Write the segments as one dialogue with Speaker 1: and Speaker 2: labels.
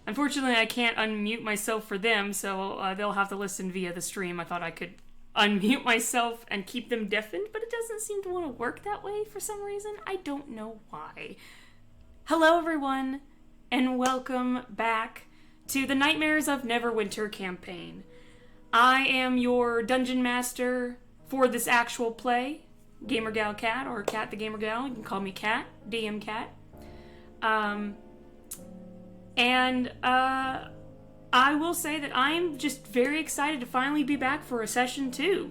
Speaker 1: Unfortunately, I can't unmute myself for them, so they'll have to listen via the stream. I thought I could unmute myself and keep them deafened, but it doesn't seem to want to work that way for some reason. I don't know why. Hello, everyone, and welcome back to the Nightmares of Neverwinter campaign. I am your dungeon master for this actual play, Gamer Gal Cat, or Cat the Gamer Gal. You can call me Cat, DM Cat. I will say that I'm just very excited to finally be back for a session 2.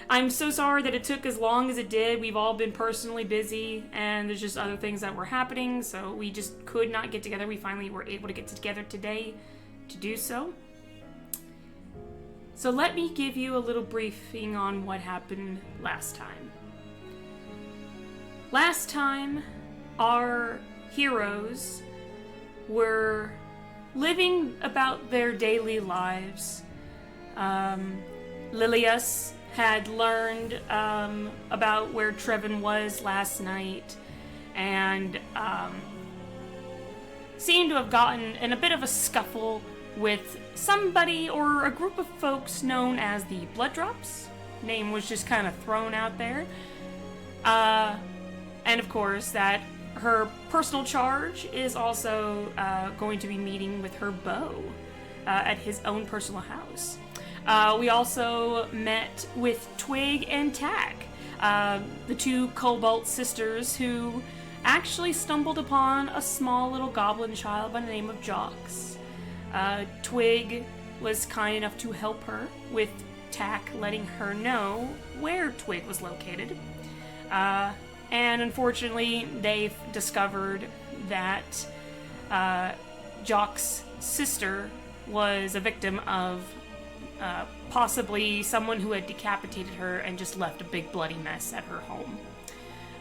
Speaker 1: I'm so sorry that it took as long as it did. We've all been personally busy, and there's just other things that were happening, so we just could not get together. We finally were able to get together today to do so. So let me give you a little briefing on what happened last time. Last time, our heroes were living about their daily lives. Lilius had learned about where Trevin was last night and seemed to have gotten in a bit of a scuffle with somebody or a group of folks known as the Blood Drops. Name was just kind of thrown out there. And of course that her personal charge is also going to be meeting with her beau at his own personal house. We also met with Twig and Tack, the two Cobalt sisters who actually stumbled upon a small little goblin child by the name of Jocks. Twig was kind enough to help her, with Tack letting her know where Twig was located. And unfortunately, they've discovered that Jock's sister was a victim of possibly someone who had decapitated her and just left a big bloody mess at her home.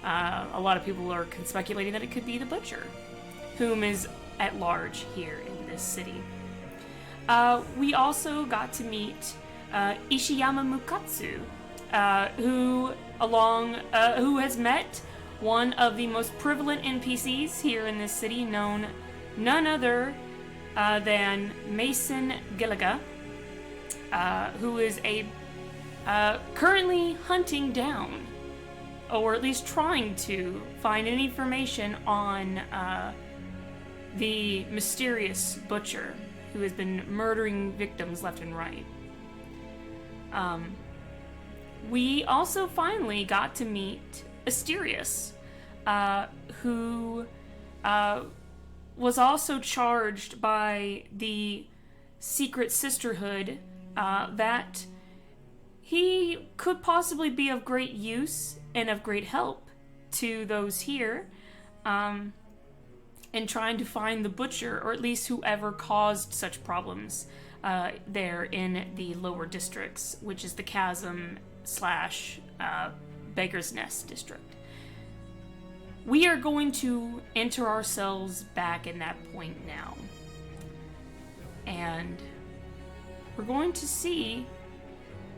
Speaker 1: A lot of people are speculating that it could be the Butcher, whom is at large here in this city. We also got to meet Ishiyama Mukatsu, who has met one of the most prevalent NPCs here in this city, known none other than Mason Gilliga, who is currently hunting down, or at least trying to find any information on the mysterious Butcher who has been murdering victims left and right. We also finally got to meet Asterius, who was also charged by the secret sisterhood that he could possibly be of great use and of great help to those here in trying to find the Butcher, or at least whoever caused such problems there in the lower districts, which is the Chasm / Beggar's Nest district. We are going to enter ourselves back in that point now. And we're going to see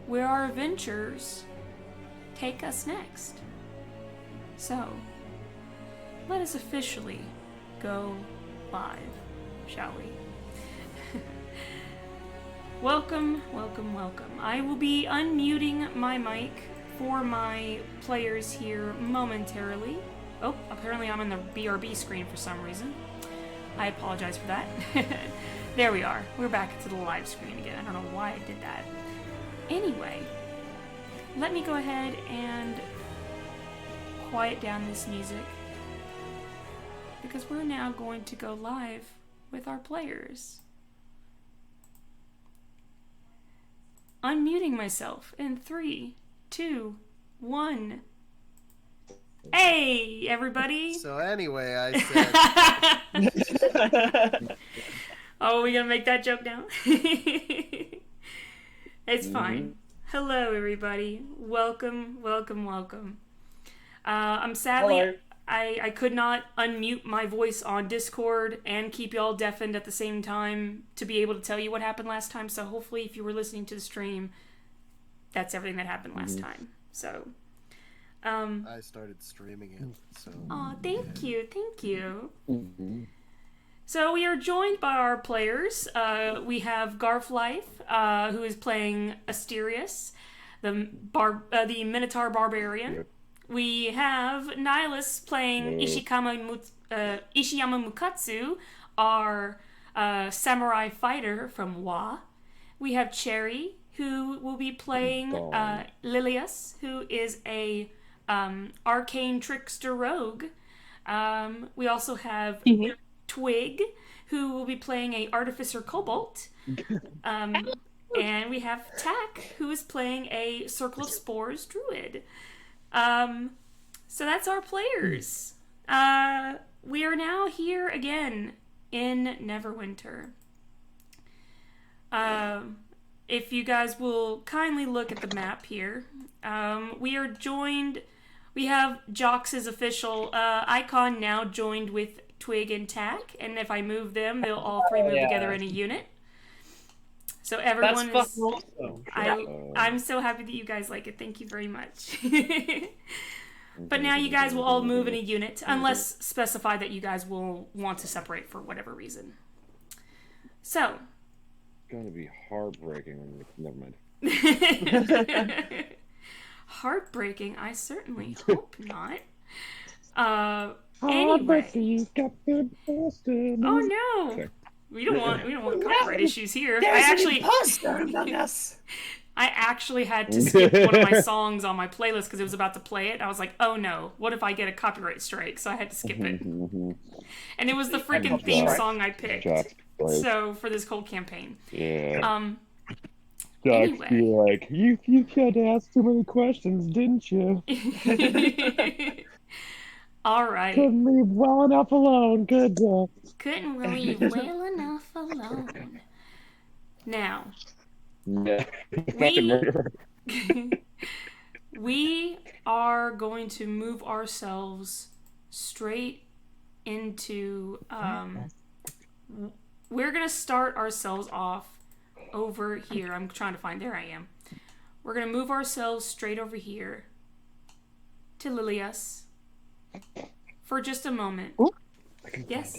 Speaker 1: where our adventures take us next. So, let us officially go live, shall we? Welcome, welcome, welcome. I will be unmuting my mic for my players here momentarily. Oh, apparently I'm in the BRB screen for some reason. I apologize for that. There we are. We're back to the live screen again. I don't know why I did that. Anyway, let me go ahead and quiet down this music, because we're now going to go live with our players. Unmuting myself in 3, 2, 1. Hey, everybody!
Speaker 2: So anyway, I said...
Speaker 1: Oh, are we gonna make that joke now? It's fine. Hello, everybody. Welcome, welcome, welcome. I'm sadly...
Speaker 3: Hello.
Speaker 1: I could not unmute my voice on Discord and keep y'all deafened at the same time to be able to tell you what happened last time, so hopefully if you were listening to the stream, that's everything that happened last time. So,
Speaker 2: I started streaming it, so...
Speaker 1: Aw, thank you, thank you. So we are joined by our players. We have Garflife, who is playing Asterius, the Minotaur Barbarian.
Speaker 3: Yep.
Speaker 1: We have Nihilus playing
Speaker 3: Yep.
Speaker 1: Ishiyama Mukatsu, our samurai fighter from Wa. We have Cherry, who will be playing Lilius, who is a arcane trickster rogue. We also have Twig, who will be playing a artificer kobold. And we have Tack, who is playing a Circle of Spores druid. So that's our players. We are now here again in Neverwinter. If you guys will kindly look at the map here, we are joined. We have Jox's official icon now joined with Twig and Tack, and if I move them, they'll all three move together in a unit. So everyone
Speaker 4: That's
Speaker 1: is.
Speaker 4: awesome.
Speaker 1: I'm so happy that you guys like it. Thank you very much. But now you guys will all move in a unit, unless specified that you guys will want to separate for whatever reason. So.
Speaker 3: It's gonna be heartbreaking. Never mind.
Speaker 1: Heartbreaking? I certainly hope not. Anyway. Oh no!
Speaker 3: Sorry.
Speaker 1: We don't want copyright issues here.
Speaker 4: There's an imposter among us.
Speaker 1: I actually had to skip one of my songs on my playlist because it was about to play it. I was like, oh no, what if I get a copyright strike? So I had to skip it. And it was the freaking theme song I picked. So for this whole campaign.
Speaker 3: Yeah.
Speaker 1: Anyway.
Speaker 3: Be like, you had to ask too many questions, didn't you?
Speaker 1: All right.
Speaker 3: Couldn't leave well enough alone, could you?
Speaker 1: Couldn't leave well enough alone. Now.
Speaker 3: Yeah.
Speaker 1: We are going to move ourselves straight into. We're going to start ourselves off over here. I'm trying to find. There I am. We're going to move ourselves straight over here to Lilius for just a moment.
Speaker 4: Ooh.
Speaker 1: Yes.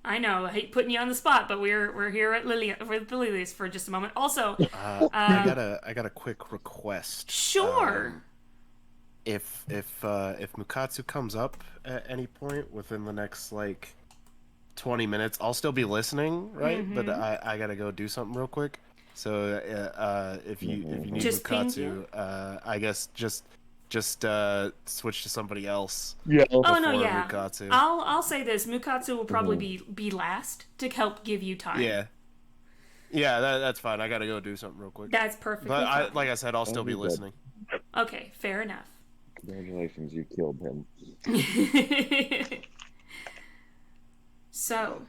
Speaker 1: I know, I hate putting you on the spot, but we're here at Lilius for just a moment. Also,
Speaker 2: I got a quick request.
Speaker 1: Sure.
Speaker 2: If Mukatsu comes up at any point within the next 20 minutes, I'll still be listening, right?
Speaker 1: Mm-hmm.
Speaker 2: But I gotta go do something real quick. So if you need
Speaker 1: Just ping
Speaker 2: Mukatsu, I guess just switch to somebody else.
Speaker 3: Yeah.
Speaker 1: Oh no,
Speaker 2: before
Speaker 1: yeah.
Speaker 2: Mukatsu.
Speaker 1: I'll say this: Mukatsu will probably be last to help give you time.
Speaker 2: Yeah, that's fine. I gotta go do something real quick.
Speaker 1: That's perfectly
Speaker 2: But
Speaker 1: fine.
Speaker 2: like I said, I'll still be
Speaker 3: good.
Speaker 2: listening.
Speaker 1: Okay, fair enough.
Speaker 3: Congratulations, you killed him.
Speaker 1: So,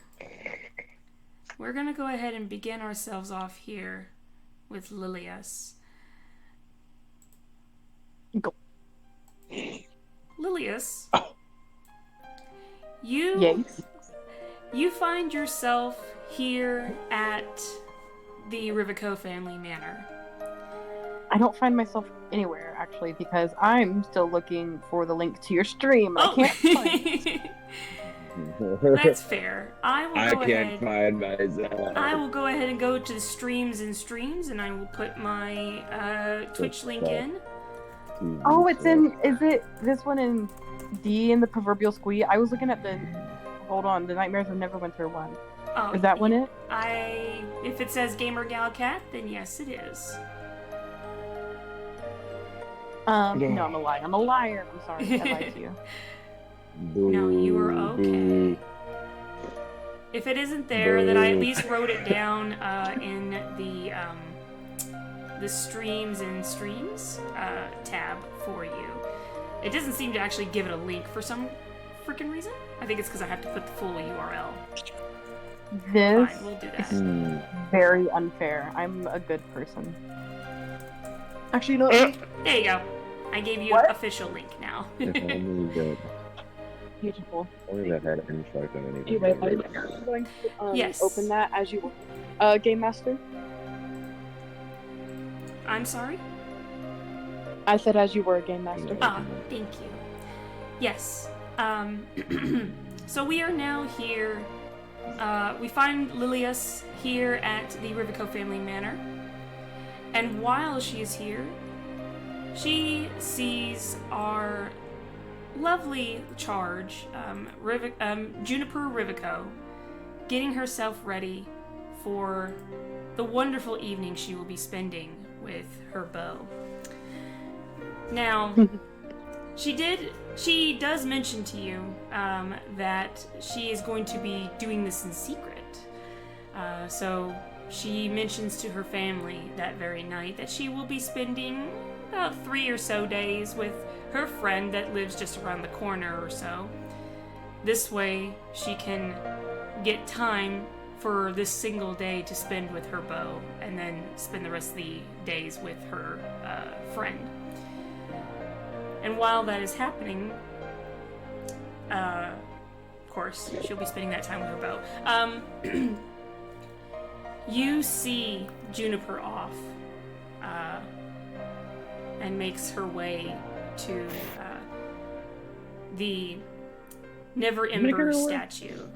Speaker 1: we're gonna go ahead and begin ourselves off here with Lilius.
Speaker 4: Go.
Speaker 1: Lilius,
Speaker 4: Yes.
Speaker 1: you find yourself here at the Rivico family manor.
Speaker 4: I don't find myself anywhere actually because I'm still looking for the link to your stream.
Speaker 1: Oh,
Speaker 4: I can't find it.
Speaker 1: That's fair. I will
Speaker 3: find myself.
Speaker 1: I will go ahead and go to the streams, and I will put my Twitch link in.
Speaker 4: Oh, it's in. Is it this one in D in the proverbial squee? I was looking at the. Hold on, the Nightmares of Neverwinter one.
Speaker 1: Oh,
Speaker 4: Is that one it?
Speaker 1: If it says Gamer Gal Cat, then yes, it is.
Speaker 4: No, I'm a liar. I'm a liar. I'm sorry. I lied to you.
Speaker 1: No, you are okay. If it isn't there, then I at least wrote it down in the streams and streams tab for you. It doesn't seem to actually give it a link for some freaking reason. I think it's because I have to put the full URL.
Speaker 4: This
Speaker 1: Fine, we'll do
Speaker 4: is
Speaker 1: that.
Speaker 4: very unfair. I'm a good person. Actually, no.
Speaker 1: There you go. I gave you
Speaker 4: What?
Speaker 1: an official link now.
Speaker 4: Beautiful.
Speaker 3: Only that had info on anything.
Speaker 4: Anyway, I'm going to
Speaker 1: Yes.
Speaker 4: open that as you Game Master.
Speaker 1: I'm sorry?
Speaker 4: I said as you were a Game Master.
Speaker 1: Ah, thank you. Yes. So we are now here we find Lilius here at the Rivico family manor. And while she is here, she sees our lovely charge, Juniper Rivico, getting herself ready for the wonderful evening she will be spending with her beau. Now, she does mention to you that she is going to be doing this in secret. So she mentions to her family that very night that she will be spending about 3 or so days with her friend that lives just around the corner or so. This way, she can get time for this single day to spend with her beau, and then spend the rest of the days with her friend. And while that is happening, of course, she'll be spending that time with her beau. You see Juniper off, and makes her way to the Neverwinter statue.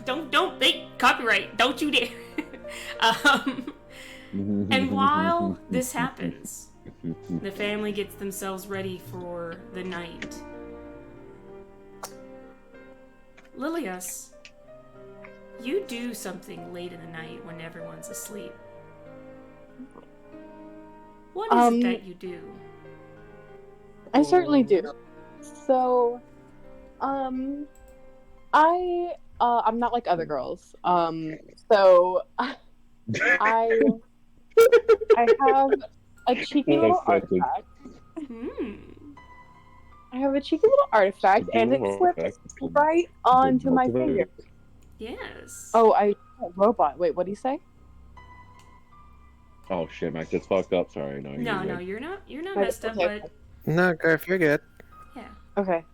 Speaker 1: Don't think copyright. Don't you dare. And while this happens, the family gets themselves ready for the night. Lilius, you do something late in the night when everyone's asleep. What is it that you do?
Speaker 4: I certainly do. So, I'm not like other girls. So I have a cheeky little artifact. I have a cheeky little artifact, and it slips right onto my finger.
Speaker 1: Yes.
Speaker 4: Oh, robot. Wait, what do you say?
Speaker 5: Oh shit, Max, it's fucked up. Sorry,
Speaker 1: No, you're not messed up, but
Speaker 2: No, Garth, you're good.
Speaker 1: yeah.
Speaker 4: Okay.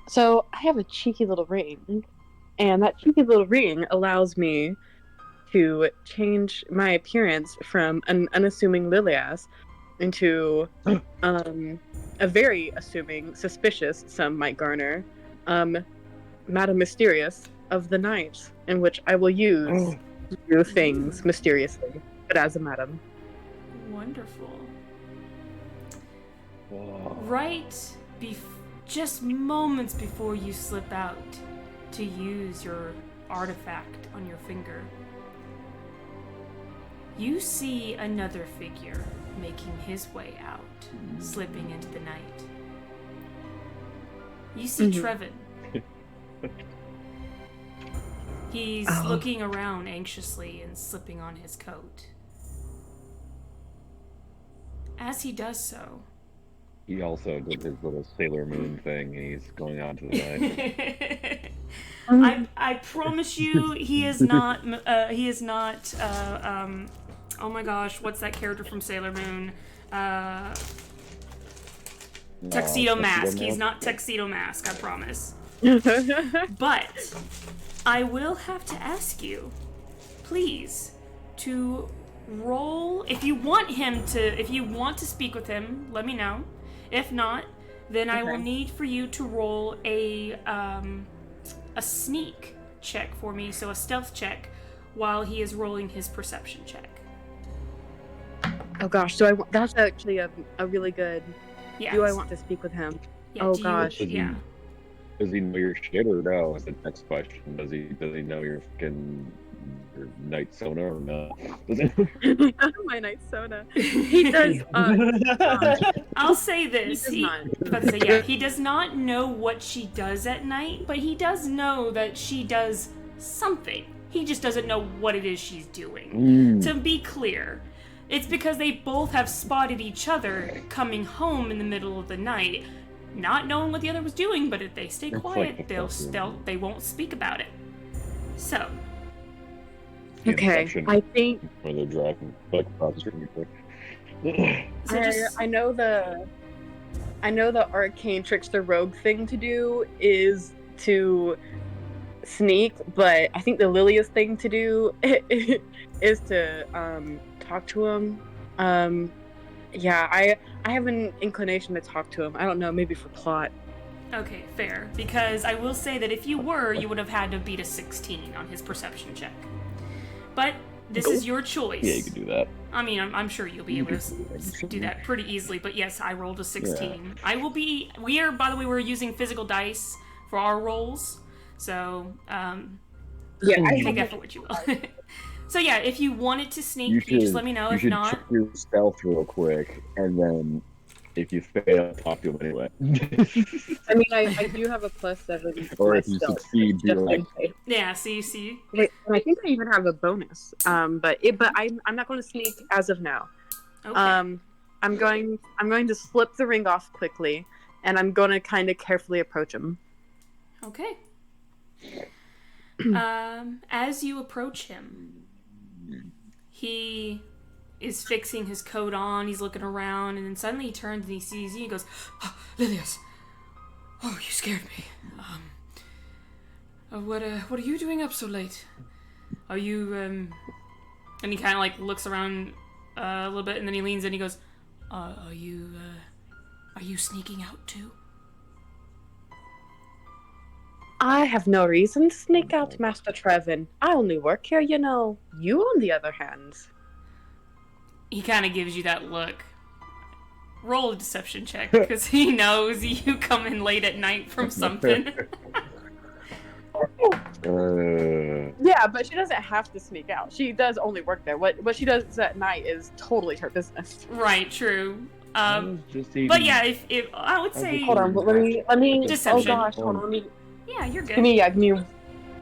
Speaker 4: So I have a cheeky little ring, and that cheeky little ring allows me to change my appearance from an unassuming Lilias into a very assuming, suspicious, some might garner, Madam Mysterious of the night, in which I will use to do things mysteriously, but as a madam.
Speaker 1: Wonderful.
Speaker 5: Wow.
Speaker 1: Right just moments before you slip out to use your artifact on your finger, you see another figure making his way out, slipping into the night. You see Trevin. He's looking around anxiously and slipping on his coat. As he does so,
Speaker 5: He also did his little Sailor Moon thing, and he's going on to the night.
Speaker 1: I promise you, he is not. Oh my gosh, what's that character from Sailor Moon? Tuxedo Mask. He's not Tuxedo Mask, I promise. But I will have to ask you, please, to roll. If you want to speak with him, let me know. If not, then I will need for you to roll a sneak check for me, so a stealth check, while he is rolling his perception check.
Speaker 4: Oh gosh, that's actually a really good.
Speaker 1: Yes.
Speaker 4: Do I want to speak with him?
Speaker 1: Yeah,
Speaker 4: oh gosh.
Speaker 1: Yeah.
Speaker 5: Does he know your shit or no? Is the next question. Does he know your fucking night sonar or not?
Speaker 4: My night soda. He does.
Speaker 1: I'll say this.
Speaker 4: He
Speaker 1: He does not know what she does at night, but he does know that she does something. He just doesn't know what it is she's doing. To be clear, it's because they both have spotted each other coming home in the middle of the night, not knowing what the other was doing, but if they stay quiet, they won't speak about it. So.
Speaker 4: Okay, I think.
Speaker 5: Or they're driving like across the street.
Speaker 4: I know the arcane trickster rogue thing to do is to sneak, but I think the Lilius thing to do is to talk to him. I have an inclination to talk to him. I don't know, maybe for plot.
Speaker 1: Okay, fair. Because I will say that if you were, you would have had to beat a 16 on his perception check. But this is your choice.
Speaker 5: Yeah, you can do that.
Speaker 1: I mean, I'm sure you'll be able to do that pretty easily. But yes, I rolled a 16. I will be. We are, by the way, we're using physical dice for our rolls. So,
Speaker 4: Yeah, I
Speaker 1: take that for what you will. So yeah, if you wanted to sneak,
Speaker 5: You
Speaker 1: you just let me know.
Speaker 5: You
Speaker 1: If
Speaker 5: should
Speaker 1: not,
Speaker 5: check your stealth real quick, and then if you fail, talk to him anyway.
Speaker 4: I mean, I do have a +7. to
Speaker 5: Or
Speaker 4: my
Speaker 5: if you
Speaker 4: stealth,
Speaker 5: succeed, be
Speaker 4: just
Speaker 5: like,
Speaker 4: in case.
Speaker 1: yeah. See.
Speaker 4: Wait, and I think I even have a bonus. But I'm not going to sneak as of now.
Speaker 1: Okay.
Speaker 4: I'm going to slip the ring off quickly, and I'm going to kind of carefully approach him.
Speaker 1: Okay. As you approach him, he is fixing his coat on, he's looking around, and then suddenly he turns and he sees you, he goes, oh, Lilius! Oh, you scared me. What are you doing up so late? Are you, And he kind of, like, looks around a little bit, and then he leans in and he goes, are you sneaking out too?
Speaker 4: I have no reason to sneak out, Master Trevin. I only work here, you know. You, on the other hand.
Speaker 1: He kind of gives you that look. Roll a deception check, because he knows you come in late at night from something.
Speaker 4: Yeah, but she doesn't have to sneak out. She does only work there. What she does at night is totally her business.
Speaker 1: Right, true.
Speaker 5: just
Speaker 1: But yeah, if I would say...
Speaker 4: Hold on, let me.
Speaker 1: Deception.
Speaker 4: Oh gosh, hold on.
Speaker 1: Yeah, you're good.
Speaker 4: Give me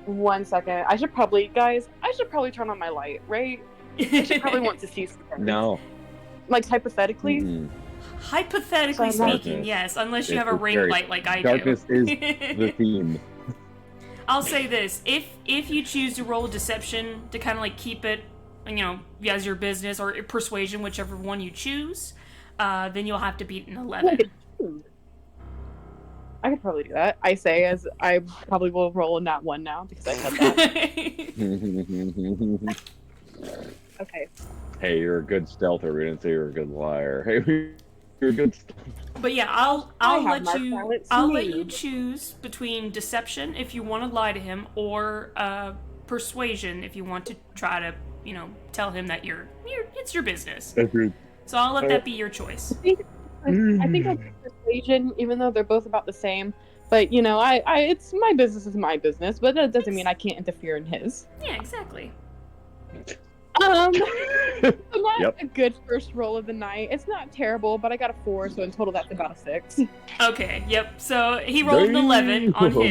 Speaker 4: 1 second. I should probably turn on my light, right? I should probably want to see something.
Speaker 5: No.
Speaker 4: Like hypothetically.
Speaker 5: Mm-mm.
Speaker 1: Hypothetically
Speaker 4: So
Speaker 1: speaking,
Speaker 5: darkness.
Speaker 1: yes, unless you have a
Speaker 5: It's
Speaker 1: ring
Speaker 5: very-
Speaker 1: light like I
Speaker 5: Darkness
Speaker 1: do.
Speaker 5: is the theme.
Speaker 1: I'll say this: if you choose to roll deception to kind of like keep it, as your business, or persuasion, whichever one you choose, then you'll have to beat an 11.
Speaker 4: I could probably do that. I say as I probably will roll in that one now because I said that. Okay.
Speaker 5: Hey, you're a good stealther. We didn't say you're a good liar. Hey, you're a good
Speaker 1: But yeah, I'll
Speaker 4: I have
Speaker 1: let
Speaker 4: my
Speaker 1: you
Speaker 4: talents
Speaker 1: I'll let
Speaker 4: too.
Speaker 1: you choose between deception if you want to lie to him, or persuasion if you want to try to tell him that it's your business. So I'll let that be your choice.
Speaker 4: I think I'll do persuasion, even though they're both about the same. But I it's my business is my business, but that doesn't mean I can't interfere in his.
Speaker 1: Yeah, exactly.
Speaker 4: So not
Speaker 5: Yep.
Speaker 4: a good first roll of the night. It's not terrible, but I got a 4, so in total that's about a 6.
Speaker 1: Okay, yep. So he rolled an 11 on
Speaker 5: Damn.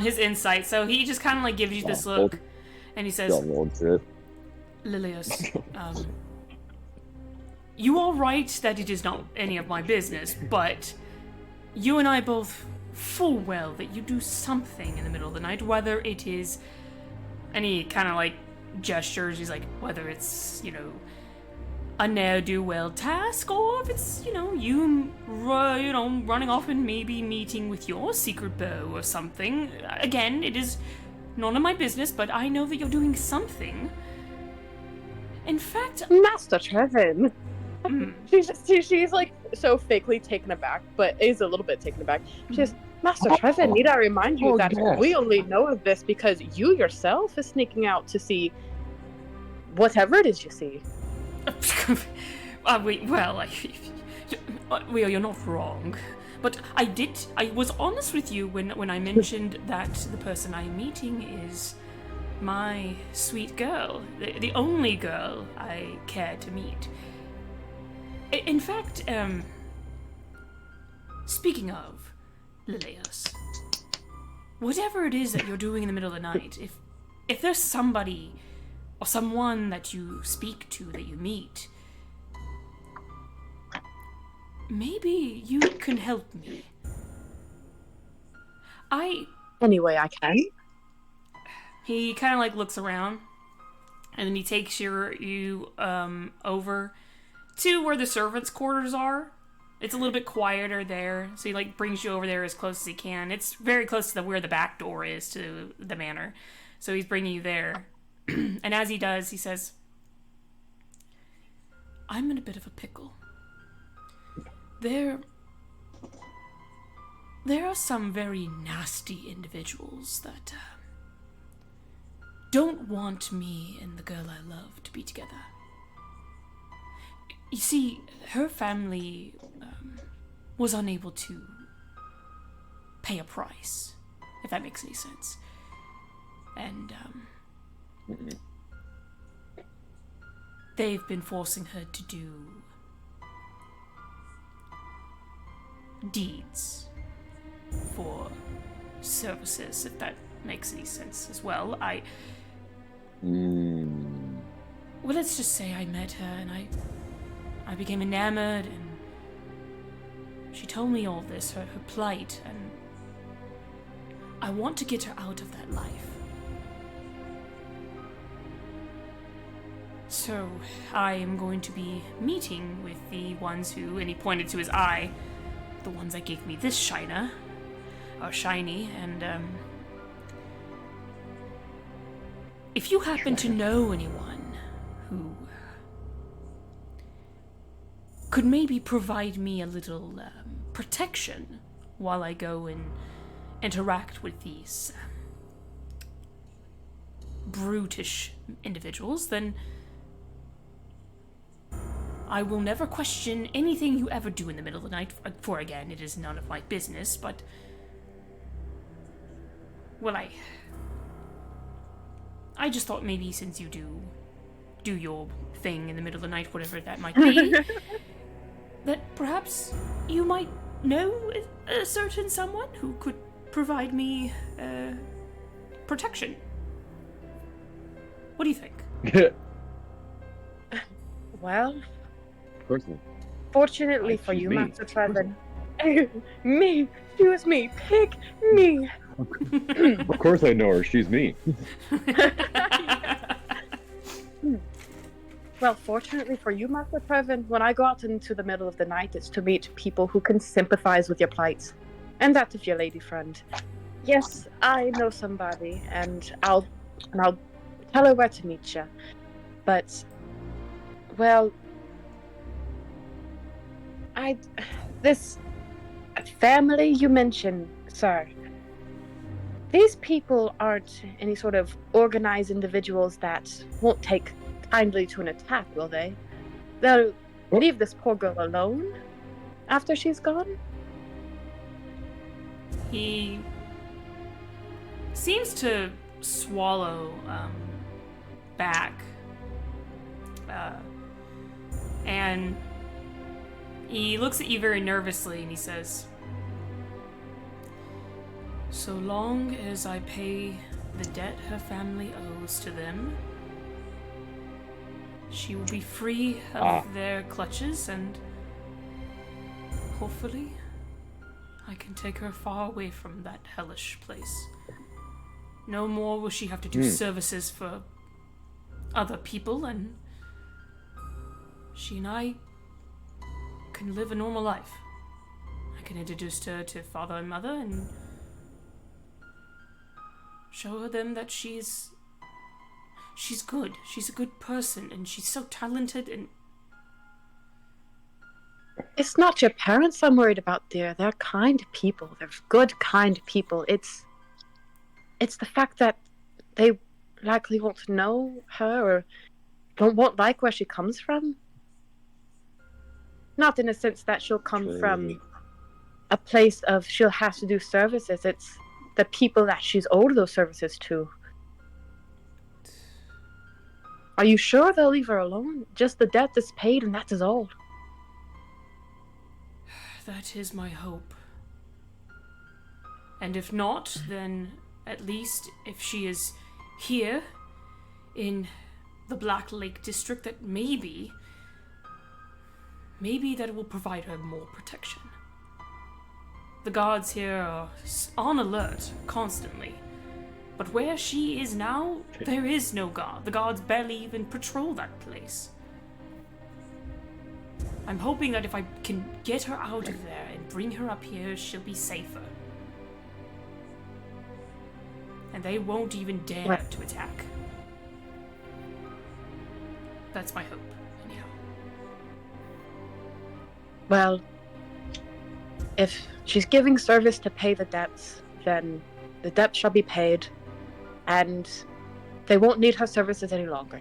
Speaker 1: his insight. So he just kind of like gives you this look, and he says,
Speaker 5: Don't roll shit.
Speaker 1: Lilius, you are right that it is not any of my business, but you and I both full well that you do something in the middle of the night, whether it is, and he kind of like gestures, he's like, whether it's, a ne'er-do-well task, or if it's, you running off and maybe meeting with your secret beau or something. Again, it is none of my business, but I know that you're doing something. In fact,
Speaker 4: Master Trevin. She's like so fakely taken aback, but is a little bit taken aback. She's Master Trevin, need I remind you that
Speaker 3: yes.
Speaker 4: we only know of this because you yourself is sneaking out to see whatever it is you see.
Speaker 1: You're not wrong. But I was honest with you when I mentioned that the person I'm meeting is my sweet girl, the only girl I care to meet. In fact, speaking of, Lilius, whatever it is that you're doing in the middle of the night, if there's somebody or someone that you speak to, that you meet, maybe you can help me.
Speaker 4: Anyway, I can.
Speaker 1: He kind of like looks around, and then he takes you over to where the servants' quarters are. It's a little bit quieter there, so he like brings you over there as close as he can. It's very close to where the back door is to the manor, so he's bringing you there. And as he does, he says, "I'm in a bit of a pickle. there are some very nasty individuals that don't want me and the girl I love to be together. You see, her family was unable to pay a price, if that makes any sense. And they've been forcing her to do deeds for services, if that makes any sense as well. Well, let's just say I met her and I became enamored, and she told me all this, her plight, and I want to get her out of that life. So, I am going to be meeting with the ones who, and he pointed to his eye, the ones that gave me this shiny, and if you happen to know anyone who could maybe provide me a little protection while I go and interact with these brutish individuals, then I will never question anything you ever do in the middle of the night, for again, it is none of my business, but... Well, I just thought maybe since you do your thing in the middle of the night, whatever that might be, that perhaps you might know a certain someone who could provide me protection. What do you think?
Speaker 4: Well,
Speaker 5: Of course not.
Speaker 4: fortunately for
Speaker 5: She's
Speaker 4: you,
Speaker 5: me.
Speaker 4: Master Trevor. Me! Choose me! Pick me!
Speaker 5: Of course I know her. She's me.
Speaker 4: Well, fortunately for you, Master Trevin, when I go out into the middle of the night, it's to meet people who can sympathize with your plight. And that of your lady friend. Yes, I know somebody, and I'll tell her where to meet you. But, well, this family you mentioned, sir, these people aren't any sort of organized individuals that won't take kindly to an attack, will they? They'll leave this poor girl alone after she's gone?
Speaker 1: He seems to swallow back, and he looks at you very nervously and he says, "So long as I pay the debt her family owes to them, she will be free of their clutches, and hopefully I can take her far away from that hellish place. No more will she have to do services for other people, and she and I can live a normal life. I can introduce her to father and mother and show them that she's good. She's a good person, and she's so talented, and
Speaker 4: It's not your parents I'm worried about, dear. They're kind people. They're good, kind people. It's the fact that they likely won't know her or won't like where she comes from. Not in a sense that she'll come from a place of she'll have to do services. It's the people that she's owed those services to. Are you sure they'll leave her alone? Just the debt is paid and that is all.
Speaker 1: that is my hope. And if not, then at least if she is here in the Black Lake District, that maybe that will provide her more protection. The guards here are on alert constantly. But where she is now, there is no guard. The guards barely even patrol that place. I'm hoping that if I can get her out of there and bring her up here, she'll be safer. And they won't even dare to attack. That's my hope, anyhow.
Speaker 4: Well, If she's giving service to pay the debts, then the debt shall be paid, and they won't need her services any longer.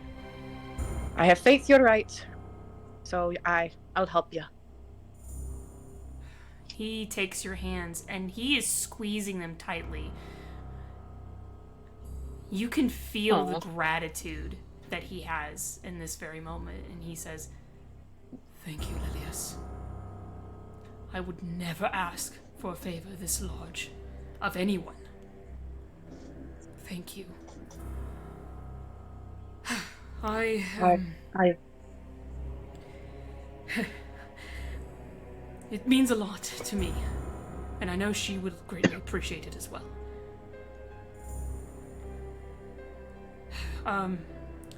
Speaker 4: I have faith you're right, so I'll help you.
Speaker 1: He takes your hands and he is squeezing them tightly. You can feel the gratitude that he has in this very moment, and he says, "Thank you, Lilius. I would never ask for a favor this large of anyone. Thank you. I It means a lot to me, and I know she would greatly appreciate it as well.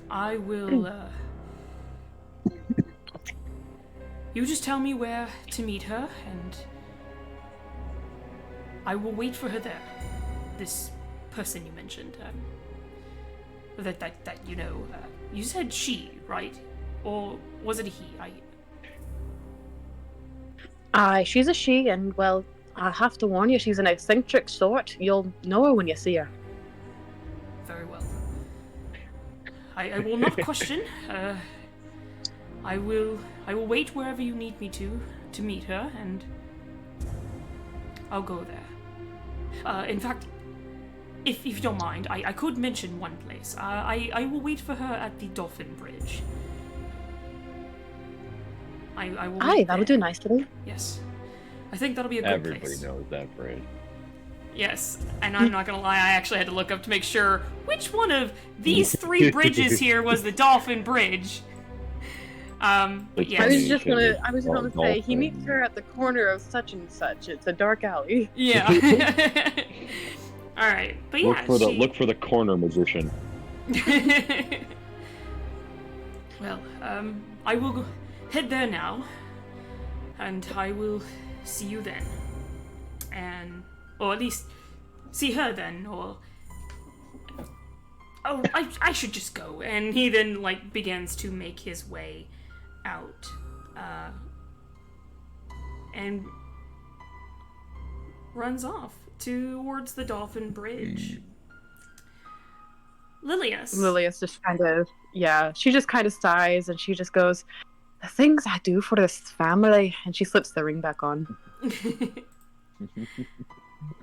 Speaker 1: I will, you just tell me where to meet her, and I will wait for her there. This person you mentioned, that you know, you said she, right? Or was it a he?
Speaker 4: She's a she, and, well, I have to warn you, she's an eccentric sort. You'll know her when you see her.
Speaker 1: Very well. I will not question. I will wait wherever you need me to meet her, and I'll go there. In fact, if you don't mind, I could mention one place. I will wait for her at the Dolphin Bridge. I will.
Speaker 4: Aye, that'll do nicely.
Speaker 1: Yes. I think that'll be a good
Speaker 5: Everybody
Speaker 1: place.
Speaker 5: knows that bridge.
Speaker 1: Yes, and I'm not gonna lie, I actually had to look up to make sure which one of these three bridges here was the Dolphin Bridge. But yes.
Speaker 4: I was just gonna say, he meets her at the corner of such and such. It's a dark alley.
Speaker 1: Yeah. Alright, but yeah,
Speaker 5: Look for the corner magician.
Speaker 1: Well, I will go head there now, and I will see you then. Or at least see her then, or... Oh, I should just go. And he then, like, begins to make his way out. And runs off towards the Dolphin Bridge.
Speaker 4: Lilius just kind of, she just kind of sighs, and she just goes, "The things I do for this family," and she slips the ring back on.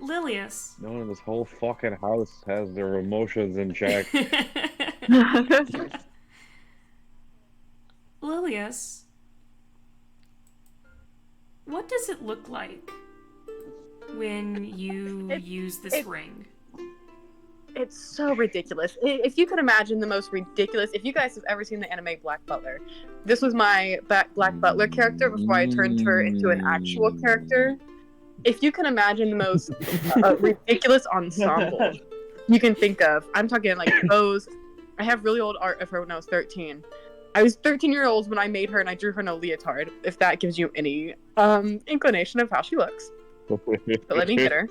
Speaker 1: Lilius.
Speaker 5: No one in this whole fucking house has their emotions in check.
Speaker 1: Lilius, what does it look like when you use this ring?
Speaker 4: It's so ridiculous. If you could imagine the most ridiculous... If you guys have ever seen the anime Black Butler, this was my Black Butler character before I turned her into an actual character. If you can imagine the most ridiculous ensemble you can think of, I'm talking like bows. I have really old art of her when I was 13. I was 13-year-old when I made her, and I drew her in a leotard, if that gives you any inclination of how she looks. But let me get her.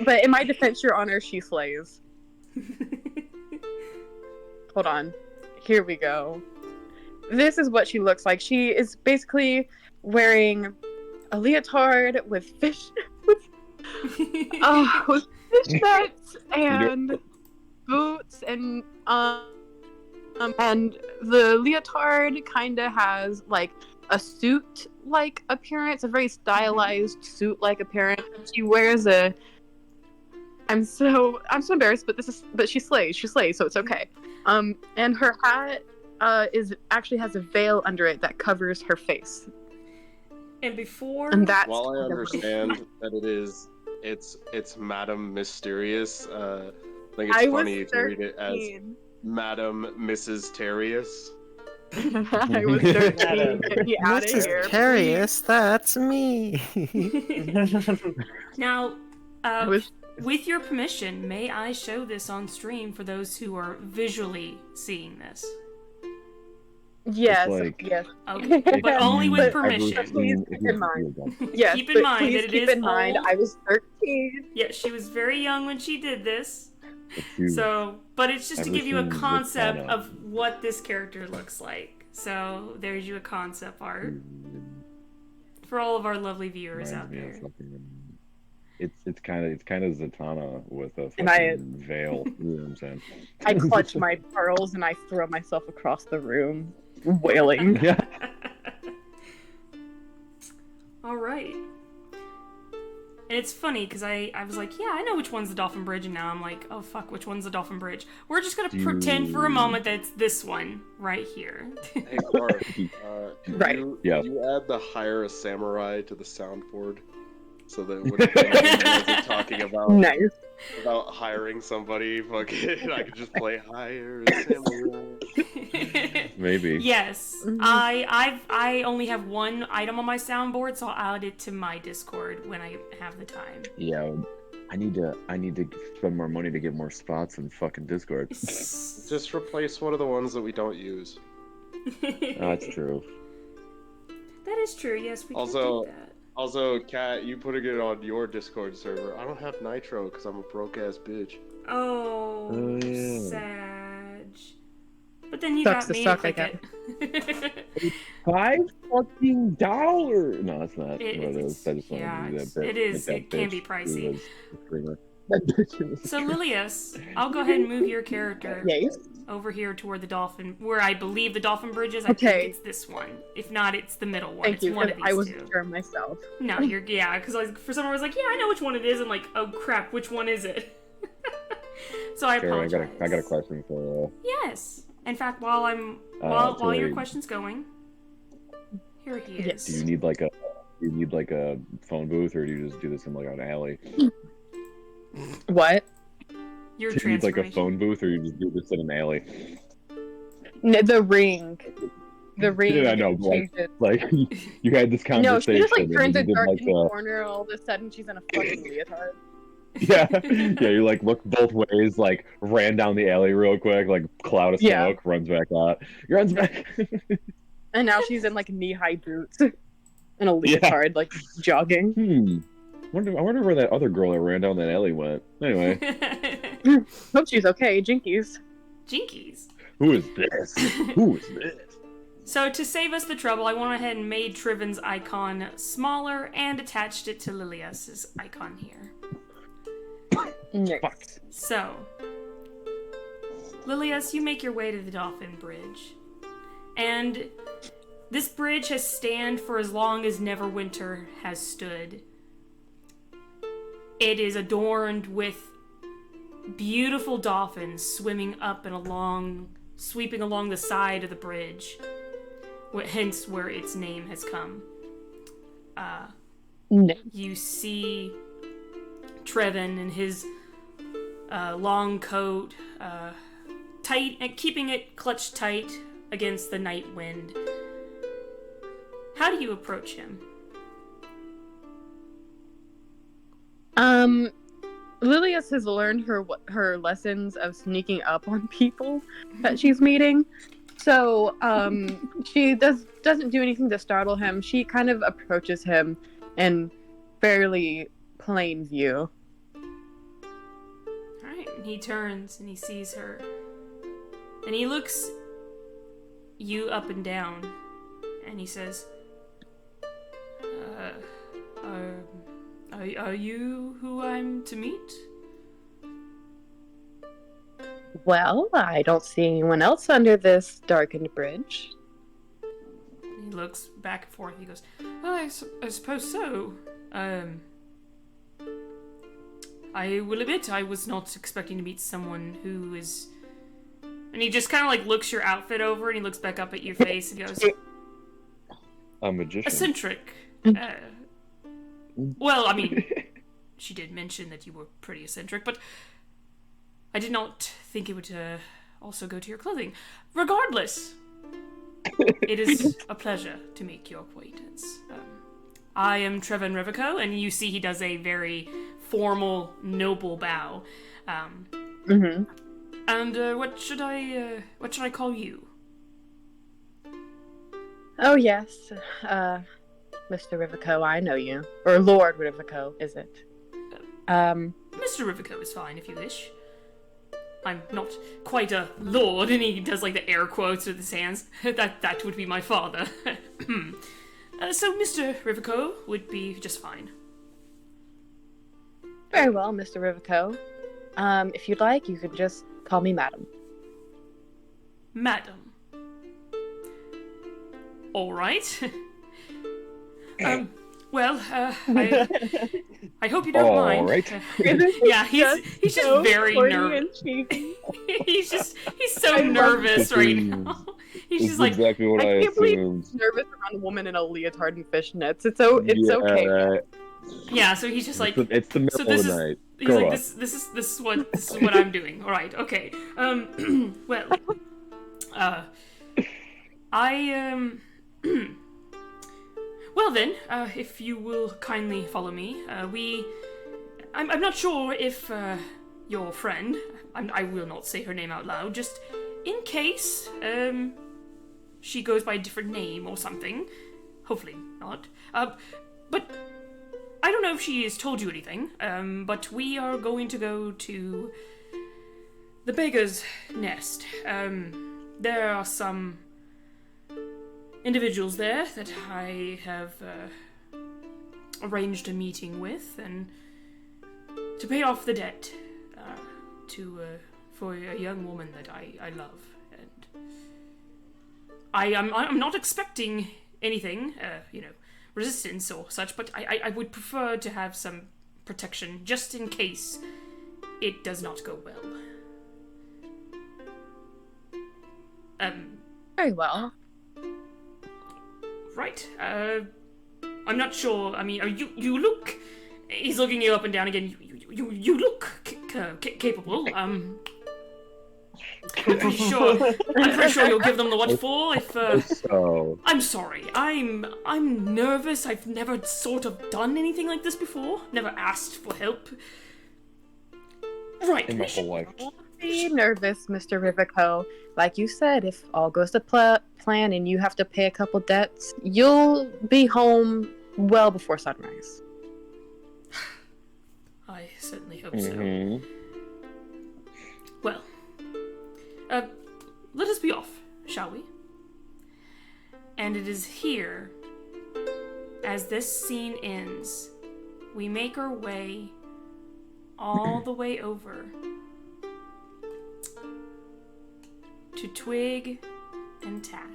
Speaker 4: But in my defense, Your Honor, she slays. Hold on. Here we go. This is what she looks like. She is basically wearing a leotard with fish... with fishnets and boots, and the leotard kind of has, like, a suit-like appearance, a very stylized suit-like appearance. She wears a... I'm so embarrassed, but she slays, so it's okay. And her hat actually has a veil under it that covers her face.
Speaker 1: And before...
Speaker 4: And that's...
Speaker 2: While I understand that it's Madame Mysterious, I think it's funny to read it as Madame Mrs. Terrius.
Speaker 4: I was 13. Get me out of here.
Speaker 6: Mrs. Terrius, that's me.
Speaker 1: Now, with your permission, may I show this on stream for those who are visually seeing this?
Speaker 4: Yes,
Speaker 5: like,
Speaker 4: yes.
Speaker 1: Okay, but only with permission.
Speaker 4: Please keep in mind. Yes,
Speaker 1: keep in mind that it
Speaker 4: keep
Speaker 1: is
Speaker 4: in mind,
Speaker 1: old.
Speaker 4: I was 13.
Speaker 1: Yeah, she was very young when she did this.
Speaker 5: you-
Speaker 1: So, but it's just to give you a
Speaker 5: everything
Speaker 1: concept
Speaker 5: looks
Speaker 1: of what this character looks like. So, there's you a concept art. For all of our lovely viewers
Speaker 5: Reminds
Speaker 1: out
Speaker 5: me of
Speaker 1: there.
Speaker 5: fucking. It's kind of Zatanna with a
Speaker 4: And I-
Speaker 5: fucking veil. You know what I'm saying?
Speaker 4: I clutch my pearls and I throw myself across the room, wailing.
Speaker 5: Yeah.
Speaker 1: All right. And it's funny because I was like, yeah, I know which one's the Dolphin Bridge, and now I'm like, oh fuck, which one's the Dolphin Bridge? We're just gonna pretend for a moment that it's this one right here.
Speaker 2: Hey, Garth,
Speaker 4: Right.
Speaker 5: Yeah.
Speaker 2: you add the hire a samurai to the soundboard so that when you guys are talking
Speaker 4: Nice.
Speaker 2: about hiring somebody, fucking, I could just play hire a samurai.
Speaker 5: Maybe.
Speaker 1: Yes,
Speaker 4: Mhm.
Speaker 1: I only have one item on my soundboard, so I'll add it to my Discord when I have the time.
Speaker 5: Yeah. I need to spend more money to get more spots in fucking Discord.
Speaker 2: Just replace one of the ones that we don't use.
Speaker 5: That's true.
Speaker 1: That is true. Yes, we
Speaker 2: Also-
Speaker 1: can do that.
Speaker 2: Also, Kat, you putting it on your Discord server. I don't have Nitro because I'm a broke ass bitch.
Speaker 1: Oh,
Speaker 5: Oh, yeah.
Speaker 1: Sag. But then you
Speaker 4: Sucks
Speaker 1: got
Speaker 4: to
Speaker 1: me
Speaker 4: suck,
Speaker 1: to
Speaker 4: I
Speaker 1: click it.
Speaker 5: $5 No, that's not what it is. I just
Speaker 1: yeah,
Speaker 5: wanted to do
Speaker 1: it's-
Speaker 5: that bit.
Speaker 1: it is.
Speaker 5: Like that
Speaker 1: It can
Speaker 5: bitch
Speaker 1: be
Speaker 5: who
Speaker 1: pricey.
Speaker 5: was the streamer. That bitch who was the
Speaker 1: So
Speaker 5: streamer.
Speaker 1: Lilius, I'll go ahead and move your character
Speaker 4: Yes.
Speaker 1: over here toward the dolphin, where I believe the dolphin bridge is. I
Speaker 4: Okay.
Speaker 1: think it's this one. If not, it's the middle one.
Speaker 4: Thank
Speaker 1: it's
Speaker 4: you.
Speaker 1: one of
Speaker 4: 'Cause
Speaker 1: these
Speaker 4: I wasn't
Speaker 1: two.
Speaker 4: sure myself.
Speaker 1: No, yeah, because for some reason I was like, yeah, I know which one it is. I'm like, oh crap, which one is it? So I
Speaker 5: Sarah,
Speaker 1: apologize.
Speaker 5: I got a question for
Speaker 1: Yes. In fact, while your
Speaker 5: Tilly.
Speaker 1: question's going, here he
Speaker 4: Yes.
Speaker 1: is.
Speaker 5: do you need like a phone booth, or do you just do this in like an alley?
Speaker 4: What?
Speaker 1: Your
Speaker 5: Do you need like a
Speaker 1: transformation.
Speaker 5: phone booth, or you just do this in an alley?
Speaker 4: The ring. The ring.
Speaker 5: Yeah, I know, but,
Speaker 4: changes.
Speaker 5: Like you had this conversation.
Speaker 4: No, she just like
Speaker 5: and
Speaker 4: turns
Speaker 5: you
Speaker 4: a
Speaker 5: did,
Speaker 4: dark
Speaker 5: like,
Speaker 4: in the corner. All of a sudden, she's in a fucking leotard.
Speaker 5: yeah, you like look both ways, like ran down the alley real quick, like cloud of
Speaker 4: Yeah.
Speaker 5: smoke, runs back out, runs back.
Speaker 4: And now she's in like knee-high boots and a leotard, like jogging.
Speaker 5: I wonder where that other girl that ran down that alley went. Anyway,
Speaker 4: Hope she's okay. Jinkies.
Speaker 1: Jinkies.
Speaker 5: who is this? Who is this?
Speaker 1: So to save us the trouble, I went ahead and made Triven's icon smaller and attached it to Lilius's icon here.
Speaker 5: Fuck.
Speaker 1: So, Lilius, you make your way to the Dolphin Bridge. And this bridge has stand for as long as Neverwinter has stood. It is adorned with beautiful dolphins swimming up and along, sweeping along the side of the bridge, hence where its name has come. You see Trevin in his long coat, tight, and keeping it clutched tight against the night wind. How do you approach him?
Speaker 4: Lilius has learned her lessons of sneaking up on people that she's meeting. So, she doesn't do anything to startle him. She kind of approaches him in fairly plain view.
Speaker 1: Alright, and he turns and he sees her. And he looks you up and down. And he says, Are you who I'm to meet?
Speaker 4: Well, I don't see anyone else under this darkened bridge.
Speaker 1: He looks back and forth. He goes, I suppose so. I will admit I was not expecting to meet someone who is... And he just kind of like looks your outfit over and he looks back up at your face and goes,
Speaker 5: A magician.
Speaker 1: eccentric. Well, I mean, she did mention that you were pretty eccentric, but I did not think it would also go to your clothing. Regardless, it is a pleasure to make your acquaintance. I am Trevin Revico, and you see he does a very formal, noble bow.
Speaker 4: Mm-hmm.
Speaker 1: And what should I call you?
Speaker 4: Oh, yes. Mr. Rivico, I know you. Or Lord Rivico, is it?
Speaker 1: Mr. Rivico is fine if you wish. I'm not quite a lord, and he does like the air quotes with his hands. That would be my father. So Mr. Riverco would be just fine.
Speaker 4: Very well, Mr. Rivico. If you'd like, you could just call me Madam.
Speaker 1: Madam. All right. Well, I hope you don't mind.
Speaker 5: All right.
Speaker 1: Yeah, he's just very nervous. he's so nervous right now. He's
Speaker 5: This
Speaker 1: just
Speaker 5: is
Speaker 1: like,
Speaker 5: exactly what I
Speaker 4: can't believe
Speaker 5: assumed.
Speaker 4: he's nervous around a woman in a leotard and fishnets. It's okay.
Speaker 1: yeah. So he's just like,
Speaker 5: It's the middle
Speaker 1: so
Speaker 5: of
Speaker 1: this
Speaker 5: the
Speaker 1: is.
Speaker 5: night.
Speaker 1: He's
Speaker 5: Grow
Speaker 1: like,
Speaker 5: up.
Speaker 1: this is what I'm doing. All right, okay. Well, well then, if you will kindly follow me, I'm not sure if your friend, I will not say her name out loud, just in case she goes by a different name or something. Hopefully not. But I don't know if she has told you anything, but we are going to go to the Beggar's Nest. There are some individuals there that I have arranged a meeting with, and to pay off the debt for a young woman that I love. And I'm not expecting anything, resistance or such, but I would prefer to have some protection just in case it does not go well.
Speaker 4: Very well.
Speaker 1: Right. I'm not sure. I mean, you look. He's looking you up and down again. You look capable. I'm pretty sure you'll give them the what for. If
Speaker 5: So,
Speaker 1: I'm sorry. I'm nervous. I've never sort of done anything like this before. Never asked for help. Right.
Speaker 5: in my whole life.
Speaker 4: Be nervous, Mr. Rivico. Like you said, if all goes to plan and you have to pay a couple debts, you'll be home well before sunrise.
Speaker 1: I certainly hope so.
Speaker 5: Mm-hmm.
Speaker 1: Well, let us be off, shall we? And it is here, as this scene ends, we make our way all the way over to Twig and Tack.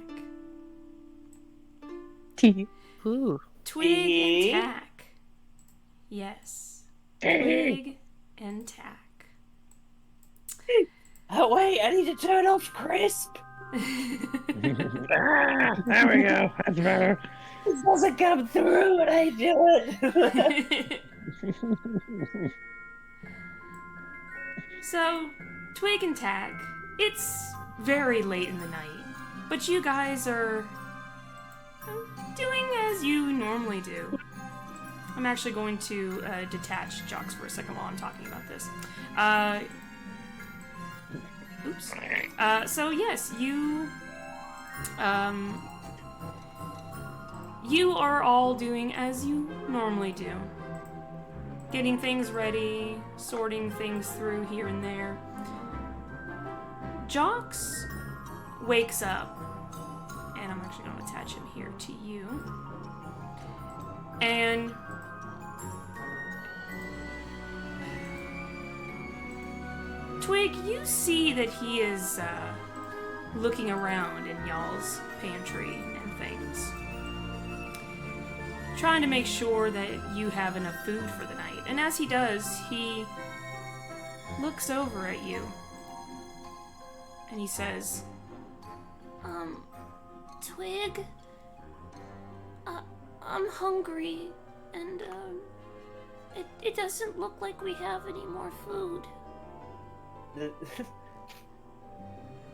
Speaker 6: Ooh.
Speaker 1: Twig and Tack. Yes. Twig and Tack.
Speaker 7: Oh wait, I need to turn off Crisp.
Speaker 3: There we go. That's better.
Speaker 7: This doesn't come through when I do it.
Speaker 1: So, Twig and Tack, it's very late in the night, but you guys are doing as you normally do. I'm actually going to detach Jocks for a second while I'm talking about this. Oops. So yes, you are all doing as you normally do. Getting things ready, sorting things through here and there. Jocks wakes up, and I'm actually going to attach him here to you. And Twig, you see that he is looking around in y'all's pantry and things, trying to make sure that you have enough food for the night. And as he does, he looks over at you and he says,
Speaker 8: Twig, I'm hungry, and it doesn't look like we have any more food.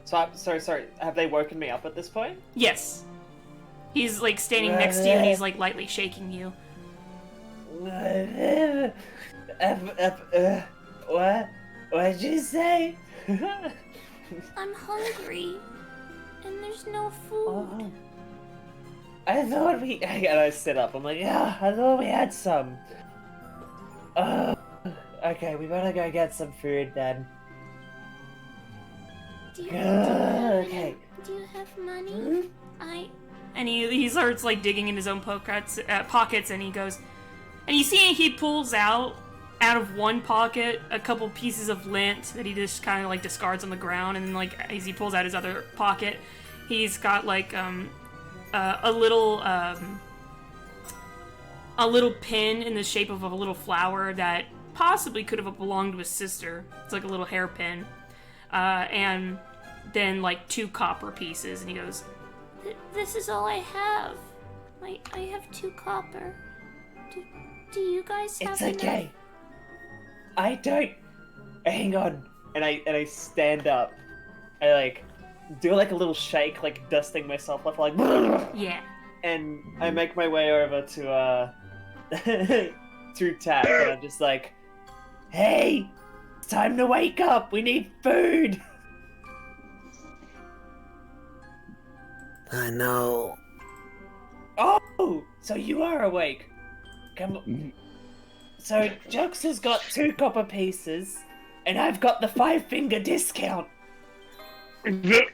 Speaker 7: So I'm sorry. Have they woken me up at this point?
Speaker 1: yes. He's like standing next to you and he's like lightly shaking you.
Speaker 7: What? What'd you say?
Speaker 8: I'm hungry, and there's no food.
Speaker 7: I thought we. And I sit up. I'm like, yeah, I thought we had some. Okay, we better go get some food then.
Speaker 8: Do you
Speaker 7: Okay.
Speaker 8: have money? I
Speaker 1: and he starts like digging in his own pockets, and he goes, and you see he pulls out of one pocket a couple pieces of lint that he just kind of like discards on the ground, and then like as he pulls out his other pocket, he's got like a little pin in the shape of a little flower that possibly could have belonged to his sister. It's like a little hairpin, and then like 2 copper pieces, and he goes,
Speaker 8: This is all I have. I have 2 copper. Do you guys have
Speaker 7: It's okay. I don't. Hang on. And I stand up. I like do like a little shake, like dusting myself off, like.
Speaker 1: yeah.
Speaker 7: And I make my way over to through Tack, and I'm just like, "Hey, it's time to wake up. We need food."
Speaker 6: I know.
Speaker 7: Oh, so you are awake. Come on. So Jux has got 2 copper pieces, and I've got the 5-finger discount.
Speaker 5: That's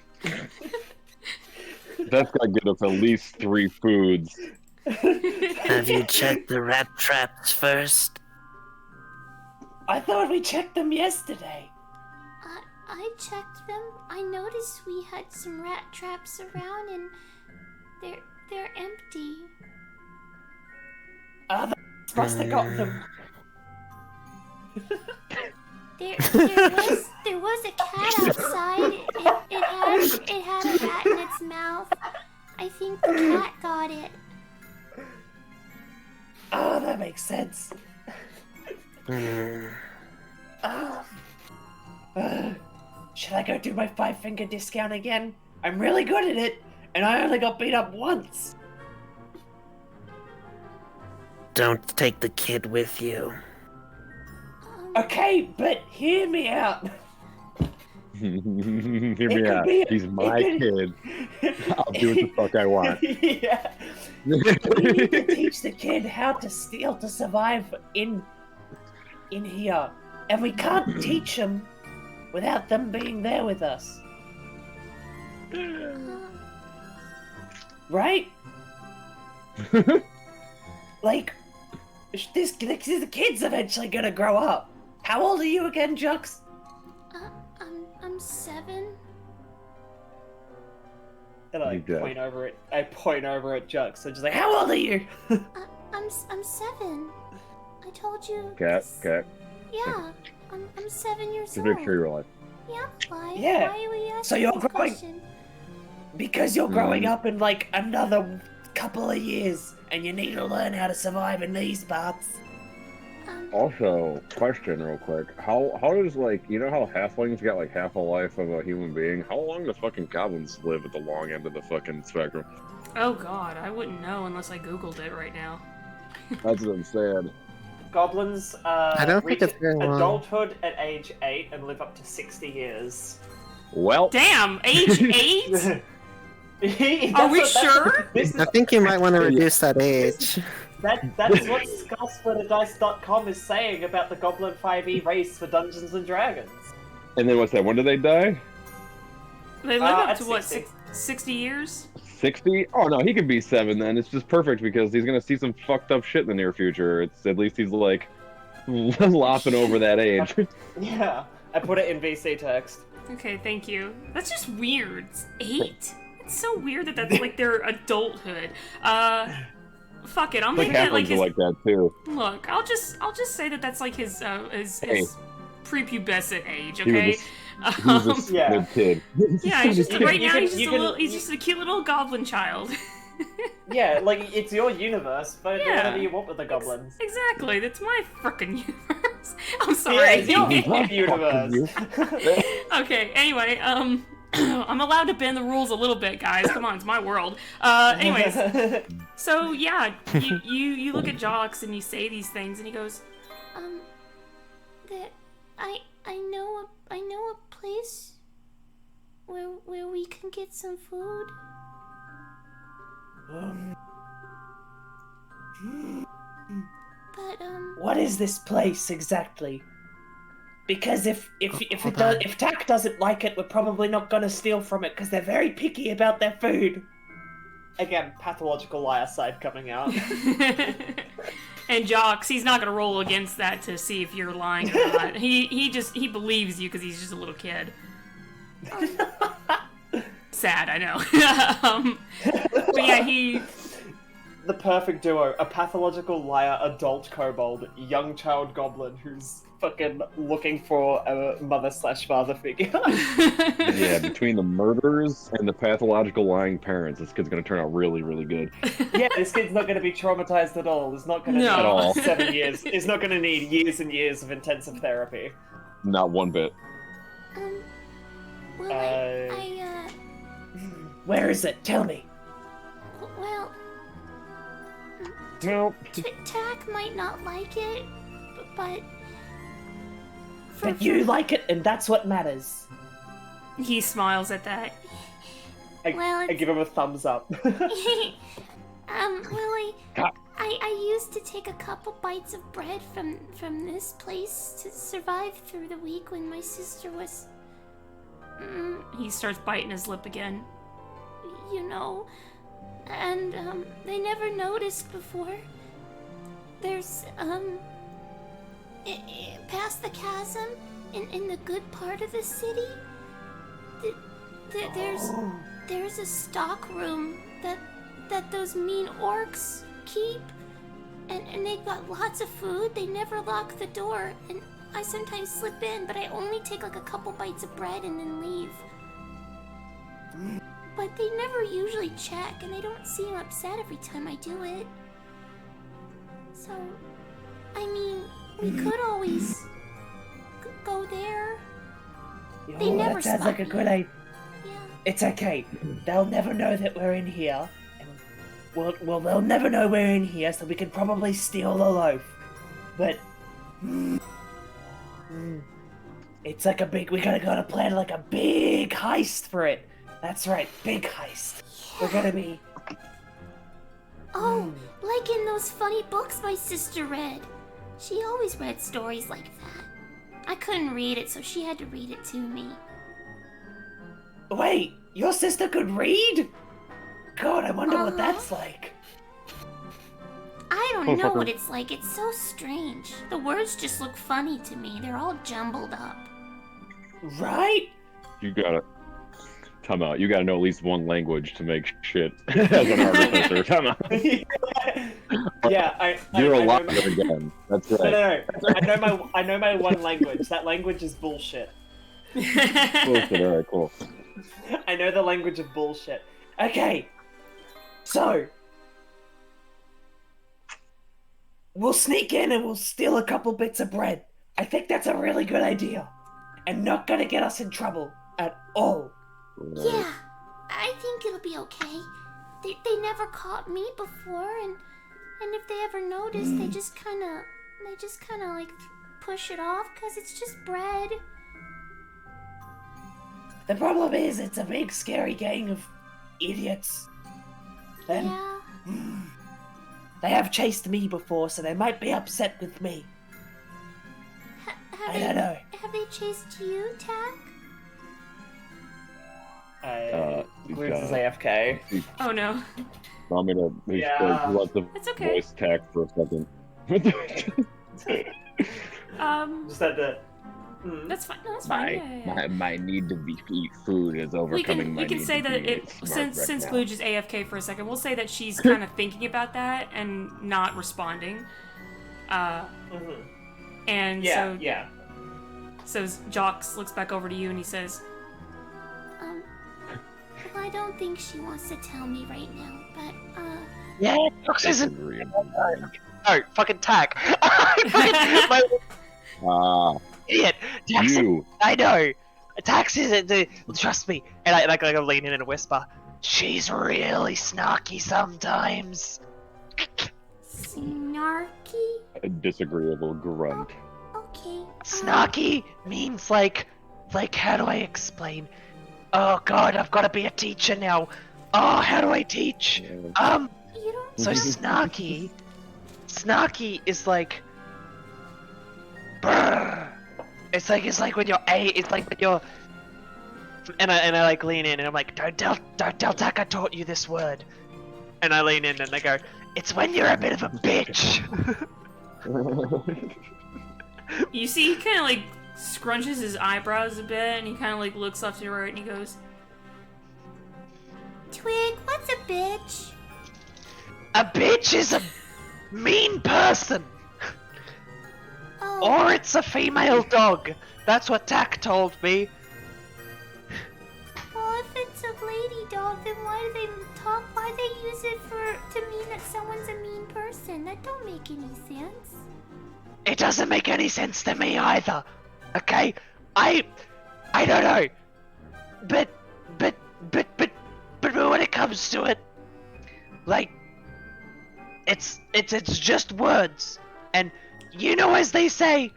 Speaker 5: gotta get us at least 3 foods.
Speaker 6: Have you checked the rat traps first?
Speaker 7: I thought we checked them yesterday.
Speaker 8: I checked them. I noticed we had some rat traps around, and they're empty.
Speaker 7: The must have got them.
Speaker 8: There was a cat outside. It had a rat in its mouth. I think the cat got it.
Speaker 7: Oh, that makes sense. Should I go do my 5-finger discount again? I'm really good at it, and I only got beat up once.
Speaker 6: Don't take the kid with you.
Speaker 7: Okay, but hear me out.
Speaker 5: Hear me out. He's my kid. I'll do what the fuck I want.
Speaker 7: Yeah. We need to teach the kid how to steal to survive in here. And we can't teach them without them being there with us. Right? Like, the kid's eventually gonna grow up. How old are you again, Jux?
Speaker 8: I'm 7.
Speaker 7: And I point over at Jux. I'm just like, how old are you?
Speaker 8: I'm 7. I told you.
Speaker 5: Cat.
Speaker 8: Yeah, I'm 7 years
Speaker 5: Just
Speaker 8: old.
Speaker 5: make sure you're alive.
Speaker 8: Yeah, why?
Speaker 7: Yeah.
Speaker 8: Why are we asking
Speaker 7: So you're
Speaker 8: this
Speaker 7: growing.
Speaker 8: question?
Speaker 7: Because you're growing up in like another couple of years, and you need to learn how to survive in these parts.
Speaker 5: Also, question real quick. How does, like, you know how halflings got like half a life of a human being? How long do fucking goblins live at the long end of the fucking spectrum?
Speaker 1: Oh god, I wouldn't know unless I googled it right now.
Speaker 5: That's what I'm saying.
Speaker 7: Goblins
Speaker 6: I don't think
Speaker 7: reach
Speaker 6: it's very long.
Speaker 7: adulthood at age 8 and live up to 60 years.
Speaker 5: Well,
Speaker 1: Damn, age 8? Are we sure?
Speaker 6: I think you might want to reduce that age.
Speaker 7: That's what SkullSplitterDice.com is saying about the Goblin 5e race for Dungeons and Dragons.
Speaker 5: and then what's that? When do they die?
Speaker 1: They live up
Speaker 7: at
Speaker 1: to what,
Speaker 7: 60.
Speaker 1: 60 years?
Speaker 5: 60? Oh no, he could be 7 then. It's just perfect because he's gonna see some fucked up shit in the near future. It's at least he's like lopping over that age.
Speaker 7: Yeah, I put it in VC text.
Speaker 1: Okay, thank you. That's just weird. 8? It's so weird that that's like their adulthood. Fuck it, I'll
Speaker 5: Like
Speaker 1: make that like
Speaker 5: halflings
Speaker 1: his.
Speaker 5: are like that too.
Speaker 1: Look, I'll just say that that's like his
Speaker 5: Hey.
Speaker 1: prepubescent age.
Speaker 5: He
Speaker 1: Okay.
Speaker 5: was a stupid kid.
Speaker 1: Yeah, he's just
Speaker 7: You can-
Speaker 1: right
Speaker 7: you
Speaker 1: now.
Speaker 7: can-
Speaker 1: He's just
Speaker 7: you
Speaker 1: a
Speaker 7: can-
Speaker 1: little. He's just a cute little goblin child.
Speaker 7: Yeah, like, it's your universe, but do
Speaker 1: Yeah.
Speaker 7: whatever you want with the goblins.
Speaker 1: Exactly. That's my frickin' universe. I'm
Speaker 7: Yeah,
Speaker 1: sorry.
Speaker 7: it's your universe.
Speaker 1: Okay. Anyway, I'm allowed to bend the rules a little bit, guys. Come on, it's my world. Anyways, so yeah, you look at Jox and you say these things, and he goes,
Speaker 8: That I know a place where we can get some food. But
Speaker 7: What is this place exactly? Because if Tack doesn't like it, we're probably not gonna steal from it because they're very picky about their food. Again, pathological liar side coming out.
Speaker 1: And Jocks, he's not gonna roll against that to see if you're lying or not. He believes you because he's just a little kid. Sad, I know. But yeah, he...
Speaker 7: The perfect duo, a pathological liar adult kobold, young child goblin who's fucking looking for a mother/father figure.
Speaker 5: Yeah, between the murderers and the pathological lying parents, this kid's gonna turn out really, really good.
Speaker 7: Yeah, this kid's not gonna be traumatized at all. It's not gonna
Speaker 1: No.
Speaker 7: need
Speaker 5: At all.
Speaker 7: 7 years. It's not gonna need years and years of intensive therapy.
Speaker 5: Not one bit.
Speaker 8: Well,
Speaker 7: Where is it? Tell me.
Speaker 8: well,
Speaker 5: Well,
Speaker 8: Tack might not like it, but...
Speaker 7: But you like it, and that's what matters.
Speaker 1: He smiles at that.
Speaker 8: Well,
Speaker 7: I give him a thumbs up.
Speaker 8: I used to take a couple bites of bread from this place to survive through the week when my sister was...
Speaker 1: He starts biting his lip again.
Speaker 8: You know, and they never noticed before. There's past the chasm in the good part of the city, there's a stock room that those mean orcs keep, and they've got lots of food. They never lock the door, and I sometimes slip in, but I only take like a couple bites of bread and then leave. But they never usually check, and they don't seem upset every time I do it. So, I mean, we could always go there. They never
Speaker 7: that sounds
Speaker 8: spot
Speaker 7: like a good idea.
Speaker 8: Yeah.
Speaker 7: It's okay. They'll never know that we're in here. And well, they'll never know we're in here, so we can probably steal the loaf. But it's like we gotta plan like a big heist for it. That's right, big heist. We're gonna be...
Speaker 8: Oh, like in those funny books my sister read. She always read stories like that. I couldn't read it, so she had to read it to me.
Speaker 7: Wait, your sister could read? God, I wonder what that's like.
Speaker 8: I don't know what it's like. It's so strange. The words just look funny to me. They're all jumbled up.
Speaker 7: Right?
Speaker 5: you gotta... Time out. You gotta know at least one language to make shit as an artificer. Time out.
Speaker 7: Yeah,
Speaker 5: You're a
Speaker 7: know
Speaker 5: liar
Speaker 7: my...
Speaker 5: again. That's right.
Speaker 7: No. I know my one language. That language is bullshit.
Speaker 5: Bullshit. All right, cool.
Speaker 7: I know the language of bullshit. Okay, so we'll sneak in and we'll steal a couple bits of bread. I think that's a really good idea, and not gonna get us in trouble at all.
Speaker 8: Yeah, I think it'll be okay. They never caught me before, and if they ever notice, they just kind of like push it off because it's just bread.
Speaker 7: The problem is, it's a big scary gang of idiots. And
Speaker 8: Yeah.
Speaker 7: they have chased me before, so they might be upset with me. I don't know.
Speaker 8: Have they chased you, Tack?
Speaker 7: Glues is AFK.
Speaker 1: Oh no.
Speaker 5: I'm gonna let the
Speaker 1: It's okay.
Speaker 5: voice tack for a second.
Speaker 7: Just had to...
Speaker 1: That's fine. No, that's fine. Yeah.
Speaker 5: My need to eat food is overcoming
Speaker 1: We can say that since Glooge is AFK for a second, we'll say that she's kind of thinking about that and not responding. And so Jocks looks back over to you and he says,
Speaker 8: Well, I don't think she wants to tell me right now, but
Speaker 6: Yeah, Fox isn't. No, fucking Tack. Idiot. Tax,
Speaker 5: you.
Speaker 6: I know. Tax isn't. Trust me. And I lean in and whisper. She's really snarky sometimes.
Speaker 8: snarky?
Speaker 5: A disagreeable grunt.
Speaker 8: Okay.
Speaker 6: Snarky means like how do I explain? Oh God, I've got to be a teacher now. Oh, how do I teach?
Speaker 8: You don't.
Speaker 6: So snarky is like. Brr. It's like when you're it's like when you're. And I like lean in and I'm like, don't tell Tack I taught you this word. And I lean in and I go, "It's when you're a bit of a bitch."
Speaker 1: You see, he kind of like scrunches his eyebrows a bit, and he kind of like looks left and right, and he goes,
Speaker 8: Twig, what's a bitch?
Speaker 6: A bitch is a mean person.
Speaker 8: Oh,
Speaker 6: Or it's a female dog. That's what Tack told me.
Speaker 8: well, if it's a lady dog, then why do they talk? Why do they use it to mean that someone's a mean person? That don't make any sense.
Speaker 6: It doesn't make any sense to me either. Okay? I don't know. But when it comes to it, like, it's just words. And you know, as they say,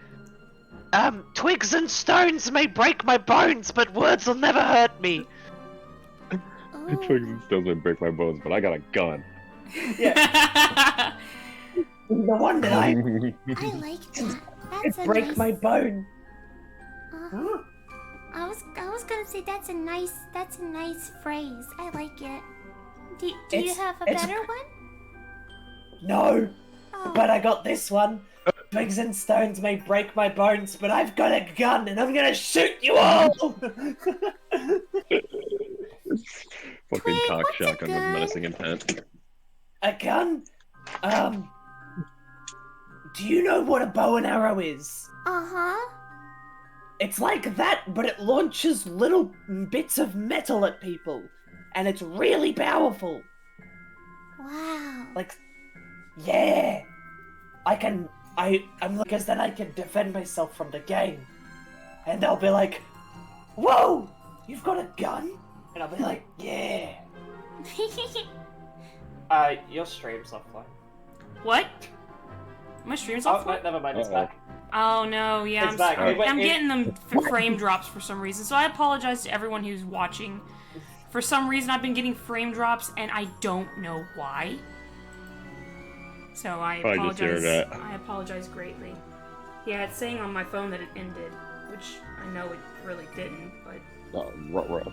Speaker 6: twigs and stones may break my bones, but words will never hurt me.
Speaker 8: Oh.
Speaker 5: Twigs and stones might break my bones, but I got a gun.
Speaker 7: Yeah. The one that
Speaker 8: I like that. That's a
Speaker 7: break
Speaker 8: nice...
Speaker 7: my bone.
Speaker 8: Huh? I was gonna say that's a nice phrase. I like it. Do you have a better one?
Speaker 7: No,
Speaker 8: Oh.
Speaker 7: but I got this one. Twigs and stones may break my bones, but I've got a gun and I'm gonna shoot you all!
Speaker 5: Fucking cock
Speaker 8: what's a
Speaker 5: shotgun with
Speaker 8: gun?
Speaker 5: menacing intent.
Speaker 7: A gun? Do you know what a bow and arrow is?
Speaker 8: Uh-huh.
Speaker 7: It's like that, but it launches little bits of metal at people. And it's really powerful.
Speaker 8: Wow.
Speaker 7: Like, yeah. I'm because then I can defend myself from the game. And they'll be like, whoa, you've got a gun? And I'll be like, yeah. Your stream's offline.
Speaker 1: "What? My stream's off?
Speaker 7: Oh, never mind, it's
Speaker 5: Uh-oh.
Speaker 7: back.
Speaker 1: Oh no, yeah,
Speaker 7: It's back.
Speaker 1: I'm getting them frame drops for some reason. So I apologize to everyone who's watching. For some reason, I've been getting frame drops, and I don't know why. So I
Speaker 5: Probably just heard
Speaker 1: apologize.
Speaker 5: that.
Speaker 1: I apologize greatly. Yeah, it's saying on my phone that it ended, which I know it really didn't, but
Speaker 5: Ruh-roh.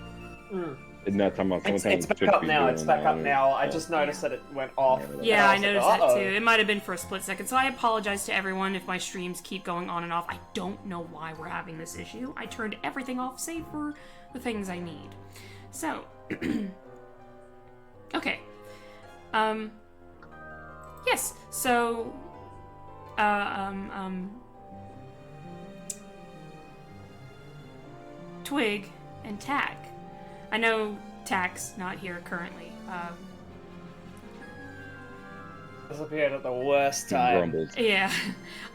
Speaker 7: Mm.
Speaker 5: Isn't that time about
Speaker 7: It's back up now, it's back up now. I just noticed that it went off.
Speaker 1: yeah, I
Speaker 7: was like,
Speaker 1: noticed that
Speaker 7: uh-oh.
Speaker 1: too. It might have been for a split second, so I apologize to everyone if my streams keep going on and off. I don't know why we're having this issue. I turned everything off save for the things I need. So, okay. Yes, so, Twig and Tack. I know Tack's not here currently.
Speaker 7: Disappeared at the worst time.
Speaker 5: Grumbles.
Speaker 1: Yeah,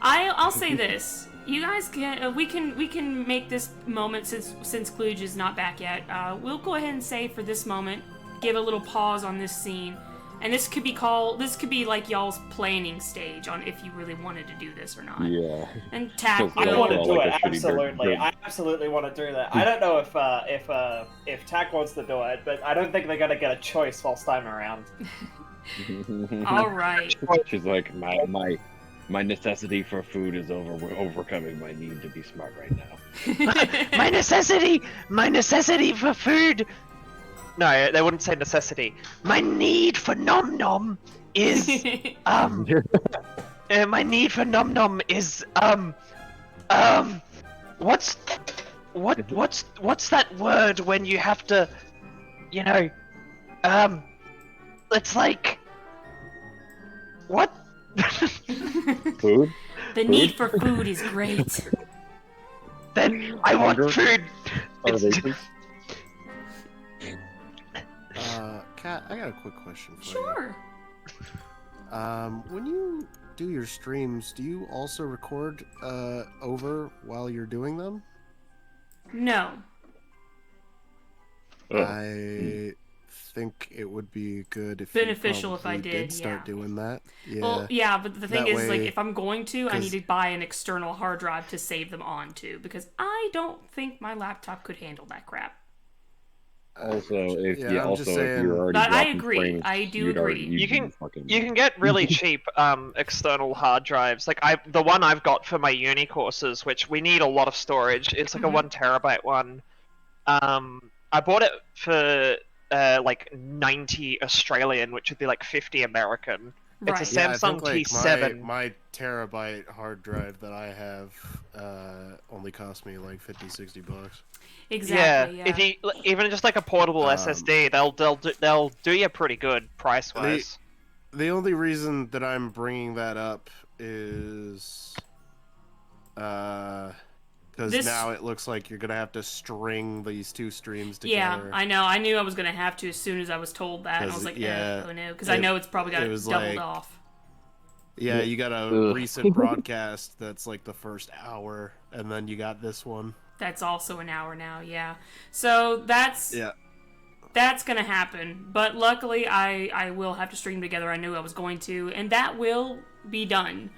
Speaker 1: I'll say this. You guys can we can make this moment since Klooge is not back yet. We'll go ahead and say for this moment, give a little pause on this scene, and this could be like y'all's planning stage on if you really wanted to do this or not.
Speaker 5: Yeah.
Speaker 1: And Tack
Speaker 7: I
Speaker 1: will.
Speaker 7: want to do
Speaker 5: Like
Speaker 7: it,
Speaker 5: a shitty
Speaker 7: absolutely.
Speaker 5: bird.
Speaker 7: I absolutely want to do that. I don't know if Tack wants to do it, but I don't think they're gonna get a choice whilst I'm around.
Speaker 1: All right.
Speaker 5: She's like, my necessity for food is overcoming my need to be smart right now.
Speaker 6: My necessity for food. No, they wouldn't say necessity. My need for nom nom is my need for nom nom is what's that word when you have to, you know, it's like what?
Speaker 5: Food?
Speaker 1: The need for food is great.
Speaker 6: Then I want
Speaker 5: Hunger?
Speaker 6: food. It's-
Speaker 5: Starvation?
Speaker 9: Kat, I got a quick question for
Speaker 1: Sure.
Speaker 9: you. When you do your streams, do you also record over while you're doing them?
Speaker 1: No.
Speaker 9: I think it would be good if
Speaker 1: Beneficial
Speaker 9: you
Speaker 1: if I
Speaker 9: probably
Speaker 1: did,
Speaker 9: start
Speaker 1: yeah.
Speaker 9: doing that. Yeah.
Speaker 1: Well, yeah, but the thing
Speaker 9: That
Speaker 1: is, like,
Speaker 9: way-
Speaker 1: if I'm going to, I need
Speaker 9: 'cause-
Speaker 1: to buy an external hard drive to save them onto, because I don't think my laptop could handle that crap.
Speaker 5: Also, if
Speaker 9: Yeah,
Speaker 5: you
Speaker 9: I'm
Speaker 5: also
Speaker 9: just
Speaker 5: if
Speaker 9: saying-
Speaker 5: you're already
Speaker 1: But I
Speaker 5: dropping
Speaker 1: agree.
Speaker 5: frames,
Speaker 1: I do
Speaker 5: you'd already-
Speaker 1: agree.
Speaker 6: You can-
Speaker 5: you'd fucking-
Speaker 6: You can get really cheap external hard drives. Like the one I've got for my uni courses, which we need a lot of storage. It's like a
Speaker 1: Mhm.
Speaker 6: 1 terabyte one. I bought it for like 90 Australian, which would be like 50 American.
Speaker 1: Right.
Speaker 6: It's a
Speaker 9: Yeah, I
Speaker 6: Samsung
Speaker 9: think,
Speaker 6: T7.
Speaker 9: my terabyte hard drive that I have only cost me like $50-$60.
Speaker 1: Exactly. Yeah.
Speaker 6: If you even just like a portable SSD, they'll do you pretty good price wise.
Speaker 9: The only reason that I'm bringing that up is because now it looks like you're gonna have to string these two streams together.
Speaker 1: Yeah, I know. I knew I was gonna have to as soon as I was told that, and I was like, oh no, because I know it's probably got doubled off.
Speaker 9: Yeah, you got a recent broadcast that's like the first hour, and then you got this one.
Speaker 1: That's also an hour now, yeah. So that's gonna happen. But luckily, I will have to stream together. I knew I was going to, and that will be done.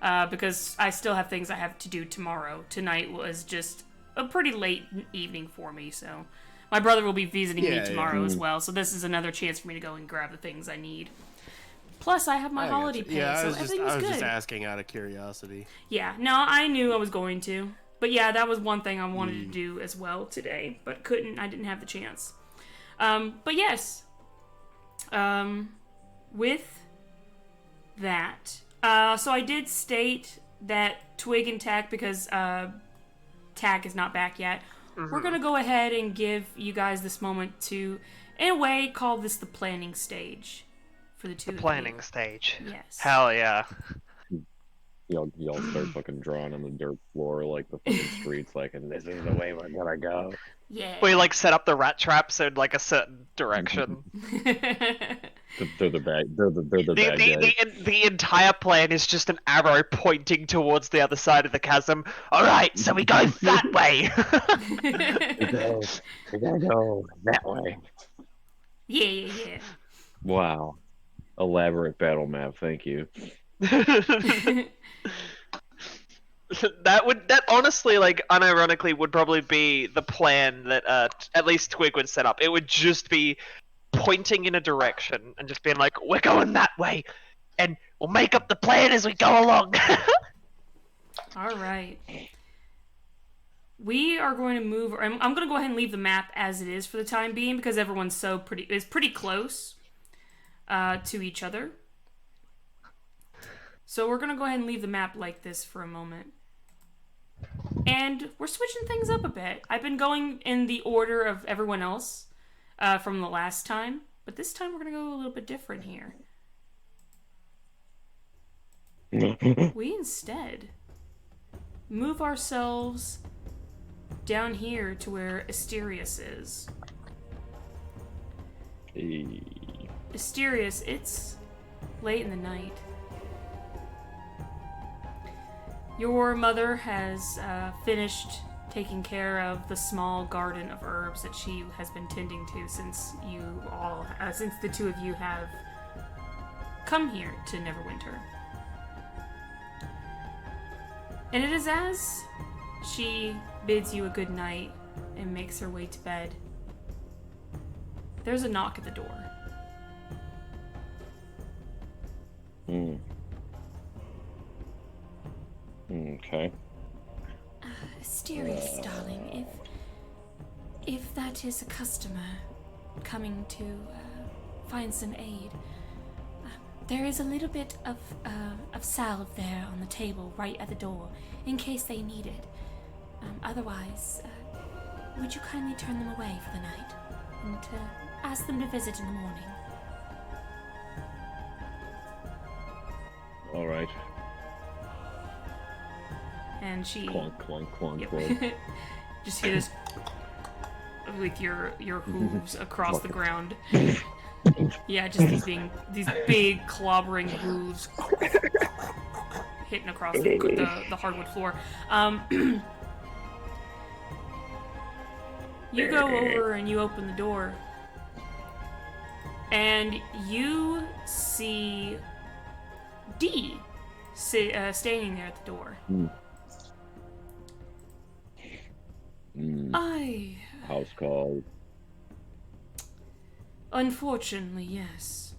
Speaker 1: Because I still have things I have to do tomorrow. Tonight was just a pretty late evening for me, so my brother will be visiting me tomorrow as well. So this is another chance for me to go and grab the things I need. Plus, I have my holiday pay, so everything was good. I was just
Speaker 9: asking out of curiosity.
Speaker 1: Yeah, no, I knew I was going to, but yeah, that was one thing I wanted to do as well today, but couldn't. I didn't have the chance. But yes, with that. So I did state that Twig and Tack, because Tack is not back yet, we're going to go ahead and give you guys this moment to, in a way, call this the planning stage for the two of you.
Speaker 6: The planning stage.
Speaker 1: Yes.
Speaker 6: Hell yeah.
Speaker 5: Y'all start fucking drawing on the dirt floor like the fucking streets, like, and this is the way we're gonna go.
Speaker 1: Yeah.
Speaker 6: We like set up the rat traps in like a certain direction.
Speaker 5: They're the bad guys.
Speaker 6: The entire plan is just an arrow pointing towards the other side of the chasm. Alright, so we go that way!
Speaker 5: we gotta go that way.
Speaker 1: Yeah.
Speaker 5: Wow. Elaborate battle map, thank you.
Speaker 6: That honestly, like, unironically, would probably be the plan that at least Twig would set up. It would just be pointing in a direction and just being like, we're going that way, and we'll make up the plan as we go along.
Speaker 1: Alright. We are going to move, I'm going to go ahead and leave the map as it is for the time being, because everyone's is pretty close to each other. So we're going to go ahead and leave the map like this for a moment. And we're switching things up a bit. I've been going in the order of everyone else from the last time, but this time we're going to go a little bit different here. We instead move ourselves down here to where Asterius is. Asterius, it's late in the night. Your mother has finished taking care of the small garden of herbs that she has been tending to since since the two of you have come here to Neverwinter. And it is as she bids you a good night and makes her way to bed, there's a knock at the door.
Speaker 5: Okay.
Speaker 8: Asterius, darling, if that is a customer coming to find some aid, there is a little bit of salve there on the table right at the door, in case they need it. Otherwise, would you kindly turn them away for the night, and ask them to visit in the morning?
Speaker 5: All right.
Speaker 1: And she
Speaker 5: clunk, clunk, clunk,
Speaker 1: yep.
Speaker 5: clunk.
Speaker 1: Just hear this with your hooves across the ground. Yeah, just these big clobbering hooves hitting across the hardwood floor. You go over and you open the door, and you see Dee standing there at the door.
Speaker 5: House call.
Speaker 1: Unfortunately, yes.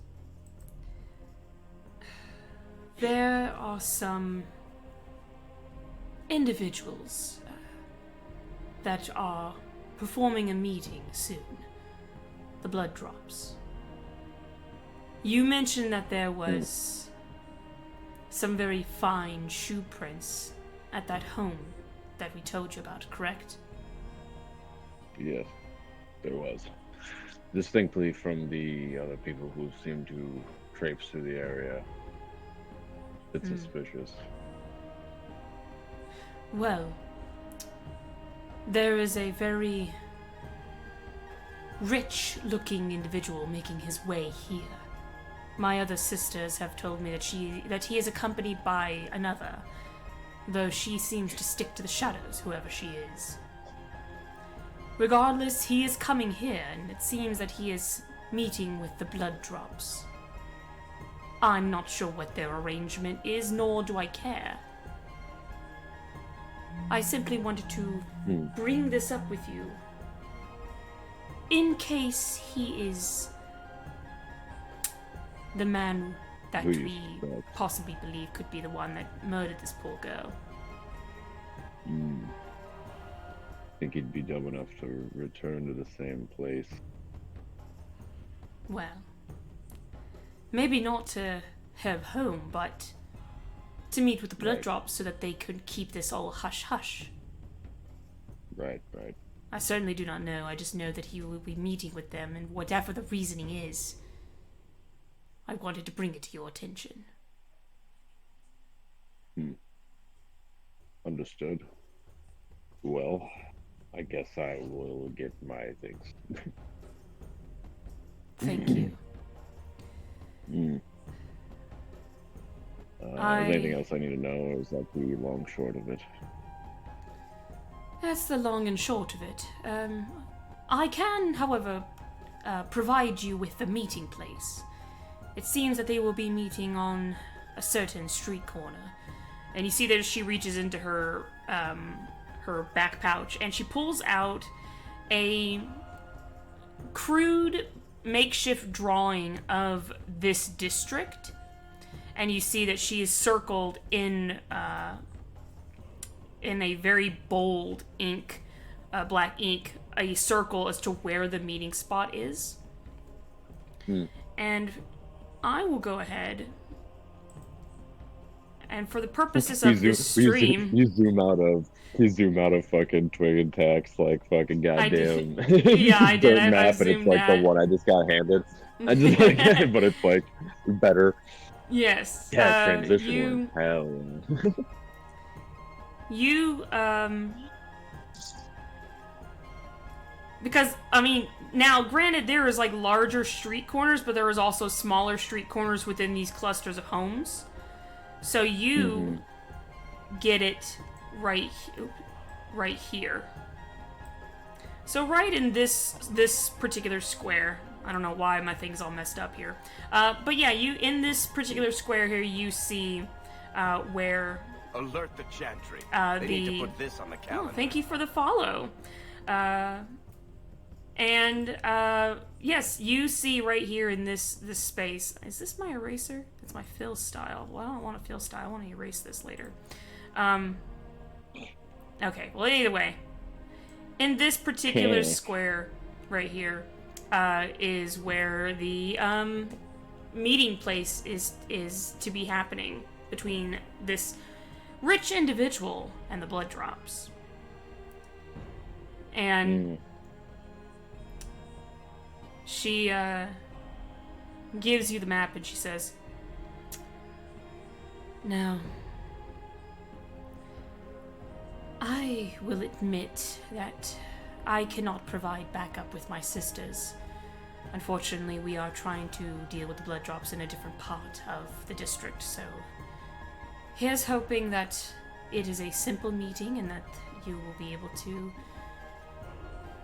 Speaker 1: There are some individuals that are performing a meeting soon. the blood drops. You mentioned that there was some very fine shoe prints at that home that we told you about, correct?
Speaker 5: Yes, there was. Distinctly from the other people who seem to traipse through the area. It's suspicious.
Speaker 1: Well, there is a very rich-looking individual making his way here. My other sisters have told me that he is accompanied by another, though she seems to stick to the shadows, whoever she is. Regardless, he is coming here, and it seems that he is meeting with the blood drops. I'm not sure what their arrangement is, nor do I care. I simply wanted to bring this up with you. In case he is the man that we possibly believe could be the one that murdered this poor girl.
Speaker 5: Think he'd be dumb enough to return to the same place.
Speaker 1: Well, maybe not to her home, but to meet with the blood drops so that they could keep this all hush-hush.
Speaker 5: Right.
Speaker 1: I certainly do not know. I just know that he will be meeting with them, and whatever the reasoning is, I wanted to bring it to your attention.
Speaker 5: Understood. Well, I guess I will get my things.
Speaker 1: Thank you.
Speaker 5: Is there anything else I need to know, or is that the long short of it?
Speaker 1: That's the long and short of it. I can, however, provide you with the meeting place. It seems that they will be meeting on a certain street corner. And you see that she reaches into her back pouch, and she pulls out a crude makeshift drawing of this district. And you see that she is circled in a very bold ink, black ink, a circle as to where the meeting spot is. And I will go ahead, and for the purposes of this stream,
Speaker 5: you zoom out of fucking Twig and Tax, like fucking goddamn.
Speaker 1: I did. I
Speaker 5: map, and it's like the one I just got handed. I just like, but it's like better.
Speaker 1: Yes.
Speaker 5: Yeah, transition. Hell.
Speaker 1: You because I mean, now granted there is like larger street corners, but there is also smaller street corners within these clusters of homes. So you get it right here. So right in this particular square. I don't know why my thing's all messed up here. But yeah, you in this particular square here, you see where
Speaker 10: alert the chantry. They need to put this on the calendar.
Speaker 1: Oh, thank you for the follow. Yes, you see right here in this space. Is this my eraser? It's my fill style. Well, I don't want to fill style. I want to erase this later. Okay. Well, either way, in this particular square right here is where the meeting place is to be happening between this rich individual and the blood drops. And she gives you the map and she says, "Now, I will admit that I cannot provide backup with my sisters. Unfortunately, we are trying to deal with the blood drops in a different part of the district, so here's hoping that it is a simple meeting and that you will be able to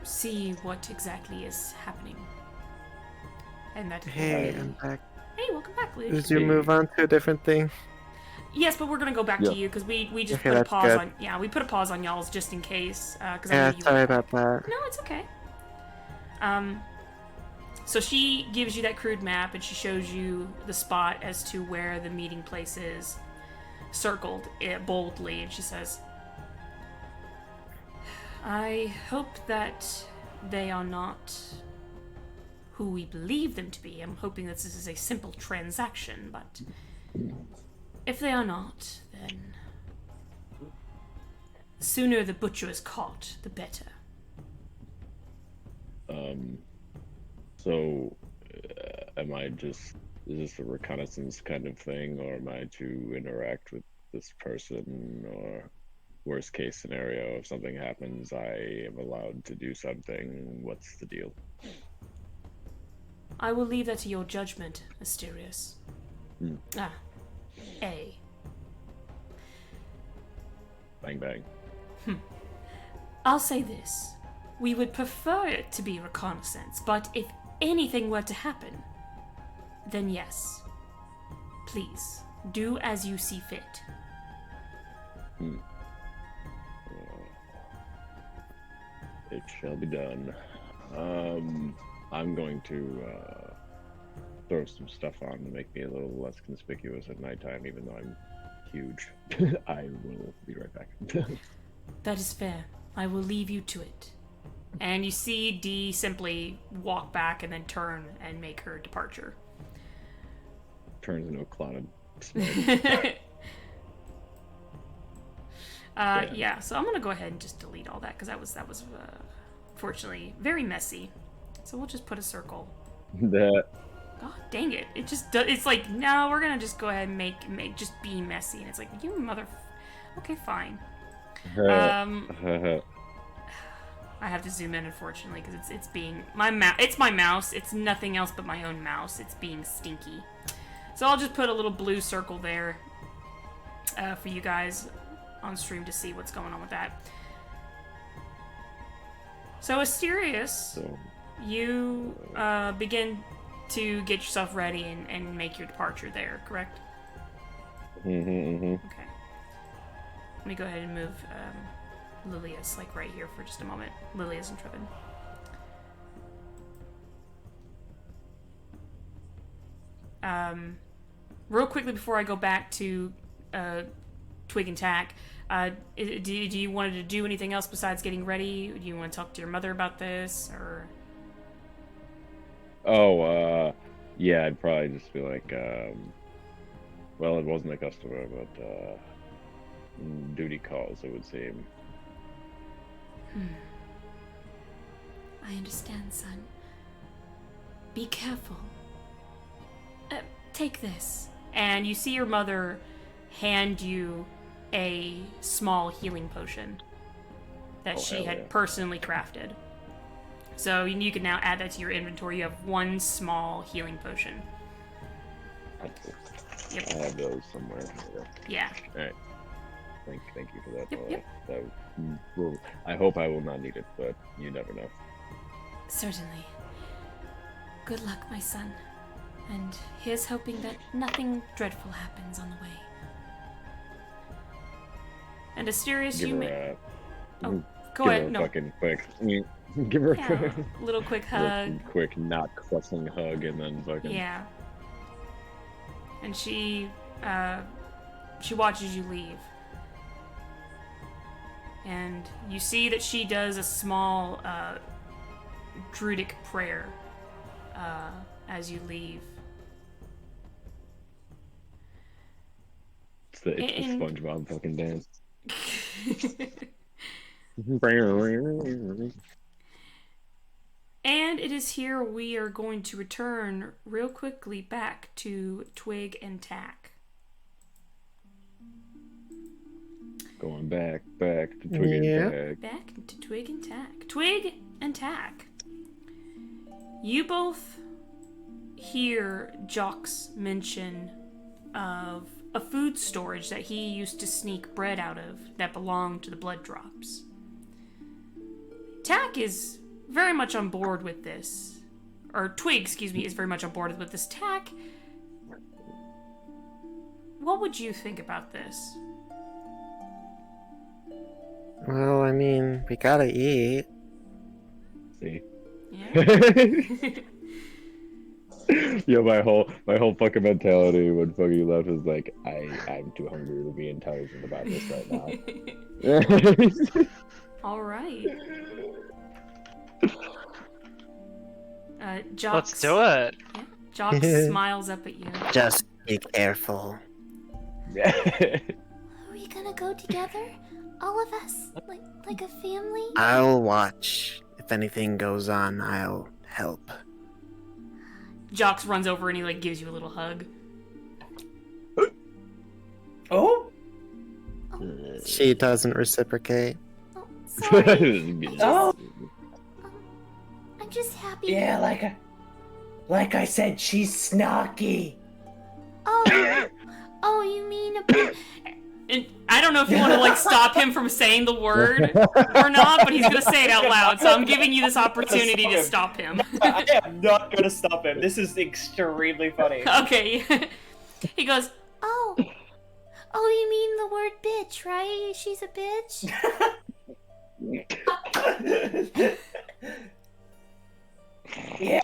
Speaker 1: see what exactly is happening." And that.
Speaker 11: Hey, I'm back.
Speaker 1: Hey, welcome back, Luke.
Speaker 11: Did you move on to a different thing?
Speaker 1: Yes, but we're gonna go back to you because we just
Speaker 11: Okay,
Speaker 1: put a
Speaker 11: that's
Speaker 1: pause
Speaker 11: good.
Speaker 1: on. Yeah, we put a pause on y'all's just in case. Because
Speaker 11: Yeah,
Speaker 1: I know you.
Speaker 11: sorry about that.
Speaker 1: No, it's okay. So she gives you that crude map and she shows you the spot as to where the meeting place is, circled it boldly, and she says, "I hope that they are not who we believe them to be. I'm hoping that this is a simple transaction, but if they are not, then the sooner the butcher is caught, the better.
Speaker 5: So, is this a reconnaissance kind of thing, or am I to interact with this person, or worst case scenario, if something happens, I am allowed to do something? What's the deal?
Speaker 1: I will leave that to your judgment, Asterius. A.
Speaker 5: Bang bang.
Speaker 1: I'll say this. We would prefer it to be reconnaissance, but if anything were to happen, then yes. Please, do as you see fit.
Speaker 5: It shall be done. I'm going to throw some stuff on to make me a little less conspicuous at nighttime, even though I'm huge. I will be right back.
Speaker 1: That is fair. I will leave you to it. And you see Dee simply walk back and then turn and make her departure.
Speaker 5: Turns into a cloud of smoke.
Speaker 1: Yeah, so I'm gonna go ahead and just delete all that because that was fortunately very messy. So we'll just put a circle.
Speaker 5: That.
Speaker 1: God dang it! It just it's like, no, we're gonna just go ahead and make just be messy, and it's like, you mother. Okay, fine. I have to zoom in, unfortunately, because it's being it's my mouse. It's nothing else but my own mouse. It's being stinky. So I'll just put a little blue circle there for you guys on stream to see what's going on with that. So Asterius, you begin to get yourself ready and make your departure there, correct? Okay. Let me go ahead and move Lilius, like, right here for just a moment. Lilius and Trevin. Real quickly before I go back to Twig and Tack, do you want to do anything else besides getting ready? Do you want to talk to your mother about this, or?
Speaker 5: Yeah, I'd probably just be like, well, it wasn't a customer, but duty calls, it would seem.
Speaker 8: I understand, son. Be careful. Take this.
Speaker 1: And you see your mother hand you a small healing potion that she had personally crafted. So you can now add that to your inventory. You have one small healing potion.
Speaker 5: Yep. I have those somewhere.
Speaker 1: Yeah.
Speaker 5: All right. Thank you for that.
Speaker 1: Yep.
Speaker 5: I hope I will not need it, but you never know.
Speaker 8: Certainly. Good luck, my son. And here's hoping that nothing dreadful happens on the way.
Speaker 1: And Asterius, you may...
Speaker 5: Go
Speaker 1: ahead. No.
Speaker 5: Fucking quick. Give her
Speaker 1: a little quick hug.
Speaker 5: Quick, not crushing hug, and then fucking...
Speaker 1: Yeah. And she watches you leave. And you see that she does a small druidic prayer as you leave.
Speaker 5: It's the SpongeBob fucking dance.
Speaker 1: And it is here we are going to return real quickly back to Twig and Tack.
Speaker 5: Going back to Twig and Tack.
Speaker 1: Back to Twig and Tack. Twig and Tack. You both hear Jock's mention of a food storage that he used to sneak bread out of that belonged to the blood drops. Tack is very much on board with this. Or Twig, excuse me, is very much on board with this. Tack, what would you think about this?
Speaker 11: Well, I mean, we gotta eat.
Speaker 5: See?
Speaker 1: Yeah.
Speaker 5: Yeah, my whole fucking mentality when fucking left is like, I'm too hungry to be intelligent about this right now.
Speaker 1: All right. Jox,
Speaker 6: Let's do it.
Speaker 1: Yeah, Jock smiles up at you.
Speaker 11: Just be careful.
Speaker 8: Are we gonna go together? All of us? Like a family?
Speaker 11: I'll watch. If anything goes on, I'll help.
Speaker 1: Jox runs over and he gives you a little hug.
Speaker 7: Oh?
Speaker 11: She doesn't reciprocate.
Speaker 8: Oh, sorry.
Speaker 7: Oh!
Speaker 8: I'm just happy.
Speaker 7: Yeah, like I said, she's snarky.
Speaker 8: Oh, you mean a bit...
Speaker 1: And I don't know if you want to stop him from saying the word or not, but he's gonna say it out loud, so I'm giving you this opportunity to stop him.
Speaker 7: I am not gonna stop him. This is extremely funny.
Speaker 1: Okay. He goes,
Speaker 8: Oh, you mean the word bitch, right? She's a bitch?
Speaker 7: Yeah,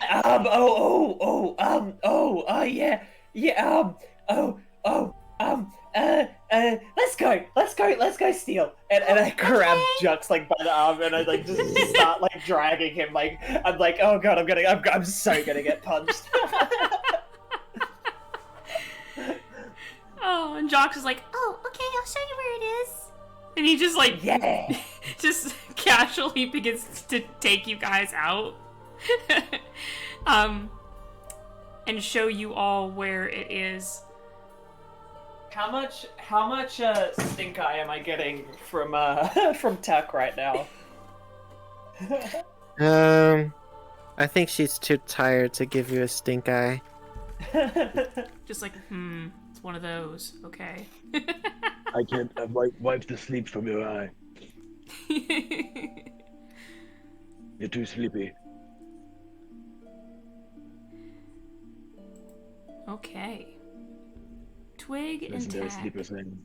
Speaker 7: let's go steal. And I grab Jux by the arm and I just start dragging him. I'm oh god, I'm so gonna get punched.
Speaker 1: oh, and Jox is
Speaker 8: Oh, okay, I'll show you where it is.
Speaker 1: and he just
Speaker 7: Yeah.
Speaker 1: just casually begins to take you guys out. And show you all where it is.
Speaker 7: How much stink eye am I getting from Tuck right now?
Speaker 11: I think she's too tired to give you a stink eye.
Speaker 1: Just it's one of those. Okay.
Speaker 5: I can't wipe the sleep from your eye. You're too sleepy.
Speaker 1: Okay. Twig and
Speaker 5: Listen to
Speaker 1: Tack.
Speaker 5: sleeper thing.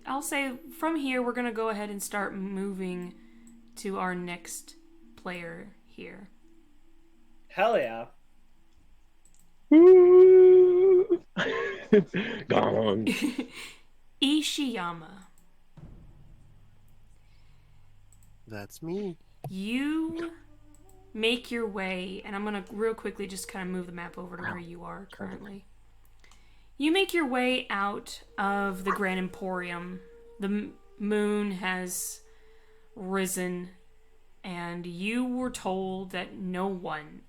Speaker 1: I'll say from here we're gonna go ahead and start moving to our next player here.
Speaker 7: Hell yeah.
Speaker 5: Gone.
Speaker 1: Ishiyama.
Speaker 9: That's me.
Speaker 1: You make your way, and I'm gonna real quickly just kind of move the map over to where you are currently. You make your way out of the Grand Emporium. The moon has risen, and you were told that no one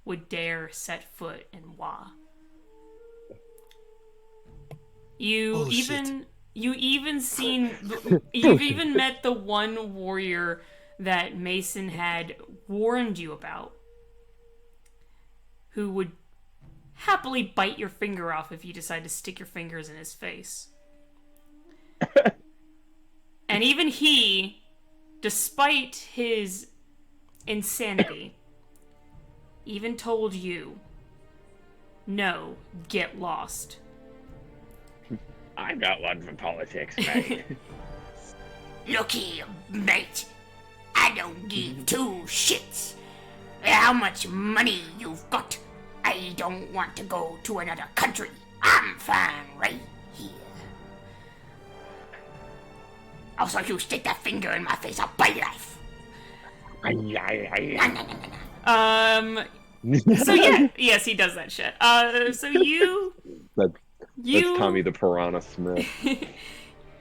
Speaker 1: would dare set foot in Wa. You've even met the one warrior that Mason had warned you about, who would happily bite your finger off if you decide to stick your fingers in his face. And even he, despite his insanity, even told you, no, get lost.
Speaker 5: I got one for politics, mate.
Speaker 12: Look here, mate. I don't give two shits how much money you've got. I don't want to go to another country. I'm fine right here. Also, if you stick that finger in my face, I'll bite it off.
Speaker 1: So yeah, yes, he does that shit. So
Speaker 5: That's Tommy the Piranha Smith.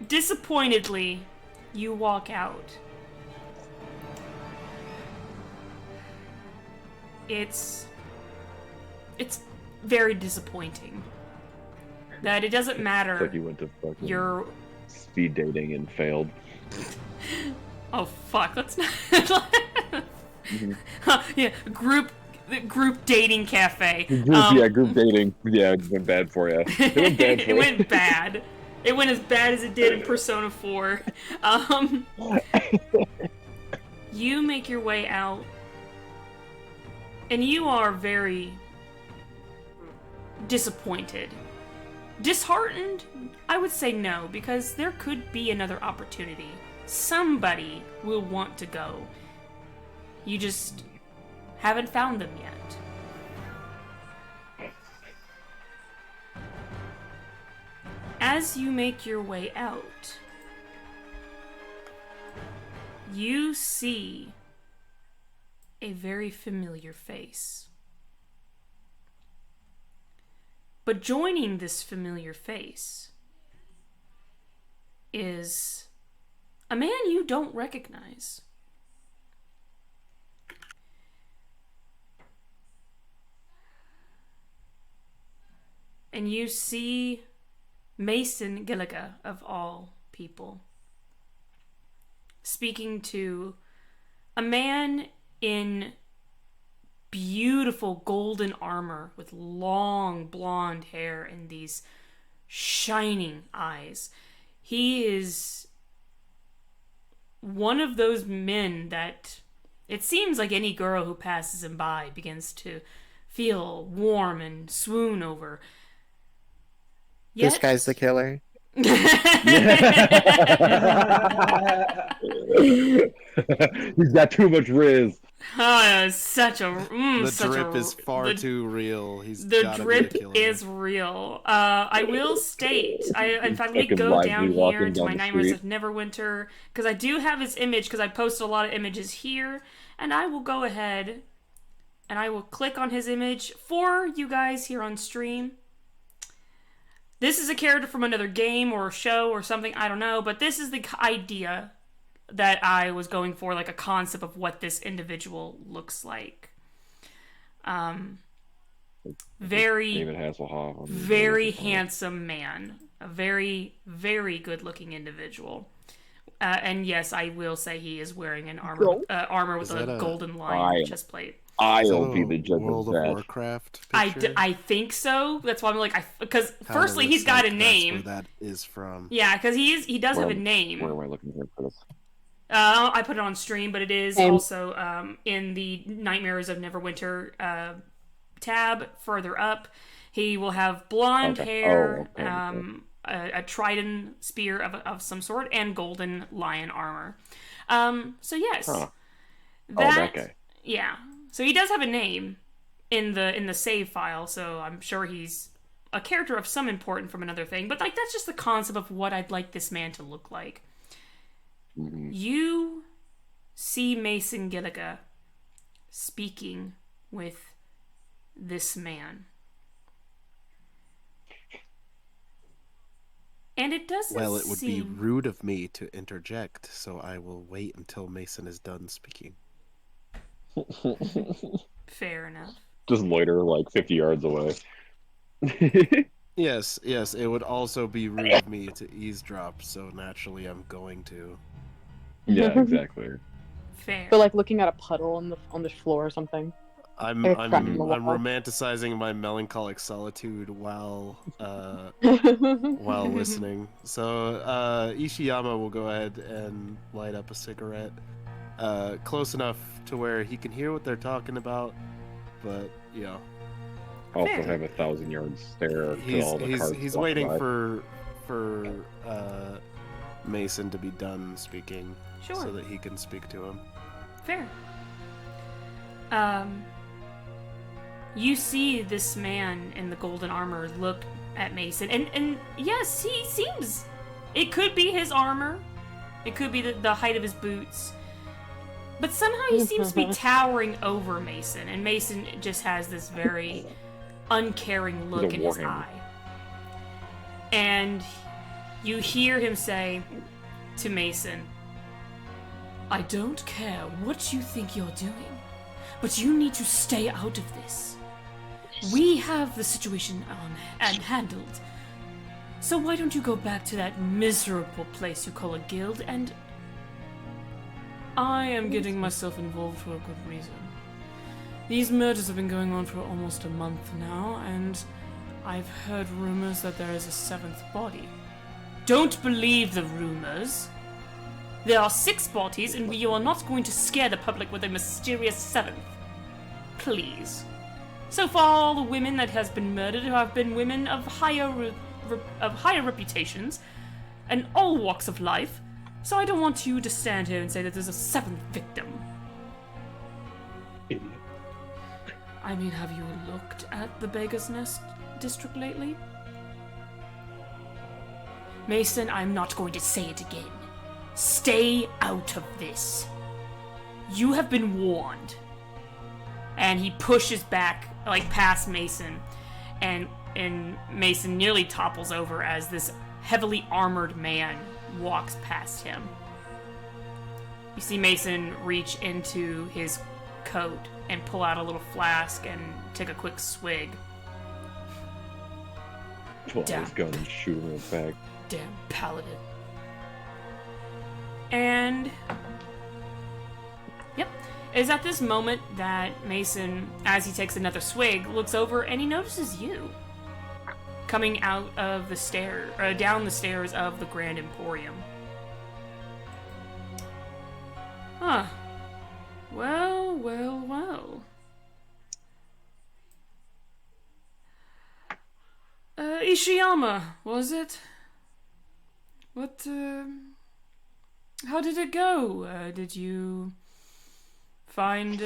Speaker 1: Disappointedly, you walk out. It's very disappointing that it doesn't matter.
Speaker 5: It's like you went to fucking
Speaker 1: your
Speaker 5: speed dating and failed.
Speaker 1: Oh fuck, that's not. Yeah, group dating cafe.
Speaker 5: Group dating. Yeah, it went bad for you. It went bad for
Speaker 1: It went bad. It went as bad as it did in Persona 4. You make your way out, and you are very disappointed. Disheartened? I would say no, because there could be another opportunity. Somebody will want to go. You just haven't found them yet. As you make your way out, you see a very familiar face. But joining this familiar face is a man you don't recognize. And you see Mason Gilliga, of all people, speaking to a man in beautiful golden armor with long blonde hair and these shining eyes. He is one of those men that it seems like any girl who passes him by begins to feel warm and swoon over. Yet,
Speaker 11: this guy's the killer.
Speaker 5: He's got too much riz.
Speaker 1: Oh, such a
Speaker 9: the
Speaker 1: such
Speaker 9: drip
Speaker 1: a,
Speaker 9: is far too real.
Speaker 1: The drip is real. I will state, in fact, let me go down here to my Nightmares of Neverwinter, because I do have his image, because I posted a lot of images here, and I will go ahead and I will click on his image for you guys here on stream. This is a character from another game or show or something, I don't know, but this is the idea that I was going for, like a concept of what this individual looks like. Very
Speaker 5: David Hasselhoff.
Speaker 1: Very handsome man. A very, very good-looking individual. And yes, I will say he is wearing an armor with a golden line chest plate.
Speaker 5: I'll be the judge
Speaker 9: World
Speaker 5: of
Speaker 9: of
Speaker 5: that.
Speaker 9: Warcraft picture?
Speaker 1: I think so. That's why I'm like, because firstly he's got a name.
Speaker 9: That's where that is from.
Speaker 1: Yeah, because he does have a name.
Speaker 5: Where am I looking for this?
Speaker 1: I put it on stream, but it is also in the Nightmares of Neverwinter tab further up. He will have blonde hair, a trident spear of some sort, and golden lion armor. So yes,
Speaker 5: that guy.
Speaker 1: Yeah. So he does have a name in the save file, so I'm sure he's a character of some importance from another thing. But like that's just the concept of what I'd like this man to look like. Mm-hmm. You see Mason Gilliga speaking with this man. And it doesn't
Speaker 9: Well, it would be rude of me to interject, so I will wait until Mason is done speaking.
Speaker 1: Fair enough.
Speaker 5: Just loiter like 50 yards away.
Speaker 9: Yes, it would also be rude of me to eavesdrop, so naturally I'm going to.
Speaker 5: Yeah, exactly.
Speaker 1: Fair.
Speaker 4: But like looking at a puddle on the floor or something.
Speaker 9: I'm romanticizing my melancholic solitude while while listening. So Ishiyama will go ahead and light up a cigarette, close enough to where he can hear what they're talking about, but you know.
Speaker 5: Also have 1,000-yard stare.
Speaker 9: He's waiting for Mason to be done speaking, so that he can speak to him.
Speaker 1: Fair. You see this man in the golden armor look at Mason, and yes, he seems. It could be his armor, it could be the height of his boots, but somehow he seems to be towering over Mason, and Mason just has this very uncaring look in his eye. And you hear him say to Mason, "I don't care what you think you're doing, but you need to stay out of this. We have the situation handled. So why don't you go back to that miserable place you call a guild, and I am getting myself involved for a good reason. These murders have been going on for almost a month now, and I've heard rumors that there is a 7th body. Don't believe the rumors. There are 6 bodies, and we are not going to scare the public with a mysterious 7th. Please. So far, all the women that has been murdered have been women of higher reputations, and all walks of life, so I don't want you to stand here and say that there's a 7th victim. I mean, have you looked at the Beggar's Nest district lately? Mason, I'm not going to say it again. Stay out of this. You have been warned. and he pushes back, like, past Mason, and Mason nearly topples over as this heavily armored man walks past him. You see Mason reach into his coat and pull out a little flask and take a quick swig.
Speaker 5: Pull out his gun and shoot him in the back.
Speaker 1: Damn paladin. And yep, it's at this moment that Mason, as he takes another swig, looks over and he notices you coming out of the down the stairs of the Grand Emporium. Huh. Well, well, well. Ishiyama, was it? What, how did it go? Did you find,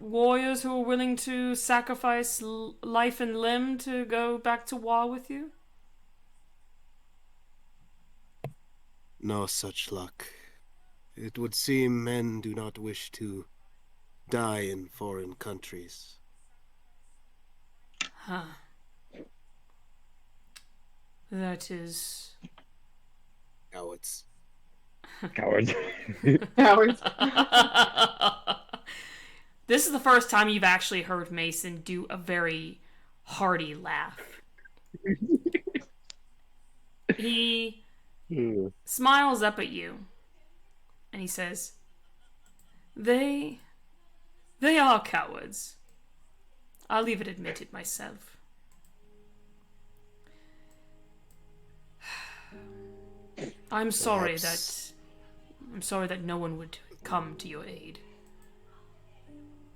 Speaker 1: warriors who were willing to sacrifice life and limb to go back to war with you?
Speaker 9: No such luck. It would seem men do not wish to die in foreign countries.
Speaker 1: Huh. That is...
Speaker 9: Cowards.
Speaker 5: Cowards.
Speaker 4: Cowards.
Speaker 1: This is the first time you've actually heard Mason do a very hearty laugh. He smiles up at you, and he says, They are cowards. I'll even admit it myself. I'm sorry that no one would come to your aid.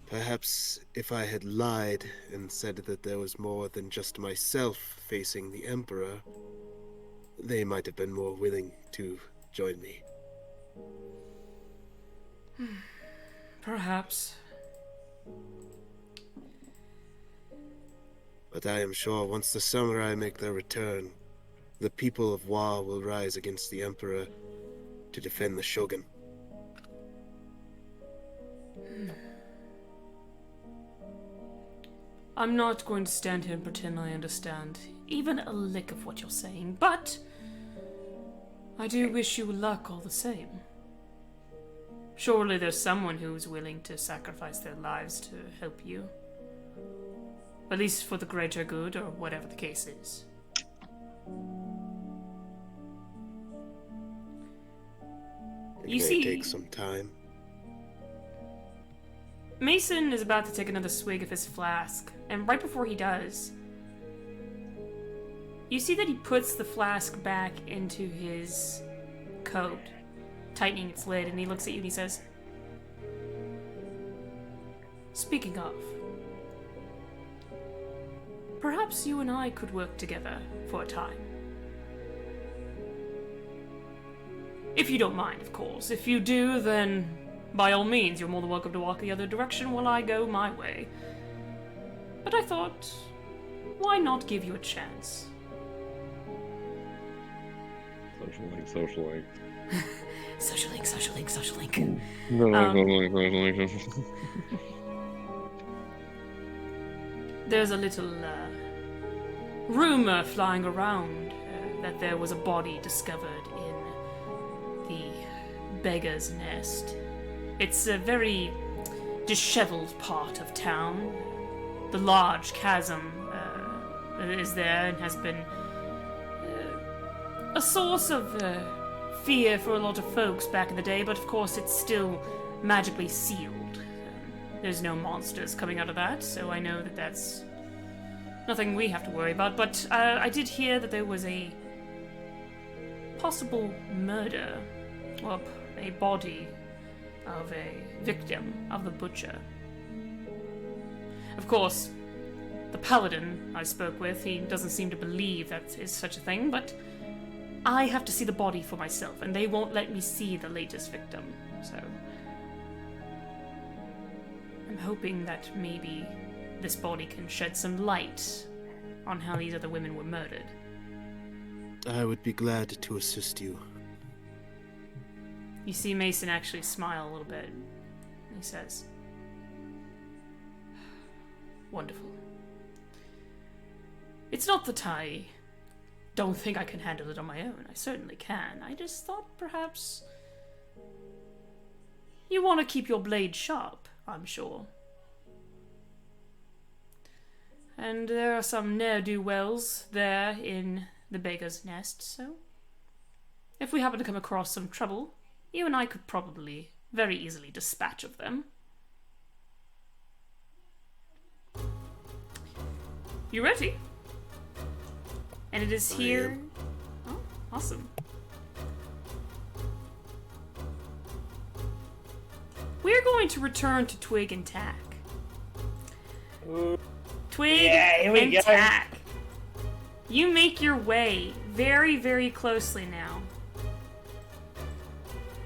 Speaker 9: Perhaps if I had lied and said that there was more than just myself facing the Emperor, they might have been more willing to join me.
Speaker 1: Perhaps.
Speaker 9: But I am sure once the samurai make their return, the people of Wa will rise against the Emperor to defend the Shogun.
Speaker 1: I'm not going to stand here and pretend I understand even a lick of what you're saying, but I do wish you luck all the same. Surely there's someone who's willing to sacrifice their lives to help you. At least for the greater good, or whatever the case is.
Speaker 9: It
Speaker 1: You
Speaker 9: may
Speaker 1: see-
Speaker 9: take some time.
Speaker 1: Mason is about to take another swig of his flask, and right before he does, you see that he puts the flask back into his coat, tightening its lid, and he looks at you and he says, Speaking of, perhaps you and I could work together for a time. If you don't mind, of course. If you do, then by all means, you're more than welcome to walk the other direction while I go my way. But I thought, why not give you a chance?
Speaker 5: Social link, social link.
Speaker 1: Social link, social link, social link. There's a little rumor flying around that there was a body discovered in the Beggar's Nest. It's a very disheveled part of town. The large chasm is there and has been a source of fear for a lot of folks back in the day, but of course it's still magically sealed. There's no monsters coming out of that, so I know that that's nothing we have to worry about, but I did hear that there was a possible murder, or a body of a victim of the butcher. Of course, the paladin I spoke with, he doesn't seem to believe that is such a thing, but I have to see the body for myself, and they won't let me see the latest victim, so I'm hoping that maybe this body can shed some light on how these other women were murdered.
Speaker 9: I would be glad to assist you.
Speaker 1: You see Mason actually smile a little bit. He says, Wonderful. It's not that I don't think I can handle it on my own. I certainly can. I just thought perhaps you want to keep your blade sharp, I'm sure. And there are some ne'er-do-wells there in the Baker's Nest, so if we happen to come across some trouble, you and I could probably very easily dispatch of them. You ready? And it is here. Oh, awesome. We're going to return to Twig and Tack. Twig and Tack. You make your way very, very closely now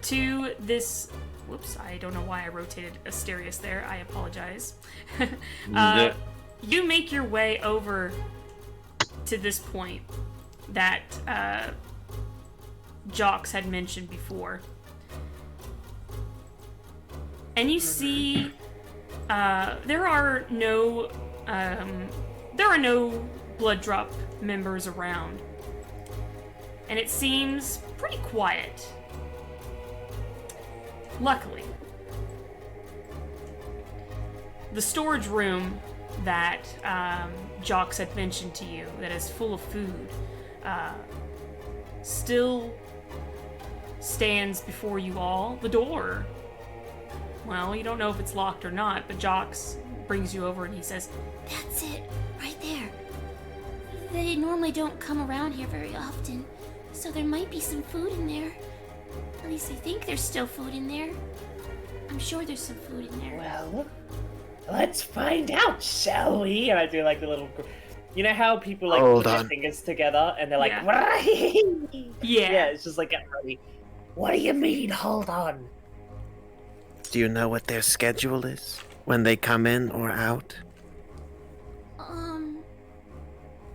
Speaker 1: to this. Whoops, I don't know why I rotated Asterius there. I apologize. You make your way over to this point that Jox had mentioned before. And you see there are no blood drop members around. And it seems pretty quiet. Luckily. The storage room that Jox had mentioned to you, that is full of food, still stands before you all. The door, well, you don't know if it's locked or not, but Jox brings you over and he says,
Speaker 8: "That's it, right there. They normally don't come around here very often, so there might be some food in there. At least I think there's still food in there. I'm sure there's some food in there."
Speaker 7: Well, let's find out, shall we? And I do like the little... You know how people like put their fingers together and they're like... Yeah, it's just like, get ready. What do you mean, hold on?
Speaker 11: Do you know what their schedule is? When they come in or out?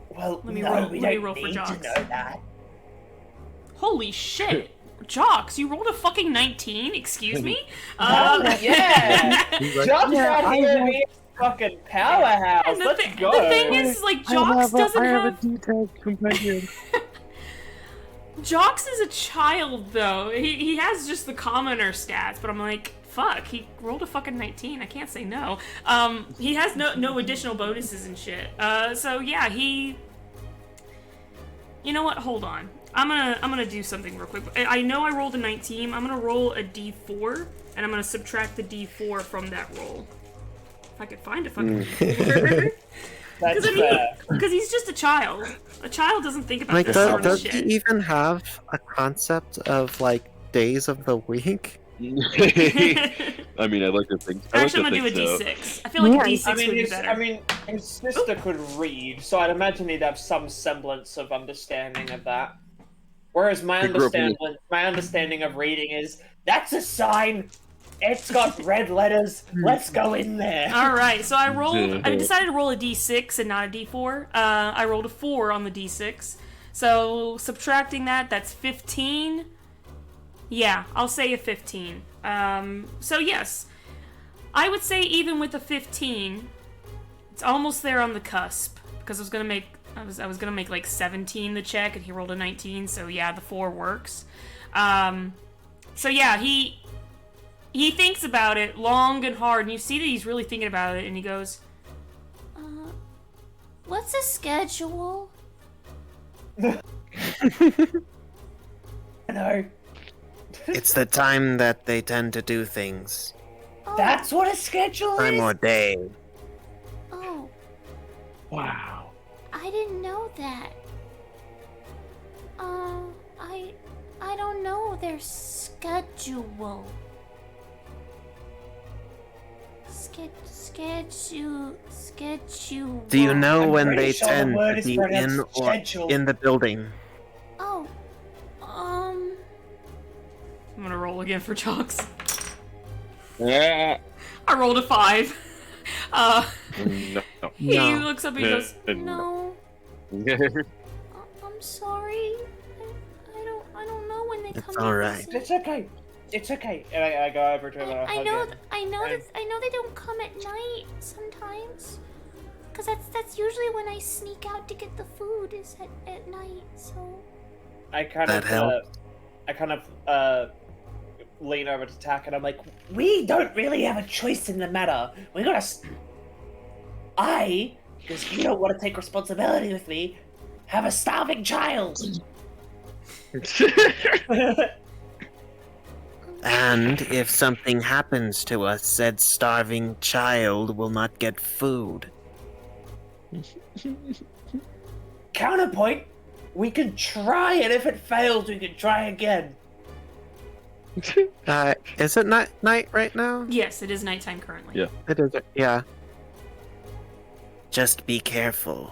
Speaker 7: Well,
Speaker 1: let me
Speaker 7: no,
Speaker 1: roll,
Speaker 7: we
Speaker 1: let me
Speaker 7: don't
Speaker 1: roll for
Speaker 7: need to
Speaker 1: Jox.
Speaker 7: know that.
Speaker 1: Holy shit! Jox, you rolled a fucking 19? Excuse me?
Speaker 7: Yeah! Jox out here being a fucking powerhouse. Let's go.
Speaker 1: The thing is, like, Jox doesn't
Speaker 3: I have
Speaker 1: have...
Speaker 3: a detailed companion.
Speaker 1: Jox is a child, though. He has just the commoner stats, but I'm like, fuck, he rolled a fucking 19. I can't say no. He has no additional bonuses and shit. So yeah, he... You know what? Hold on. I'm gonna do something real quick. I know I rolled a 19. I'm gonna roll a d4, and I'm gonna subtract the d4 from that roll. If I could find a fucking d4. Because he's just a child. A child doesn't think about this sort of
Speaker 11: does
Speaker 1: shit.
Speaker 11: he even have a concept of like days of the week?
Speaker 5: I mean, I like to think.
Speaker 1: Actually, I'm gonna do a d6. I feel like a d6 would be better.
Speaker 7: I mean, his sister could read, so I'd imagine he'd have some semblance of understanding of that. Whereas my understanding of reading is, that's a sign. It's got red letters. Let's go in there.
Speaker 1: All right, so I decided to roll a d6 and not a d4. I rolled a 4 on the d6. So subtracting that, that's 15. Yeah, I'll say a 15. So yes, I would say even with a 15, it's almost there on the cusp, because I was gonna make like 17 the check, and he rolled a 19. So yeah, the 4 works. So yeah, he thinks about it long and hard, and you see that he's really thinking about it, and he goes,
Speaker 8: "What's a schedule?"
Speaker 7: No.
Speaker 11: It's the time that they tend to do things.
Speaker 7: That's what a schedule
Speaker 11: Time
Speaker 7: is?
Speaker 11: or day.
Speaker 8: Oh.
Speaker 7: Wow.
Speaker 8: I didn't know that. I don't know their schedule. Schedule.
Speaker 11: Do you know when
Speaker 7: pretty
Speaker 11: they
Speaker 7: sure the
Speaker 11: tend
Speaker 7: word
Speaker 11: to
Speaker 7: is
Speaker 11: be
Speaker 7: pronounced
Speaker 11: in or
Speaker 7: schedule.
Speaker 11: in the building?
Speaker 8: Oh.
Speaker 1: I'm gonna roll again for Jox.
Speaker 5: Yeah.
Speaker 1: I rolled a 5.
Speaker 5: No.
Speaker 1: He looks up and he goes,
Speaker 8: "No. I'm sorry. I don't know when they come.
Speaker 11: It's alright.
Speaker 7: It's okay. It's okay. And I go over to him and
Speaker 8: I know they don't come at night sometimes. Because that's usually when I sneak out to get the food, is at night, so...
Speaker 13: I kind of lean over to Tak and I'm like, we don't really have a choice in the matter. We gotta... because you don't want to take responsibility with me, have a starving child!
Speaker 11: And if something happens to us, said starving child will not get food.
Speaker 13: Counterpoint, we can try, and if it fails, we can try again.
Speaker 11: Is it night right now?
Speaker 1: Yes, it is nighttime currently.
Speaker 5: Yeah.
Speaker 11: It is. Yeah. Just be careful.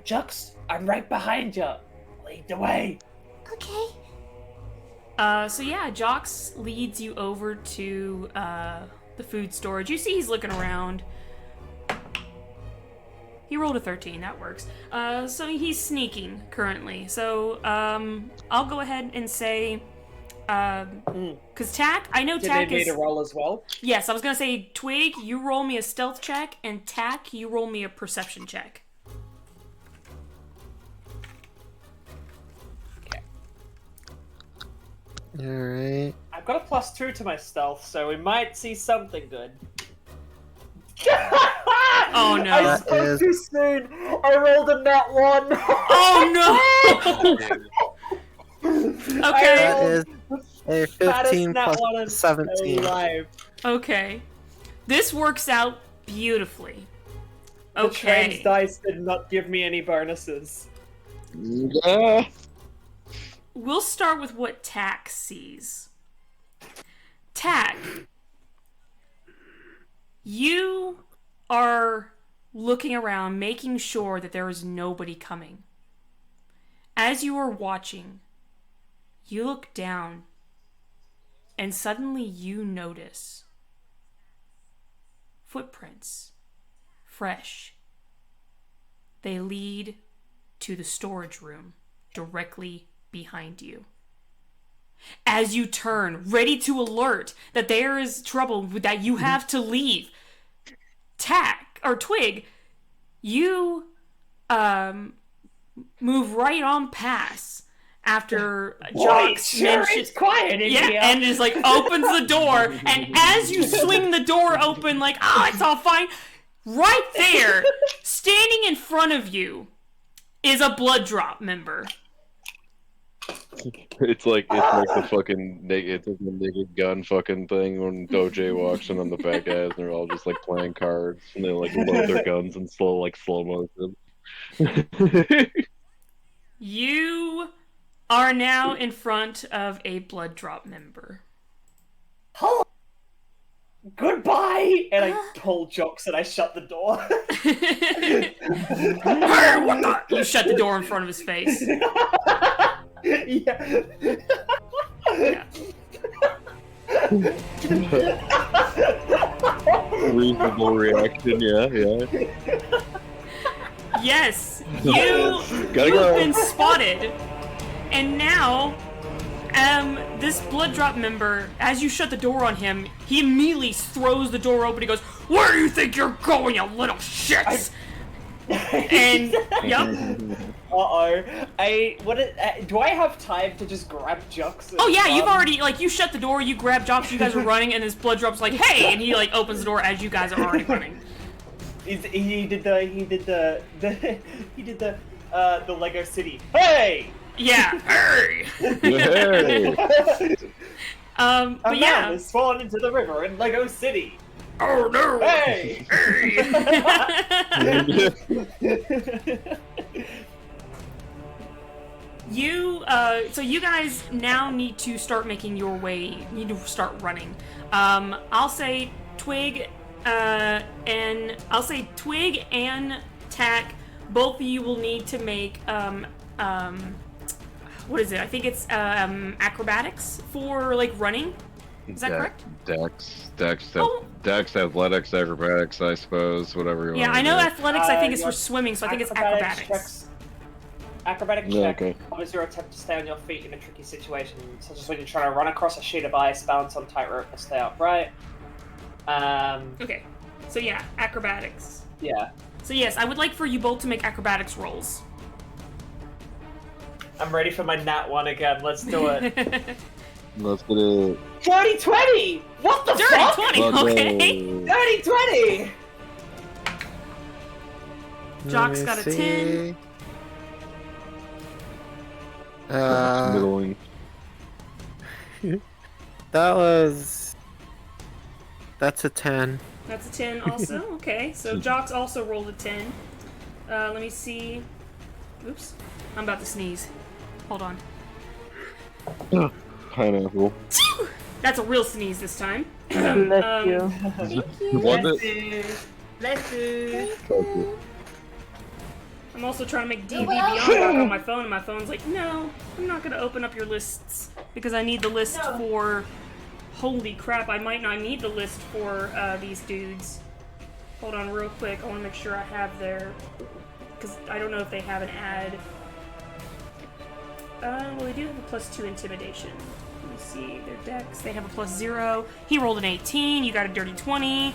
Speaker 13: Jux, I'm right behind you. Lead the way.
Speaker 8: Okay.
Speaker 1: So yeah, Jox leads you over to the food storage. You see he's looking around. He rolled a 13, that works. So he's sneaking currently. So I'll go ahead and say, because Tak, I know Tak is...
Speaker 13: Did they need a roll as well?
Speaker 1: Yes, I was gonna say, Twig, you roll me a stealth check, and Tak, you roll me a perception check.
Speaker 11: Alright.
Speaker 13: I've got a +2 to my stealth, so we might see something good.
Speaker 1: Oh no.
Speaker 13: I spoke too soon! I rolled a nat 1!
Speaker 1: Oh no! Okay.
Speaker 11: That is a 15 plus 17.
Speaker 1: Okay. This works out beautifully.
Speaker 13: The
Speaker 1: Okay.
Speaker 13: trans dice did not give me any bonuses.
Speaker 5: Yeah.
Speaker 1: We'll start with what Tak sees. Tak, you are looking around, making sure that there is nobody coming. As you are watching, you look down, and suddenly you notice footprints, fresh. They lead to the storage room directly behind you. As you turn, ready to alert that there is trouble, that you have to leave, Tak, or Twig, you move right on past after Jox
Speaker 13: it's quiet in here.
Speaker 1: and just like opens the door, and as you swing the door open, like, oh, it's all fine, right there, standing in front of you, is a blood drop member.
Speaker 5: It's like the fucking naked gun fucking thing when Doje walks in on the fat guys and they're all just like playing cards and they like load their guns in slow motion.
Speaker 1: You are now in front of a blood drop member.
Speaker 13: Oh, goodbye! And I pull Jox and I shut the door.
Speaker 1: Hey, what the? You shut the door in front of his face.
Speaker 13: Yeah.
Speaker 5: Reasonable reaction, yeah.
Speaker 1: Yes, you've been spotted, and now, this blood drop member, as you shut the door on him, he immediately throws the door open. He goes, "Where do you think you're going, you little shits?" And yep.
Speaker 13: Do I have time to just grab Jox?
Speaker 1: Oh yeah, you've already, like, you shut the door, you grab Jox, you guys are running, and this blood drop's like, "Hey!" and he like opens the door as you guys are already running.
Speaker 13: He did the Lego City. Hey!
Speaker 1: Yeah. Hey!
Speaker 5: Hey!
Speaker 1: But yeah.
Speaker 13: Man has fallen into the river in Lego City.
Speaker 1: Oh no!
Speaker 13: Hey!
Speaker 1: So you guys now need to start making your way, need to start running. I'll say Twig, and Tak, both of you will need to make, what is it? I think it's, acrobatics for, like, running. Is that correct?
Speaker 5: Dex, athletics, acrobatics, I suppose, whatever you want.
Speaker 1: Yeah, I know athletics, I think, is for swimming, so I think it's acrobatics.
Speaker 13: Acrobatic check covers your attempt to stay on your feet in a tricky situation, such as when you're trying to run across a sheet of ice, balance on tightrope, or stay upright.
Speaker 1: Okay. So yeah, acrobatics.
Speaker 13: Yeah.
Speaker 1: So yes, I would like for you both to make acrobatics rolls.
Speaker 13: I'm ready for my nat 1 again. Let's do it.
Speaker 2: Let's get it.
Speaker 13: Dirty 20! What the
Speaker 1: Dirty
Speaker 13: fuck?
Speaker 1: 20, okay.
Speaker 13: Dirty 20!
Speaker 1: Jock's got a 10.
Speaker 2: Middling.
Speaker 11: That's a 10.
Speaker 1: That's a 10 also. Okay, so Jock's also rolled a 10. Let me see. Oops. I'm about to sneeze. Hold on.
Speaker 2: Pineapple.
Speaker 1: That's a real sneeze this time.
Speaker 4: Bless you.
Speaker 1: Thank you.
Speaker 2: Was it?
Speaker 1: Bless you.
Speaker 2: Okay.
Speaker 1: I'm also trying to make D&D Beyond work on my phone, and my phone's like, no, I'm not going to open up your lists, because I need the list for... Holy crap, I might not need the list for these dudes. Hold on real quick, I want to make sure I have their... Because I don't know if they have an ad. Well, they do have a +2 intimidation. Let me see, their dex, they have a +0. He rolled an 18, you got a dirty 20.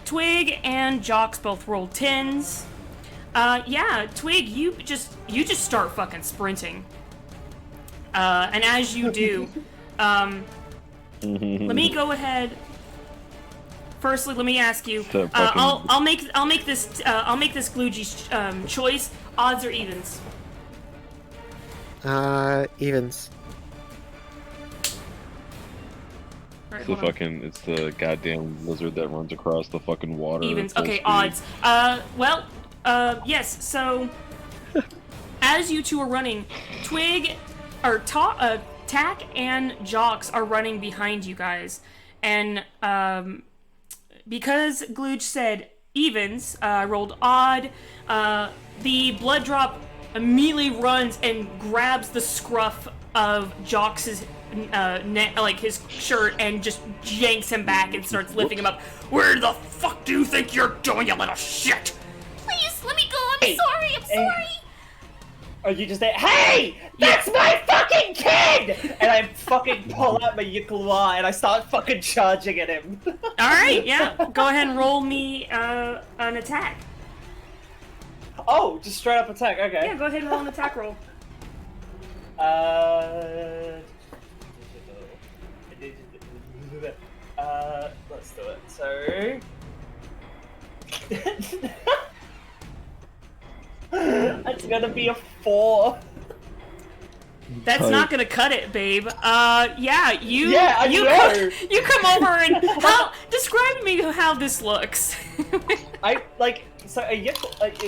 Speaker 1: Twig and Jocks both rolled 10s. Yeah, Twig, you just start fucking sprinting. And as you do, let me go ahead. Firstly, let me ask you. I'll make this Gloogy's choice. Odds or evens?
Speaker 11: Evens.
Speaker 1: Right,
Speaker 5: it's the goddamn lizard that runs across the fucking water.
Speaker 1: Evens. Okay, odds. Yes. So, as you two are running, Twig, or Tack and Jocks are running behind you guys, and because Glooge said evens, I rolled odd. The blood drop immediately runs and grabs the scruff of Jocks' neck, like his shirt, and just yanks him back and starts lifting him up. Where the fuck do you think you're going, you little shit?
Speaker 8: Please, let me go. I'm sorry.
Speaker 13: Are you just there? Hey! That's my fucking kid! And I fucking pull out my Yukulwa and I start fucking charging at him.
Speaker 1: Alright, yeah. Go ahead and roll me an attack.
Speaker 13: Oh, just straight up attack, okay.
Speaker 1: Yeah, go ahead and roll an attack roll.
Speaker 13: Let's do it. So... It's gonna be a 4.
Speaker 1: That's not gonna cut it, babe. You come over and describe to me how this looks.
Speaker 13: A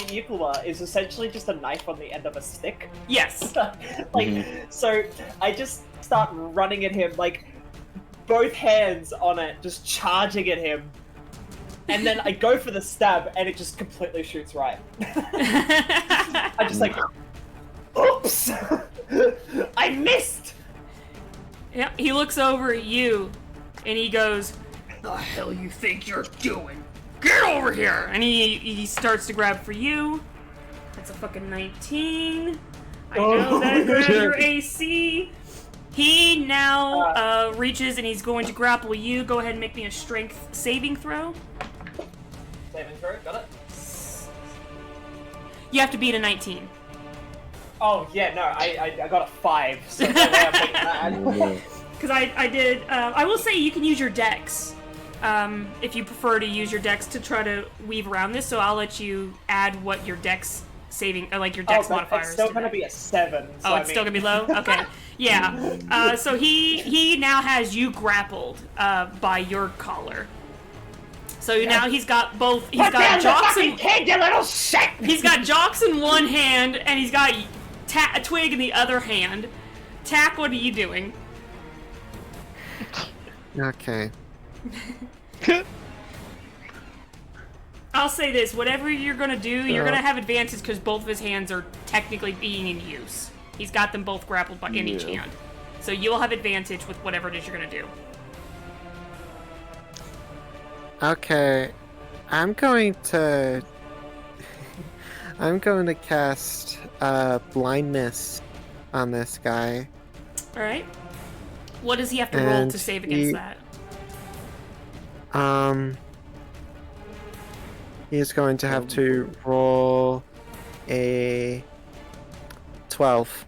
Speaker 13: Yukulwa is essentially just a knife on the end of a stick.
Speaker 1: Yes.
Speaker 13: So I just start running at him, like, both hands on it, just charging at him. And then I go for the stab, and it just completely shoots right. I just like, oops! I missed!
Speaker 1: Yeah, he looks over at you, and he goes, "The hell you think you're doing? Get over here!" And he starts to grab for you. That's a fucking 19. I know that grabs your AC. He now reaches, and he's going to grapple you. Go ahead and make me a strength saving throw.
Speaker 13: Saving throw, got it.
Speaker 1: You have to beat a 19.
Speaker 13: Oh, yeah, no, I got a 5, so no way I'm taking that.
Speaker 1: Because I did, I will say you can use your dex, if you prefer to use your dex to try to weave around this, so I'll let you add what your dex saving, or like your dex modifiers.
Speaker 13: It's still gonna be a 7. So
Speaker 1: it's still gonna be low? Okay. Yeah. So he now has you grappled, by your collar. So now he's got both. He's got Jocks in.
Speaker 13: Kid, you little shit!
Speaker 1: He's got Jocks in one hand, and he's got a Twig in the other hand. Tack, what are you doing?
Speaker 11: Okay.
Speaker 1: I'll say this: whatever you're gonna do, you're gonna have advantage because both of his hands are technically being in use. He's got them both grappled in each hand, so you'll have advantage with whatever it is you're gonna do.
Speaker 11: Okay, I'm going to cast blindness on this guy.
Speaker 1: All right. What does he have to roll to save against that?
Speaker 11: He's going to have to roll a 12.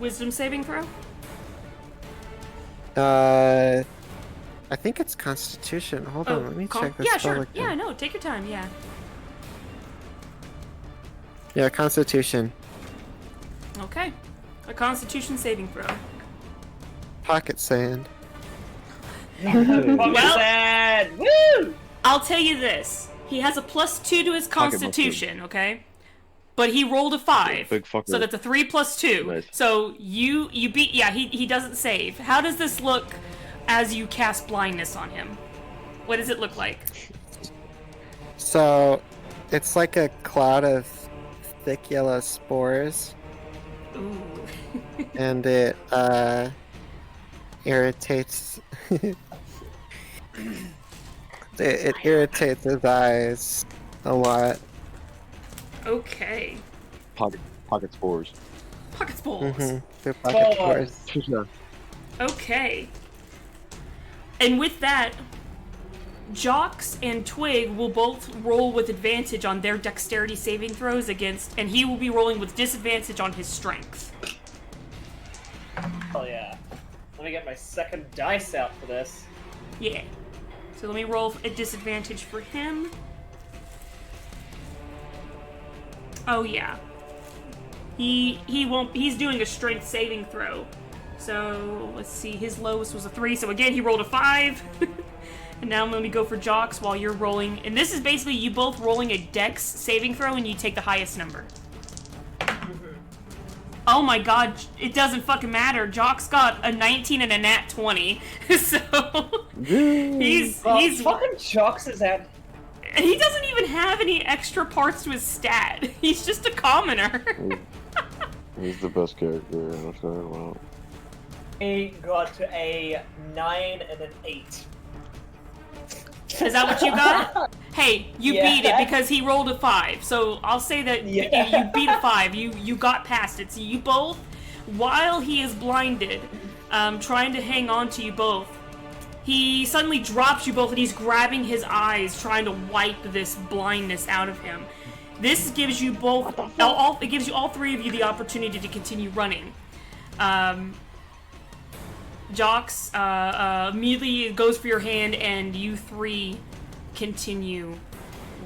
Speaker 1: Wisdom saving throw?
Speaker 11: I think it's Constitution. Hold on, let me check this.
Speaker 1: Yeah,
Speaker 11: spell
Speaker 1: sure.
Speaker 11: again.
Speaker 1: Yeah, no, take your time. Yeah.
Speaker 11: Yeah, Constitution.
Speaker 1: Okay. A Constitution saving throw.
Speaker 11: Pocket sand.
Speaker 1: Well, woo! I'll tell you this. He has a +2 to his Constitution, okay? But he rolled a 5.
Speaker 5: Big fucker.
Speaker 1: So that's a 3 + 2.
Speaker 5: Nice.
Speaker 1: So you beat. Yeah, he doesn't save. How does this look as you cast blindness on him? What does it look like?
Speaker 11: So, it's like a cloud of thick yellow spores.
Speaker 1: Ooh.
Speaker 11: And it irritates. it irritates his eyes a lot.
Speaker 1: Okay.
Speaker 5: Pocket spores.
Speaker 1: Pocket spores.
Speaker 11: Mm-hmm. They're pocket spores.
Speaker 1: Okay. And with that, Jox and Twig will both roll with advantage on their dexterity saving throws against, and he will be rolling with disadvantage on his strength.
Speaker 13: Oh yeah. Let me get my second dice out for this.
Speaker 1: Yeah. So let me roll a disadvantage for him. Oh yeah. He won't. He's doing a strength saving throw. So let's see. His lowest was a 3. So again, he rolled a 5. And now let me go for Jox while you're rolling. And this is basically you both rolling a dex saving throw, and you take the highest number. Oh my god, it doesn't fucking matter. Jock's got a 19 and a nat 20. So he's
Speaker 13: fucking Jox is at.
Speaker 1: And he doesn't even have any extra parts to his stat. He's just a commoner.
Speaker 5: He's the best character in the third world.
Speaker 13: He got a 9 and an 8.
Speaker 1: Is that what you got? Hey, you
Speaker 13: Yeah.
Speaker 1: beat it because he rolled a 5. So I'll say that you beat a 5. You got past it. So you both, while he is blinded, trying to hang on to you both, he suddenly drops you both and he's grabbing his eyes, trying to wipe this blindness out of him. This gives you both, it gives you all three of you the opportunity to continue running. Jox immediately goes for your hand, and you three continue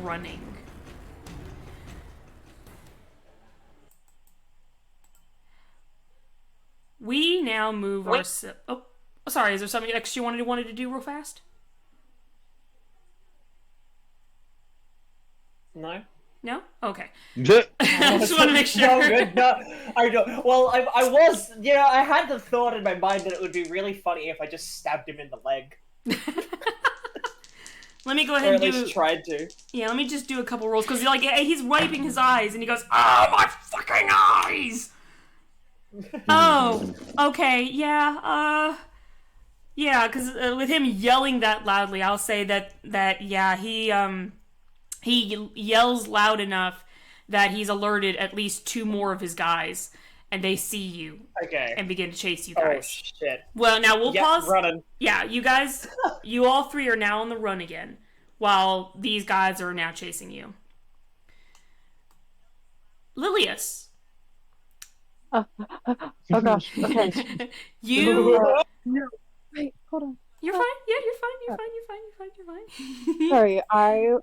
Speaker 1: running. We now move our... Oh, sorry, is there something extra you wanted to do real fast?
Speaker 13: No.
Speaker 1: No? Okay. I just want to make sure.
Speaker 13: No, good. No, I don't. Well, I was, I had the thought in my mind that it would be really funny if I just stabbed him in the leg.
Speaker 1: Let me go ahead and
Speaker 13: at least tried to.
Speaker 1: Yeah, let me just do a couple rolls, because he's wiping his eyes, and he goes, "Oh, my fucking eyes!" Oh, okay, yeah, because with him yelling that loudly, I'll say that he yells loud enough that he's alerted at least 2 more of his guys, and they see you.
Speaker 13: Okay.
Speaker 1: And begin to chase you guys.
Speaker 13: Oh, shit.
Speaker 1: Well, now we'll pause.
Speaker 13: Running.
Speaker 1: Yeah, you guys, you all three are now on the run again, while these guys are now chasing you. Lilius.
Speaker 4: Oh gosh, okay.
Speaker 1: You...
Speaker 4: No, wait, hold on.
Speaker 1: You're fine. Yeah, you're fine.
Speaker 4: Sorry, I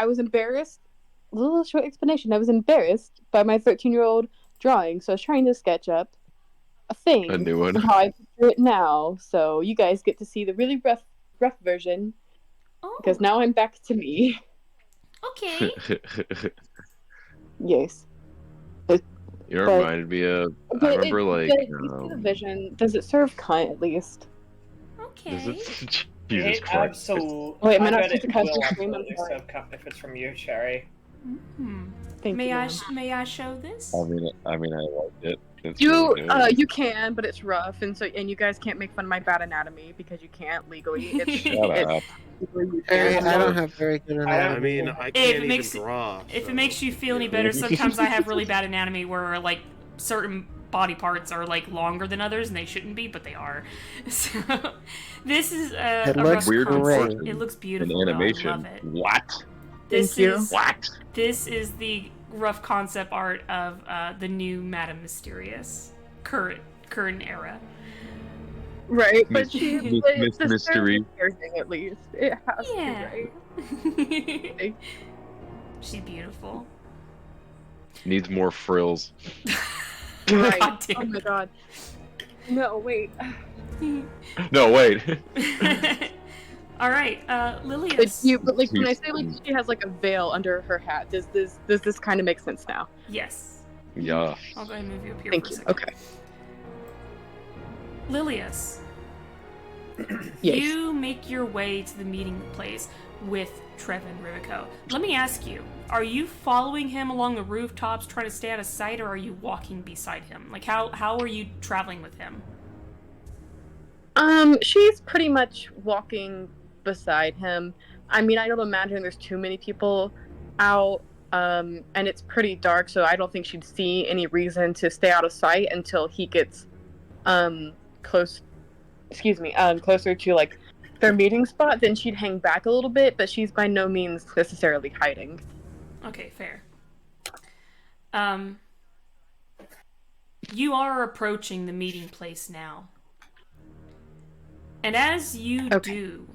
Speaker 4: was embarrassed. A little short explanation. I was embarrassed by my 13-year-old drawing, so I was trying to sketch up a thing.
Speaker 5: A new one.
Speaker 4: How I picture it now, so you guys get to see the really rough version.
Speaker 1: Oh.
Speaker 4: Because now I'm back to me.
Speaker 1: Okay.
Speaker 4: Yes.
Speaker 5: You reminded me of. I remember
Speaker 4: the vision. Does it serve cunt at least?
Speaker 1: Okay.
Speaker 5: Jesus Christ.
Speaker 13: Absolutely.
Speaker 4: Wait, am I not
Speaker 13: bet
Speaker 4: supposed to
Speaker 13: it
Speaker 4: cast
Speaker 13: will
Speaker 4: a stream? I'm
Speaker 13: absolutely
Speaker 4: sorry.
Speaker 13: serve cunt if it's from you, Cherry.
Speaker 4: Thank
Speaker 1: May
Speaker 4: you.
Speaker 1: I show this?
Speaker 5: I mean, I liked it. It's
Speaker 4: You
Speaker 5: really good.
Speaker 4: you can, but it's rough, and you guys can't make fun of my bad anatomy because you can't legally. It's,
Speaker 5: Shut up.
Speaker 11: I don't have very good anatomy.
Speaker 9: I mean, I can't even draw.
Speaker 1: If it makes you feel any better, sometimes I have really bad anatomy where certain body parts are longer than others, and they shouldn't be, but they are. So this is
Speaker 11: It
Speaker 1: a
Speaker 11: looks
Speaker 1: rough
Speaker 11: weird
Speaker 1: concept.
Speaker 11: and
Speaker 1: It looks beautiful.
Speaker 5: An
Speaker 1: though. I
Speaker 5: animation.
Speaker 1: love it.
Speaker 5: What?
Speaker 1: This
Speaker 4: Thank you.
Speaker 1: is This is the rough concept art of the new Madame Mysterious, current era.
Speaker 4: Right, but
Speaker 5: Miss-
Speaker 4: she's
Speaker 5: Miss-
Speaker 4: like
Speaker 5: Miss
Speaker 4: the
Speaker 5: Mystery.
Speaker 4: thing at least. It has
Speaker 1: Yeah.
Speaker 4: to, right?
Speaker 1: She's beautiful.
Speaker 5: Needs more frills.
Speaker 4: Right.
Speaker 1: God damn.
Speaker 4: Oh my god. No, wait.
Speaker 5: No, wait.
Speaker 1: All right, Lilius.
Speaker 4: But like when I say like she has like a veil under her hat, does this kind of make sense now?
Speaker 1: Yes.
Speaker 5: Yeah.
Speaker 1: I'll go ahead and move you up here
Speaker 4: Thank
Speaker 1: for a
Speaker 4: you.
Speaker 1: second.
Speaker 4: Okay.
Speaker 1: Lilius.
Speaker 4: Yes.
Speaker 1: You make your way to the meeting place with Trevin Rivico. Let me ask you, are you following him along the rooftops trying to stay out of sight, or are you walking beside him? Like, how are you traveling with him?
Speaker 4: She's pretty much walking beside him. I mean, I don't imagine there's too many people out, and it's pretty dark, so I don't think she'd see any reason to stay out of sight until he gets, closer to, like, their meeting spot. Then she'd hang back a little bit, but she's by no means necessarily hiding.
Speaker 1: Okay, fair. You are approaching the meeting place now. And as you do,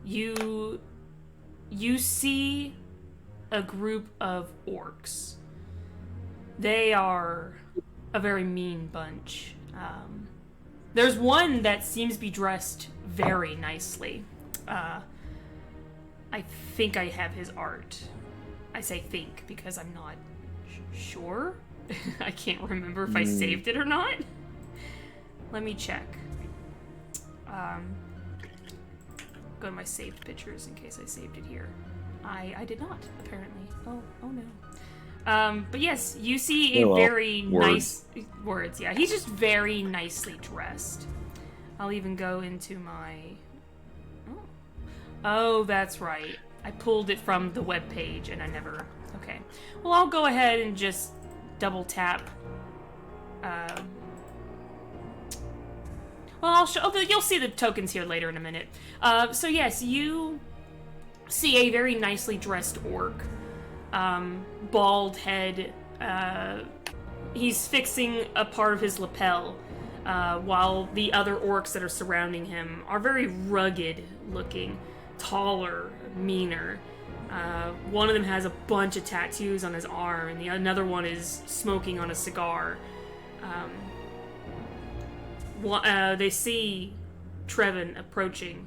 Speaker 1: you see a group of orcs. They are a very mean bunch. There's one that seems to be dressed very nicely. I think I have his art. I say think because I'm not sure. I can't remember if I saved it or not. Let me check. Go to my saved pictures in case I saved it here. I did not, apparently. Oh no. But yes, you see a very nice... Words, yeah. He's just very nicely dressed. I'll even go into my... Oh, that's right. I pulled it from the webpage and I never... Okay. Well, I'll go ahead and just double tap... Well, you'll see the tokens here later in a minute. So yes, you see a very nicely dressed orc. Bald head. He's fixing a part of his lapel, while the other orcs that are surrounding him are very rugged looking, taller, meaner. One of them has a bunch of tattoos on his arm, and another one is smoking on a cigar. They see Trevin approaching,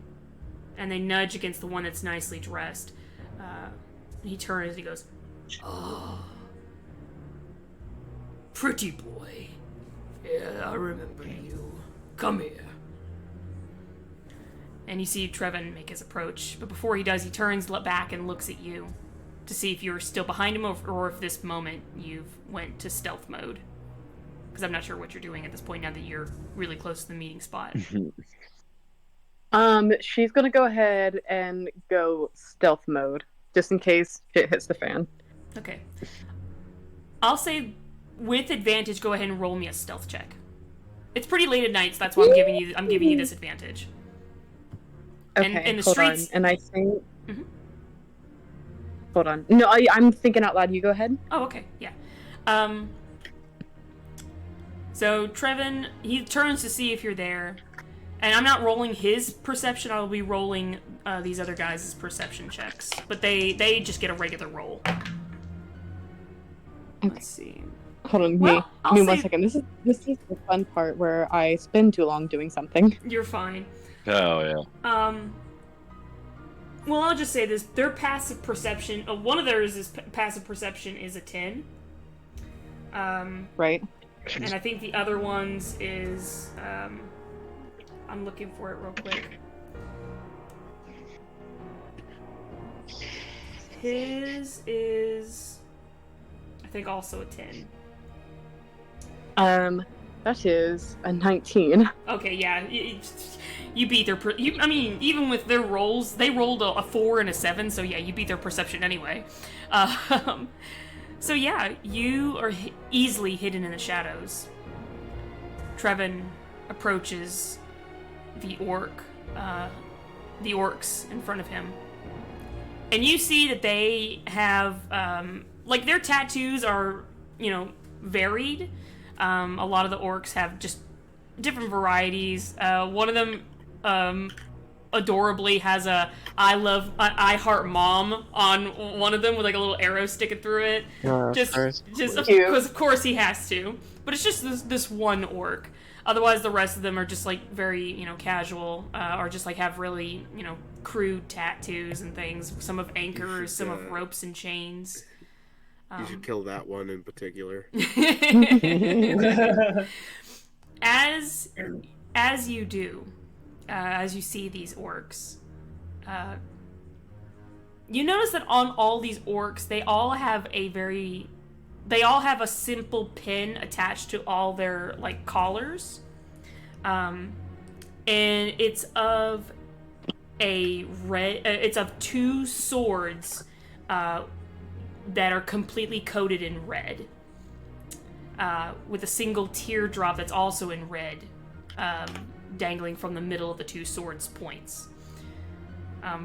Speaker 1: and they nudge against the one that's nicely dressed. He turns and he goes, "Oh, pretty boy. Yeah, I remember you. Come here." And you see Trevin make his approach, but before he does, he turns back and looks at you to see if you're still behind him or if this moment you've went to stealth mode. Because I'm not sure what you're doing at this point now that you're really close to the meeting spot.
Speaker 4: She's gonna go ahead and go stealth mode, just in case shit hits the fan.
Speaker 1: Okay. I'll say, with advantage, go ahead and roll me a stealth check. It's pretty late at night, so that's why I'm giving you this advantage.
Speaker 4: Okay,
Speaker 1: and the
Speaker 4: hold
Speaker 1: streets...
Speaker 4: on. And I think...
Speaker 1: Mm-hmm.
Speaker 4: Hold on. No, I'm thinking out loud. You go ahead.
Speaker 1: Oh, okay. Yeah. So Trevin, he turns to see if you're there. And I'm not rolling his perception, I'll be rolling these other guys' perception checks. But they just get a regular roll.
Speaker 4: Okay.
Speaker 1: Let's see.
Speaker 4: Hold on,
Speaker 1: Well, I'll
Speaker 4: me
Speaker 1: say-
Speaker 4: 1 second. This is the fun part where I spend too long doing something.
Speaker 1: You're fine.
Speaker 5: Oh, yeah.
Speaker 1: Well, I'll just say this. Their passive perception... one of theirs is passive perception is a 10.
Speaker 4: Right.
Speaker 1: And I think the other one's is... I'm looking for it real quick. His is... I think also a 10.
Speaker 4: That is a 19.
Speaker 1: Okay, yeah. You beat their... I mean, even with their rolls, they rolled a 4 and a 7, so yeah, you beat their perception anyway. So yeah, you are easily hidden in the shadows. Trevin approaches the orcs in front of him. And you see that they have, like, their tattoos are, varied. A lot of the orcs have just different varieties. One of them, adorably has a I heart mom on one of them with like a little arrow sticking through it. Of course he has to. But it's just this one orc. Otherwise the rest of them are just like very, casual, or just like have really, crude tattoos and things. Some of anchors, some of ropes and chains.
Speaker 9: You should kill that one in particular.
Speaker 1: As you do, as you see these orcs, you notice that on all these orcs, they all have a simple pin attached to all their like collars, and it's of two swords that are completely coated in red, with a single teardrop that's also in red, dangling from the middle of the two swords' points.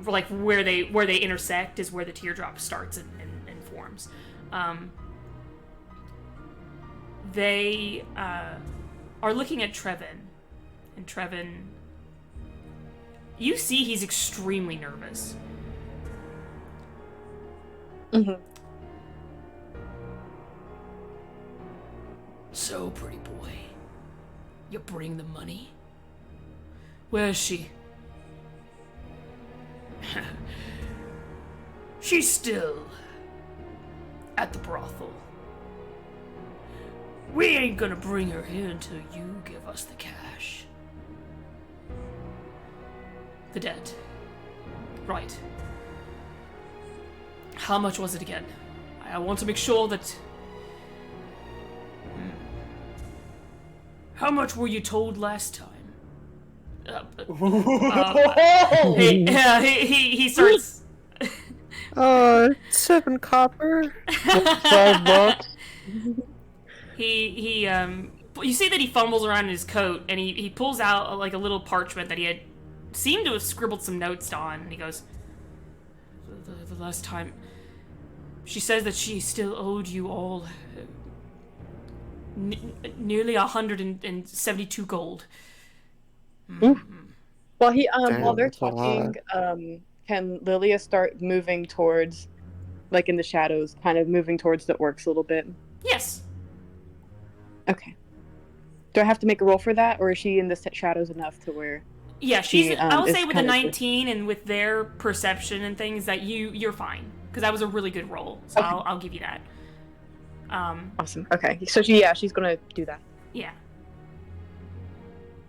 Speaker 1: Like where they intersect is where the teardrop starts and forms. They are looking at Trevin, and Trevin, you see he's extremely nervous.
Speaker 4: Mm-hmm.
Speaker 12: So, pretty boy, you bring the money? Where is she? She's still at the brothel. We ain't gonna bring her here until you give us the cash.
Speaker 1: The debt. Right. How much was it again? I want to make sure that... How much were you told last time? He starts...
Speaker 11: 7 copper. 5 bucks.
Speaker 1: You see that he fumbles around in his coat, and he pulls out like a little parchment that he had seemed to have scribbled some notes on, and he goes, the last time, she says that she still owed you all nearly 172 gold.
Speaker 4: While they're talking, can Lilia start moving towards, like in the shadows, kind of moving towards the orcs a little bit?
Speaker 1: Yes.
Speaker 4: Okay. Do I have to make a roll for that, or is she in the shadows enough to where?
Speaker 1: Yeah, I will say with a 19 and with their perception and things that you're fine, because that was a really good roll. So okay. I'll give you that.
Speaker 4: Awesome. Okay, so she's gonna do that.
Speaker 1: Yeah.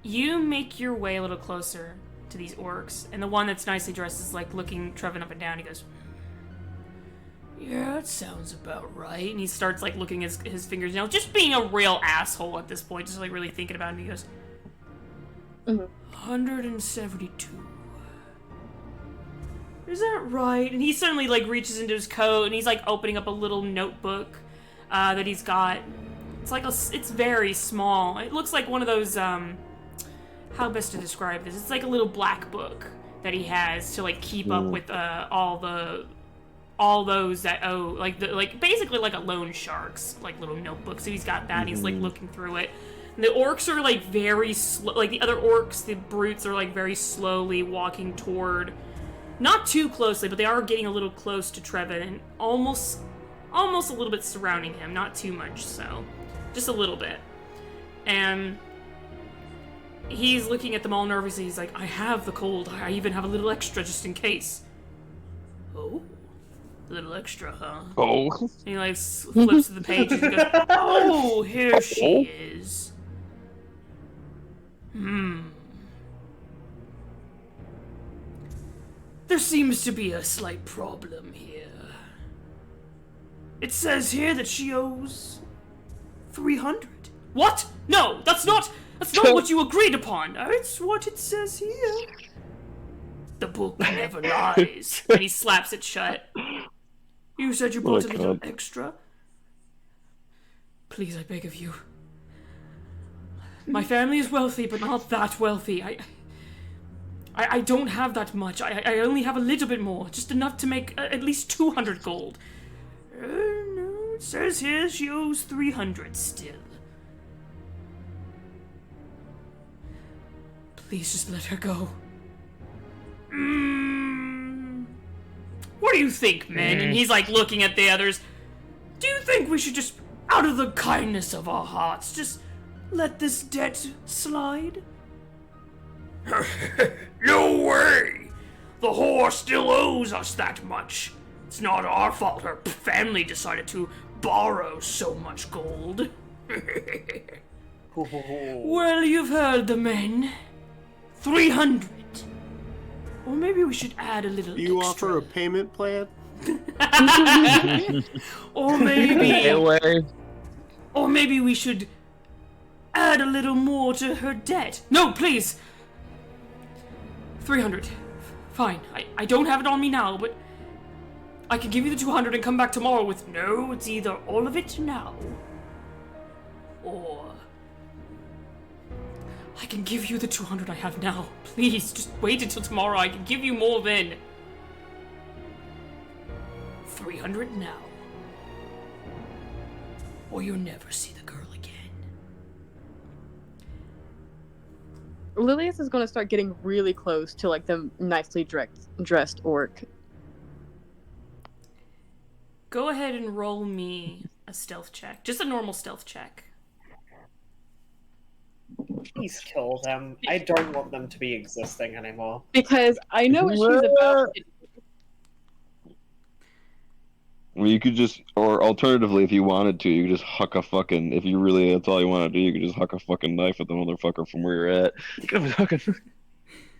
Speaker 1: You make your way a little closer to these orcs, and the one that's nicely dressed is like looking Trevin up and down. He goes, "Yeah, that sounds about right." And he starts like looking at his fingers, just being a real asshole at this point, just like really thinking about it. And he goes, 172. Is that right? And he suddenly like reaches into his coat and he's like opening up a little notebook that he's got. It's like it's very small. It looks like one of those how best to describe this? It's like a little black book that he has to like keep up with all those that owe like basically like a loan shark's like little notebook. So he's got that. And he's like looking through it. The orcs are like very slow, like the other orcs, the brutes are like very slowly walking toward, not too closely, but they are getting a little close to Trevin and almost a little bit surrounding him, not too much so, just a little bit. And he's looking at them all nervously. He's like, I have the cold. I even have a little extra just in case. Oh, a little extra, huh?
Speaker 5: Oh.
Speaker 1: And he like flips to the page and goes, oh, here she is. There seems to be a slight problem here. It says here that she owes 300. What? No, that's not what you agreed upon. It's what it says here. The book never lies. And he slaps it shut. You said you brought a little extra. Please, I beg of you. My family is wealthy, but not that wealthy. I don't have that much. I only have a little bit more. Just enough to make at least 200 gold. No, it says here she owes 300 still. Please just let her go. What do you think, men? And he's like looking at the others. Do you think we should just, out of the kindness of our hearts, just let this debt slide?
Speaker 12: No way! The whore still owes us that much. It's not our fault her family decided to borrow so much gold.
Speaker 1: Well, you've heard the men. 300. Or maybe we should add a little
Speaker 9: You
Speaker 1: extra.
Speaker 9: offer a payment plan?
Speaker 1: Or maybe...
Speaker 14: Away.
Speaker 1: Or maybe we should add a little more to her debt. No, please! 300. Fine. I don't have it on me now, but I can give you the 200 and come back tomorrow with... No, it's either all of it now, or I can give you the 200 I have now. Please, just wait until tomorrow. I can give you more then. 300 now, or you'll never see the girl again.
Speaker 4: Lilius is going to start getting really close to like the nicely dressed orc.
Speaker 1: Go ahead and roll me a stealth check. Just a normal stealth check.
Speaker 13: Please kill them. I don't want them to be existing anymore.
Speaker 4: Because I know what she's about to do.
Speaker 14: Well, you could just, or alternatively, if you wanted to, you could just huck a fucking, if you really, that's all you want to do, you could just huck a fucking knife at the motherfucker from where you're at.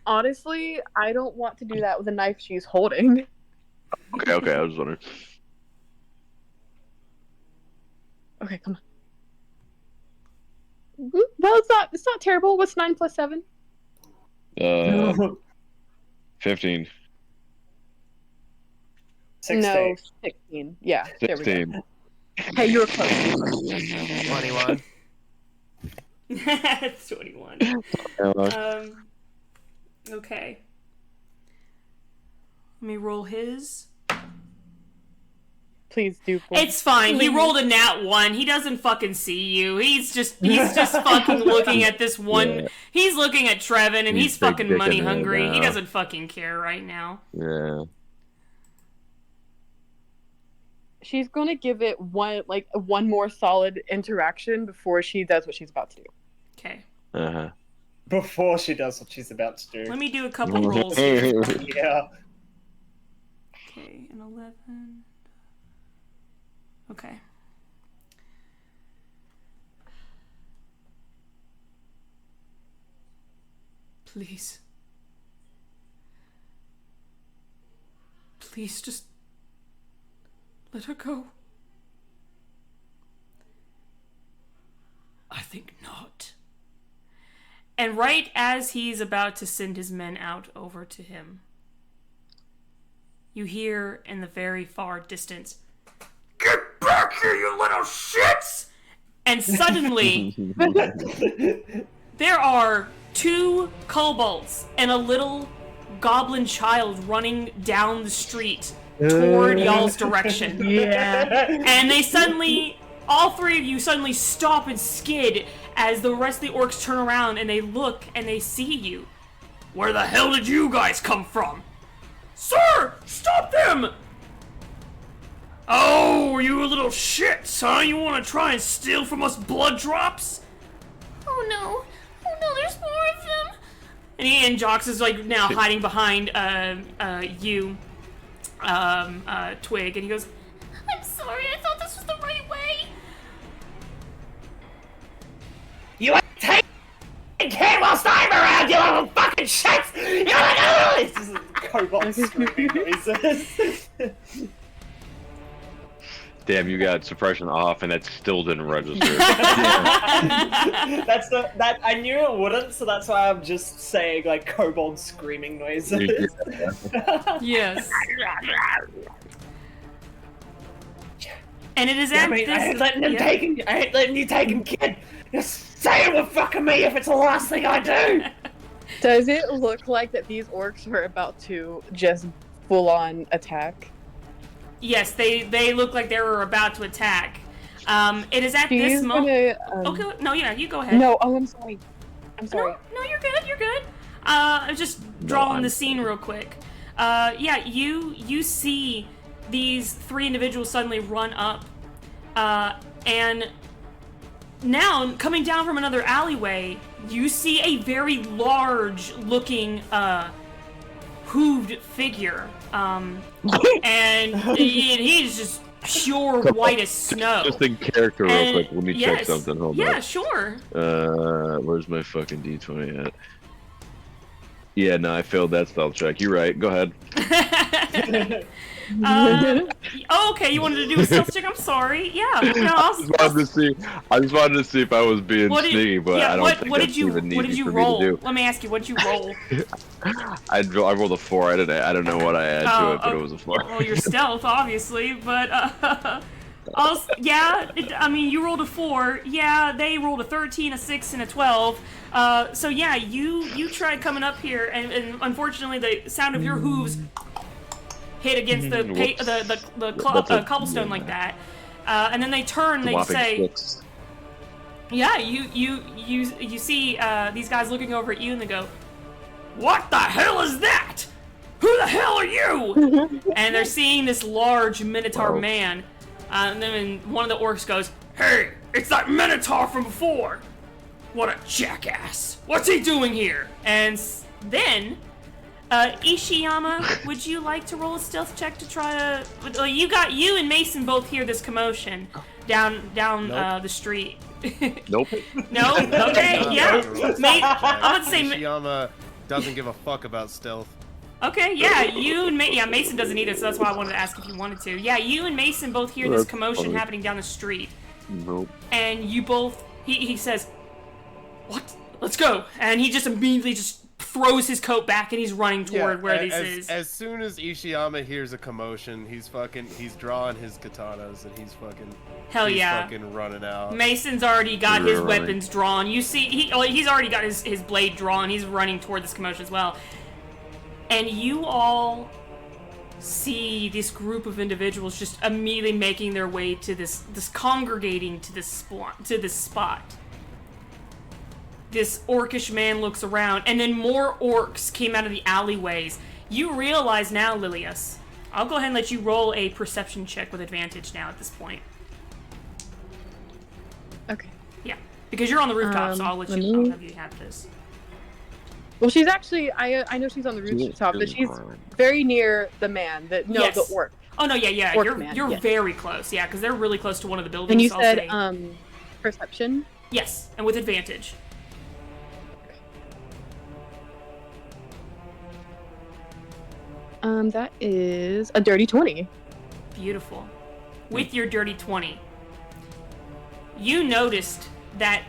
Speaker 4: Honestly, I don't want to do that with a knife she's holding.
Speaker 14: Okay, I was wondering.
Speaker 4: Okay, come on. Well, it's not terrible. What's 9 plus 7?
Speaker 14: 15.
Speaker 13: 16.
Speaker 4: No, 16. Yeah,
Speaker 14: 16.
Speaker 4: there we go. Hey, you were close.
Speaker 6: 21.
Speaker 1: It's 21. Okay. Let me roll his.
Speaker 4: Please do.
Speaker 1: It's fine. He rolled a nat 1. He doesn't fucking see you. He's just fucking looking at this one. Yeah. He's looking at Trevin, and he's fucking money hungry. He doesn't fucking care right now.
Speaker 14: Yeah.
Speaker 4: She's going to give it one more solid interaction before she does what she's about to do.
Speaker 1: Okay.
Speaker 14: Uh-huh.
Speaker 13: Before she does what she's about to do.
Speaker 1: Let me do a couple rolls here.
Speaker 13: Yeah.
Speaker 1: Okay, an 11. Okay. Please. Please, just let her go. I think not. And right as he's about to send his men out over to him, you hear in the very far distance,
Speaker 12: "Get back here, you little shits!"
Speaker 1: And suddenly, there are 2 kobolds and a little goblin child running down the street toward y'all's direction.
Speaker 4: Yeah.
Speaker 1: And they suddenly, all 3 of you suddenly stop and skid as the rest of the orcs turn around and they look and they see you.
Speaker 12: "Where the hell did you guys come from?" "Sir, stop them!" "Oh, you little shits, huh? You want to try and steal from us blood drops?"
Speaker 8: Oh no, there's more of them.
Speaker 1: And Jox is like now hiding behind you, Twig, and he goes,
Speaker 8: I'm sorry, I thought this was the right way.
Speaker 7: You ain't taking care whilst I'm around, you little fucking shits! You're like, oh!
Speaker 13: This is cobalt screaming noises.
Speaker 14: Damn, you got suppression off, and that still didn't register.
Speaker 13: That I knew it wouldn't, so that's why I'm just saying like kobold screaming noises.
Speaker 1: yes. And it is
Speaker 7: I ain't letting him take him. I ain't letting you take him, kid. Just say it with fucking me if it's the last thing I do.
Speaker 4: Does it look like that these orcs are about to just full-on attack?
Speaker 1: Yes, they look like they were about to attack. It is at this moment. Okay, no, yeah, you go ahead.
Speaker 4: No, I'm sorry. I'm sorry.
Speaker 1: No, you're good. You're good. I'm just drawing the scene real quick. Yeah, you see these 3 individuals suddenly run up, and now coming down from another alleyway, you see a very large-looking hooved figure, and he's just pure white as snow.
Speaker 14: Just in character, real quick. Let me check
Speaker 1: yes,
Speaker 14: something. Hold on.
Speaker 1: Yeah, sure.
Speaker 14: Where's my fucking D20 at? Yeah, no, I failed that stealth check. You're right. Go ahead.
Speaker 1: Okay, you wanted to do a stealth check? I'm sorry. Yeah. No,
Speaker 14: I just wanted to see if I was being sneaky, but I don't think that's even easy for
Speaker 1: roll?
Speaker 14: me to do.
Speaker 1: Let me ask you, what did you roll?
Speaker 14: I rolled a 4. I don't know what I added to it, but it was a 4.
Speaker 1: Well, your stealth, obviously, but I mean, you rolled a 4. Yeah, they rolled a 13, a 6, and a 12. So yeah, you tried coming up here, and unfortunately, the sound of your hooves hit against the cobblestone like that, and then they turn. They say, "Yeah, you see these guys looking over at you, and they go, 'What the hell is that? Who the hell are you?' And they're seeing this large Minotaur man, and then one of the orcs goes, 'Hey, it's that Minotaur from before! What a jackass! What's he doing here?' And then, Ishiyama, would you like to roll a stealth check to try to... You and Mason both hear this commotion down the street.
Speaker 14: Nope.
Speaker 1: No? Okay, yeah.
Speaker 9: I'm gonna say Ishiyama doesn't give a fuck about stealth.
Speaker 1: Okay, yeah, you and Mason doesn't either, so that's why I wanted to ask if you wanted to. Yeah, you and Mason both hear this commotion happening down the street.
Speaker 14: Nope.
Speaker 1: And you both... He says, 'What? Let's go!' And he just immediately just throws his coat back and he's running toward where this is.
Speaker 9: As soon as Ishiyama hears a commotion, he's drawing his katanas and he's fucking running out.
Speaker 1: Mason's already got his weapons drawn. You see, he's already got his blade drawn. He's running toward this commotion as well. And you all see this group of individuals just immediately making their way to this congregating to this spot. This orcish man looks around, and then more orcs came out of the alleyways. You realize now, Lilius, I'll go ahead and let you roll a perception check with advantage now at this point.
Speaker 4: Okay.
Speaker 1: Yeah, because you're on the rooftop, so I'll have you have this.
Speaker 4: Well, she's actually, I know she's on the rooftop, but she's very near the man, the orc.
Speaker 1: Oh, no, yeah. You're very close, yeah, because they're really close to one of the buildings.
Speaker 4: And you said, perception?
Speaker 1: Yes, and with advantage.
Speaker 4: That is a dirty 20.
Speaker 1: Beautiful. With your dirty 20, you noticed that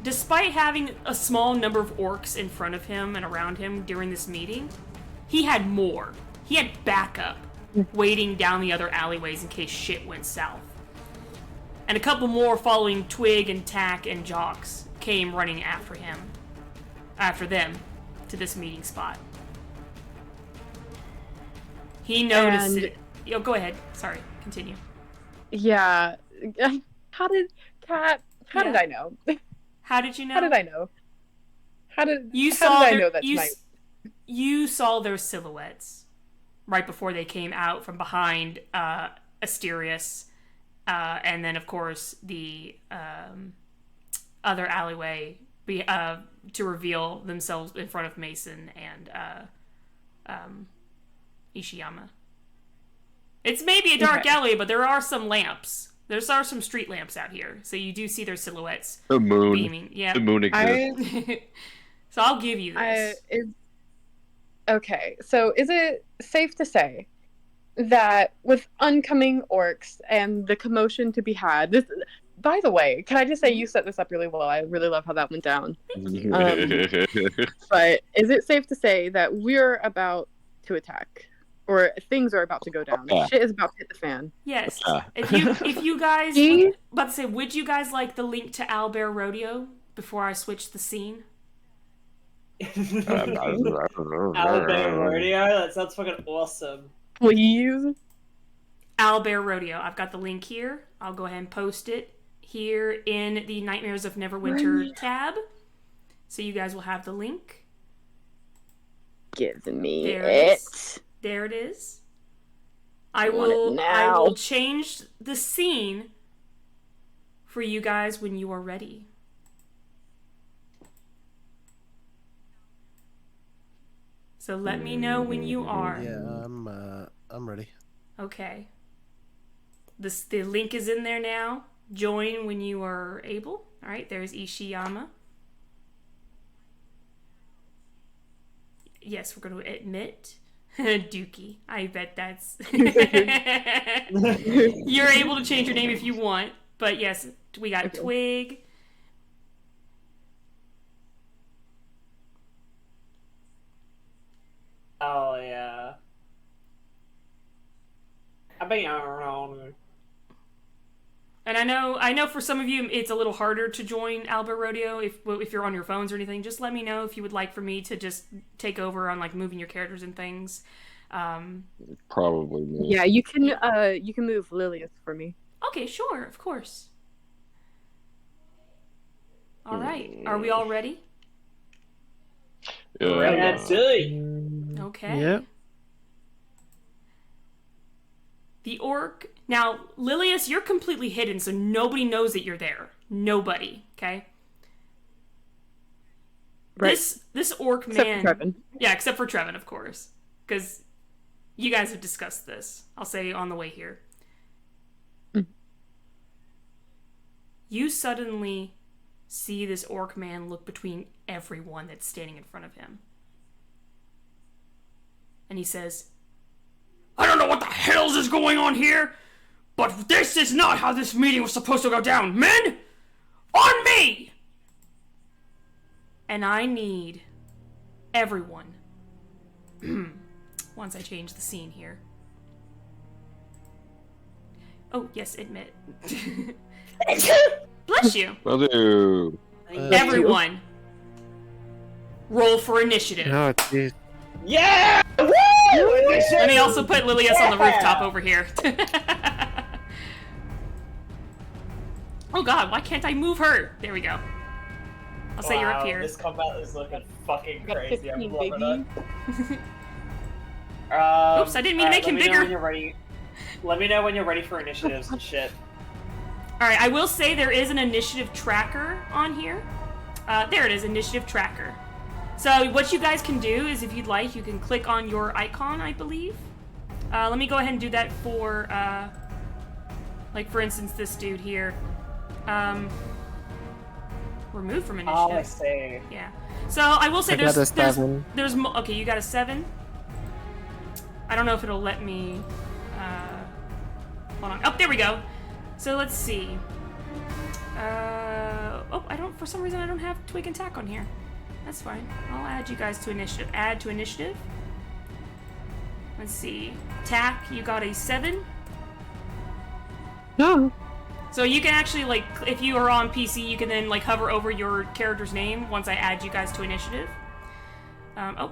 Speaker 1: despite having a small number of orcs in front of him and around him during this meeting, he had more. He had backup waiting down the other alleyways in case shit went south. And a couple more following Twig and Tack and Jocks came running after them, to this meeting spot. He noticed it. Oh, go ahead. Sorry, continue.
Speaker 4: Yeah. How did I know?
Speaker 1: How did you know?
Speaker 4: How did I know? How did I know that tonight?
Speaker 1: You saw their silhouettes right before they came out from behind Asterius, and then of course the other alleyway to reveal themselves in front of Mason and Ishiyama. It's maybe a dark alley, but there are some lamps. There are some street lamps out here, so you do see their silhouettes.
Speaker 14: The moon.
Speaker 1: Beaming. Yeah.
Speaker 14: The moon exists.
Speaker 1: So I'll give you this.
Speaker 4: Okay, so is it safe to say that with oncoming orcs and the commotion to be had, by the way, can I just say you set this up really well? I really love how that went down. But is it safe to say that we're about to attack? Or things are about to go down. Shit is about to hit the fan.
Speaker 1: Yes. If you guys, about to say, would you guys like the link to Owlbear Rodeo before I switch the scene?
Speaker 13: Owlbear Rodeo? That sounds fucking awesome.
Speaker 4: Please.
Speaker 1: Owlbear Rodeo. I've got the link here. I'll go ahead and post it here in the Nightmares of Neverwinter tab. So you guys will have the link.
Speaker 4: Give me
Speaker 1: There
Speaker 4: it.
Speaker 1: There it is.
Speaker 4: I
Speaker 1: will
Speaker 4: want it now.
Speaker 1: I will change the scene for you guys when you are ready. So let me know when you are.
Speaker 9: Yeah, I'm ready.
Speaker 1: Okay. The link is in there now. Join when you are able. All right, there's Ishiyama. Yes, we're going to admit. Dookie. I bet that's... You're able to change your name if you want. But yes, we got Twig.
Speaker 13: Oh, yeah.
Speaker 1: And I know for some of you it's a little harder to join Owlbear Rodeo if you're on your phones or anything. Just let me know if you would like for me to just take over on like moving your characters and things.
Speaker 14: Probably me.
Speaker 4: Yeah, you can move Lilius for me.
Speaker 1: Okay, sure, of course. All right, are we all ready? Okay.
Speaker 9: Yeah.
Speaker 1: The orc. Now, Lilius, you're completely hidden, so nobody knows that you're there. Nobody. Okay.
Speaker 4: Right.
Speaker 1: This orc
Speaker 4: Except
Speaker 1: man.
Speaker 4: for Trevin.
Speaker 1: Yeah, except for Trevin, of course, because you guys have discussed this. I'll say on the way here. You suddenly see this orc man look between everyone that's standing in front of him. And he says,
Speaker 12: I don't know what the hell's is going on here, but this is not how this meeting was supposed to go down. Men, on me!
Speaker 1: and I need everyone. Once I change the scene here. Oh, yes, admit. Bless you.
Speaker 14: Will do.
Speaker 1: Everyone, roll for initiative.
Speaker 11: Oh, jeez.
Speaker 13: Yeah! Woo!
Speaker 1: Let me also put Lilius on the rooftop over here. Oh god, why can't I move her? There we go. I'll say you're up here.
Speaker 13: This combat is looking fucking crazy. I'm
Speaker 4: 15,
Speaker 13: loving
Speaker 4: baby.
Speaker 13: it.
Speaker 1: Oops, I didn't mean to make him
Speaker 13: let me know
Speaker 1: bigger.
Speaker 13: when you're ready. Let me know when you're ready for initiatives and shit.
Speaker 1: Alright, I will say there is an initiative tracker on here. There it is, initiative tracker. So what you guys can do is, if you'd like, you can click on your icon, I believe. Let me go ahead and do that for, like, for instance, this dude here. Remove from initiative.
Speaker 13: Oh, I see.
Speaker 1: Yeah. So I will say
Speaker 11: I got a 7.
Speaker 1: okay, you got a 7. I don't know if it'll let me. Hold on. Oh, there we go. So let's see. Oh, I don't. For some reason, I don't have Twig and Tack on here. That's fine. I'll add you guys to initiative. Add to initiative. Let's see. Tack, you got a 7.
Speaker 4: No.
Speaker 1: So you can actually, like, if you are on PC, you can then, like, hover over your character's name once I add you guys to initiative. Oh.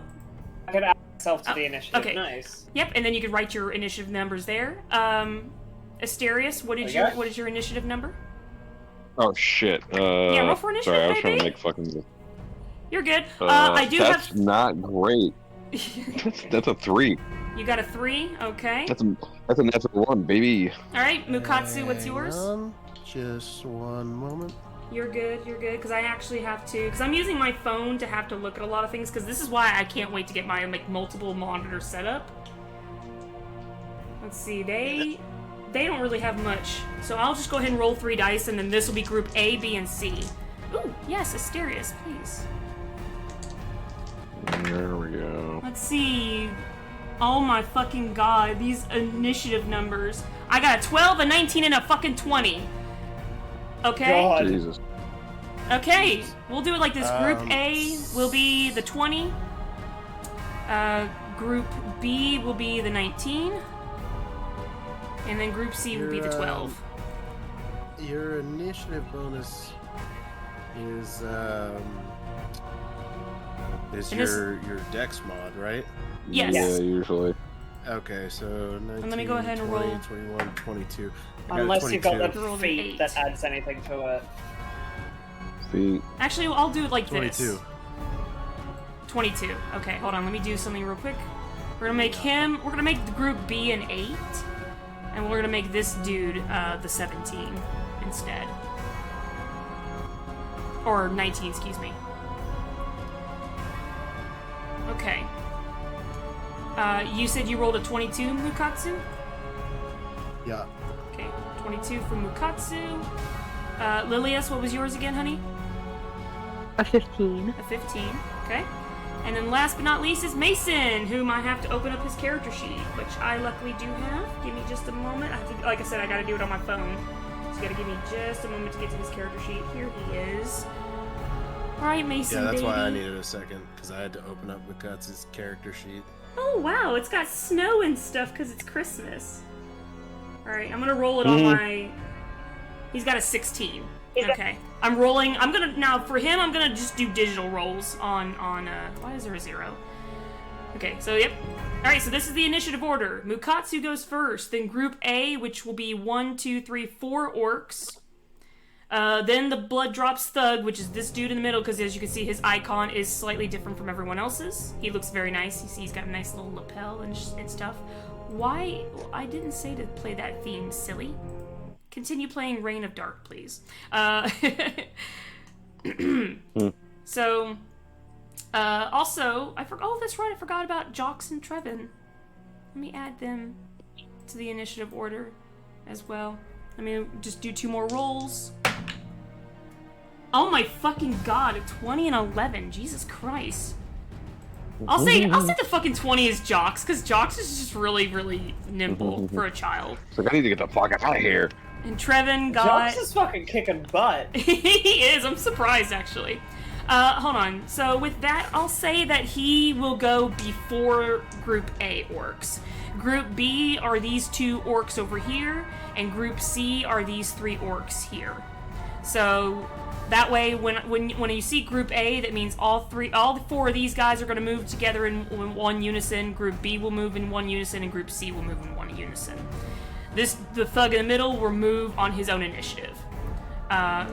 Speaker 13: I can add myself to the initiative.
Speaker 1: Okay.
Speaker 13: Nice.
Speaker 1: Yep, and then you can write your initiative numbers there. Asterius, what is your initiative number?
Speaker 14: Oh shit.
Speaker 1: Yeah, roll for initiative,
Speaker 14: sorry, I was trying to
Speaker 1: baby.
Speaker 14: make fucking.
Speaker 1: You're good. I do
Speaker 14: that's
Speaker 1: have.
Speaker 14: not great. that's a 3.
Speaker 1: You got a 3. Okay.
Speaker 14: That's a natural 1, baby.
Speaker 1: All right, Mukatsu, what's yours?
Speaker 9: Just one moment.
Speaker 1: You're good, because I actually have to, because I'm using my phone to have to look at a lot of things, because this is why I can't wait to get my, like, multiple monitors set up. Let's see, they don't really have much, so I'll just go ahead and roll 3 dice, and then this will be group A, B, and C. Ooh, yes, Asterius, please.
Speaker 14: There we go.
Speaker 1: Let's see. Oh my fucking god, these initiative numbers. I got a 12, a 19, and a fucking 20. Okay?
Speaker 13: God.
Speaker 14: Jesus.
Speaker 1: Okay, we'll do it like this. Group A will be the 20. Group B will be the 19. And then Group C will be the 12.
Speaker 9: Your initiative bonus is is
Speaker 1: And
Speaker 9: your dex mod, right?
Speaker 1: Yes.
Speaker 14: Yeah, usually.
Speaker 9: Okay, so 19,
Speaker 1: And let me go ahead and
Speaker 9: 20,
Speaker 1: roll.
Speaker 9: 21, 22. I got a
Speaker 13: Unless you've got
Speaker 9: 22.
Speaker 13: the feat that adds anything to it.
Speaker 14: Feet.
Speaker 1: Actually, I'll do it like
Speaker 9: 22.
Speaker 1: this. 22. Okay, hold on. Let me do something real quick. We're gonna make him. We're gonna make the group B an 8, and we're gonna make this dude the 17 instead, or 19. Excuse me. Okay. You said you rolled a 22, Mukatsu?
Speaker 9: Yeah.
Speaker 1: Okay, 22 for Mukatsu. Lilius, what was yours again, honey?
Speaker 4: A 15.
Speaker 1: A 15, okay. And then last but not least is Mason, whom I have to open up his character sheet, which I luckily do have. Give me just a moment. I have to, like I said, I gotta do it on my phone. So you gotta give me just a moment to get to his character sheet. Here he is. Alright, Mason,
Speaker 9: Yeah, that's
Speaker 1: baby.
Speaker 9: why I needed a second, because I had to open up Mukatsu's character sheet.
Speaker 1: Oh, wow, it's got snow and stuff because it's Christmas. Alright, I'm gonna roll it on my... He's got a 16. Okay. I'm rolling... Now, for him, I'm gonna just do digital rolls on why is there a 0? Okay, so, yep. Alright, so this is the initiative order. Mukatsu goes first, then Group A, which will be 1, 2, 3, 4 orcs. Then the Blood Drops Thug, which is this dude in the middle, because as you can see, his icon is slightly different from everyone else's. He looks very nice. You see he's got a nice little lapel and stuff. Why? I didn't say to play that theme, silly. Continue playing Reign of Dark, please. So, also, oh, that's right, I forgot about Jox and Trevin. Let me add them to the initiative order as well. Let me just do 2 more rolls. Oh my fucking god, a 20 and 11. Jesus Christ. I'll say the fucking 20 is Jox, because Jox is just really, really nimble for a child.
Speaker 14: It's like, I need to get the fuck out of here.
Speaker 1: And Trevin got...
Speaker 13: Jox is fucking kicking butt.
Speaker 1: He is, I'm surprised actually. Hold on. So with that, I'll say that he will go before Group A orcs. Group B are these 2 orcs over here, and Group C are these 3 orcs here. So that way, when you see Group A, that means all 4 of these guys are going to move together in one unison. Group B will move in one unison, and Group C will move in one unison. The thug in the middle will move on his own initiative.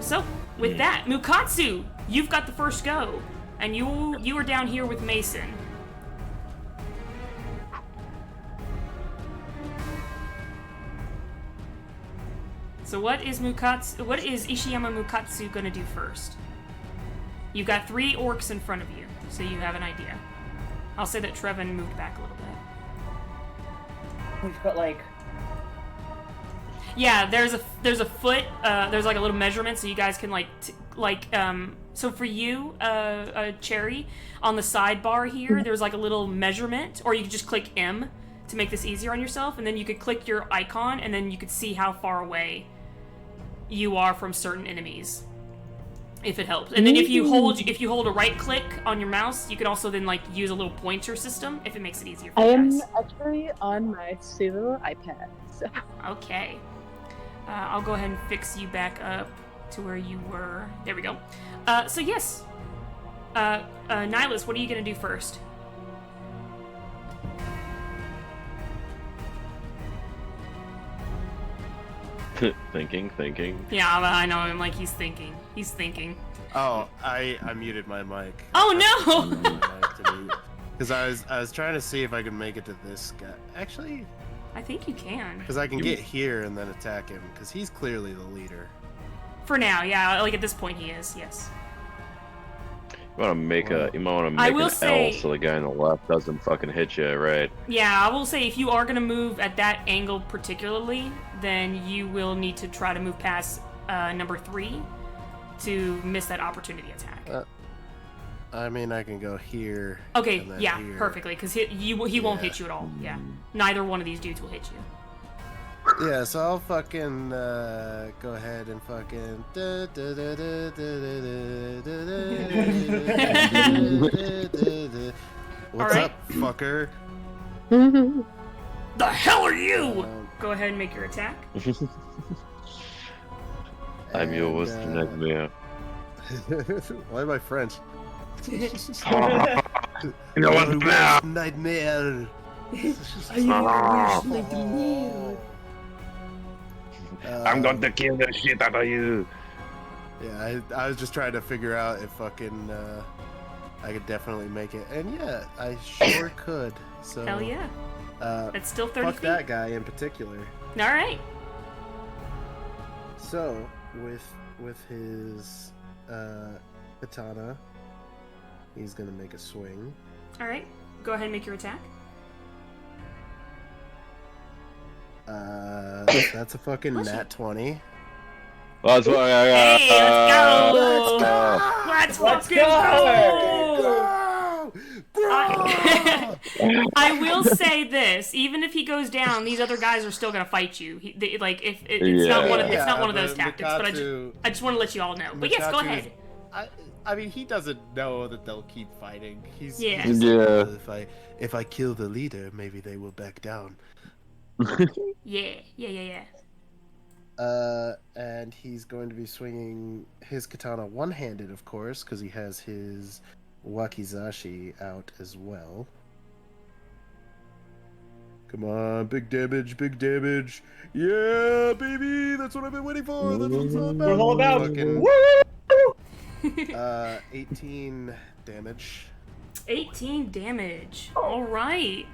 Speaker 1: So with that, Mukatsu, you've got the first go, and you are down here with Mason. So what is Ishiyama Mukatsu gonna do first? You've got 3 orcs in front of you, so you have an idea. I'll say that Trevin moved back a little bit.
Speaker 13: We've got like...
Speaker 1: Yeah, there's a foot, there's like a little measurement, so you guys can so for you, Cherry, on the sidebar here, there's like a little measurement, or you could just click M to make this easier on yourself, and then you could click your icon, and then you could see how far away you are from certain enemies, if it helps. And then if you hold a right click on your mouse, you can also then like use a little pointer system if it makes it easier for you guys.
Speaker 4: I am actually on my silly little iPad. So.
Speaker 1: Okay. I'll go ahead and fix you back up to where you were. There we go. So yes. Nihilus, what are you gonna do first?
Speaker 5: Thinking.
Speaker 1: Yeah, I know him. Like he's thinking.
Speaker 9: Oh, I muted my mic.
Speaker 1: Oh no!
Speaker 9: Because I was trying to see if I could make it to this guy. Actually,
Speaker 1: I think you can.
Speaker 9: because I can get here and then attack him. Because he's clearly the leader.
Speaker 1: For now, yeah. Like at this point, he is. Yes.
Speaker 5: You might want to make an L so the guy on the left doesn't fucking hit you, right?
Speaker 1: Yeah, I will say if you are gonna move at that angle particularly, then you will need to try to move past number 3 to miss that opportunity attack.
Speaker 9: I mean, I can go here.
Speaker 1: Okay,
Speaker 9: and then
Speaker 1: yeah,
Speaker 9: here.
Speaker 1: perfectly, because he won't hit you at all. Yeah, neither one of these dudes will hit you.
Speaker 9: Yeah, so I'll fucking go ahead and fucking. What's
Speaker 1: right.
Speaker 9: up, fucker?
Speaker 1: The hell are you? Go ahead and make your attack.
Speaker 5: I'm your worst nightmare.
Speaker 9: Why am I French?
Speaker 14: No one's now.
Speaker 9: Nightmare.
Speaker 14: I'm going to kill the shit out of you.
Speaker 9: Yeah, I was just trying to figure out if fucking I could definitely make it, and yeah, I sure could. So
Speaker 1: Hell yeah. That's still 30
Speaker 9: fuck
Speaker 1: feet.
Speaker 9: that guy in particular.
Speaker 1: All right.
Speaker 9: So with his katana, he's gonna make a swing.
Speaker 1: All right. Go ahead and make your attack.
Speaker 9: That's a fucking nat 20.
Speaker 14: Well, that's why I got.
Speaker 1: Hey, let's go! Let's go! I will say this: even if he goes down, these other guys are still gonna fight you. It's not one of those tactics. But I just want to let you all know. But yes, go ahead.
Speaker 9: I mean, he doesn't know that they'll keep fighting. He's
Speaker 14: Yeah.
Speaker 9: If I kill the leader, maybe they will back down.
Speaker 1: Yeah.
Speaker 9: And he's going to be swinging his katana one-handed, of course, because he has his wakizashi out as well. Come on, big damage, big damage. Yeah, baby, that's what I've been waiting for. That's what it's all about.
Speaker 13: It's all about.
Speaker 9: Fucking,
Speaker 13: Woo!
Speaker 9: 18 damage.
Speaker 1: 18 damage. All right.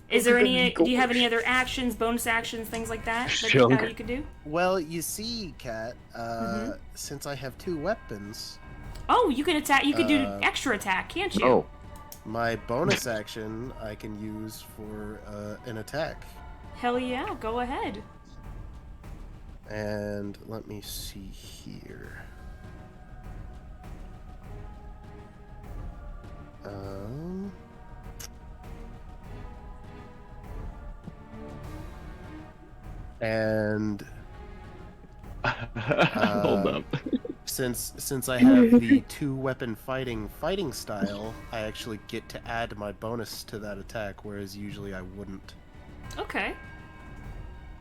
Speaker 1: Is there any? Do you have any other actions, bonus actions, things like that you could do?
Speaker 9: Well, you see, Kat, since I have 2 weapons.
Speaker 1: Oh, you can attack. You could do extra attack, can't you?
Speaker 9: Oh. My bonus action I can use for an attack.
Speaker 1: Hell yeah, go ahead.
Speaker 9: And let me see here. And
Speaker 14: hold up.
Speaker 9: Since I have the 2-weapon fighting style, I actually get to add my bonus to that attack, whereas usually I wouldn't.
Speaker 1: Okay.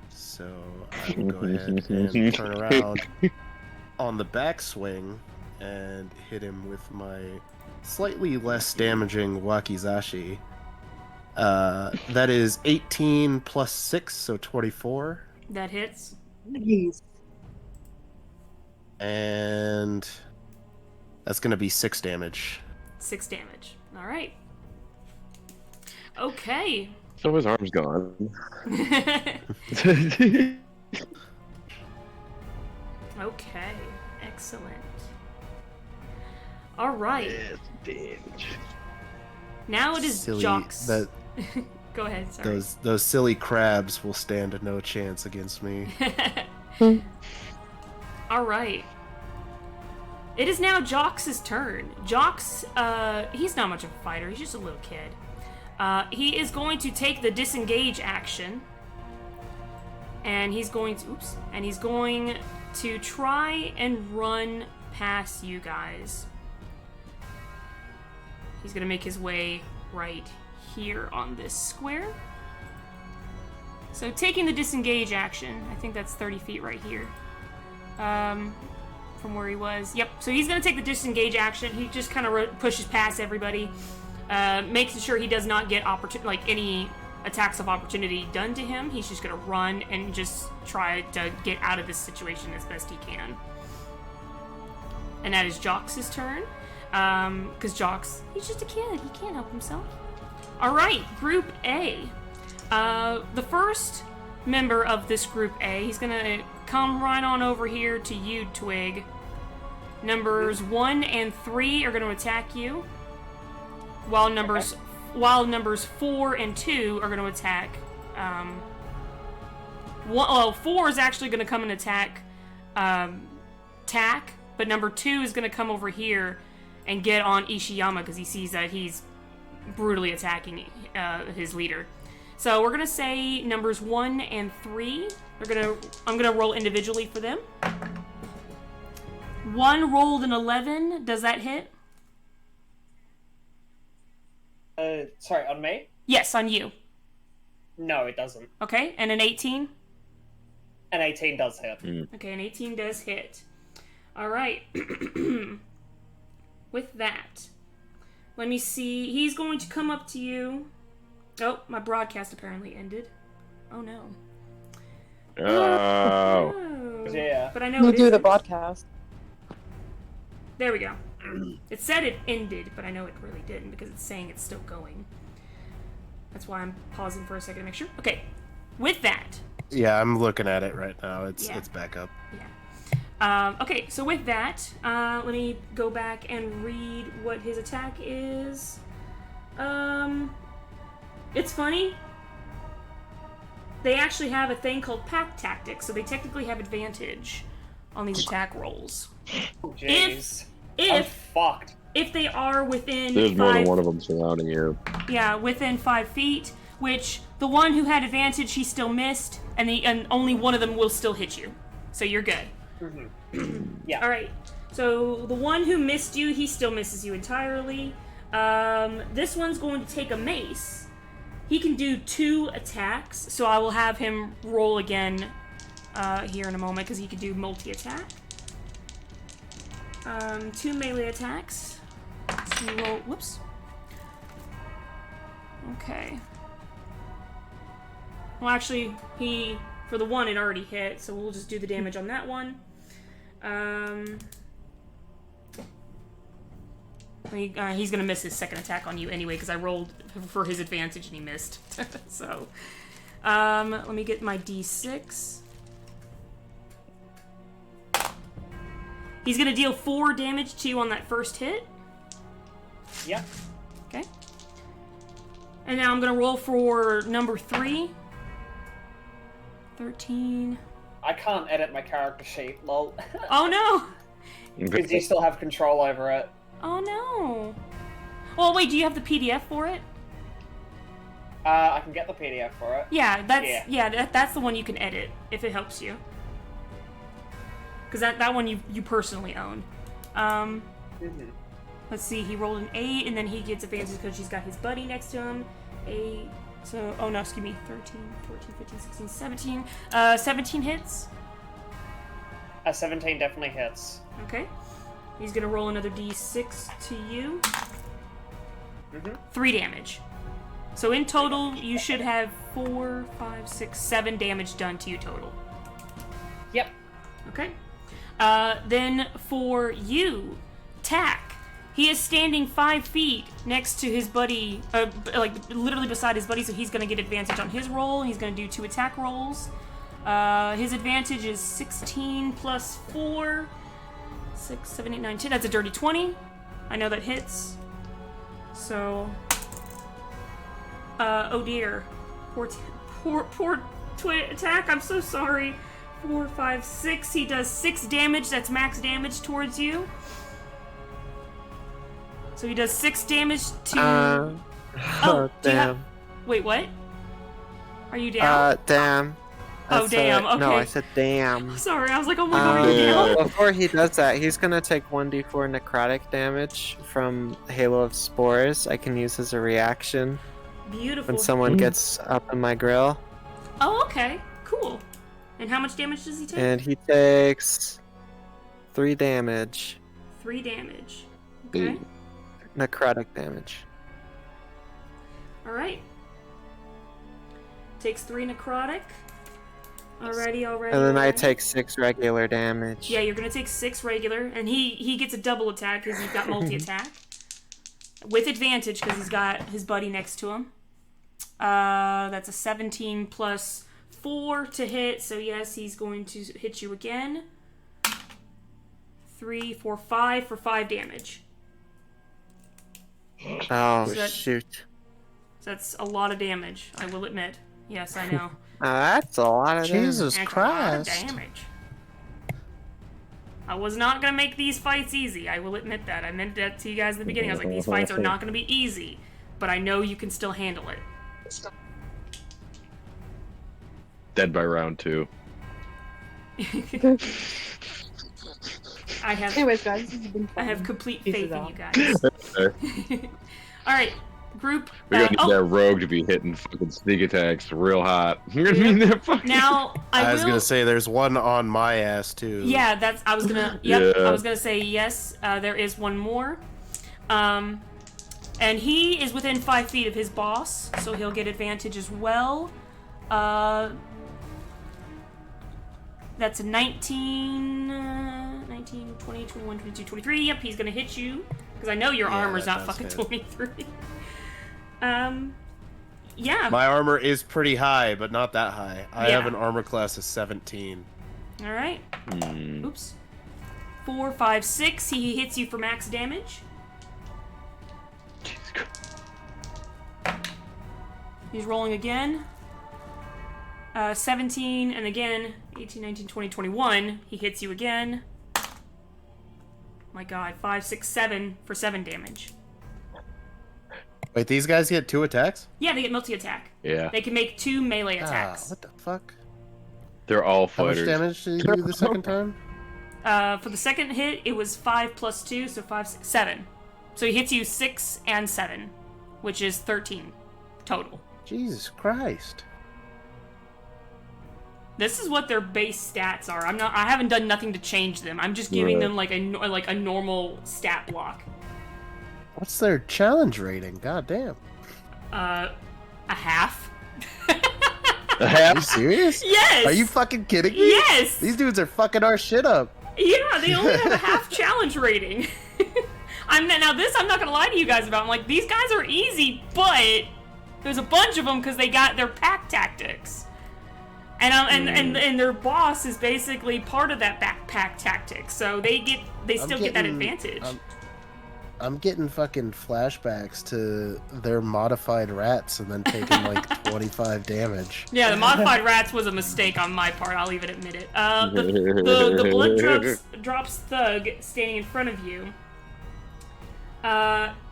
Speaker 9: So I will go ahead and turn around on the backswing and hit him with my slightly less damaging wakizashi. That is 18 plus 6, so 24.
Speaker 1: That hits.
Speaker 4: Nice.
Speaker 9: And that's going to be 6 damage.
Speaker 1: 6 damage. All right. Okay.
Speaker 14: So his arm's gone.
Speaker 1: Okay. Excellent. All right. Now it is Jock's. Go ahead. Sorry.
Speaker 9: Those silly crabs will stand no chance against me.
Speaker 1: All right. It is now Jock's turn. Jock's, he's not much of a fighter. He's just a little kid. He is going to take the disengage action, and he's going to try and run past you guys. He's gonna make his way right here on this square. So taking the disengage action, I think that's 30 feet right here. From where he was. Yep, so he's going to take the disengage action. He just kind of pushes past everybody, making sure he does not get any attacks of opportunity done to him. He's just going to run and just try to get out of this situation as best he can. And that is Jock's turn, because Jock's, he's just a kid. He can't help himself. All right, Group A. The first member of this Group A, he's going to come right on over here to you, Twig. Numbers 1 and 3 are going to attack you, while numbers 4 and 2 are going to attack. 4 is actually going to come and attack Tack, but number 2 is going to come over here and get on Ishiyama because he sees that he's brutally attacking his leader. So we're going to say numbers 1 and 3. I'm going to roll individually for them. 1 rolled an 11. Does that hit?
Speaker 13: Sorry, on me?
Speaker 1: Yes, on you.
Speaker 13: No, it doesn't.
Speaker 1: Okay, and an 18?
Speaker 13: An 18 does hit.
Speaker 1: Okay, an 18 does hit. All right. With that, Let me see. He's going to come up to you. Oh, my broadcast apparently ended. Oh no.
Speaker 5: Oh.
Speaker 13: Yeah.
Speaker 1: But I know
Speaker 4: We'll
Speaker 1: it
Speaker 4: do the
Speaker 1: isn't.
Speaker 4: broadcast.
Speaker 1: There we go. It said it ended, but I know it really didn't because it's saying it's still going. That's why I'm pausing for a second to make sure. Okay. With that.
Speaker 9: Yeah, I'm looking at it right now. It's back up.
Speaker 1: Yeah. Okay, so with that, let me go back and read what his attack is. It's funny. They actually have a thing called pack tactics, so they technically have advantage on these attack rolls.
Speaker 13: Jeez.
Speaker 1: I'm
Speaker 13: fucked.
Speaker 1: If they are within
Speaker 14: There's more than
Speaker 1: 5
Speaker 14: one of them surrounding you.
Speaker 1: Yeah, within 5 feet, which the one who had advantage, he still missed, and only one of them will still hit you. So you're good.
Speaker 13: Yeah.
Speaker 1: Alright, so the one who missed you, he still misses you entirely. This one's going to take a mace. He can do 2 attacks, so I will have him roll again here in a moment, because he can do multi-attack. 2 melee attacks. So you roll, whoops. Okay. Well, actually, for the one, it already hit, so we'll just do the damage on that one. He's gonna miss his second attack on you anyway, because I rolled for his advantage and he missed. So, let me get my D6. He's gonna deal 4 damage to you on that first hit.
Speaker 13: Yep.
Speaker 1: Okay. And now I'm gonna roll for number 3. 13.
Speaker 13: I can't edit my character sheet, lol.
Speaker 1: Oh no!
Speaker 13: Because you still have control over it.
Speaker 1: Oh no. Well, wait, do you have the PDF for it?
Speaker 13: I can get the PDF for it.
Speaker 1: Yeah, that's the one you can edit, if it helps you. Because that one you personally own. Let's see, he rolled an 8, and then he gets advantage because he's got his buddy next to him. 8, so, oh no, excuse me, 13, 14, 15, 16, 17. 17 hits.
Speaker 13: 17 definitely hits.
Speaker 1: Okay. He's gonna roll another d6 to you. 3 damage. So in total, you should have 4, 5, 6, 7 damage done to you total.
Speaker 13: Yep.
Speaker 1: Okay. Then for you, Tack. He is standing 5 feet next to his buddy, like literally beside his buddy, so he's gonna get advantage on his roll. He's gonna do 2 attack rolls. His advantage is 16 plus 4. 6, 7, 8, 9, 10. That's a dirty 20. I know that hits. So, oh dear. Poor attack. I'm so sorry. 4, 5, 6. He does 6 damage. That's max damage towards you. So he does 6 damage to...
Speaker 11: Oh, damn.
Speaker 1: Wait, what? Are you down?
Speaker 11: Damn.
Speaker 1: Oh, damn, okay.
Speaker 11: No, I said damn.
Speaker 1: Sorry, I was like, oh my god, are you down?
Speaker 11: Before he does that, he's gonna take 1d4 necrotic damage from Halo of Spores. I can use as a reaction.
Speaker 1: Beautiful.
Speaker 11: When someone gets up in my grill.
Speaker 1: Oh, okay. Cool. And how much damage does he take?
Speaker 11: And he takes 3 damage.
Speaker 1: 3 damage. Okay.
Speaker 11: Necrotic damage.
Speaker 1: Alright. Takes 3 necrotic. Alrighty.
Speaker 11: And then I take 6 regular damage.
Speaker 1: Yeah, you're gonna take 6 regular, and he gets a double attack because he's got multi-attack. With advantage because he's got his buddy next to him. That's a 17 plus 4 to hit, so yes, he's going to hit you again. 3, 4, 5 for 5 damage.
Speaker 11: Oh, shoot.
Speaker 1: So that's a lot of damage, I will admit. Yes, I know.
Speaker 11: That's a lot of
Speaker 9: Jesus
Speaker 11: damage.
Speaker 9: Christ.
Speaker 1: A lot of damage. I was not going to make these fights easy, I will admit that. I meant that to you guys at the beginning. I was like, these fights are not going to be easy, but I know you can still handle it.
Speaker 14: Dead by round 2.
Speaker 1: I have.
Speaker 4: Anyways, guys, this has been fun.
Speaker 1: I have complete faith in you guys.
Speaker 14: Okay.
Speaker 1: All right, group.
Speaker 14: We're gonna need that rogue to be hitting fucking sneak attacks real hot. You're gonna need that fucking.
Speaker 1: Now
Speaker 9: I was gonna say there's one on my ass too.
Speaker 1: Yeah, that's. I was gonna. Yep.
Speaker 14: Yeah.
Speaker 1: I was gonna say yes. There is one more. And he is within 5 feet of his boss, so he'll get advantage as well. That's a 19, 20, 21, 22, 23. Yep, he's gonna hit you. Because I know your armor's not fucking hit. 23. Yeah.
Speaker 9: My armor is pretty high, but not that high. I have an armor class of 17.
Speaker 1: Alright. Oops. 4, 5, 6. He hits you for max damage. He's rolling again. 17, and again, 18, 19, 20, 21. He hits you again. My god, 5, 6, 7 for 7 damage.
Speaker 9: Wait, these guys get 2 attacks?
Speaker 1: Yeah, they get multi-attack.
Speaker 14: Yeah.
Speaker 1: They can make 2 melee attacks.
Speaker 9: What the fuck?
Speaker 14: They're all
Speaker 9: How much
Speaker 14: fighters.
Speaker 9: damage did you do the second time?
Speaker 1: For the second hit, it was 5 plus 2, so 5, 6, 7. So he hits you 6 and 7, which is 13 total.
Speaker 9: Jesus Christ.
Speaker 1: This is what their base stats are. I haven't done nothing to change them. I'm just giving them like a normal stat block.
Speaker 9: What's their challenge rating? God damn.
Speaker 1: A half.
Speaker 14: A half?
Speaker 9: Are you serious?
Speaker 1: Yes!
Speaker 9: Are you fucking kidding me?
Speaker 1: Yes!
Speaker 9: These dudes are fucking our shit up.
Speaker 1: Yeah, they only have a half challenge rating. I'm not gonna lie to you guys about. I'm like, these guys are easy, but there's a bunch of them because they got their pack tactics. And their boss is basically part of that backpack tactic, so they still get that advantage.
Speaker 9: I'm getting fucking flashbacks to their modified rats and then taking like 25 damage.
Speaker 1: Yeah, the modified rats was a mistake on my part. I'll even admit it. The blood drops thug standing in front of you.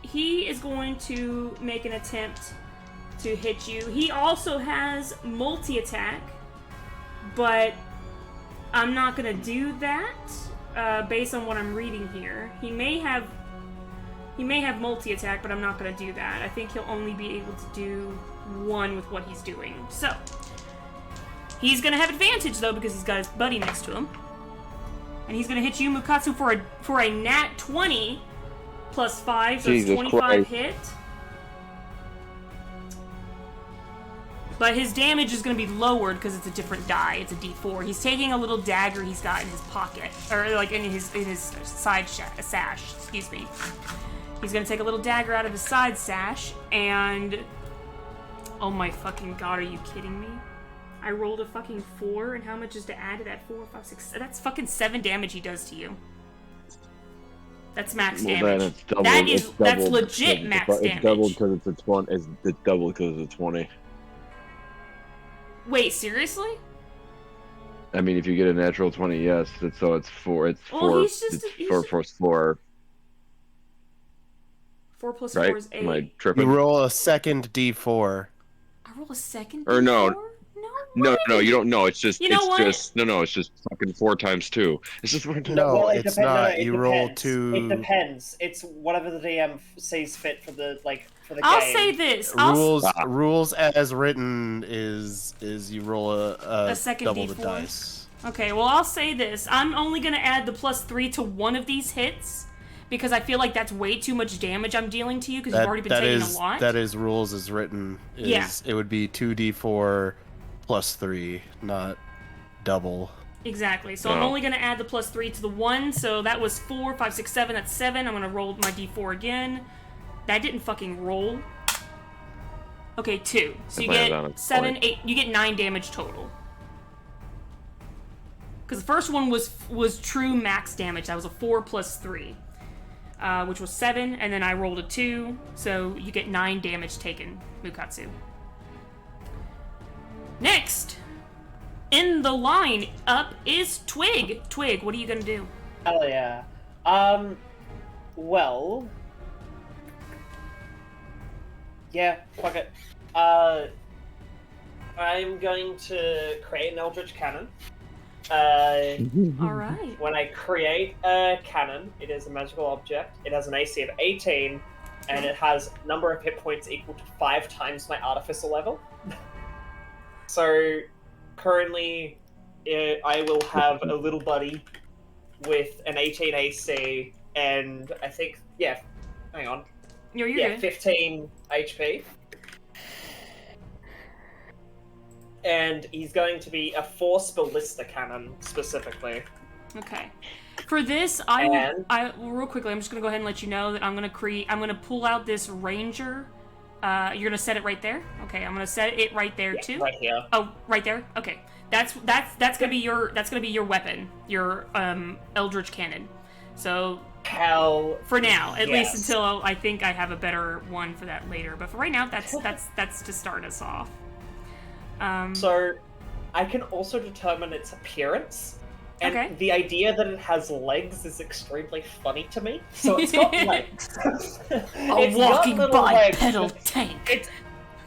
Speaker 1: He is going to make an attempt to hit you. He also has multi-attack, but I'm not gonna do that based on what I'm reading here. He may have multi-attack, but I'm not gonna do that. I think he'll only be able to do one with what he's doing. So he's gonna have advantage though because he's got his buddy next to him, and he's gonna hit you, Mukatsu, for a nat 20 plus 5, so
Speaker 14: Jesus
Speaker 1: it's 25
Speaker 14: Christ.
Speaker 1: hit. But his damage is going to be lowered because it's a different die. It's a D4. He's taking a little dagger he's got in his pocket, or like in his side sash. Excuse me. He's going to take a little dagger out of his side sash, and oh my fucking god, are you kidding me? I rolled a fucking 4, and how much is to add to that 4, 5, 6? That's fucking 7 damage he does to you. That's max damage. That's legit max damage.
Speaker 14: It's doubled because it's a 20. It's doubled because it's a 20.
Speaker 1: Wait, seriously?
Speaker 14: I mean, if you get a natural 20, yes. It's 4. It's 4. It's 4 plus 4.
Speaker 1: 4 plus
Speaker 14: right?
Speaker 1: 4 is 8.
Speaker 14: Am I tripping?
Speaker 9: You roll a second D4.
Speaker 1: I roll a second
Speaker 14: Or
Speaker 1: D4?
Speaker 14: No, you don't know. It's just,
Speaker 1: You know what?
Speaker 14: it's just fucking 4 times 2. It's just 4 times.
Speaker 9: No,
Speaker 13: Well, it
Speaker 9: it's
Speaker 13: depends.
Speaker 9: not.
Speaker 13: It
Speaker 9: You
Speaker 13: depends.
Speaker 9: roll 2.
Speaker 13: It depends. It's whatever the DM sees fit for the
Speaker 1: I'll
Speaker 13: game.
Speaker 1: say this.
Speaker 9: Rules as written is you roll a
Speaker 1: second
Speaker 9: double
Speaker 1: D4.
Speaker 9: the dice.
Speaker 1: Okay, well, I'll say this. I'm only going to add the +3 to one of these hits because I feel like that's way too much damage I'm dealing to you because you've already been taking a lot.
Speaker 9: That is rules as written. It would be 2d4 plus 3, not double.
Speaker 1: Exactly. So I'm only going to add the +3 to the 1. So that was 4, 5, 6, 7. That's 7. I'm going to roll my D4 again. That didn't fucking roll. Okay, 2. So you get 7, 8. You get 9 damage total. Because the first one was true max damage. That was a 4 plus 3, which was 7, and then I rolled a 2, so you get 9 damage taken, Mukatsu. Next, in the line up is Twig. Twig, what are you gonna do?
Speaker 13: Hell yeah. Well. Yeah, fuck it. I'm going to create an Eldritch Cannon.
Speaker 1: Alright.
Speaker 13: When I create a cannon, it is a magical object. It has an AC of 18, and it has number of hit points equal to 5 times my artificer level. So, currently, I will have a little buddy with an 18 AC, and I think, yeah, hang on.
Speaker 1: You're
Speaker 13: yeah,
Speaker 1: good.
Speaker 13: 15 HP. And he's going to be a force ballista cannon, specifically.
Speaker 1: Okay. For this, real quickly, I'm just gonna go ahead and let you know that I'm gonna pull out this ranger. You're gonna set it right there. Okay, I'm gonna set it right there too.
Speaker 13: Right here.
Speaker 1: Oh, right there. Okay, that's gonna be your weapon, your eldritch cannon. So for now, at least until I think I have a better one for that later. But for right now, that's to start us off.
Speaker 13: So I can also determine its appearance. And the idea that it has legs is extremely funny to me. So it's got legs.
Speaker 12: A walking bipedal tank.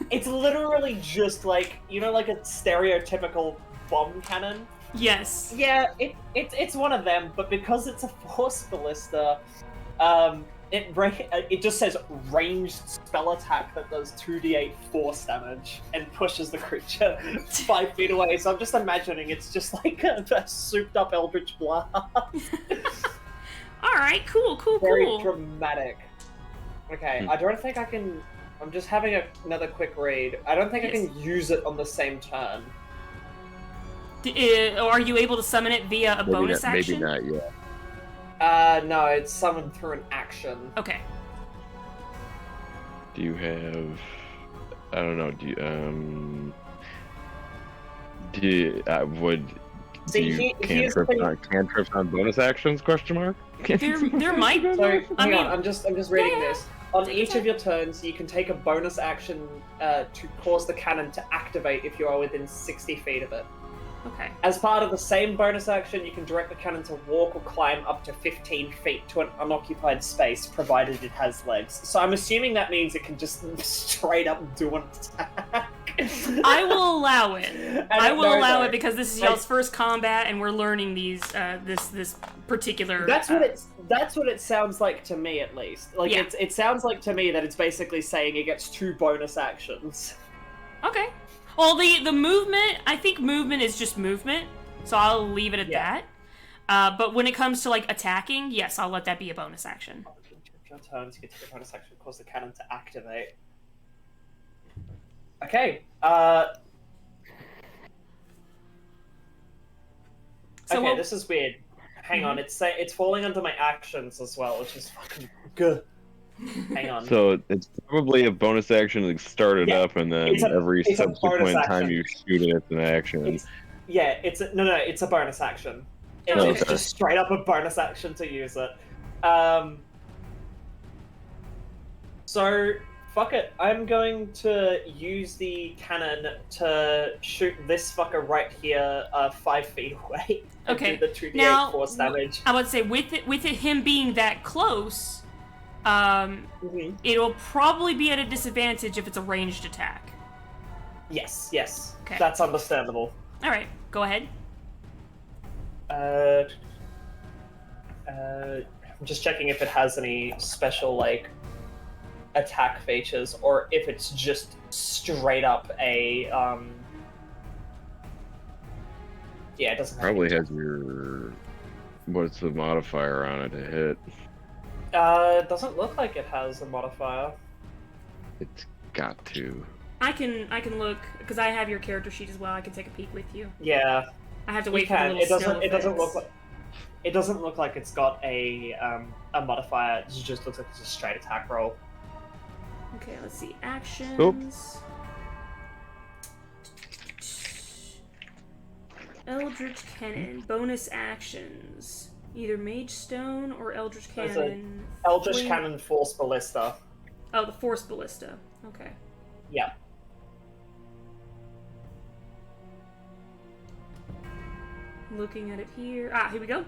Speaker 13: It's literally just like, like a stereotypical bomb cannon.
Speaker 1: Yes.
Speaker 13: Yeah, it's one of them, but because it's a force ballista, it just says ranged spell attack that does 2d8 force damage and pushes the creature 5 feet away. So I'm just imagining it's just like a souped up eldritch blast.
Speaker 1: Alright, cool.
Speaker 13: Very dramatic. Okay, I don't think I can... I'm just having another quick read. I don't think I can use it on the same turn.
Speaker 1: Are you able to summon it via a bonus action?
Speaker 14: Maybe not yet.
Speaker 13: No, it's summoned through an action.
Speaker 1: Okay.
Speaker 14: Do you have... I don't know, do you cantrips on bonus actions, question mark?
Speaker 1: There might be.
Speaker 13: So, hang on, I'm just reading this. On each of your turns, you can take a bonus action to cause the cannon to activate if you are within 60 feet of it.
Speaker 1: Okay.
Speaker 13: As part of the same bonus action, you can direct the cannon to walk or climb up to 15 feet to an unoccupied space, provided it has legs. So I'm assuming that means it can just straight up do an attack.
Speaker 1: I will allow it. I will allow it because this is y'all's first combat, and we're learning these this particular.
Speaker 13: That's what it sounds like to me, at least. Like it sounds like to me that it's basically saying it gets 2 bonus actions.
Speaker 1: Okay. Well, the movement, I think movement is just movement, so I'll leave it at that. But when it comes to, like, attacking, yes, I'll let that be a bonus action.
Speaker 13: Your turn to get to the bonus action, cause the cannon to activate. Okay, okay, this is weird. Hang on, it's falling under my actions as well, which is fucking good. Hang on.
Speaker 14: So it's probably a bonus action to start it up, and then every subsequent time you shoot it, it's an action.
Speaker 13: It's a bonus action. It's just straight up a bonus action to use it. So fuck it. I'm going to use the cannon to shoot this fucker right here, 5 feet away.
Speaker 1: Okay.
Speaker 13: And do the 2d8 force damage.
Speaker 1: I would say with him being that close. It'll probably be at a disadvantage if it's a ranged attack.
Speaker 13: Yes.
Speaker 1: Okay.
Speaker 13: That's understandable.
Speaker 1: Alright, go ahead.
Speaker 13: I'm just checking if it has any special, like, attack features, or if it's just straight up a, Yeah, it doesn't have
Speaker 14: probably has your... What's the modifier on it to hit?
Speaker 13: It doesn't look like it has a modifier.
Speaker 14: It's got to.
Speaker 1: I can look because I have your character sheet as well. I can take a peek with you.
Speaker 13: Yeah.
Speaker 1: I have to wait for the little snow effects.
Speaker 13: It doesn't look like it's got a modifier. It just looks like it's a straight attack roll.
Speaker 1: Okay, let's see. Actions.
Speaker 14: Oops.
Speaker 1: Eldritch Cannon. Bonus actions. Either Mage Stone or Eldritch Cannon.
Speaker 13: Eldritch Cannon Force Ballista.
Speaker 1: Oh, the Force Ballista. Okay.
Speaker 13: Yeah.
Speaker 1: Looking at it here. Here we go.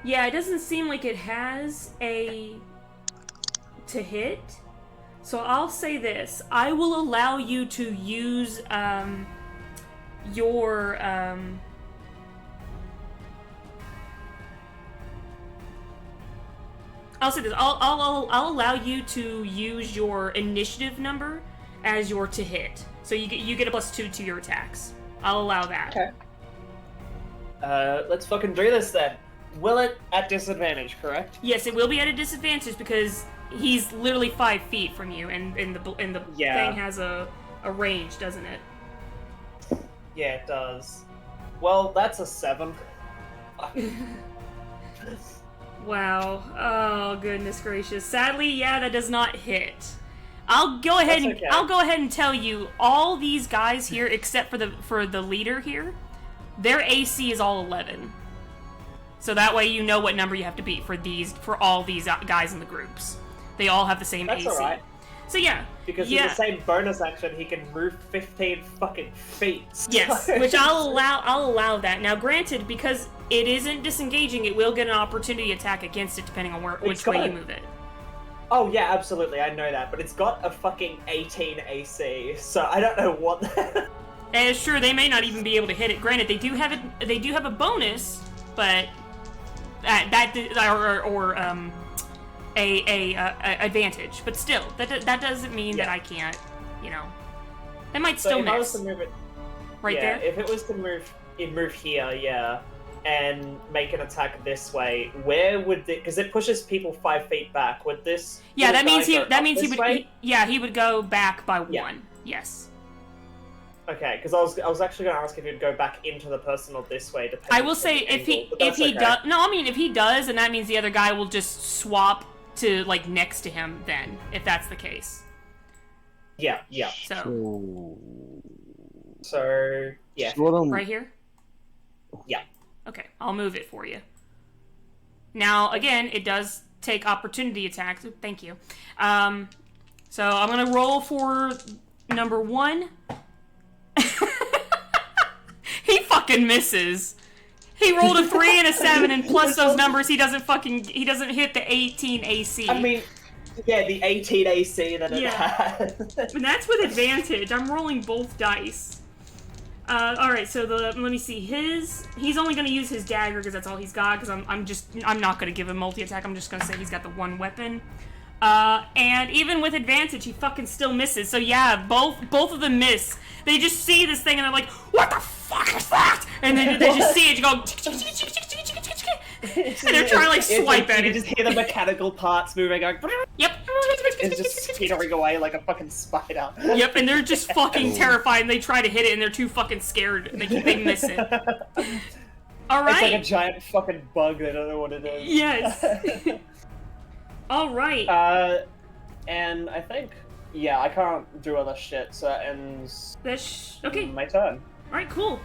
Speaker 1: Yeah, it doesn't seem like it has a to hit. So I'll say this. I will allow you to use your I'll say this. I'll allow you to use your initiative number as your to hit. So you get a +2 to your attacks. I'll allow that.
Speaker 13: Okay. Let's fucking do this then. Will it at disadvantage, correct?
Speaker 1: Yes, it will be at a disadvantage because he's literally 5 feet from you, and the thing has a range, doesn't it?
Speaker 13: Yeah, it does. Well, that's a 7.
Speaker 1: Wow. Oh, goodness gracious. Sadly, yeah, that does not hit. I'll go ahead and tell you, all these guys here, except for the leader here, their AC is all 11. So that way you know what number you have to beat for all these guys in the groups. They all have the same AC.
Speaker 13: That's alright.
Speaker 1: So yeah.
Speaker 13: Because with the same bonus action, he can move 15 fucking feet.
Speaker 1: Yes, which I'll allow that. Now, granted, because it isn't disengaging, it will get an opportunity attack against it depending on which way you move it.
Speaker 13: Oh yeah, absolutely, I know that, but it's got a fucking 18 AC, so I don't know what.
Speaker 1: And it's true, they may not even be able to hit it. Granted, they do have a bonus, but advantage. But still, that doesn't mean that I can't. It might still miss.
Speaker 13: If I was to move it
Speaker 1: there.
Speaker 13: If it was to move here, yeah, and make an attack this way, where would it? Because it pushes people 5 feet back. Would this?
Speaker 1: Yeah, that means he would go back by 1. Yes.
Speaker 13: Okay, because I was actually going to ask if you'd go back into the person or this way.
Speaker 1: I will say if he does, if he does, and that means the other guy will just swap to next to him. Then, if that's the case.
Speaker 13: Yeah. So yeah.
Speaker 1: Right here.
Speaker 13: Yeah.
Speaker 1: Okay, I'll move it for you. Now, again, it does take opportunity attacks. Thank you. So I'm gonna roll for number 1. He fucking misses. He rolled a 3 and a 7, and plus those numbers, he doesn't hit the 18 AC.
Speaker 13: I mean, yeah, the 18 AC that it has.
Speaker 1: And that's with advantage. I'm rolling both dice. Alright, so let me see. He's only gonna use his dagger because that's all he's got, because I'm not gonna give him multi-attack. I'm just gonna say he's got the 1 weapon. And even with advantage, he fucking still misses. So yeah, both of them miss. They just see this thing and they're like, "What the fuck is that?" And then they just see it go, and they're trying to swipe at it.
Speaker 13: You just hear the mechanical parts moving, going.
Speaker 1: Yep.
Speaker 13: It's just skittering away like a fucking spider.
Speaker 1: Yep, and they're just fucking terrified, and they try to hit it, and they're too fucking scared. They miss it. All right.
Speaker 13: It's like a giant fucking bug. They don't know what it is.
Speaker 1: Yes. All right.
Speaker 13: And I think, yeah, I can't do other shit, so that ends my turn.
Speaker 1: Alright, cool.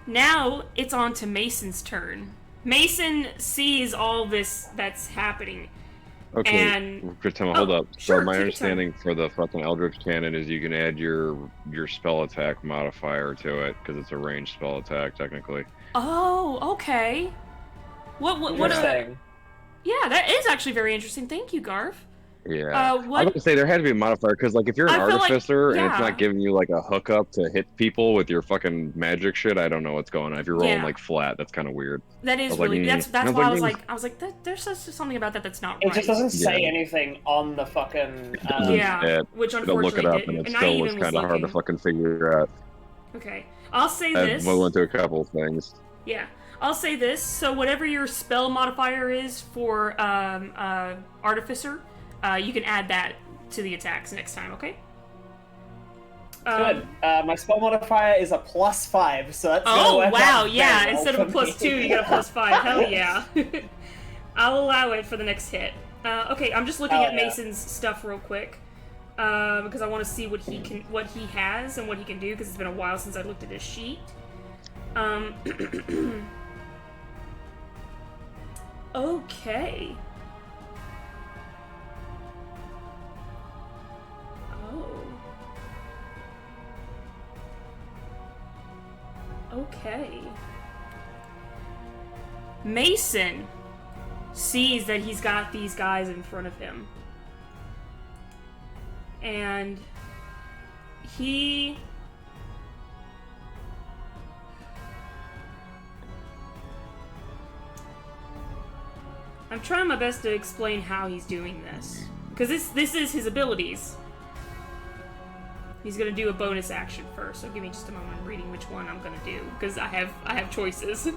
Speaker 1: Now, it's on to Mason's turn. Mason sees all this that's happening.
Speaker 14: Okay,
Speaker 1: and...
Speaker 14: Christina, hold up.
Speaker 1: Sure,
Speaker 14: so my understanding for the fucking Eldritch Cannon is you can add your spell attack modifier to it, because it's a ranged spell attack, technically.
Speaker 1: Oh, okay. What Yeah, that is actually very interesting. Thank you, Garf.
Speaker 14: Yeah. I was going to say there had to be a modifier, because if you're an artificer and it's not giving you a hookup to hit people with your fucking magic shit, I don't know what's going on. If you're rolling flat, that's kind of weird.
Speaker 1: That is really that's why I was like there's something about that that's not right.
Speaker 13: It just doesn't say anything on the fucking
Speaker 1: which unfortunately
Speaker 14: look it up and it still was kind of hard to fucking figure out.
Speaker 1: Okay. I'll say this.
Speaker 14: I went to a couple of things.
Speaker 1: Yeah. I'll say this. So whatever your spell modifier is for artificer, you can add that to the attacks next time, okay?
Speaker 13: Good. My spell modifier is a +5, so that's
Speaker 1: gonna work out yeah! Instead of a +2, you get a +5. Hell yeah! I'll allow it for the next hit. Okay, I'm just looking at Mason's stuff real quick because I want to see what he has and what he can do because it's been a while since I looked at his sheet. Okay. Okay. Mason sees that he's got these guys in front of him. And he... I'm trying my best to explain how he's doing this. Because this is his abilities. He's gonna do a bonus action first, so give me just a moment. I'm reading which one I'm gonna do, because I have choices.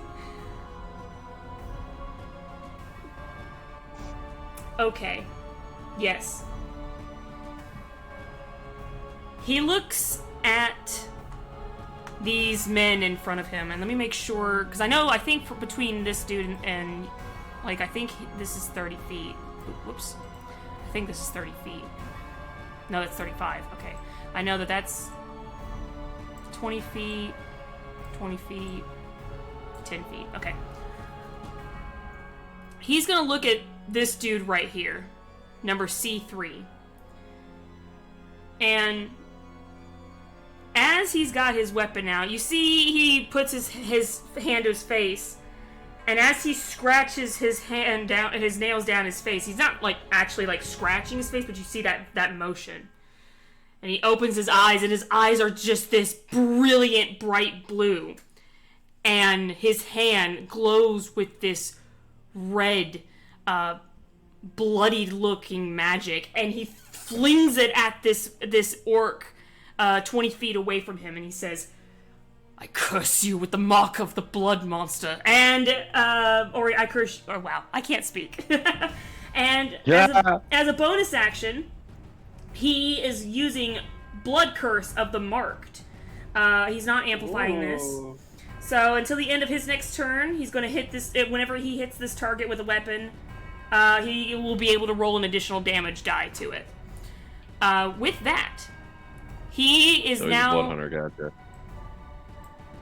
Speaker 1: Okay. Yes. He looks at these men in front of him, and let me make sure, because I think between this dude and like, I think this is 30 feet. Whoops. I think this is 30 feet. No, that's 35. Okay. I know that's 20 feet, 20 feet, 10 feet. Okay. He's gonna look at this dude right here, number C3. And as he's got his weapon out, you see he puts his hand to his face, and as he scratches his hand down, his nails down his face, he's not like actually like scratching his face, but you see that motion. And he opens his eyes, and his eyes are just this brilliant bright blue. And his hand glows with this red, bloodied looking magic, and he flings it at this orc 20 feet away from him, and he says, "I curse you with the mark of the blood monster," and or I curse, or wow, I can't speak. And as a bonus action, he is using blood curse of the marked. He's not amplifying this. So until the end of his next turn, he's going to hit this. Whenever he hits this target with a weapon, he will be able to roll an additional damage die to it. With that, he is now.
Speaker 14: Blood hunter, gotcha.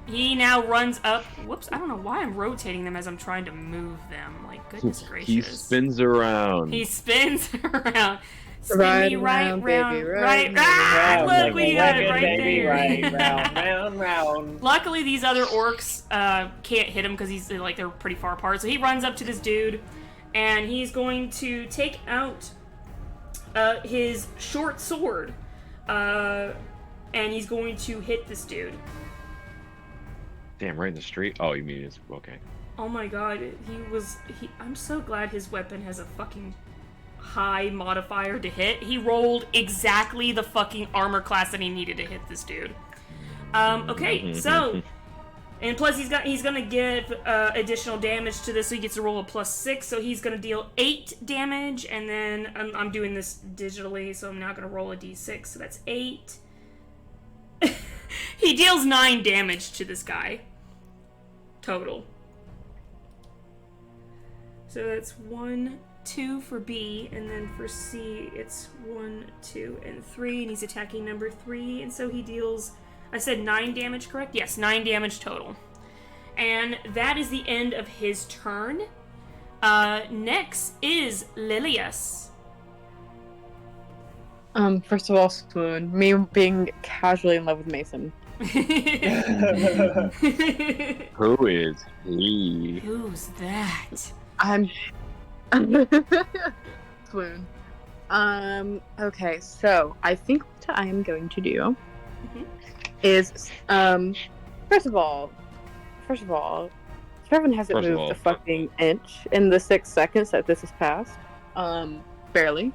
Speaker 1: He now runs up. Whoops! I don't know why I'm rotating them as I'm trying to move them. Like, goodness gracious.
Speaker 14: He spins around.
Speaker 1: He spins around. Spin
Speaker 4: Right
Speaker 1: me right
Speaker 4: round,
Speaker 1: round,
Speaker 4: baby,
Speaker 1: right.
Speaker 4: round,
Speaker 1: Look, we got it right there.
Speaker 13: Right, round.
Speaker 1: Luckily, these other orcs can't hit him because he's like they're pretty far apart. So he runs up to this dude, and he's going to take out his short sword, and he's going to hit this dude.
Speaker 14: Damn, right in the street? Oh, you mean it's okay.
Speaker 1: Oh my god, I'm so glad his weapon has a fucking high modifier to hit. He rolled exactly the fucking armor class that he needed to hit this dude. Okay, so, and plus he's gonna give additional damage to this, so he gets to roll a +6, so he's gonna deal 8 damage, and then I'm doing this digitally, so I'm now gonna roll a d6, so that's 8. He deals 9 damage to this guy. Total. So that's 1, 2 for B, and then for C, it's 1, 2, and 3, and he's attacking number 3, and so he deals, I said 9 damage, correct? Yes, 9 damage total. And that is the end of his turn. Next is Lilius.
Speaker 4: First of all, Swoon, me being casually in love with Mason.
Speaker 14: Who is he?
Speaker 1: Who's that?
Speaker 4: I'm Swoon. Okay, so I think what I am going to do is first of all, Trevin hasn't moved a fucking inch in the 6 seconds that this has passed. Barely.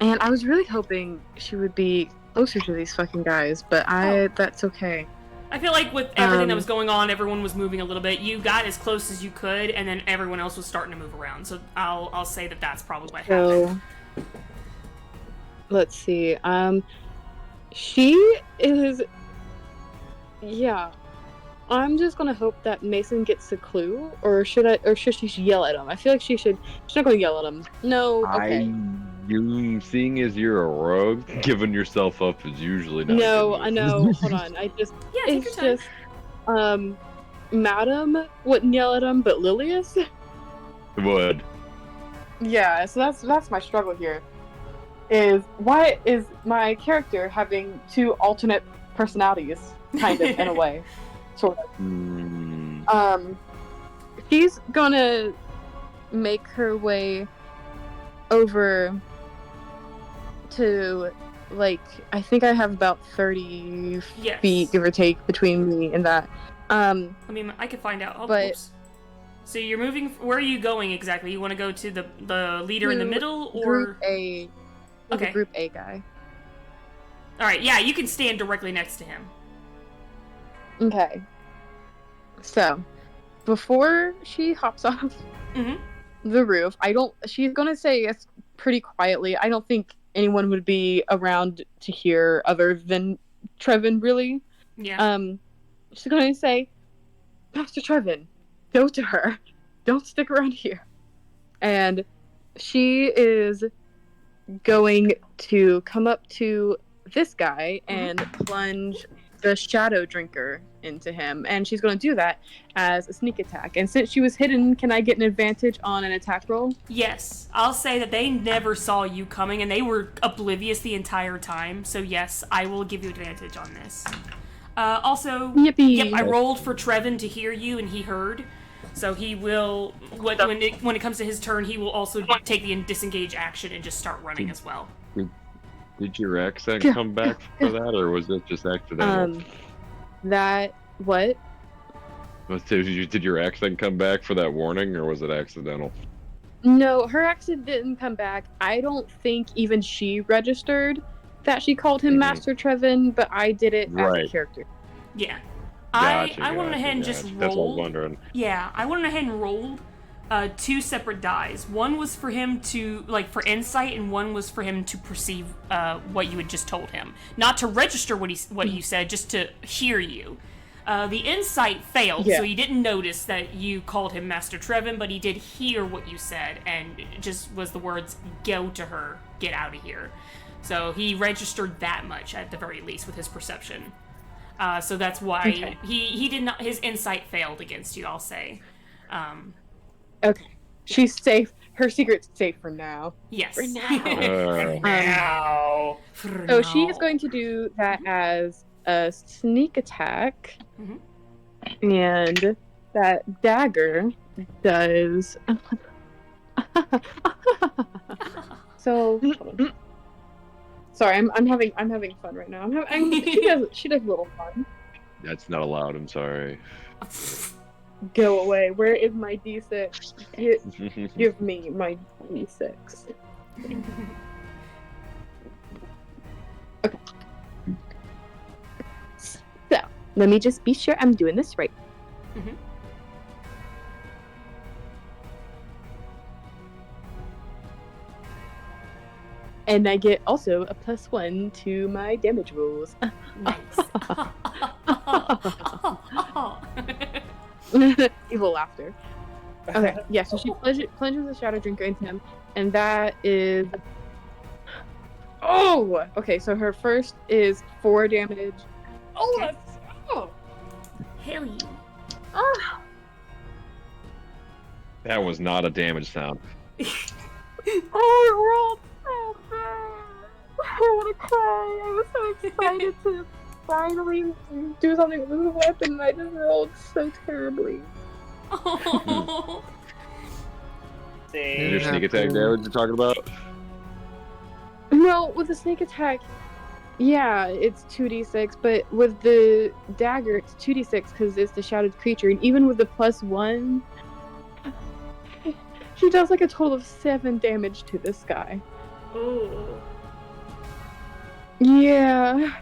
Speaker 4: And I was really hoping she would be closer to these fucking guys, but that's okay.
Speaker 1: I feel like with everything that was going on, everyone was moving a little bit. You got as close as you could, and then everyone else was starting to move around. So I'll say that that's probably what happened.
Speaker 4: Let's see. She is. Yeah. I'm just gonna hope that Mason gets a clue, or should she yell at him? I feel like she should. She's not gonna yell at him. No. Okay.
Speaker 14: You seeing as you're a rogue, giving yourself up is usually not.
Speaker 4: No, I know. Hold on. Take your time. Just, Madam wouldn't yell at him, but Lilius
Speaker 14: would.
Speaker 4: Yeah, so that's my struggle here. Is why is my character having 2 alternate personalities, kind of in a way, sort of. She's gonna make her way over to, like, I think I have about 30 feet, give or take, between me and that.
Speaker 1: I mean, I could find out. Oops. So you're moving. Where are you going exactly? You want to go to the leader in the middle, or
Speaker 4: Group A?
Speaker 1: Okay.
Speaker 4: The Group A guy.
Speaker 1: All right. Yeah, you can stand directly next to him.
Speaker 4: Okay. So, before she hops off the roof, she's gonna say it pretty quietly. I don't think anyone would be around to hear other than Trevin, really.
Speaker 1: Yeah.
Speaker 4: She's gonna say, Master Trevin, go to her. Don't stick around here. And she is going to come up to this guy and plunge the Shadow Drinker into him. And she's going to do that as a sneak attack. And since she was hidden, can I get an advantage on an attack roll?
Speaker 1: Yes. I'll say that they never saw you coming and they were oblivious the entire time. So yes, I will give you advantage on this. Also,
Speaker 4: Yippee.
Speaker 1: Yep, I rolled for Trevin to hear you and he heard. So he will, when it comes to his turn, he will also take the disengage action and just start running as well.
Speaker 14: Did your accent come back for that, or was it just accidental?
Speaker 4: What?
Speaker 14: Did your accent come back for that warning, or was it accidental?
Speaker 4: No, her accent didn't come back. I don't think even she registered that she called him Master Trevin, but I did it as a character.
Speaker 1: Yeah.
Speaker 14: Gotcha,
Speaker 1: I went ahead and just rolled.
Speaker 14: That's what I was wondering.
Speaker 1: Yeah, I went ahead and rolled 2 separate dice. One was for him to, for insight, and one was for him to perceive what you had just told him. Not to register what you said, just to hear you. The insight failed, so he didn't notice that you called him Master Trevin, but he did hear what you said, and it just was the words, go to her, get out of here. So he registered that much, at the very least, with his perception. So that's why he did not. His insight failed against you, I'll say.
Speaker 4: Okay, she's safe. Her secret's safe for now.
Speaker 1: Yes.
Speaker 4: For now.
Speaker 1: For now.
Speaker 4: So she is going to do that as a sneak attack, and that dagger does. So. Sorry, I'm having fun right now. She does a little fun.
Speaker 14: That's not allowed. I'm sorry.
Speaker 4: Go away. Where is my D6? Give me my D6. Okay. So let me just be sure I'm doing this right. And I get also a +1 to my damage rolls.
Speaker 1: Nice.
Speaker 4: Evil laughter. Okay, yeah, so she plunges the Shadow Drinker into him, and that is... Oh! Okay, so her first is 4 damage. Oh, that's... Oh!
Speaker 1: Hell yeah.
Speaker 4: Oh.
Speaker 14: That was not a damage sound.
Speaker 4: Oh, it rolled so bad. I want to cry. I was so excited to finally do something with this weapon, and I just rolled so terribly.
Speaker 1: Oh.
Speaker 14: Your sneak attack damage you're talking about?
Speaker 4: No, with the sneak attack, yeah, it's 2d6, but with the dagger, it's 2d6 because it's the shadowed creature, and even with the +1, she does like a total of 7 damage to this guy.
Speaker 1: Ooh.
Speaker 4: Yeah.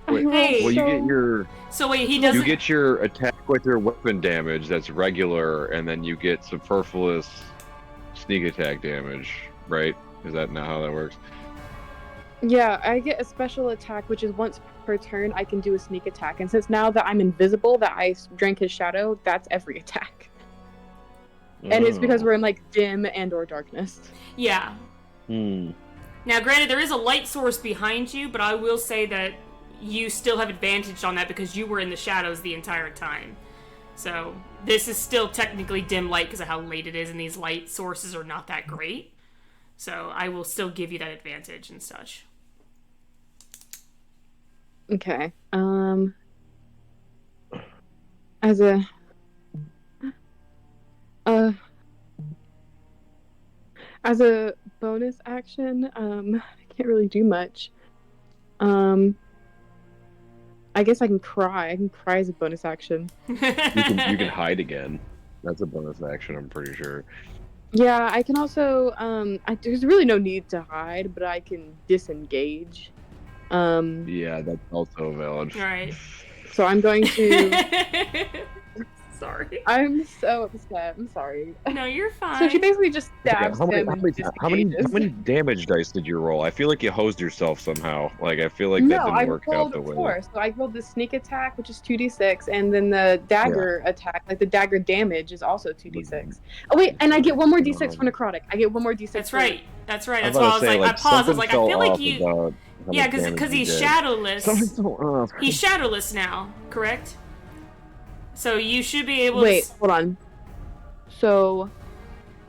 Speaker 14: Wait, well, you get your.
Speaker 1: So wait, he doesn't.
Speaker 14: You get your attack with your weapon damage. That's regular, and then you get superfluous sneak attack damage, right? Is that not how that works?
Speaker 4: Yeah, I get a special attack, which is once per turn I can do a sneak attack, and since now that I'm invisible, that I drank his shadow, that's every attack. And it's because we're in like dim and or darkness.
Speaker 1: Yeah. Now, granted, there is a light source behind you, but I will say that you still have advantage on that because you were in the shadows the entire time. So this is still technically dim light because of how late it is, and these light sources are not that great. So I will still give you that advantage and such.
Speaker 4: Okay. As a bonus action, I can't really do much. I guess I can cry. I can cry as a bonus action.
Speaker 14: You can hide again. That's a bonus action, I'm pretty sure.
Speaker 4: Yeah, I can also there's really no need to hide, but I can disengage.
Speaker 14: Yeah, that's also valid.
Speaker 1: Right.
Speaker 4: So I'm going to
Speaker 1: sorry.
Speaker 4: I'm so upset. I'm sorry.
Speaker 1: No, you're fine.
Speaker 4: So she basically just
Speaker 14: Yeah,
Speaker 4: stabs
Speaker 14: how
Speaker 4: him
Speaker 14: many damage dice did you roll? I feel like you hosed yourself somehow. Like I feel like that
Speaker 4: No,
Speaker 14: didn't
Speaker 4: I
Speaker 14: work out
Speaker 4: rolled
Speaker 14: the way.
Speaker 4: 4. So I rolled the sneak attack, which is 2d6, and then the dagger attack, like the dagger damage, is also 2d6. Oh wait, and I get one more d6 for necrotic. I get one more d6.
Speaker 1: That's right. That's right.
Speaker 14: I was
Speaker 1: That's why I
Speaker 14: about
Speaker 1: was
Speaker 14: to say,
Speaker 1: like, I
Speaker 14: like,
Speaker 1: paused. I was
Speaker 14: something
Speaker 1: like, I
Speaker 14: fell
Speaker 1: feel like
Speaker 14: off
Speaker 1: you.
Speaker 14: about how
Speaker 1: Yeah,
Speaker 14: much damage
Speaker 1: because
Speaker 14: you
Speaker 1: he's
Speaker 14: did.
Speaker 1: shadowless.
Speaker 14: Something fell off.
Speaker 1: He's shadowless now, correct? So you should be able
Speaker 4: Wait,
Speaker 1: to.
Speaker 4: hold on. So,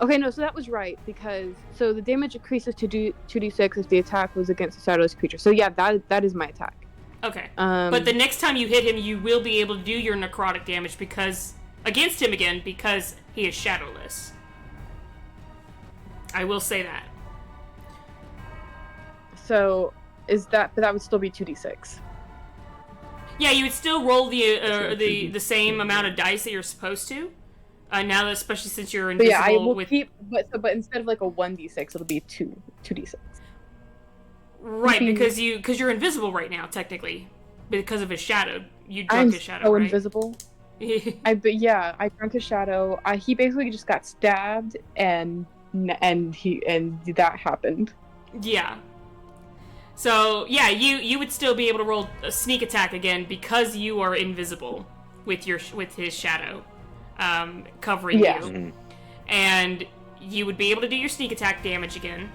Speaker 4: okay, no, so that was right, because, so the damage increases to 2d6 if the attack was against a shadowless creature. So yeah, that is my attack.
Speaker 1: Okay. But the next time you hit him, you will be able to do your necrotic damage against him again, because he is shadowless. I will say that.
Speaker 4: So, but that would still be 2d6.
Speaker 1: Yeah, you would still roll the same amount of dice that you're supposed to. Now, especially since you're invisible.
Speaker 4: But yeah, I will keep. But instead of like a 1d6, it'll be 2d6.
Speaker 1: Right, because you're invisible right now, technically, because of his shadow. You drunk his shadow, right?
Speaker 4: Invisible. I drunk his shadow. He basically just got stabbed, and that happened.
Speaker 1: Yeah. So yeah, you would still be able to roll a sneak attack again because you are invisible with his shadow covering you, and you would be able to do your sneak attack damage again,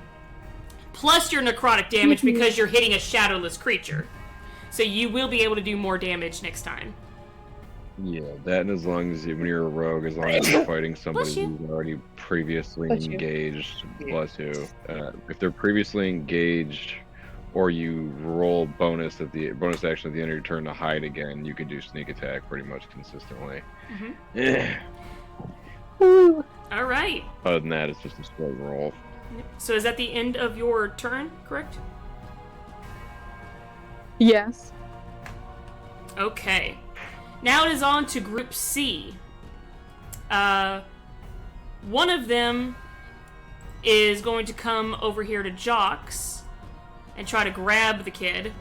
Speaker 1: plus your necrotic damage because you're hitting a shadowless creature. So you will be able to do more damage next time.
Speaker 14: Yeah, that, and as long as when you're a rogue, as long as you're fighting somebody who's already previously engaged, if they're previously engaged, or you roll bonus action at the end of your turn to hide again, you can do sneak attack pretty much consistently. Yeah.
Speaker 1: All right.
Speaker 14: Other than that, it's just a straight roll.
Speaker 1: So is that the end of your turn, correct?
Speaker 4: Yes.
Speaker 1: Okay. Now it is on to Group C. One of them is going to come over here to Jocks and try to grab the kid.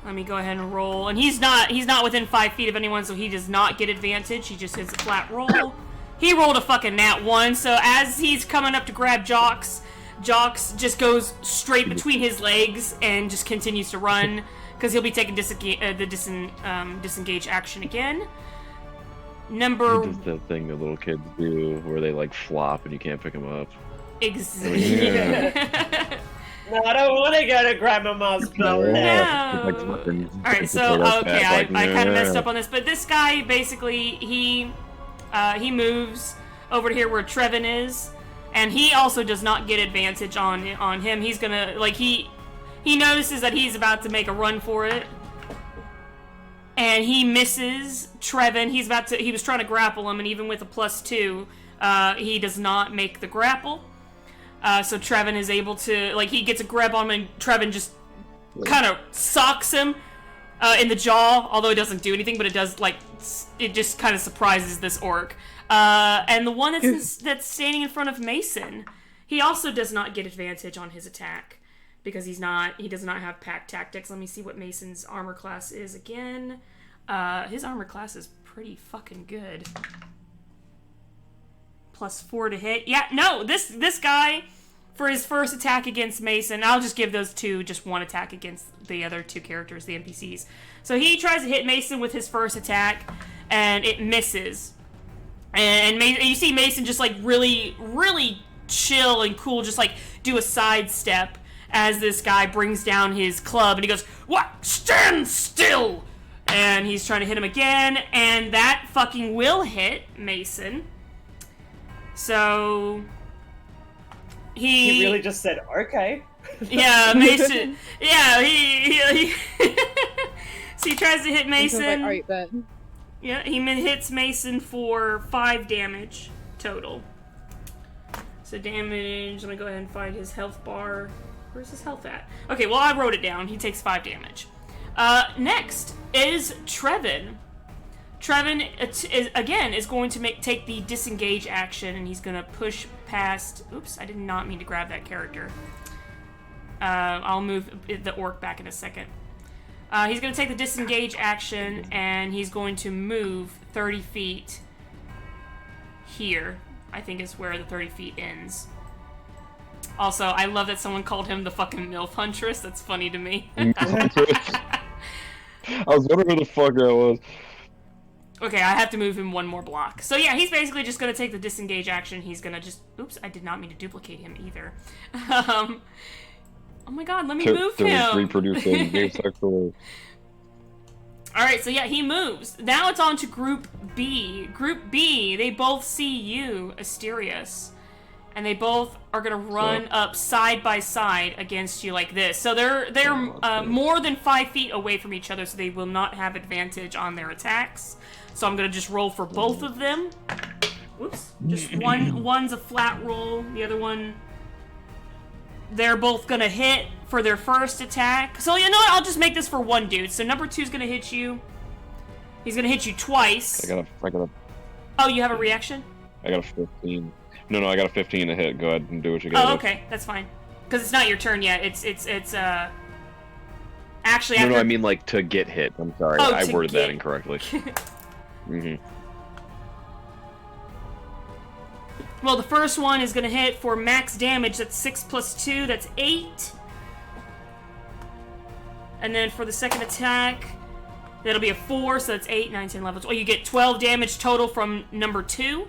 Speaker 1: Let me go ahead and roll. And he's not within 5 feet of anyone, so he does not get advantage. He just hits a flat roll. He rolled a fucking nat 1, so as he's coming up to grab Jocks just goes straight between his legs and just continues to run, because he'll be taking the disengage action again.
Speaker 14: He does that thing that little kids do, where they like flop and you can't pick them up.
Speaker 1: Exactly.
Speaker 13: No, I don't want to go to Grandmama's building.
Speaker 1: No. Alright, so, okay, I kind of messed up on this, but this guy, basically, he moves over to here where Trevin is, and he also does not get advantage on him. He's gonna, like, he notices that he's about to make a run for it, and he misses Trevin. He was trying to grapple him, and even with a +2, he does not make the grapple. So Trevin is able to, like, he gets a grab on him, and Trevin just kind of socks him in the jaw, although it doesn't do anything, but it does, like, it just kind of surprises this orc. And the one that's standing in front of Mason, he also does not get advantage on his attack, because he does not have pack tactics. Let me see what Mason's armor class is again. His armor class is pretty fucking good. +4 to hit. Yeah, no, this guy, for his first attack against Mason, I'll just give those two just one attack against the other two characters, the NPCs. So he tries to hit Mason with his first attack, and it misses. And you see Mason just, like, really, really chill and cool, just, like, do a sidestep as this guy brings down his club, and he goes, "What? Stand still!" And he's trying to hit him again, and that fucking will hit Mason. So he
Speaker 13: really just said, "Okay."
Speaker 1: Yeah, Mason. Yeah, he so he tries to hit Mason.
Speaker 4: Like, all right, bet.
Speaker 1: Yeah, he hits Mason for 5 damage total. So damage. Let me go ahead and find his health bar. Where's his health at? Okay, well, I wrote it down. He takes 5 damage. Next is Trevin. Trevin, is going to take the disengage action, and he's going to push past... Oops, I did not mean to grab that character. I'll move the orc back in a second. He's going to take the disengage action, and he's going to move 30 feet here. I think is where the 30 feet ends. Also, I love that someone called him the fucking MILF Huntress. That's funny to me.
Speaker 14: I was wondering who the fuck that was.
Speaker 1: Okay, I have to move him one more block. So yeah, he's basically just going to take the disengage action. He's going to just... Oops, I did not mean to duplicate him either. Oh my god, let me move him!
Speaker 14: Reproducing asexually.
Speaker 1: Alright, so yeah, he moves. Now it's on to Group B. Group B, they both see you, Asterius. And they both are gonna run up side by side against you like this. So they're more than 5 feet away from each other, so they will not have advantage on their attacks. So I'm gonna just roll for both of them. Whoops. Just one's a flat roll, the other one... They're both gonna hit for their first attack. So you know what? I'll just make this for one dude. So number 2's gonna hit you. He's gonna hit you twice.
Speaker 14: I got a.
Speaker 1: Oh, you have a reaction?
Speaker 14: I got a 15. No, I got a 15 to hit. Go ahead and do what you gotta do.
Speaker 1: Oh, okay, that's fine. Because it's not your turn yet. It's actually.
Speaker 14: No, I mean like to get hit. I'm sorry,
Speaker 1: oh,
Speaker 14: I worded that incorrectly.
Speaker 1: Well, the first one is gonna hit for max damage. That's 6 plus 2. That's 8. And then for the second attack, that'll be a 4. So that's 8, 9, 10, 11. Oh, you get 12 damage total from number 2.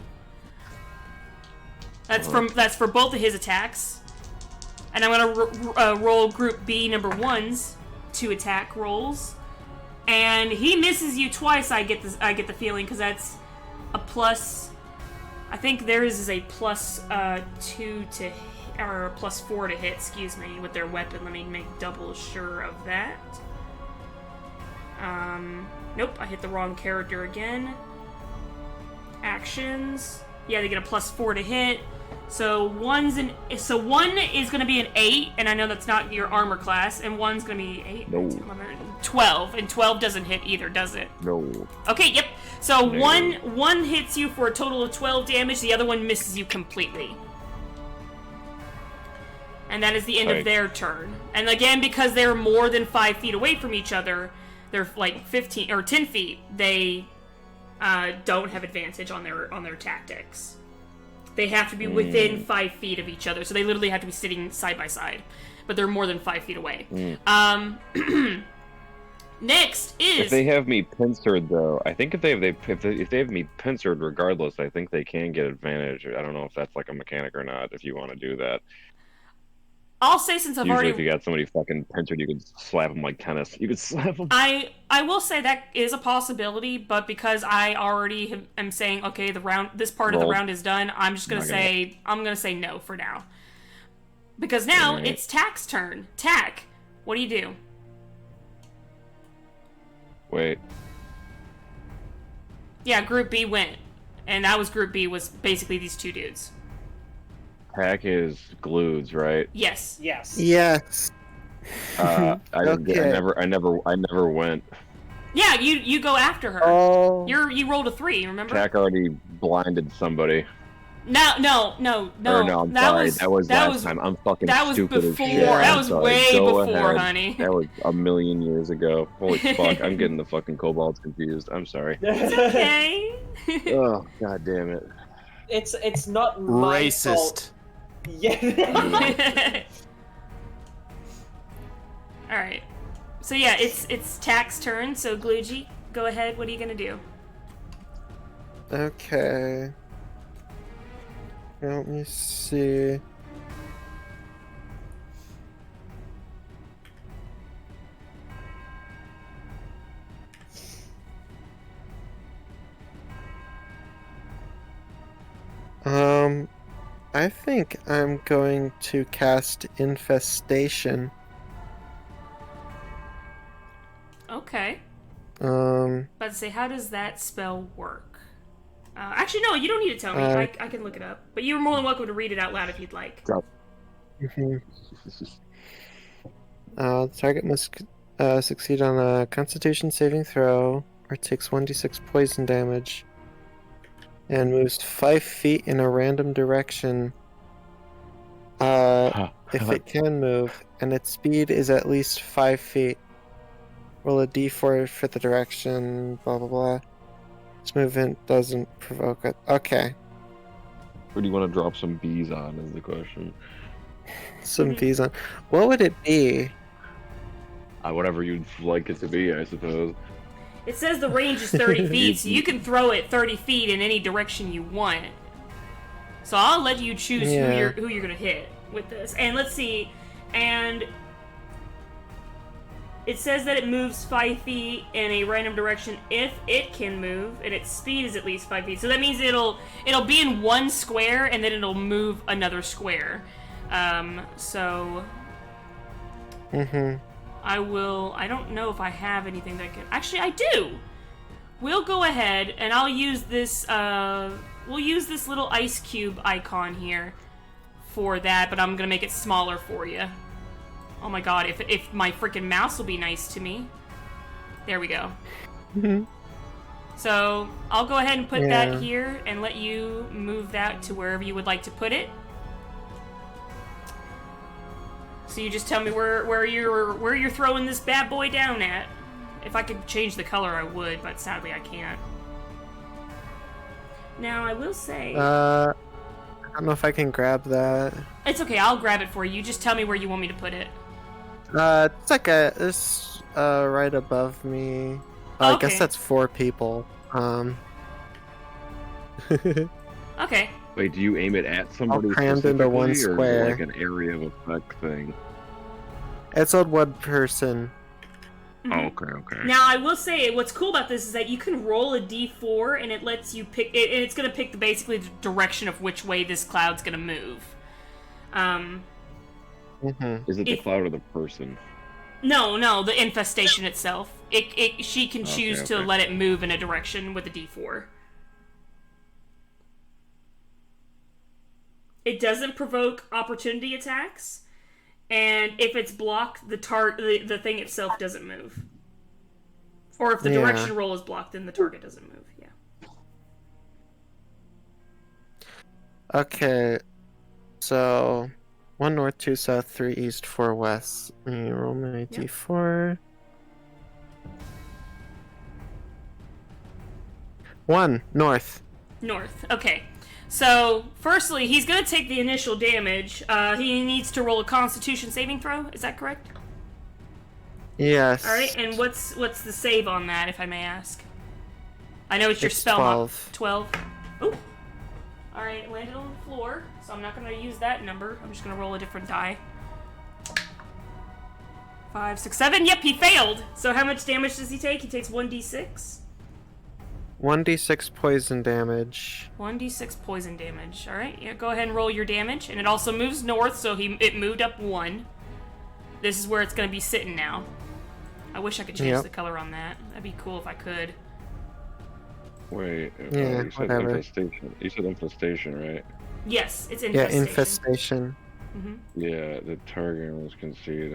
Speaker 1: That's for both of his attacks. And I'm gonna roll Group B number 1's 2 attack rolls, and he misses you twice. I get the feeling because that's a plus. I think theirs is a plus 2 to or a plus 4 to hit. Excuse me, with their weapon. Let me make double sure of that. Nope, I hit the wrong character again. Actions. Yeah, they get a plus 4 to hit. So one is going to be an 8, and I know that's not your armor class, and one's going to be 8,
Speaker 14: no.
Speaker 1: 10, 11, 12, and 12 doesn't hit either, does it?
Speaker 14: No.
Speaker 1: Okay, yep. So
Speaker 14: No.
Speaker 1: one hits you for a total of 12 damage, the other one misses you completely. And that is the end of their turn. And again, because they're more than 5 feet away from each other, they're like 15 or 10 feet, they don't have advantage on their tactics. They have to be within 5 feet of each other, so they literally have to be sitting side by side. But they're more than 5 feet away. Next is...
Speaker 14: If they have me pincered, though, I think if they have me pincered regardless, I think they can get advantage. I don't know if that's like a mechanic or not, if you want to do that.
Speaker 1: I'll say since I've
Speaker 14: Usually
Speaker 1: already...
Speaker 14: if you got somebody fucking pincered, you can slap them like tennis. You could slap them.
Speaker 1: I will say that is a possibility, but because I already am saying, okay, this part of the round is done, I'm just going to say... I'm going to say no for now. Because now it's Tack's turn. Tack, what do you do?
Speaker 14: Wait.
Speaker 1: Yeah, Group B went. And that was Group B, was basically these two dudes.
Speaker 14: Tack is glues, right?
Speaker 1: Yes.
Speaker 13: Yes.
Speaker 11: Yes.
Speaker 14: I never went.
Speaker 1: Yeah, you go after her.
Speaker 11: Oh.
Speaker 1: You rolled a 3, remember?
Speaker 14: Tack already blinded somebody.
Speaker 1: No,
Speaker 14: I'm sorry. That was last time. I'm fucking stupid as shit.
Speaker 1: That was way
Speaker 14: Go
Speaker 1: before,
Speaker 14: ahead.
Speaker 1: honey.
Speaker 14: That was a million years ago. Holy fuck, I'm getting the fucking kobolds confused. I'm sorry.
Speaker 1: It's okay.
Speaker 14: Oh, god damn it.
Speaker 13: It's not my
Speaker 9: Racist.
Speaker 13: fault. Yeah.
Speaker 1: Alright. So yeah, it's Tack's turn, so Gluji, go ahead, what are you gonna do?
Speaker 11: Okay. Let me see. I think I'm going to cast Infestation.
Speaker 1: Okay.
Speaker 11: Um.
Speaker 1: About to say, how does that spell work? Actually, no, you don't need to tell me. I can look it up. But you're more than welcome to read it out loud if you'd like.
Speaker 11: The target must succeed on a Constitution saving throw, or takes 1d6 poison damage, and moves 5 feet in a random direction. If it can move, and its speed is at least 5 feet, roll a d4 for the direction, blah blah blah. This movement doesn't provoke it. Okay.
Speaker 14: Or do you want to drop some bees on, is the question.
Speaker 11: Some bees on. What would it be?
Speaker 14: Whatever you'd like it to be, I suppose.
Speaker 1: It says the range is 30 feet, so you can throw it 30 feet in any direction you want. So I'll let you choose who you're gonna hit with this. And let's see, and it says that it moves 5 feet in a random direction if it can move, and its speed is at least 5 feet. So that means it'll be in one square, and then it'll move another square. So I don't know if I have anything that can... Actually, I do! We'll go ahead, and I'll use this, we'll use this little ice cube icon here for that, but I'm gonna make it smaller for you. Oh my god, if my freaking mouse will be nice to me. There we go. So, I'll go ahead and put that here, and let you move that to wherever you would like to put it. So you just tell me where you're throwing this bad boy down at. If I could change the color, I would, but sadly I can't. Now I will say.
Speaker 11: I don't know if I can grab that.
Speaker 1: It's okay. I'll grab it for you. Just tell me where you want me to put it.
Speaker 11: It's like it's right above me.
Speaker 1: Okay.
Speaker 11: I guess that's 4 people.
Speaker 1: Okay.
Speaker 14: Wait, do you aim it at somebody
Speaker 11: crammed into one
Speaker 14: specifically, or is it
Speaker 11: square.
Speaker 14: like an area of effect thing?
Speaker 11: It's on one person.
Speaker 14: Oh, okay.
Speaker 1: Now I will say what's cool about this is that you can roll a d4 and it lets you pick. It's gonna pick basically the direction of which way this cloud's gonna move.
Speaker 14: Is it the cloud or the person?
Speaker 1: No, the infestation itself. She can choose to let it move in a direction with a d4. It doesn't provoke opportunity attacks, and if it's blocked, the thing itself doesn't move. Or if the direction roll is blocked, then the target doesn't move. Yeah.
Speaker 11: Okay, so 1 north, 2 south, 3 east, 4 west. Let me roll my d4. 1 north.
Speaker 1: North. Okay. So, firstly, he's going to take the initial damage. He needs to roll a Constitution saving throw. Is that correct?
Speaker 11: Yes.
Speaker 1: All right. And what's the save on that, if I may ask? I know it's your spell.
Speaker 11: 12.
Speaker 1: 12. Ooh. All right. It landed on the floor, so I'm not going to use that number. I'm just going to roll a different die. 5, 6, 7. Yep, he failed. So how much damage does he take? He takes 1d6.
Speaker 11: 1d6 poison damage.
Speaker 1: 1d6 poison damage. Alright, yeah, go ahead and roll your damage. And it also moves north, so it moved up 1. This is where it's going to be sitting now. I wish I could change the color on that. That'd be cool if I could.
Speaker 14: Wait,
Speaker 11: yeah,
Speaker 14: you said
Speaker 11: whatever.
Speaker 14: infestation. You said infestation, right?
Speaker 1: Yes, it's infestation.
Speaker 11: Yeah, infestation.
Speaker 14: Yeah, the target was conceded.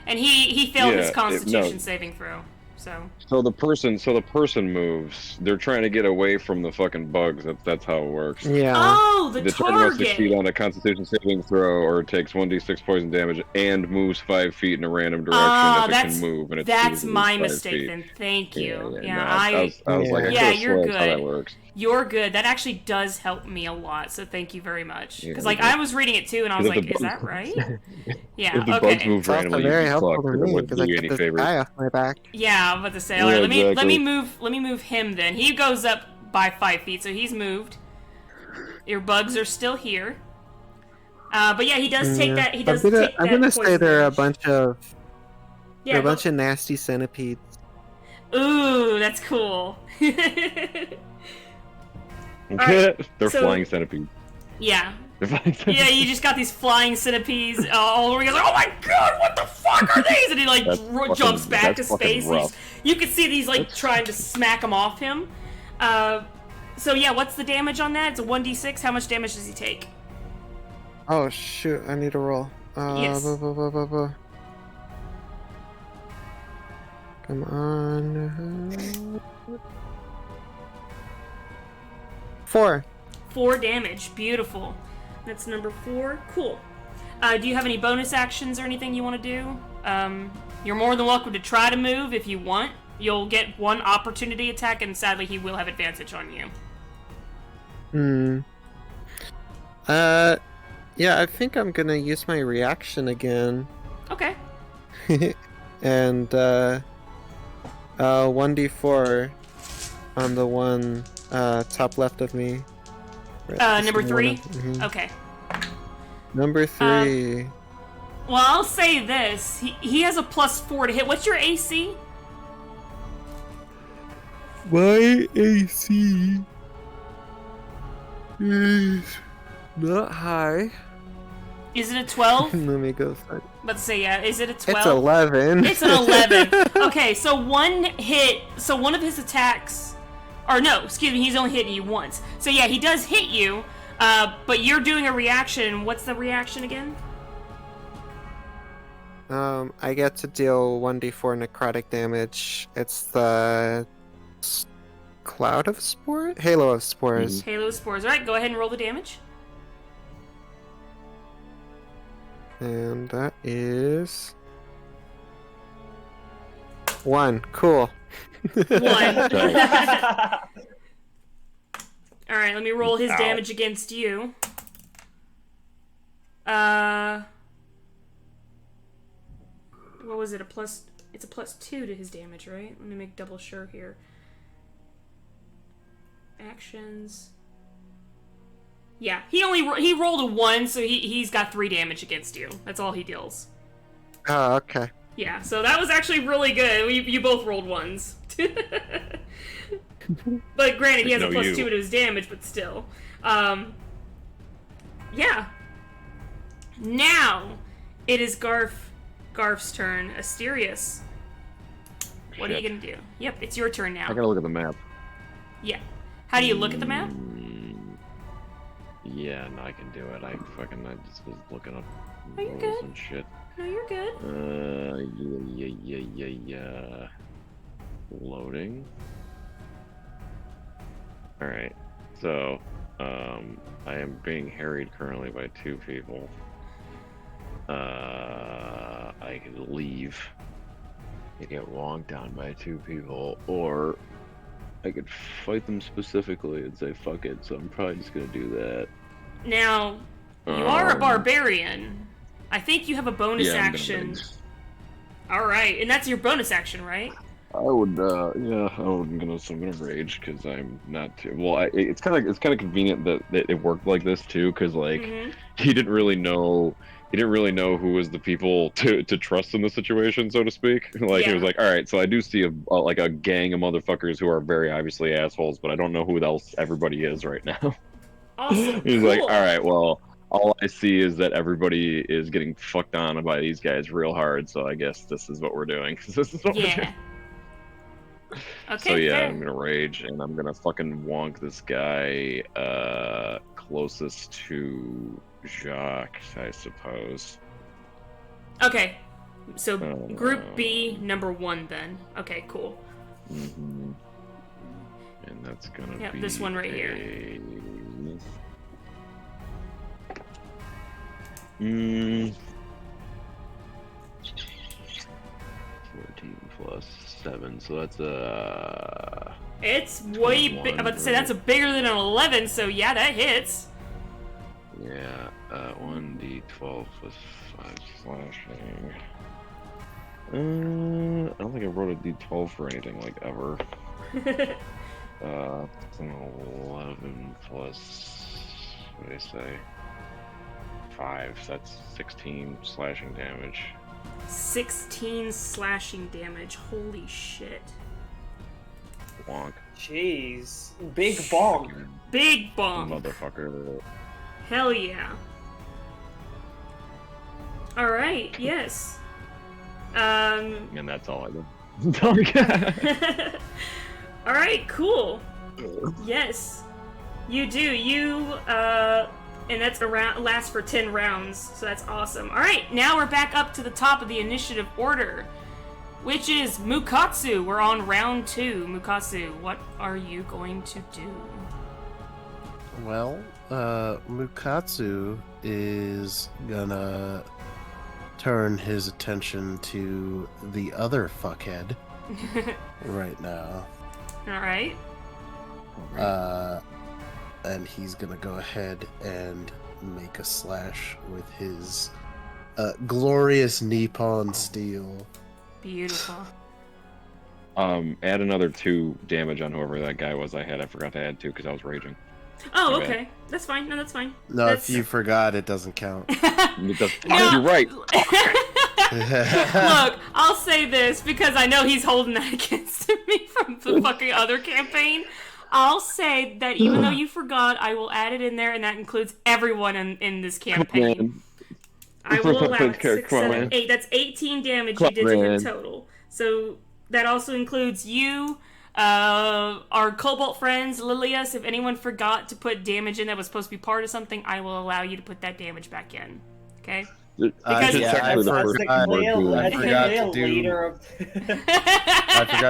Speaker 1: And he failed his Constitution saving throw. So
Speaker 14: the person moves. They're trying to get away from the fucking bugs. That's how it works.
Speaker 11: Yeah.
Speaker 1: Oh, the
Speaker 14: target must succeed on a Constitution saving throw, or it takes 1d6 poison damage and moves 5 feet in a random direction that it can move. And
Speaker 1: that's my mistake. Then thank you. I was like,
Speaker 14: you're good. How that works.
Speaker 1: You're good. That actually does help me a lot. So thank you very much. Because I was reading it too, and I was like, is that right? Yeah.
Speaker 14: If the bugs move randomly,
Speaker 11: very
Speaker 14: you
Speaker 11: helpful
Speaker 14: suck.
Speaker 11: to
Speaker 14: It
Speaker 11: me
Speaker 14: wouldn't
Speaker 11: because
Speaker 14: do
Speaker 11: I
Speaker 14: you
Speaker 11: get
Speaker 14: any
Speaker 11: this
Speaker 14: favors.
Speaker 11: guy off my back.
Speaker 1: Yeah, I'm about to say. All right, let me move him then. He goes up by 5 feet, so he's moved. Your bugs are still here. But yeah, he does take that. He does take that.
Speaker 11: I'm gonna say there are a bunch of
Speaker 1: a
Speaker 11: bunch of nasty centipedes.
Speaker 1: Ooh, that's cool.
Speaker 14: They're flying centipedes.
Speaker 1: Yeah. Yeah, you just got these flying centipedes all over. He's like, oh my god, what the fuck are these? And he jumps back to space. You can see these trying to smack him off him. So yeah, what's the damage on that? It's a 1d6. How much damage does he take?
Speaker 11: Oh shoot, I need to roll.
Speaker 1: Yes.
Speaker 11: Come on. 4.
Speaker 1: 4 damage. Beautiful. That's number 4. Cool. Do you have any bonus actions or anything you want to do? You're more than welcome to try to move if you want. You'll get one opportunity attack, and sadly, he will have advantage on you.
Speaker 11: Yeah, I think I'm gonna use my reaction again.
Speaker 1: Okay.
Speaker 11: And, 1d4 on the one, top left of me.
Speaker 1: Number 3? Okay.
Speaker 11: Number 3.
Speaker 1: Well, I'll say this. He has a +4 to hit. What's your AC?
Speaker 11: My AC is not high.
Speaker 1: Is it a 12?
Speaker 11: Let me go find.
Speaker 1: Let's say, yeah. Is it a 12?
Speaker 11: It's 11.
Speaker 1: It's an 11. Okay, so one hit. So one of his attacks. Or no, excuse me, he's only hitting you once. So yeah, he does hit you, but you're doing a reaction. What's the reaction again?
Speaker 11: I get to deal 1d4 necrotic damage. It's the Cloud of Spores? Halo of Spores.
Speaker 1: Halo of Spores. Alright, go ahead and roll the damage.
Speaker 11: And that is 1. Cool.
Speaker 1: 1. Alright, let me roll his damage against you. What was it? It's a +2 to his damage, right? Let me make double sure here. Actions. Yeah, he rolled a 1, so he's got 3 damage against you. That's all he deals.
Speaker 11: Oh, okay.
Speaker 1: Yeah, so that was actually really good. You both rolled 1s. But granted, he has a +2 to his damage, but still. Yeah. Now, it is Garf's turn. Asterius. What are you gonna do? Yep, it's your turn now.
Speaker 14: I gotta look at the map.
Speaker 1: Yeah. How do you look at the map?
Speaker 14: Yeah, no, I can do it. I just was looking up
Speaker 1: rolls
Speaker 14: and shit.
Speaker 1: No, you're good.
Speaker 14: Yeah. Loading. Alright. So, I am being harried currently by 2 people. I could leave and get wonked down by 2 people, or I could fight them specifically and say fuck it, so I'm probably just gonna do that.
Speaker 1: Now, you are a barbarian. I think you have a bonus action. Alright, and that's your bonus action, right?
Speaker 14: I would, so I'm gonna rage because I'm not too. Well, it's kind of convenient that it worked like this too, because like he didn't really know who was the people to trust in the situation, so to speak. Like he was like, all right, so I do see a gang of motherfuckers who are very obviously assholes, but I don't know who else everybody is right now.
Speaker 1: Awesome.
Speaker 14: He's like, all right, well, all I see is that everybody is getting fucked on by these guys real hard, so I guess this is what we're doing. This is what we're doing.
Speaker 1: Okay,
Speaker 14: so yeah,
Speaker 1: fair.
Speaker 14: I'm gonna rage and I'm gonna fucking wonk this guy closest to Jacques, I suppose.
Speaker 1: Okay, so Group B, number 1 then. Okay, cool.
Speaker 14: And that's gonna be
Speaker 1: this one right here.
Speaker 14: 14 plus 7, so that's
Speaker 1: It's way big. I'm about to say that's bigger than an 11, so yeah, that hits.
Speaker 14: Yeah, 1d12 plus 5 slashing. I don't think I wrote a d12 for anything like ever. It's an 11 plus, what did I say? 5, so that's 16 slashing damage.
Speaker 1: 16 slashing damage. Holy shit.
Speaker 14: Wonk.
Speaker 13: Jeez. Big bonk.
Speaker 1: Big bonk.
Speaker 14: Motherfucker.
Speaker 1: Hell yeah. Alright, yes.
Speaker 14: And that's all I do.
Speaker 1: Alright, cool. Yes. You do. And that's lasts for 10 rounds, so that's awesome. Alright, now we're back up to the top of the initiative order, which is Mukatsu. We're on round 2. Mukatsu, what are you going to do?
Speaker 9: Well, Mukatsu is gonna turn his attention to the other fuckhead right now.
Speaker 1: All right.
Speaker 9: And he's gonna go ahead and make a slash with his glorious Nippon steel.
Speaker 1: Beautiful.
Speaker 14: Add another 2 damage on whoever that guy was I had. I forgot to add 2 because I was raging.
Speaker 1: Oh,
Speaker 14: My
Speaker 1: okay. That's fine. No, that's fine.
Speaker 9: No,
Speaker 1: That's...
Speaker 9: if you forgot, it doesn't count.
Speaker 14: You're right.
Speaker 1: Look, I'll say this because I know he's holding that against me from the fucking other campaign. I'll say that even though you forgot, I will add it in there, and that includes everyone in this campaign. I will allow it 6, 7, 8. That's 18 damage you did to him total. So that also includes you, our Cobalt friends, Lilius. If anyone forgot to put damage in that was supposed to be part of something, I will allow you to put that damage back in. Okay?
Speaker 9: I forgot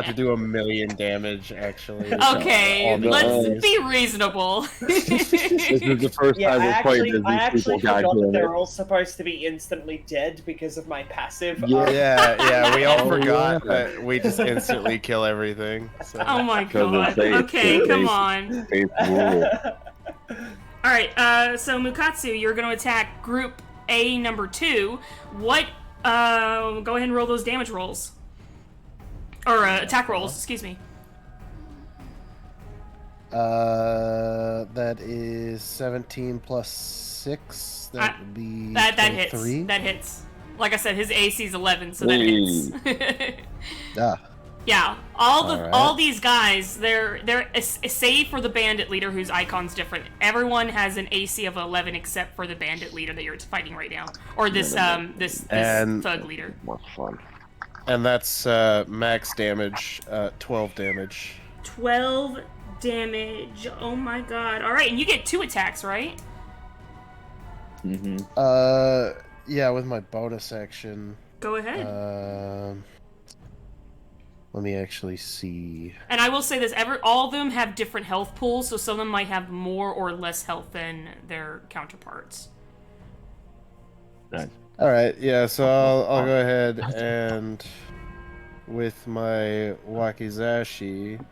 Speaker 9: to do 1,000,000 damage, actually.
Speaker 1: Okay, let's be reasonable.
Speaker 14: This is the first time we're playing as these people got
Speaker 13: forgot that
Speaker 14: here.
Speaker 13: they're all supposed to be instantly dead because of my passive.
Speaker 9: Yeah, we all forgot that we just instantly kill everything. So.
Speaker 1: Oh my god. Okay, come on. Alright, so Mukatsu, you're going to attack Group A number 2. What, go ahead and roll those damage rolls. Or, attack rolls, excuse me.
Speaker 9: That is 17 plus 6. That would be
Speaker 1: that hits.
Speaker 9: 3.
Speaker 1: That hits. Like I said, his AC is 11, so that hits. Yeah, all these guys, they're save for the bandit leader whose icon's different. Everyone has an AC of 11 except for the bandit leader that you're fighting right now, or this thug leader.
Speaker 14: More fun.
Speaker 9: And that's max damage, 12 damage.
Speaker 1: 12 damage. Oh my god! All right, and you get 2 attacks, right?
Speaker 9: Yeah, with my bonus action.
Speaker 1: Go ahead.
Speaker 9: Let me actually see.
Speaker 1: And I will say this, all of them have different health pools, so some of them might have more or less health than their counterparts.
Speaker 14: Nice.
Speaker 9: Alright, yeah, so I'll go ahead and with my Wakizashi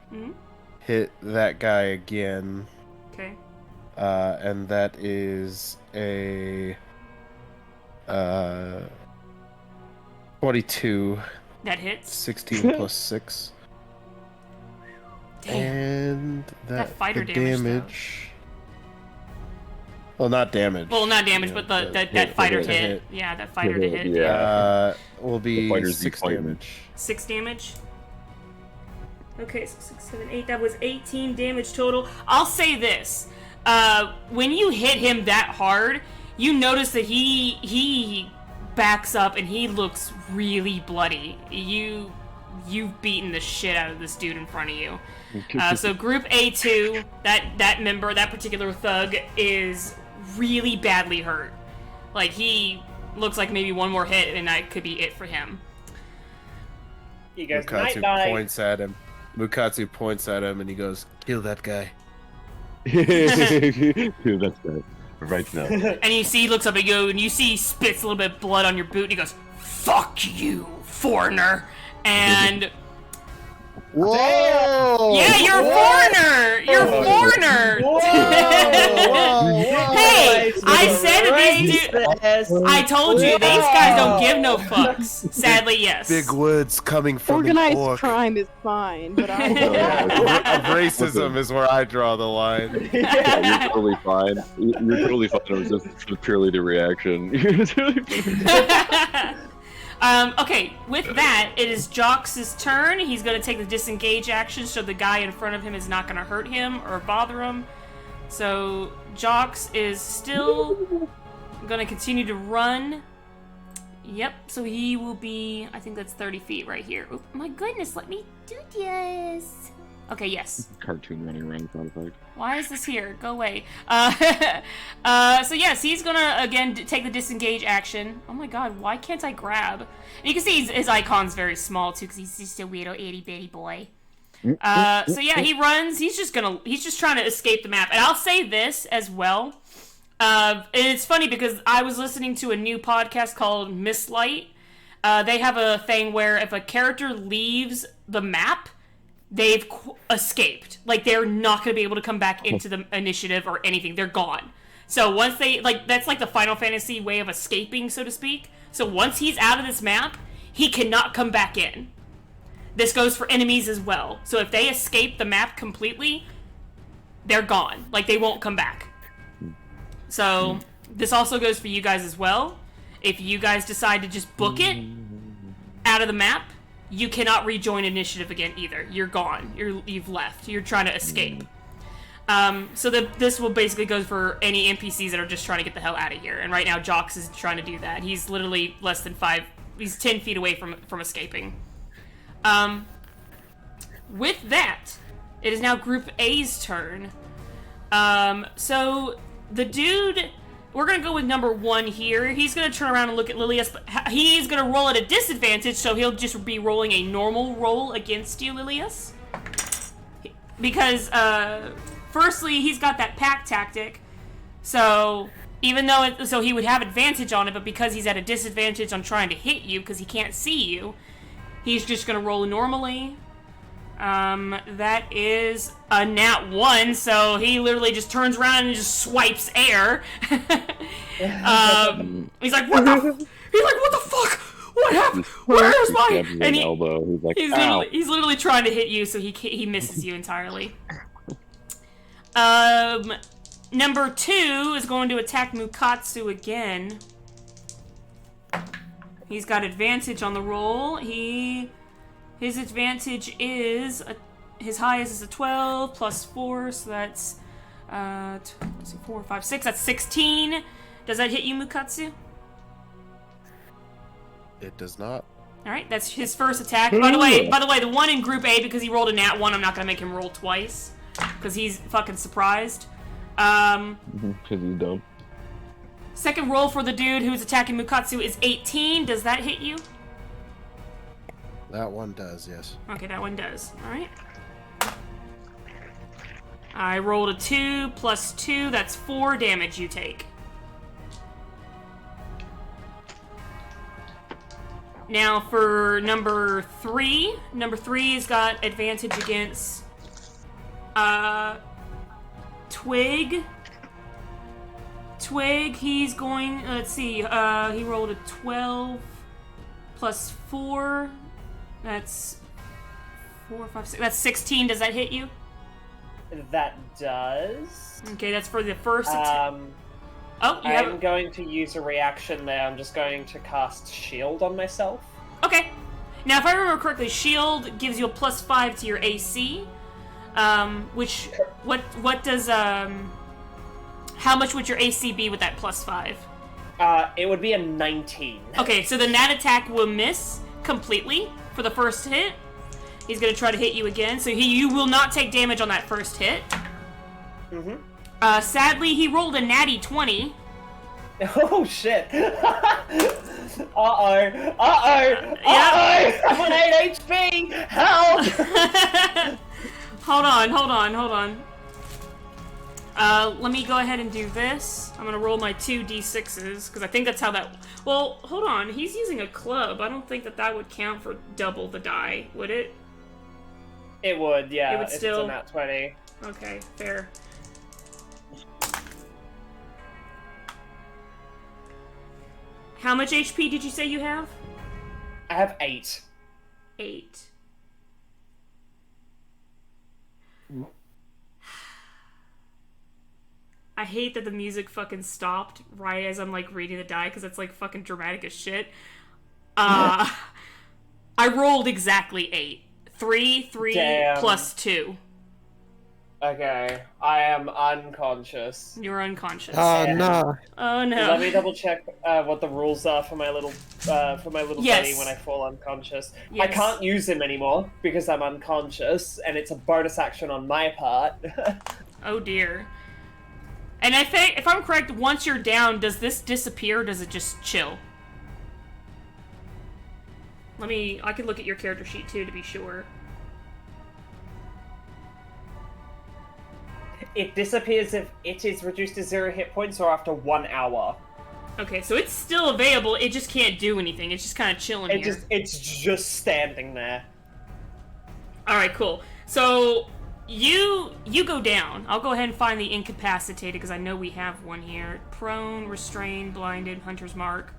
Speaker 9: hit that guy again.
Speaker 1: Okay.
Speaker 9: And that is a 22.
Speaker 1: That hits.
Speaker 9: 16 plus 6.
Speaker 1: Damn.
Speaker 9: And
Speaker 1: that fighter damage.
Speaker 9: Well, not damage.
Speaker 1: Well, not damage, but that fighter hit. Yeah, that fighter to hit.
Speaker 9: Yeah. Will be 6 damage.
Speaker 1: 6 damage? Okay, so 6, 7, 8. That was 18 damage total. I'll say this. When you hit him that hard, you notice that he backs up and he looks really bloody. You've beaten the shit out of this dude in front of you. So Group A2, that member, that particular thug, is really badly hurt. Like, he looks like maybe one more hit and that could be it for him.
Speaker 13: He goes,
Speaker 9: Mukatsu
Speaker 13: night.
Speaker 9: points at him. Mukatsu points at him and he goes, "Kill that guy."
Speaker 14: Kill that guy. Right now.
Speaker 1: And you see, he looks up at you, and you see he spits a little bit of blood on your boot, and he goes, "Fuck you, foreigner!" And...
Speaker 9: Whoa!
Speaker 1: Yeah, you're a foreigner! You're a foreigner! Hey, I said that these dudes... I told you, these guys don't give no fucks. Sadly, yes.
Speaker 9: Big words coming from
Speaker 4: Organized
Speaker 9: the orc.
Speaker 4: crime is fine, but
Speaker 9: Racism is where I draw the line.
Speaker 14: Yeah, you're totally fine. You're totally fine. It was just purely the reaction.
Speaker 1: Okay, with that, it is Jox's turn. He's going to take the disengage action, so the guy in front of him is not going to hurt him or bother him. So Jox is still going to continue to run. Yep, so he will be, I think that's 30 feet right here. Oh my goodness, let me do this. Okay, yes.
Speaker 14: Cartoon running around sound effect.
Speaker 1: Why is this here? Go away. So yes, he's gonna, again, take the disengage action. Oh my god, why can't I grab? And you can see his icon's very small, too, because he's just a weirdo itty-bitty boy. So yeah, he runs. He's just trying to escape the map. And I'll say this as well. And it's funny because I was listening to a new podcast called Miss Light. They have a thing where if a character leaves the map, they've escaped. Like, they're not going to be able to come back into the initiative or anything. They're gone. So once they, like, that's like the Final Fantasy way of escaping, so to speak. So once he's out of this map, he cannot come back in. This goes for enemies as well. So if they escape the map completely, they're gone. Like, they won't come back. So this also goes for you guys as well. If you guys decide to just book it out of the map, you cannot rejoin initiative again either. You're gone. You've left. You're trying to escape. So this will basically go for any NPCs that are just trying to get the hell out of here. And right now, Jox is trying to do that. He's literally less than he's 10 feet away from escaping. With that, it is now Group A's turn. So the dude, we're gonna go with number 1 here. He's gonna turn around and look at Lilius, but he's gonna roll at a disadvantage, so he'll just be rolling a normal roll against you, Lilius. Because, firstly, he's got that pack tactic, so even though so he would have advantage on it, but because he's at a disadvantage on trying to hit you, because he can't see you, he's just gonna roll normally. That is a nat 1, so he literally just turns around and just swipes air. He's like, what the fuck? What happened? Where's my... And
Speaker 5: elbow. He's like,
Speaker 1: he's literally trying to hit you, so he misses you entirely. Number 2 is going to attack Mukatsu again. He's got advantage on the roll. His advantage is, his highest is a 12 plus 4, so that's, 4, 5, 6, that's 16. Does that hit you, Mukatsu?
Speaker 9: It does not.
Speaker 1: Alright, that's his first attack. By the way, the one in Group A, because he rolled a nat 1, I'm not gonna make him roll twice. Because he's fucking surprised.
Speaker 5: Because he's dumb.
Speaker 1: Second roll for the dude who's attacking Mukatsu is 18. Does that hit you?
Speaker 9: That one does, yes.
Speaker 1: Okay, that one does. Alright. I rolled a 2 plus 2. That's 4 damage you take. Now for number 3. Number 3's got advantage against Twig. Twig, he's going, let's see, he rolled a 12 plus 4. That's 4, 5, 6. That's 16. Does that hit you?
Speaker 13: That does.
Speaker 1: Okay, that's for the first attack.
Speaker 13: I'm going to use a reaction there. I'm just going to cast Shield on myself.
Speaker 1: Okay. Now, if I remember correctly, Shield gives you a plus 5 to your AC. Which, what does, how much would your AC be with that plus 5?
Speaker 13: It would be a 19.
Speaker 1: Okay, so then that attack will miss completely for the first hit. He's gonna try to hit you again, so you will not take damage on that first hit. Sadly, he rolled a natty 20.
Speaker 13: Oh shit! Uh-oh! I'm on 8 HP! Help!
Speaker 1: Hold on. Let me go ahead and do this. I'm gonna roll my 2 d6s, because I think that's how that... Well, hold on. He's using a club. I don't think that would count for double the die, would it?
Speaker 13: It would, yeah.
Speaker 1: It would still...
Speaker 13: It's a nat 20.
Speaker 1: Okay, fair. How much HP did you say you have?
Speaker 13: I have 8.
Speaker 1: 8. I hate that the music fucking stopped right as I'm, like, reading the die, because it's, like, fucking dramatic as shit. I rolled exactly 8. 3
Speaker 13: Damn.
Speaker 1: plus 2.
Speaker 13: Okay, I am unconscious.
Speaker 1: You're unconscious.
Speaker 11: Oh, no.
Speaker 1: Oh, no.
Speaker 13: Let me double check what the rules are for my little buddy when I fall unconscious.
Speaker 1: Yes.
Speaker 13: I can't use him anymore because I'm unconscious, and it's a bonus action on my part.
Speaker 1: Oh, dear. And I think, if I'm correct, once you're down, does this disappear or does it just chill? I can look at your character sheet too to be sure.
Speaker 13: It disappears if it is reduced to 0 hit points or after 1 hour.
Speaker 1: Okay, so it's still available, it just can't do anything. It's just kind of chilling here.
Speaker 13: It's just standing there.
Speaker 1: Alright, cool. So, you go down. I'll go ahead and find the incapacitated, because I know we have one here. Prone, restrained, blinded, hunter's mark,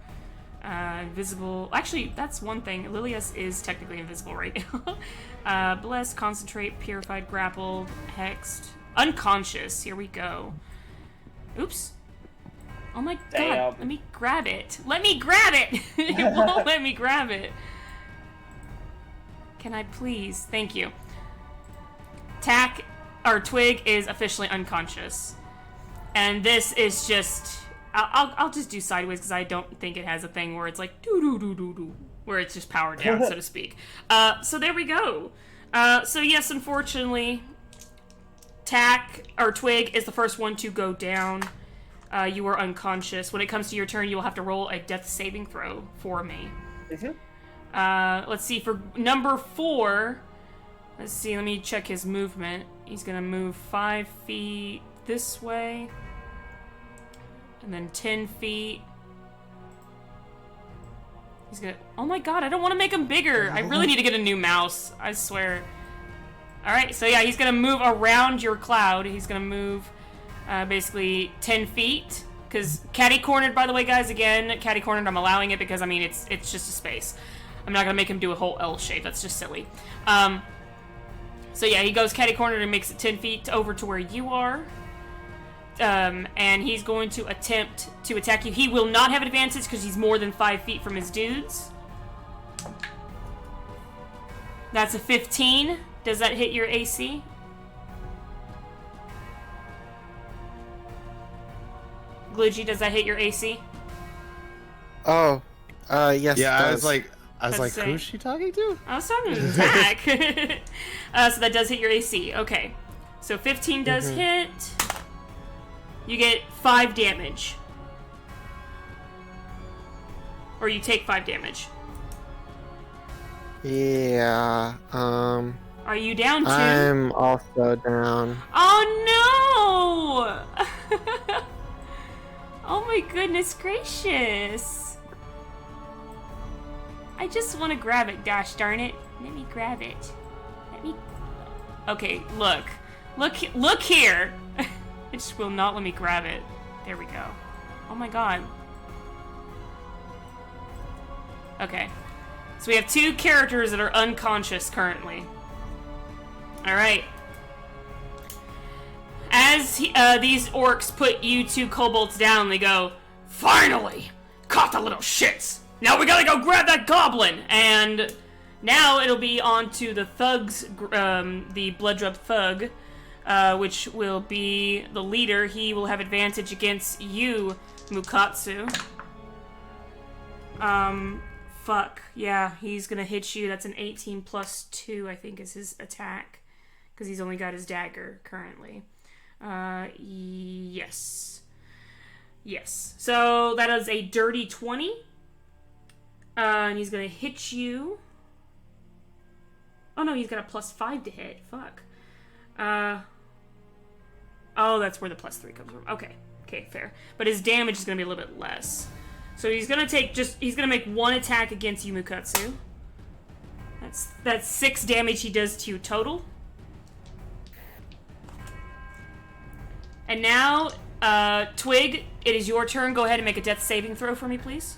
Speaker 1: invisible. Actually, that's one thing. Lilius is technically invisible right now. Blessed, concentrate, purified, grappled, hexed, unconscious. Here we go. Oops. Oh my god, let me grab it. Let me grab it! It won't let me grab it. Can I please? Thank you. Twig is officially unconscious. And this is just... I'll just do sideways because I don't think it has a thing where it's like doo-doo-doo-doo-doo, where it's just powered down, so to speak. So there we go. So yes, unfortunately, Twig is the first one to go down. You are unconscious. When it comes to your turn, you will have to roll a death saving throw for me. Let's see, for number 4, let's see, let me check his movement. He's gonna move 5 feet this way, and then 10 feet. He's gonna, oh my god, I don't want to make him bigger. I really need to get a new mouse, I swear. Alright, so yeah, he's gonna move around your cloud. He's gonna move basically 10 feet, because catty-cornered, by the way, guys, again, catty-cornered, I'm allowing it because, I mean, it's just a space. I'm not gonna make him do a whole L shape, that's just silly. So yeah, he goes catty-cornered and makes it 10 feet over to where you are. And he's going to attempt to attack you. He will not have advantage because he's more than 5 feet from his dudes. That's a 15. Does that hit your AC? Gluji, does that hit your AC?
Speaker 11: Oh, yes.
Speaker 9: Yeah,
Speaker 11: it
Speaker 9: I
Speaker 11: does.
Speaker 9: was like, who's she talking to?
Speaker 1: I was talking to attack. So that does hit your AC. Okay. So 15 does hit. You get 5 damage. Or you take 5 damage.
Speaker 11: Yeah,
Speaker 1: Are you down 2?
Speaker 11: I'm also down.
Speaker 1: Oh no! Oh my goodness gracious. I just want to grab it, gosh darn it. Let me grab it. Okay, look here. It just will not let me grab it. There we go. Oh my god. Okay. So we have 2 characters that are unconscious currently. Alright. As these orcs put you 2 kobolds down, they go, "Finally! Caught the little shits! Now we gotta go grab that goblin!" And now it'll be on to the thugs, the blood-drubbed thug, which will be the leader. He will have advantage against you, Mukatsu. Fuck. Yeah, he's gonna hit you. That's an 18 plus 2, I think, is his attack. Because he's only got his dagger currently. Yes. Yes. So that is a dirty 20. And he's gonna hit you. Oh no, he's got a plus 5 to hit. Fuck. Oh, that's where the plus 3 comes from. Okay. Okay, fair. But his damage is gonna be a little bit less. So he's gonna he's gonna make 1 attack against you, Mukatsu. That's 6 damage he does to you total. And now, Twig, it is your turn. Go ahead and make a death saving throw for me, please.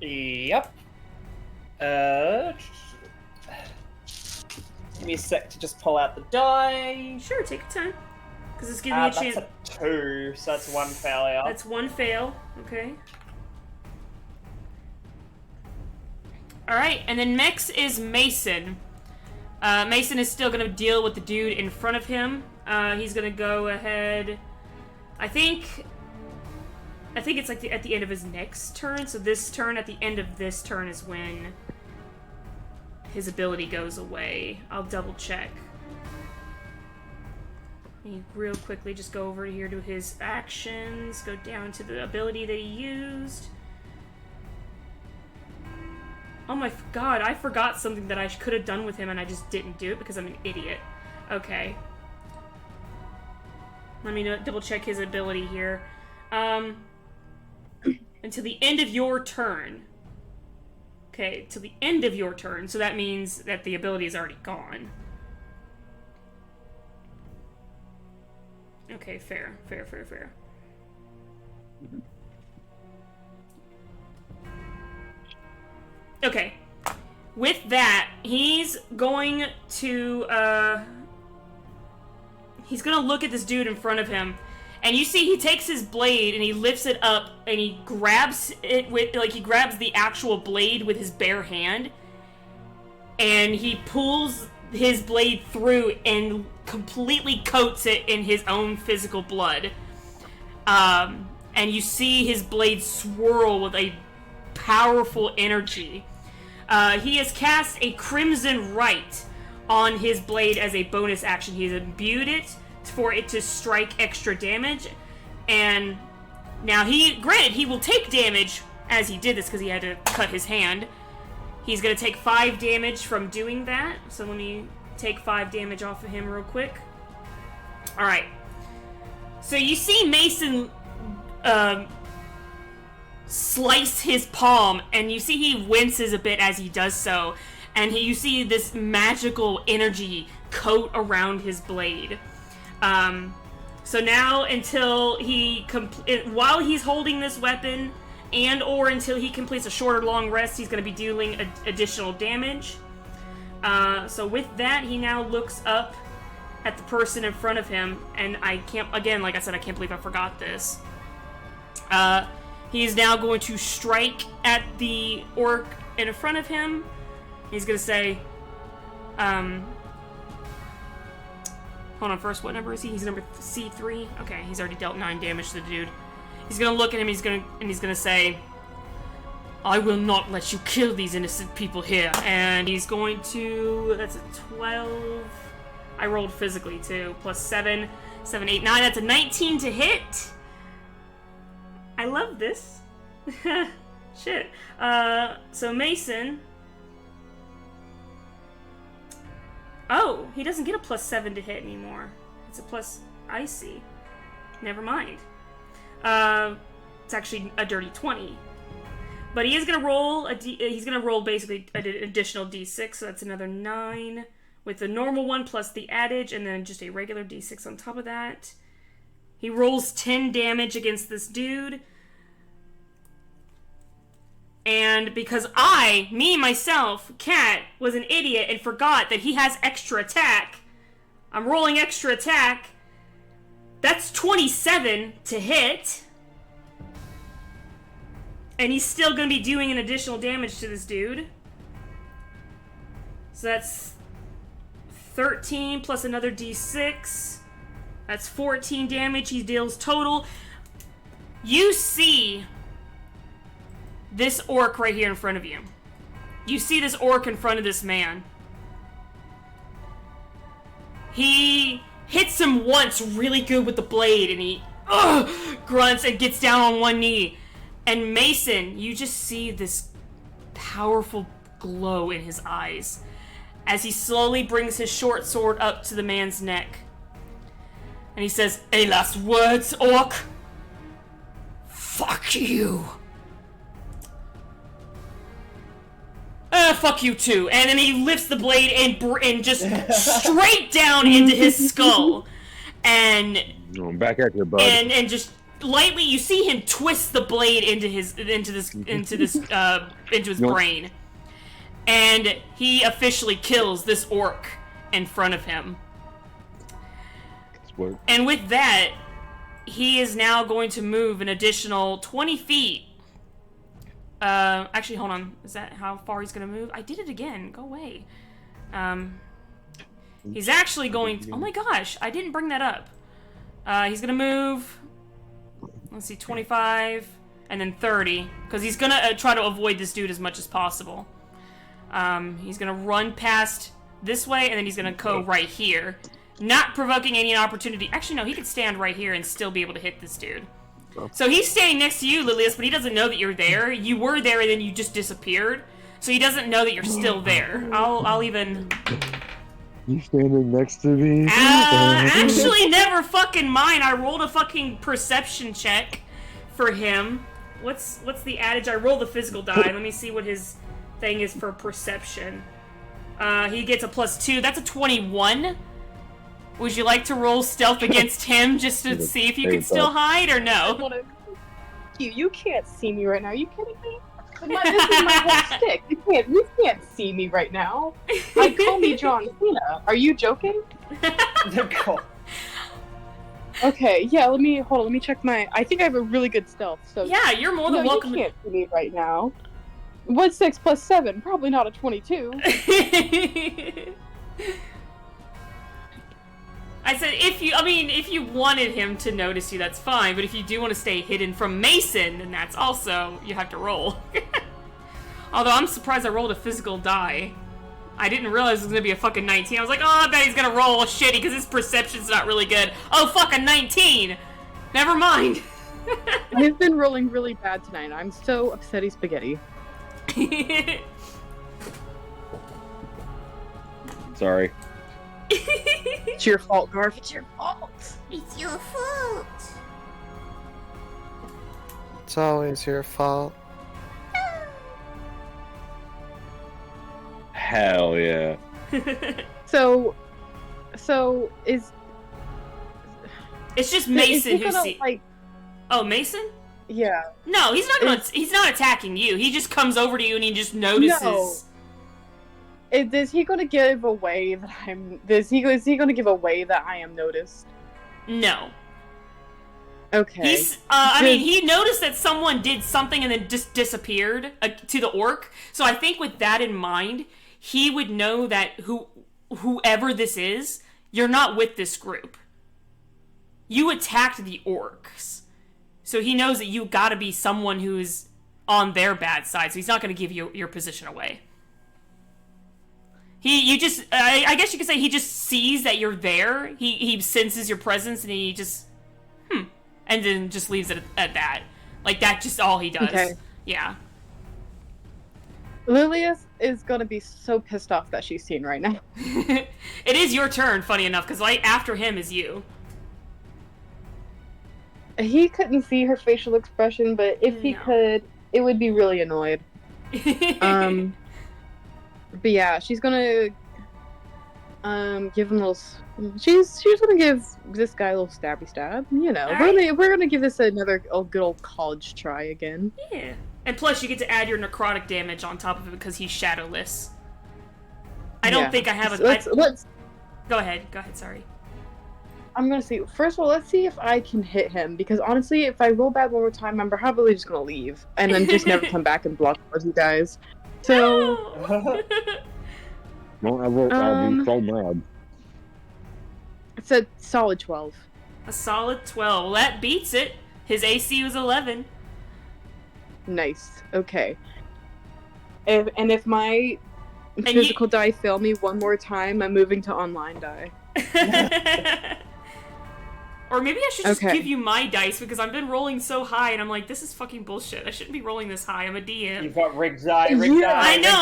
Speaker 13: Yep. Give me a sec to just pull out the die.
Speaker 1: Sure, take your time. Because it's giving me a chance.
Speaker 13: That's a 2, so that's 1 failure.
Speaker 1: That's 1 fail. Okay. Alright, and then next is Mason. Mason is still going to deal with the dude in front of him. He's going to go ahead... I think it's like at the end of his next turn, so this turn, at the end of this turn is when his ability goes away. I'll double check. Let me real quickly just go over here to his actions, go down to the ability that he used. Oh my god, I forgot something that I could have done with him and I just didn't do it because I'm an idiot. Okay. Let me double check his ability here. Until the end of your turn. Okay, till the end of your turn, so that means that the ability is already gone. Okay, fair. Okay. With that, he's going to, he's gonna look at this dude in front of him, and you see he takes his blade and he lifts it up and he grabs it with, like, he grabs the actual blade with his bare hand, and he pulls his blade through and completely coats it in his own physical blood. And you see his blade swirl with a powerful energy. He has cast a Crimson Rite on his blade as a bonus action. He's imbued it for it to strike extra damage. And now granted, he will take damage as he did this because he had to cut his hand. He's going to take 5 damage from doing that. So let me take 5 damage off of him real quick. Alright. So you see Mason slice his palm, and you see he winces a bit as he does so. And you see this magical energy coat around his blade. So now until while he's holding this weapon, and or until he completes a short or long rest, he's going to be dealing additional damage. So with that, he now looks up at the person in front of him, and I can't, again, like I said, I can't believe I forgot this. He's now going to strike at the orc in front of him. He's going to say, hold on, first, what number is he? He's number C3? Okay, he's already dealt 9 damage to the dude. He's gonna look at him, he's gonna say, I will not let you kill these innocent people here. And he's going to, that's a 12. I rolled physically too. Plus 7, 7, 8, 9. That's a 19 to hit. I love this. Shit. So Mason. Oh, he doesn't get a plus 7 to hit anymore. It's a plus, I see. Never mind. It's actually a dirty 20. But he is gonna roll he's gonna roll basically an additional d6, so that's another 9 with the normal one plus the adage, and then just a regular d6 on top of that. He rolls 10 damage against this dude. And because myself, Cat, was an idiot and forgot that he has extra attack, I'm rolling extra attack. That's 27 to hit. And he's still going to be doing an additional damage to this dude. So that's 13 plus another d6. That's 14 damage he deals total. You see this orc right here in front of you. You see this orc in front of this man. He hits him once really good with the blade, and he grunts and gets down on one knee. And Mason, you just see this powerful glow in his eyes as he slowly brings his short sword up to the man's neck. And he says, "Any last words, orc?"
Speaker 12: Fuck you.
Speaker 1: Fuck you too. And then he lifts the blade and just straight down into his skull. And
Speaker 14: back at you, bud.
Speaker 1: And just lightly, you see him twist the blade into his brain. And he officially kills this orc in front of him. And with that, he is now going to move an additional 20 feet. Actually, hold on. Is that how far he's going to move? I did it again. Go away. He's actually going to... Oh my gosh, I didn't bring that up. He's going to move... Let's see, 25, and then 30. Because he's going to try to avoid this dude as much as possible. He's going to run past this way, and then he's going to go right here. Not provoking any opportunity. Actually, no, he could stand right here and still be able to hit this dude. So he's standing next to you, Lilius, but he doesn't know that you're there. You were there, and then you just disappeared. So he doesn't know that you're still there. I'll even...
Speaker 3: You standing next to me?
Speaker 1: Actually, never fucking mind. I rolled a fucking perception check for him. What's the adage? I rolled the physical die. Let me see what his thing is for perception. He gets a +2. That's a 21. Would you like to roll stealth against him just to see if you can still hide or no?
Speaker 4: You can't see me right now. Are you kidding me? This is my whole stick. You can't see me right now. Call me John Cena. Are you joking? Okay, yeah, let me check my... I think I have a really good stealth, so...
Speaker 1: Yeah, you're more than welcome.
Speaker 4: You can't see me right now. What's 6 + 7? Probably not a 22.
Speaker 1: I said, if you wanted him to notice you, that's fine, but if you do want to stay hidden from Mason, then that's also... you have to roll. Although, I'm surprised I rolled a physical die. I didn't realize it was gonna be a fucking 19. I was like, oh, I bet he's gonna roll shitty because his perception's not really good. Oh, fucking 19! Never mind.
Speaker 4: I've been rolling really bad tonight. I'm so upsetty spaghetti.
Speaker 14: Sorry.
Speaker 4: It's your fault, Garf. It's your fault.
Speaker 8: It's your fault.
Speaker 11: It's always your fault.
Speaker 14: Hell yeah.
Speaker 4: So is...
Speaker 1: It's just Mason who
Speaker 4: sees...
Speaker 1: Oh, Mason?
Speaker 4: Yeah.
Speaker 1: No, he's not attacking you. He just comes over to you and he just notices.
Speaker 4: No. Is he gonna give away that is he gonna give away that I am noticed?
Speaker 1: No.
Speaker 4: Okay.
Speaker 1: He's he noticed that someone did something and then just disappeared to the orc. So I think with that in mind, he would know that whoever this is, you're not with this group. You attacked the orcs. So he knows that you gotta be someone who's on their bad side, so he's not gonna give you your position away. I guess you could say he just sees that you're there, he senses your presence, and he just, and then just leaves it at that. Like, that's just all he does.
Speaker 4: Okay.
Speaker 1: Yeah.
Speaker 4: Lilius is gonna be so pissed off that she's seen right now.
Speaker 1: It is your turn, funny enough, because after him is you.
Speaker 4: He couldn't see her facial expression, but if he could, it would be really annoyed. But yeah, she's gonna give him a little. She's gonna give this guy a little stabby stab. You know, we're gonna give this another good old college try again.
Speaker 1: Yeah, and plus you get to add your necrotic damage on top of it because he's shadowless. I don't think I have a.
Speaker 4: Let's.
Speaker 1: Go ahead. Sorry.
Speaker 4: I'm gonna see. First of all, let's see if I can hit him, because honestly, if I roll bad one more time, I'm probably just gonna leave and then just never come back and block with you guys. So.
Speaker 14: Don't ever. I'll be so mad.
Speaker 4: It's a solid 12.
Speaker 1: A solid 12. Well, that beats it. His AC was 11.
Speaker 4: Nice. Okay. If my physical die fail me one more time, I'm moving to online die.
Speaker 1: Or maybe I should just give you my dice, because I've been rolling so high, and I'm like, this is fucking bullshit. I shouldn't be rolling this high. I'm a DM.
Speaker 13: You've got rigged die, I
Speaker 1: know.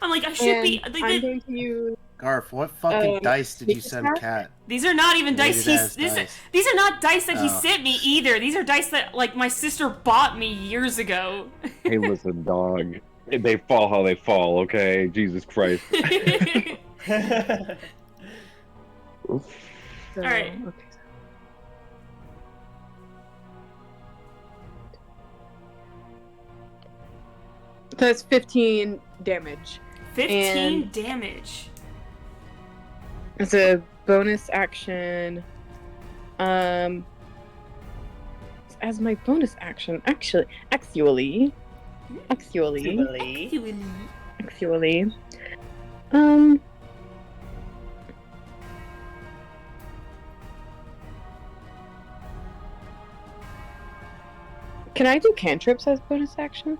Speaker 1: I'm like, I should be.
Speaker 4: I'm going to use.
Speaker 9: Garf, what fucking dice did you send Kat?
Speaker 1: These are not even dice. These are not dice that he sent me either. These are dice that my sister bought me years ago.
Speaker 14: Hey, listen, dog. They fall how they fall. Okay, Jesus Christ.
Speaker 1: All right.
Speaker 4: Okay. That's 15 damage.
Speaker 1: 15 damage.
Speaker 4: It's a bonus action. As my bonus action, actually. Can I do cantrips as bonus actions?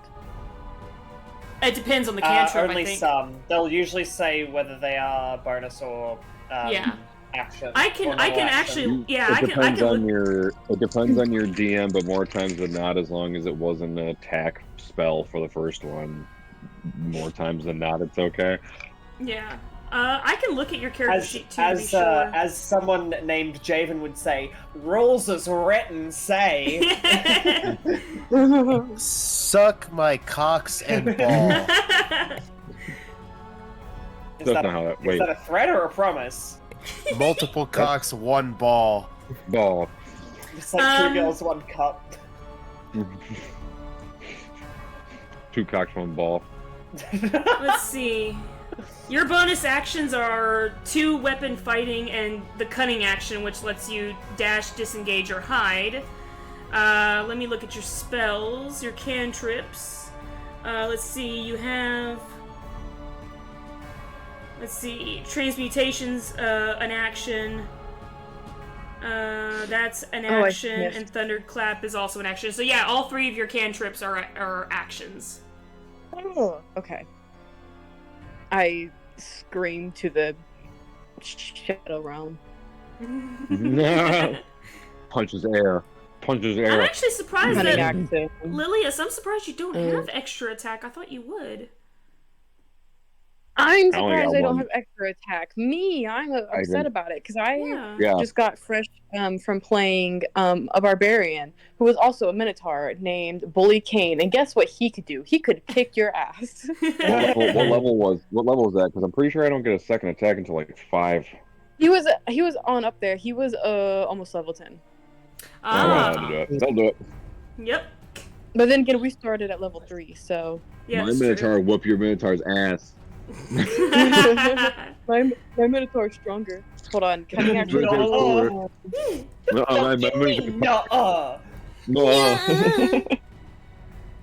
Speaker 1: It depends on the cantrip,
Speaker 13: only
Speaker 1: I think.
Speaker 13: some. They'll usually say whether they are bonus or action.
Speaker 1: I can actually
Speaker 14: It depends on your DM, but more times than not, as long as it wasn't an attack spell for the first one, more times than not, it's okay.
Speaker 1: Yeah. I can look at your character sheet too to be sure.
Speaker 13: As someone named Javen would say, rules as written say.
Speaker 9: Suck my cocks and ball.
Speaker 13: Is that a threat or a promise?
Speaker 9: Multiple cocks, one ball.
Speaker 14: Ball.
Speaker 13: It's like 2 girls, 1 cup.
Speaker 14: 2 cocks, 1 ball.
Speaker 1: Let's see. Your bonus actions are 2 weapon fighting and the cunning action, which lets you dash, disengage, or hide. Let me look at your spells, your cantrips. Let's see, you have... Let's see, transmutation's an action. That's an action, and thunderclap is also an action. So yeah, all 3 of your cantrips are actions.
Speaker 4: Oh, okay. I scream to the shadow realm.
Speaker 14: Punches air. Punches air.
Speaker 1: I'm actually surprised that Lilius, I'm surprised you don't have extra attack. I thought you would.
Speaker 4: I'm surprised I don't have extra attack. I'm upset about it because I just got fresh from playing a barbarian who was also a minotaur named Bully Kane, and guess what he could do? He could kick your ass.
Speaker 14: What level was that? Because I'm pretty sure I don't get a second attack until like 5.
Speaker 4: He was on up there. He was almost level 10.
Speaker 14: They'll do it.
Speaker 1: Yep.
Speaker 4: But then again, we started at level 3, so
Speaker 14: my minotaur whoop your minotaur's ass.
Speaker 4: my minotaur is stronger. Hold on, can I actually?
Speaker 14: No.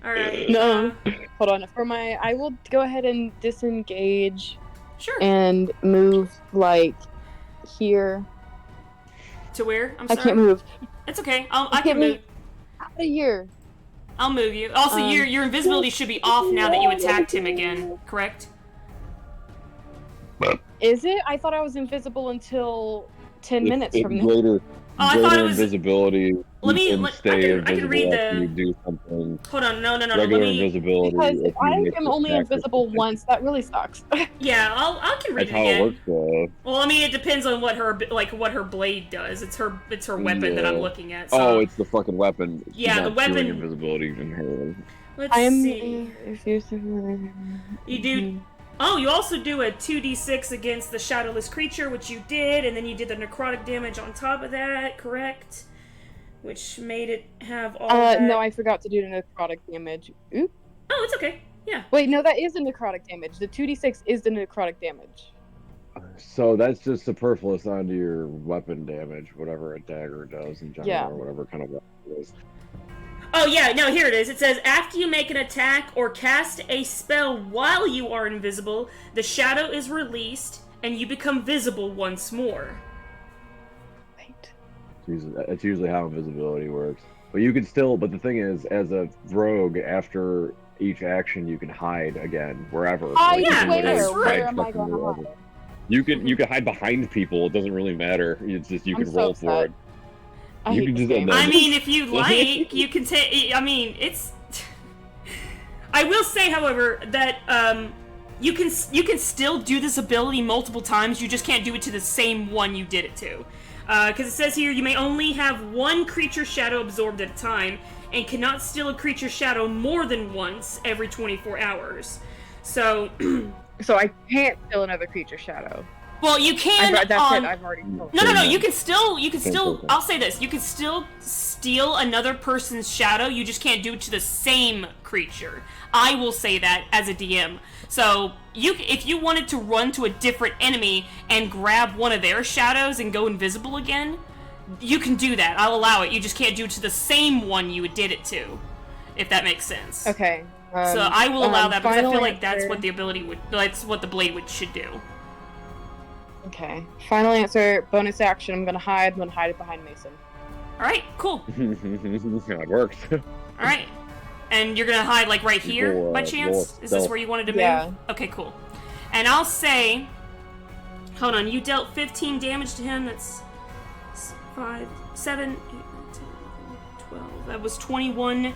Speaker 1: Alright.
Speaker 4: No. Hold on. I will go ahead and disengage.
Speaker 1: Sure.
Speaker 4: And move like here.
Speaker 1: To where? I'm sorry.
Speaker 4: I can't move.
Speaker 1: It's okay. I can move.
Speaker 4: Out of here.
Speaker 1: I'll move you. Also, your invisibility should be off now that you attacked him again, correct?
Speaker 4: Is it? I thought I was invisible until 10 minutes from now.
Speaker 14: Greater
Speaker 1: I thought it was
Speaker 14: invisibility.
Speaker 1: I can read the.
Speaker 14: You do something.
Speaker 1: Hold on, no.
Speaker 14: Regular invisibility.
Speaker 4: Because if I am only invisible once, that really sucks.
Speaker 1: Yeah, I can read
Speaker 14: That's
Speaker 1: it
Speaker 14: how
Speaker 1: again.
Speaker 14: it works, though.
Speaker 1: Well, I mean, it depends on what her blade does. It's her weapon that I'm looking at. So.
Speaker 14: Oh, it's the fucking weapon.
Speaker 1: Yeah, the weapon.
Speaker 14: Invisibility in her.
Speaker 1: Let's see. You do. Oh, you also do a 2d6 against the shadowless creature, which you did, and then you did the necrotic damage on top of that, correct? Which made it have all that.
Speaker 4: No, I forgot to do the necrotic damage. Oop.
Speaker 1: Oh, it's okay. Yeah.
Speaker 4: Wait, no, that is the necrotic damage. The 2d6 is the necrotic damage.
Speaker 14: So that's just superfluous onto your weapon damage, whatever a dagger does in general, or whatever kind of weapon it is.
Speaker 1: Oh, yeah, no, here it is. It says, after you make an attack or cast a spell while you are invisible, the shadow is released, and you become visible once more.
Speaker 4: Wait.
Speaker 14: It's usually how invisibility works. But you can still, but the thing is, as a rogue, after each action, you can hide again, wherever.
Speaker 4: Where am I going to hide?
Speaker 14: You can hide behind people, it doesn't really matter. It's just, you can roll for it.
Speaker 1: I mean, if you like, you can take. I mean, it's. I will say, however, that you can still do this ability multiple times. You just can't do it to the same one you did it to, because it says here you may only have one creature shadow absorbed at a time, and cannot steal a creature shadow more than once every 24 hours. So.
Speaker 4: So I can't steal another creature shadow.
Speaker 1: Well, you can.
Speaker 4: That's it. I've already.
Speaker 1: No. You can still. I'll say this. You can still steal another person's shadow. You just can't do it to the same creature. I will say that as a DM. So if you wanted to run to a different enemy and grab one of their shadows and go invisible again, you can do that. I'll allow it. You just can't do it to the same one you did it to, if that makes sense.
Speaker 4: Okay.
Speaker 1: So I will allow that because I feel like that's what the ability would. That's what the blade should do.
Speaker 4: Okay. Final answer, bonus action, I'm gonna hide it behind Mason.
Speaker 1: Alright, cool.
Speaker 14: It works.
Speaker 1: Alright. And you're gonna hide like right here, by chance? Is this where you wanted to move?
Speaker 4: Yeah.
Speaker 1: Okay, cool. And I'll say... Hold on, you dealt 15 damage to him, that's 5, 7, 8, 9, 10, 12, that was 21.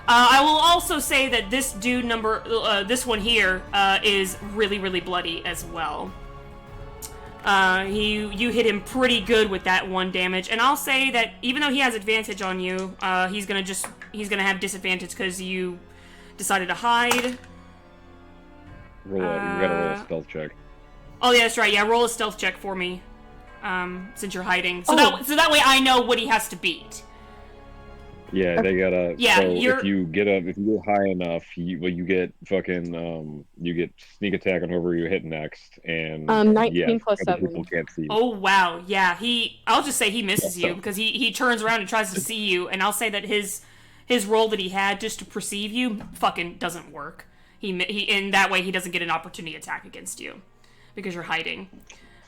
Speaker 1: I will also say that this dude this one here, is really, really bloody as well. You hit him pretty good with that 1 damage, and I'll say that even though he has advantage on you, he's gonna have disadvantage because you decided to hide.
Speaker 14: You gotta roll a stealth check.
Speaker 1: Oh yeah, that's right. Yeah, roll a stealth check for me, since you're hiding. So that way I know what he has to beat.
Speaker 14: Yeah, they gotta.
Speaker 1: Yeah,
Speaker 14: so if you get high enough, you get fucking you get sneak attack on whoever you hit next, and
Speaker 4: 19 plus
Speaker 14: other
Speaker 4: 7.
Speaker 14: people can't see you.
Speaker 1: Oh wow, yeah. I'll just say he misses you because he turns around and tries to see you, and I'll say that his roll that he had just to perceive you fucking doesn't work. He in that way he doesn't get an opportunity attack against you because you're hiding.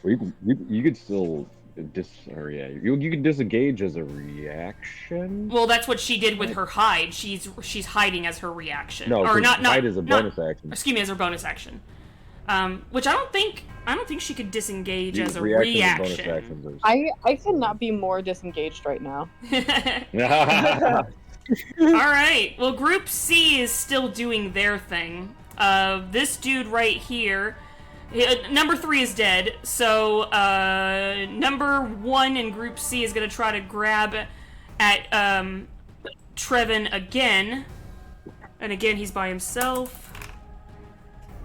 Speaker 14: Well, you could still you can disengage as a reaction.
Speaker 1: Well, that's what she did with her hide. She's hiding as her reaction.
Speaker 14: No,
Speaker 1: or not
Speaker 14: hide is a bonus action.
Speaker 1: Excuse me, as her bonus action. Which I don't think she could disengage as a reaction.
Speaker 4: I cannot be more disengaged right now.
Speaker 1: Alright, well Group C is still doing their thing. This dude right here, number 3 is dead, so number 1 in Group C is going to try to grab at Trevin again. And again, he's by himself.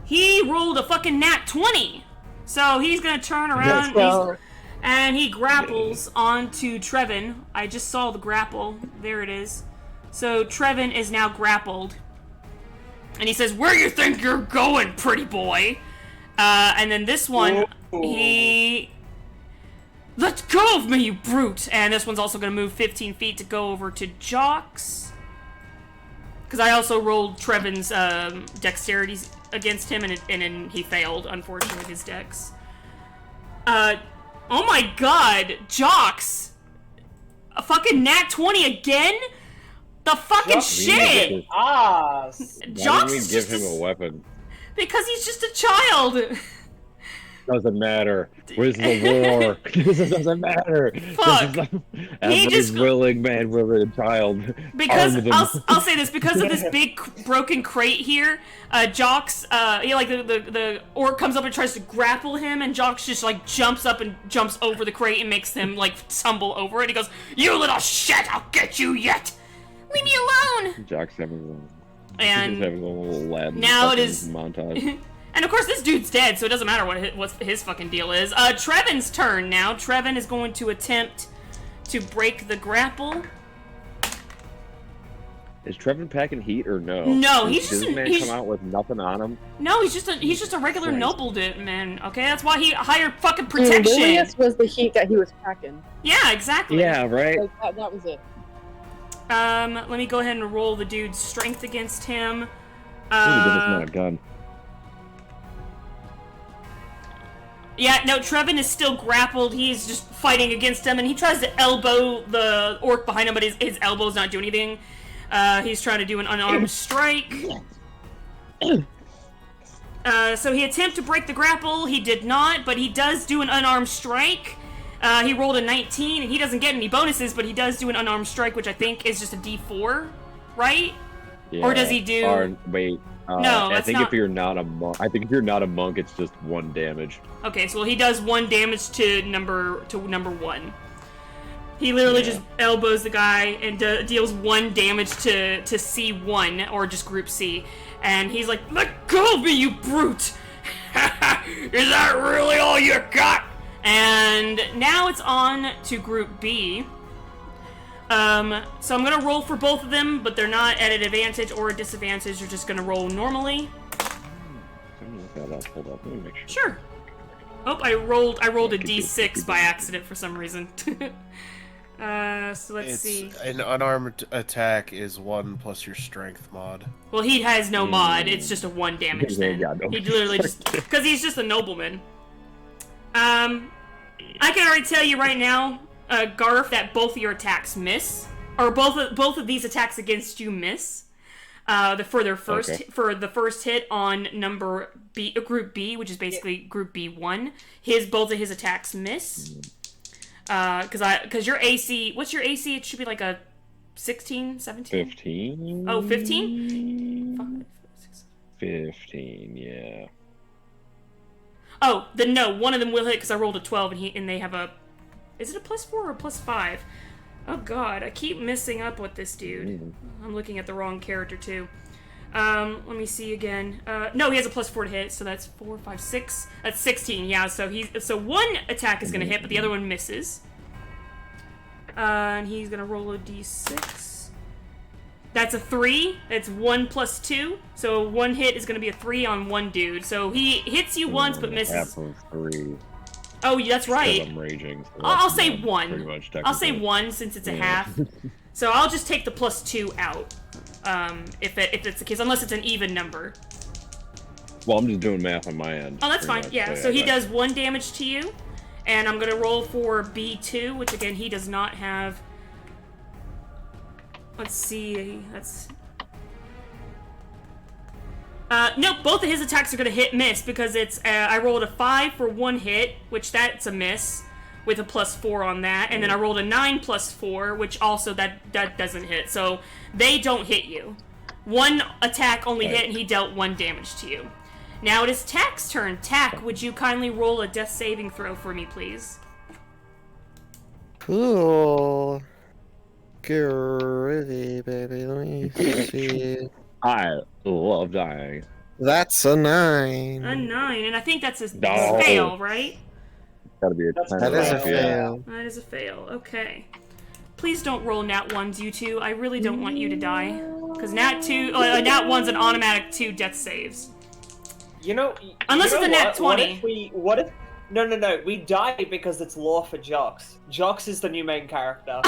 Speaker 1: He rolled a fucking nat 20! So he's going to turn around and he grapples onto Trevin. I just saw the grapple. There it is. So Trevin is now grappled. And he says, "Where you think you're going, pretty boy?" And then this one, he... "Let go of me, you brute!" And this one's also going to move 15 feet to go over to Jocks. Because I also rolled Trevin's dexterity against him, and then he failed, unfortunately, his dex. Oh my god, Jocks! A fucking nat 20 again? The fucking shit!
Speaker 14: Why
Speaker 1: Jocks
Speaker 14: didn't we give him a weapon?
Speaker 1: Because he's just a child!
Speaker 14: Doesn't matter. Where's the war? This doesn't matter.
Speaker 1: Fuck.
Speaker 14: Everybody's willing, man, woman, and child.
Speaker 1: Because I'll say this, because of this big broken crate here, Jocks, the orc comes up and tries to grapple him, and Jocks just like jumps up and jumps over the crate and makes him like tumble over it. He goes, "You little shit! I'll get you yet! Leave me alone!"
Speaker 14: Jocks having
Speaker 1: and
Speaker 14: a little lad
Speaker 1: now it is
Speaker 14: montage.
Speaker 1: And of course, this dude's dead, so it doesn't matter what his fucking deal is. Trevin's turn now. Trevin is going to attempt to break the grapple.
Speaker 14: Is Trevin packing heat or no?
Speaker 1: No,
Speaker 14: Does this man come out with nothing on him?
Speaker 1: No, he's just a regular noble man. Okay, that's why he hired fucking protection.
Speaker 4: Lilius was the heat that he was packing.
Speaker 1: Yeah, exactly.
Speaker 14: Yeah, right.
Speaker 4: Like, that was it.
Speaker 1: Let me go ahead and roll the dude's strength against him.
Speaker 14: This man a gun.
Speaker 1: Yeah, no, Trevin is still grappled. He's just fighting against him, and he tries to elbow the orc behind him, but his elbows not do anything. He's trying to do an unarmed strike. So he attempted to break the grapple. He did not, but he does do an unarmed strike. He rolled a 19, and he doesn't get any bonuses, but he does do an unarmed strike, which I think is just a D4, right?
Speaker 14: Yeah.
Speaker 1: Or does he do...
Speaker 14: Wait.
Speaker 1: No,
Speaker 14: I think if you're not a monk, it's just 1 damage.
Speaker 1: Okay, so he does 1 damage to number 1. He literally just elbows the guy and deals 1 damage to C1 or just Group C, and he's like, "Let go of me, you brute! Is that really all you got?" And now it's on to Group B. So I'm gonna roll for both of them, but they're not at an advantage or a disadvantage. You're just gonna roll normally.
Speaker 14: Hold up. Let me make sure.
Speaker 1: Sure. Oh, I rolled a D6 by accident for some reason. So let's see.
Speaker 9: An unarmed attack is 1 plus your strength mod.
Speaker 1: Well, he has no mod. It's just a 1 damage then. He literally just because he's just a nobleman. I can already tell you right now, Garf, that both of your attacks miss, or both of these attacks against you miss. For the first hit on number B, Group B, which is basically Group B1, both of his attacks miss. Because your AC, what's your AC? It should be like a 16, 17?
Speaker 14: 15.
Speaker 1: Oh, 15?
Speaker 14: 15, yeah.
Speaker 1: Oh, then no, one of them will hit because I rolled a 12 and they have a... Is it a +4 or a +5? Oh god, I keep messing up with this dude. I'm looking at the wrong character too. Let me see again. No, he has a +4 to hit, so that's 4, 5, 6. That's 16, yeah, so one attack is gonna hit, but the other one misses. And he's gonna roll a d6. That's a 3. It's 1 + 2. So one hit is gonna be a 3 on one dude. So he hits you once but misses.
Speaker 5: Half of 3.
Speaker 1: Oh, that's right.
Speaker 5: I'm raging. So
Speaker 1: I'll say 1.
Speaker 5: Pretty much
Speaker 1: I'll say 1 since it's a half. So I'll just take the +2 out. If it's the case, unless it's an even number.
Speaker 5: Well, I'm just doing math on my end.
Speaker 1: Oh, that's fine. Yeah. So he does 1 damage to you, and I'm gonna roll for B2, which again he does not have. Let's see. That's. Nope, both of his attacks are gonna miss because it's. I rolled a 5 for 1 hit, which that's a miss, with a +4 on that, and then I rolled a 9 + 4, which also that doesn't hit. So they don't hit you. One attack only hit, and he dealt 1 damage to you. Now it is Tack's turn. Tack, would you kindly roll a death saving throw for me, please?
Speaker 11: Cool. Gritty, baby. Let me see.
Speaker 5: I love dying.
Speaker 11: That's a 9.
Speaker 1: A 9, and I think that's a
Speaker 5: No.
Speaker 1: fail, right?
Speaker 5: Gotta be a
Speaker 11: That is a fail.
Speaker 1: That is a fail. Okay. Please don't roll nat 1s, you two. I really don't want you to die. Because nat 1's an automatic 2 death saves.
Speaker 13: You know,
Speaker 1: Unless it's a nat
Speaker 13: 20. What if? No. We die because it's lore for Jox. Jox is the new main character.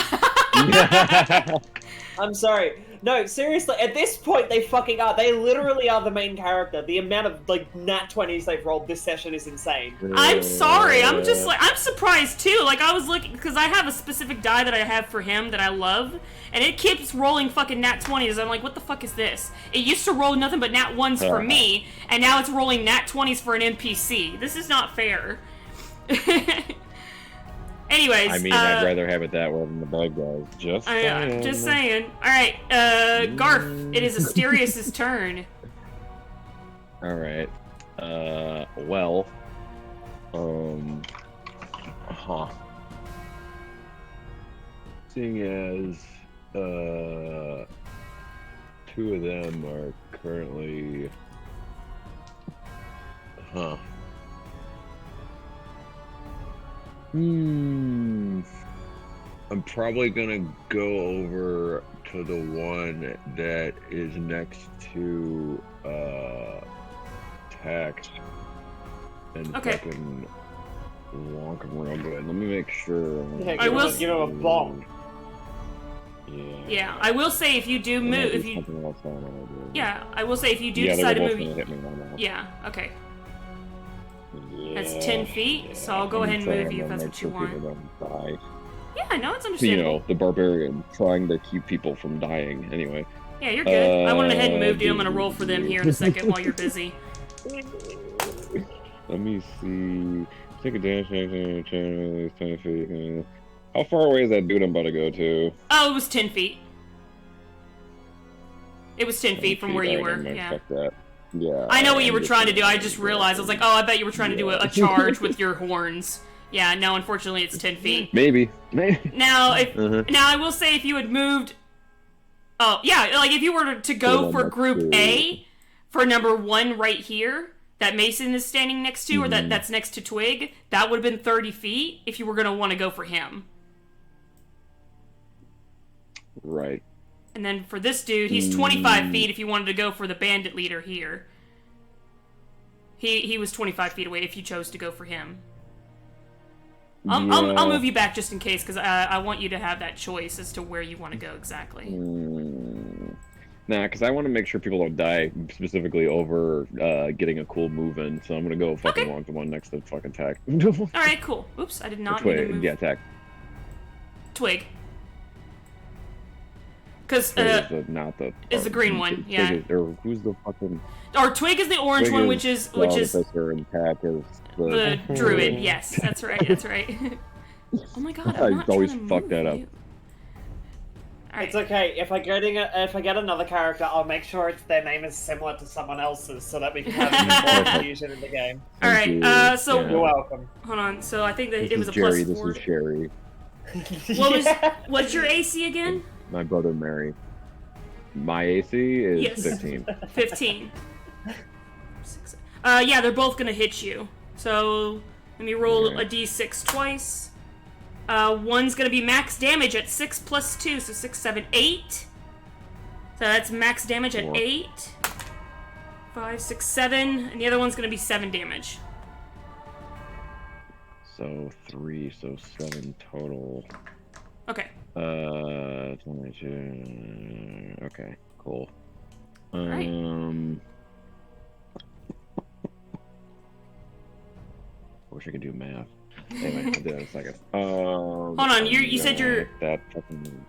Speaker 13: I'm sorry. No, seriously, at this point they fucking are. They literally are the main character. The amount of, like, nat 20s they've rolled this session is insane.
Speaker 1: I'm sorry. I'm just like, I'm surprised too. Like, I was looking, because I have a specific die that I have for him that I love, and it keeps rolling fucking nat 20s. I'm like, what the fuck is this? It used to roll nothing but nat 1s for me, and now it's rolling nat 20s for an NPC. This is not fair. Anyways,
Speaker 5: I mean, I'd rather have it that way than the bad guys. Just saying.
Speaker 1: Just saying. Alright, Garf, it is Asterius' turn.
Speaker 5: Alright. Well. Seeing as, 2 of them are currently... I'm probably gonna go over to the one that is next to Tax and fucking walk around it. Let me make sure.
Speaker 13: Yeah, I will give him a bomb.
Speaker 1: Yeah, I will say if you do move, if you. Yeah, I will say if you do decide to move. Yeah, okay. That's 10 feet, so I'll go ahead and move you if that's what you want. Yeah, no, it's understandable.
Speaker 5: You know, the barbarian trying to keep people from dying. Anyway.
Speaker 1: Yeah, you're good. I went ahead and moved you. I'm gonna roll for them here in a second while you're busy.
Speaker 5: Let me see. Take a dash. 10 feet. How far away is that dude I'm about to go to?
Speaker 1: Oh, it was 10 feet. It was 10 feet from where you were. Yeah.
Speaker 5: Fuck that. Yeah.
Speaker 1: I know what you were trying to do. I just realized. I was like, oh, I bet you were trying to do a charge with your horns. Yeah, no, unfortunately, it's 10 feet.
Speaker 5: Maybe.
Speaker 1: Now, now I will say if you had moved... Oh, yeah, like if you were to go for Group A, for number 1 right here, that Mason is standing next to, or that's next to Twig, that would have been 30 feet if you were going to want to go for him.
Speaker 5: Right.
Speaker 1: And then for this dude, he's 25 feet if you wanted to go for the bandit leader here. He was 25 feet away if you chose to go for him. I'll move you back just in case, because I want you to have that choice as to where you want to go exactly.
Speaker 5: Nah, because I want to make sure people don't die specifically over getting a cool move in, so I'm going to go fucking along the one next to fucking Tack.
Speaker 1: Alright, cool. Oops, I did not mean to move.
Speaker 5: Yeah, Tack.
Speaker 1: Twig. Because, is the green one, yeah.
Speaker 5: Or who's the fucking...
Speaker 1: Or Twig is the orange one, which is...
Speaker 5: And Tack is
Speaker 1: the druid, yes. That's right, that's right. Oh my god, I'm not
Speaker 5: always
Speaker 1: trying to
Speaker 5: fuck
Speaker 1: move
Speaker 5: that up.
Speaker 1: you. right.
Speaker 13: It's okay. If I get another character, I'll make sure their name is similar to someone else's, so that we can have more confusion in the game.
Speaker 1: All right. So
Speaker 13: You're welcome.
Speaker 1: Hold on. So I think that
Speaker 14: This
Speaker 1: it was
Speaker 14: is
Speaker 1: a plus
Speaker 14: Jerry.
Speaker 1: 4.
Speaker 14: This is Sherry.
Speaker 1: What's your AC again?
Speaker 14: My brother Mary. My AC is
Speaker 1: Yes.
Speaker 14: 15.
Speaker 1: 15. Yeah, they're both gonna hit you. So let me roll a d6 twice. One's gonna be max damage at 6 plus 2, so 6, 7, 8. So that's max damage at 8. 5, 6, 7, and the other one's gonna be 7 damage.
Speaker 14: So 3, so 7 total.
Speaker 1: Okay.
Speaker 14: 22. Okay, cool.
Speaker 1: Right.
Speaker 14: I wish I could do math. Anyway, I'll do it in a second.
Speaker 1: Hold on, you said you're.
Speaker 14: That fucking...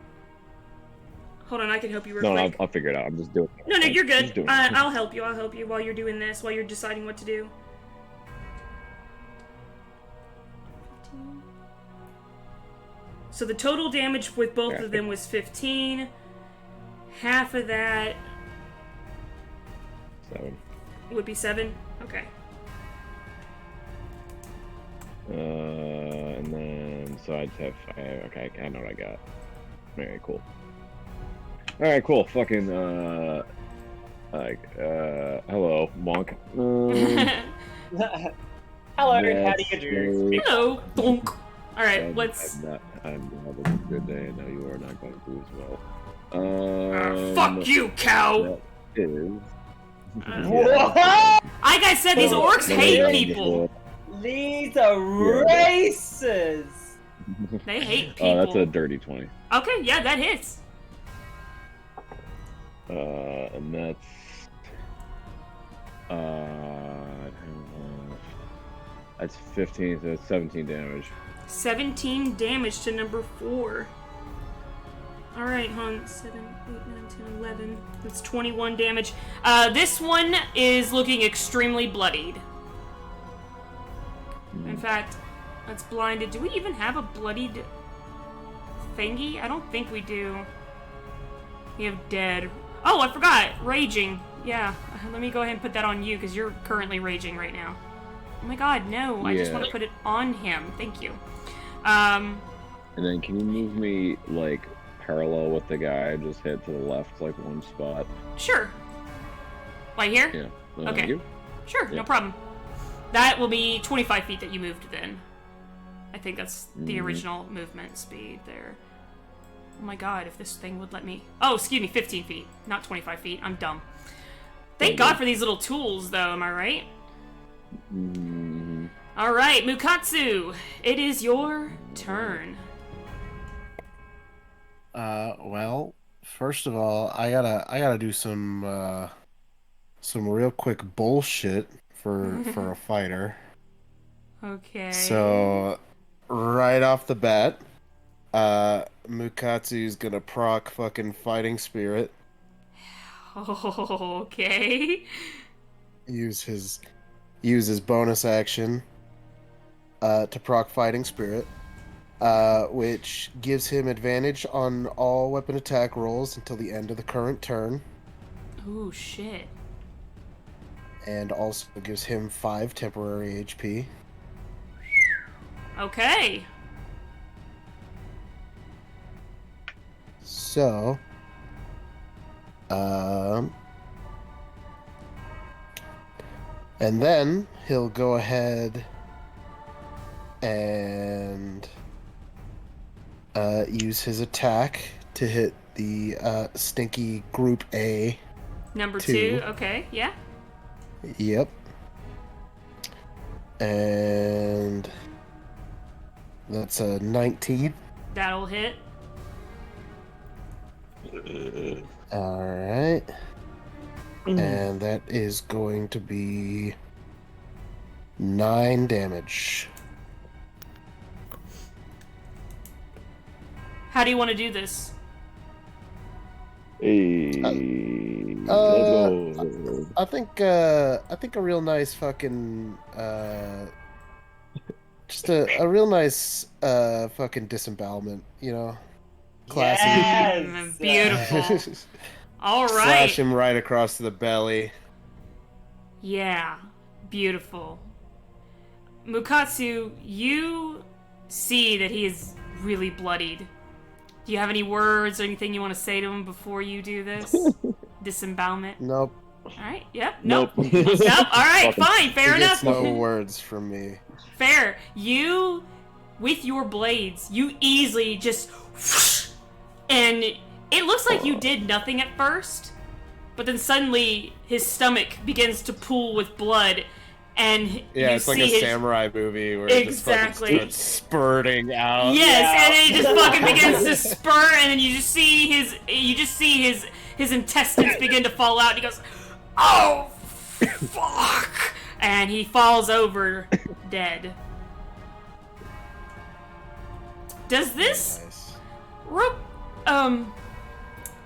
Speaker 1: Hold on, I can help you real
Speaker 14: No,
Speaker 1: quick.
Speaker 14: I'll figure it out. I'm just doing it.
Speaker 1: No, you're
Speaker 14: Just
Speaker 1: good.
Speaker 14: doing it.
Speaker 1: I'll help you. I'll help you while you're doing this, while you're deciding what to do. So the total damage with both of them was 15. Half of that
Speaker 14: 7.
Speaker 1: would be 7. Okay.
Speaker 14: And then so I'd have okay, I know what I got. Alright, cool. Alright, cool. Fucking hello, Monk.
Speaker 13: Hello, how do you do?
Speaker 1: Hello, donk. Alright, let's.
Speaker 14: I'm having a good day, and now you are not going to do as well.
Speaker 1: Fuck you, cow!
Speaker 14: That is.
Speaker 1: Like I said, these orcs hate people.
Speaker 13: These are racers.
Speaker 1: They hate people.
Speaker 14: Oh, that's a dirty 20.
Speaker 1: Okay, yeah, that hits.
Speaker 14: And that's that's 15, so it's 17 damage.
Speaker 1: 17 damage to number 4. Alright, hold on. 7, 8, 9, 10, 11. That's 21 damage. This one is looking extremely bloodied. In fact, that's blinded. Do we even have a bloodied thingy? I don't think we do. We have dead. Oh, I forgot! Raging. Yeah, let me go ahead and put that on you, because you're currently raging right now. Oh my god, no. I just want to put it on him. Thank you.
Speaker 14: And then can you move me, like, parallel with the guy I just hit to the left, like, one spot?
Speaker 1: Sure. Right here?
Speaker 14: Yeah.
Speaker 1: Okay.
Speaker 14: You?
Speaker 1: Sure, no problem. That will be 25 feet that you moved then. I think that's the original movement speed there. Oh my god, if this thing would let me... Oh, excuse me, 15 feet, not 25 feet. I'm dumb. Thank God for these little tools, though, am I right? Alright, Mukatsu, it is your turn.
Speaker 9: Well, first of all, I gotta do some real quick bullshit for a fighter.
Speaker 1: Okay.
Speaker 9: So, right off the bat, Mukatsu's gonna proc fucking fighting spirit.
Speaker 1: Okay.
Speaker 9: Use his bonus action to proc fighting spirit, which gives him advantage on all weapon attack rolls until the end of the current turn.
Speaker 1: Ooh, shit.
Speaker 9: And also gives him 5 temporary HP.
Speaker 1: Okay.
Speaker 9: So, and then he'll go ahead and use his attack to hit the stinky Group A.
Speaker 1: Number 2, okay, yeah.
Speaker 9: Yep. And that's a 19.
Speaker 1: That'll hit.
Speaker 9: Alright. And that is going to be 9 damage.
Speaker 1: How do you want to do this?
Speaker 14: Hey,
Speaker 9: I think a real nice fucking just a real nice fucking disembowelment, you know. Classy.
Speaker 13: Yes!
Speaker 1: Beautiful. All right.
Speaker 9: Slash him right across the belly.
Speaker 1: Yeah. Beautiful. Mukatsu, you see that he is really bloodied. Do you have any words or anything you want to say to him before you do this? Disembowelment?
Speaker 9: Nope.
Speaker 1: Alright, yep. Nope.
Speaker 9: Nope.
Speaker 1: Alright, fine, fair
Speaker 9: He gets
Speaker 1: enough.
Speaker 9: no words from me.
Speaker 1: Fair. You, with your blades, you easily just whoosh, and it looks like you did nothing at first, but then suddenly his stomach begins to pool with blood, and
Speaker 9: Yeah,
Speaker 1: you
Speaker 9: it's like
Speaker 1: see
Speaker 9: a
Speaker 1: his...
Speaker 9: samurai movie where
Speaker 1: Exactly.
Speaker 9: it just fucking starts spurting out.
Speaker 1: Yes, and then it just fucking begins to spurt, and then you just see his intestines begin to fall out, and he goes, "Oh, fuck!" And he falls over dead. Does this...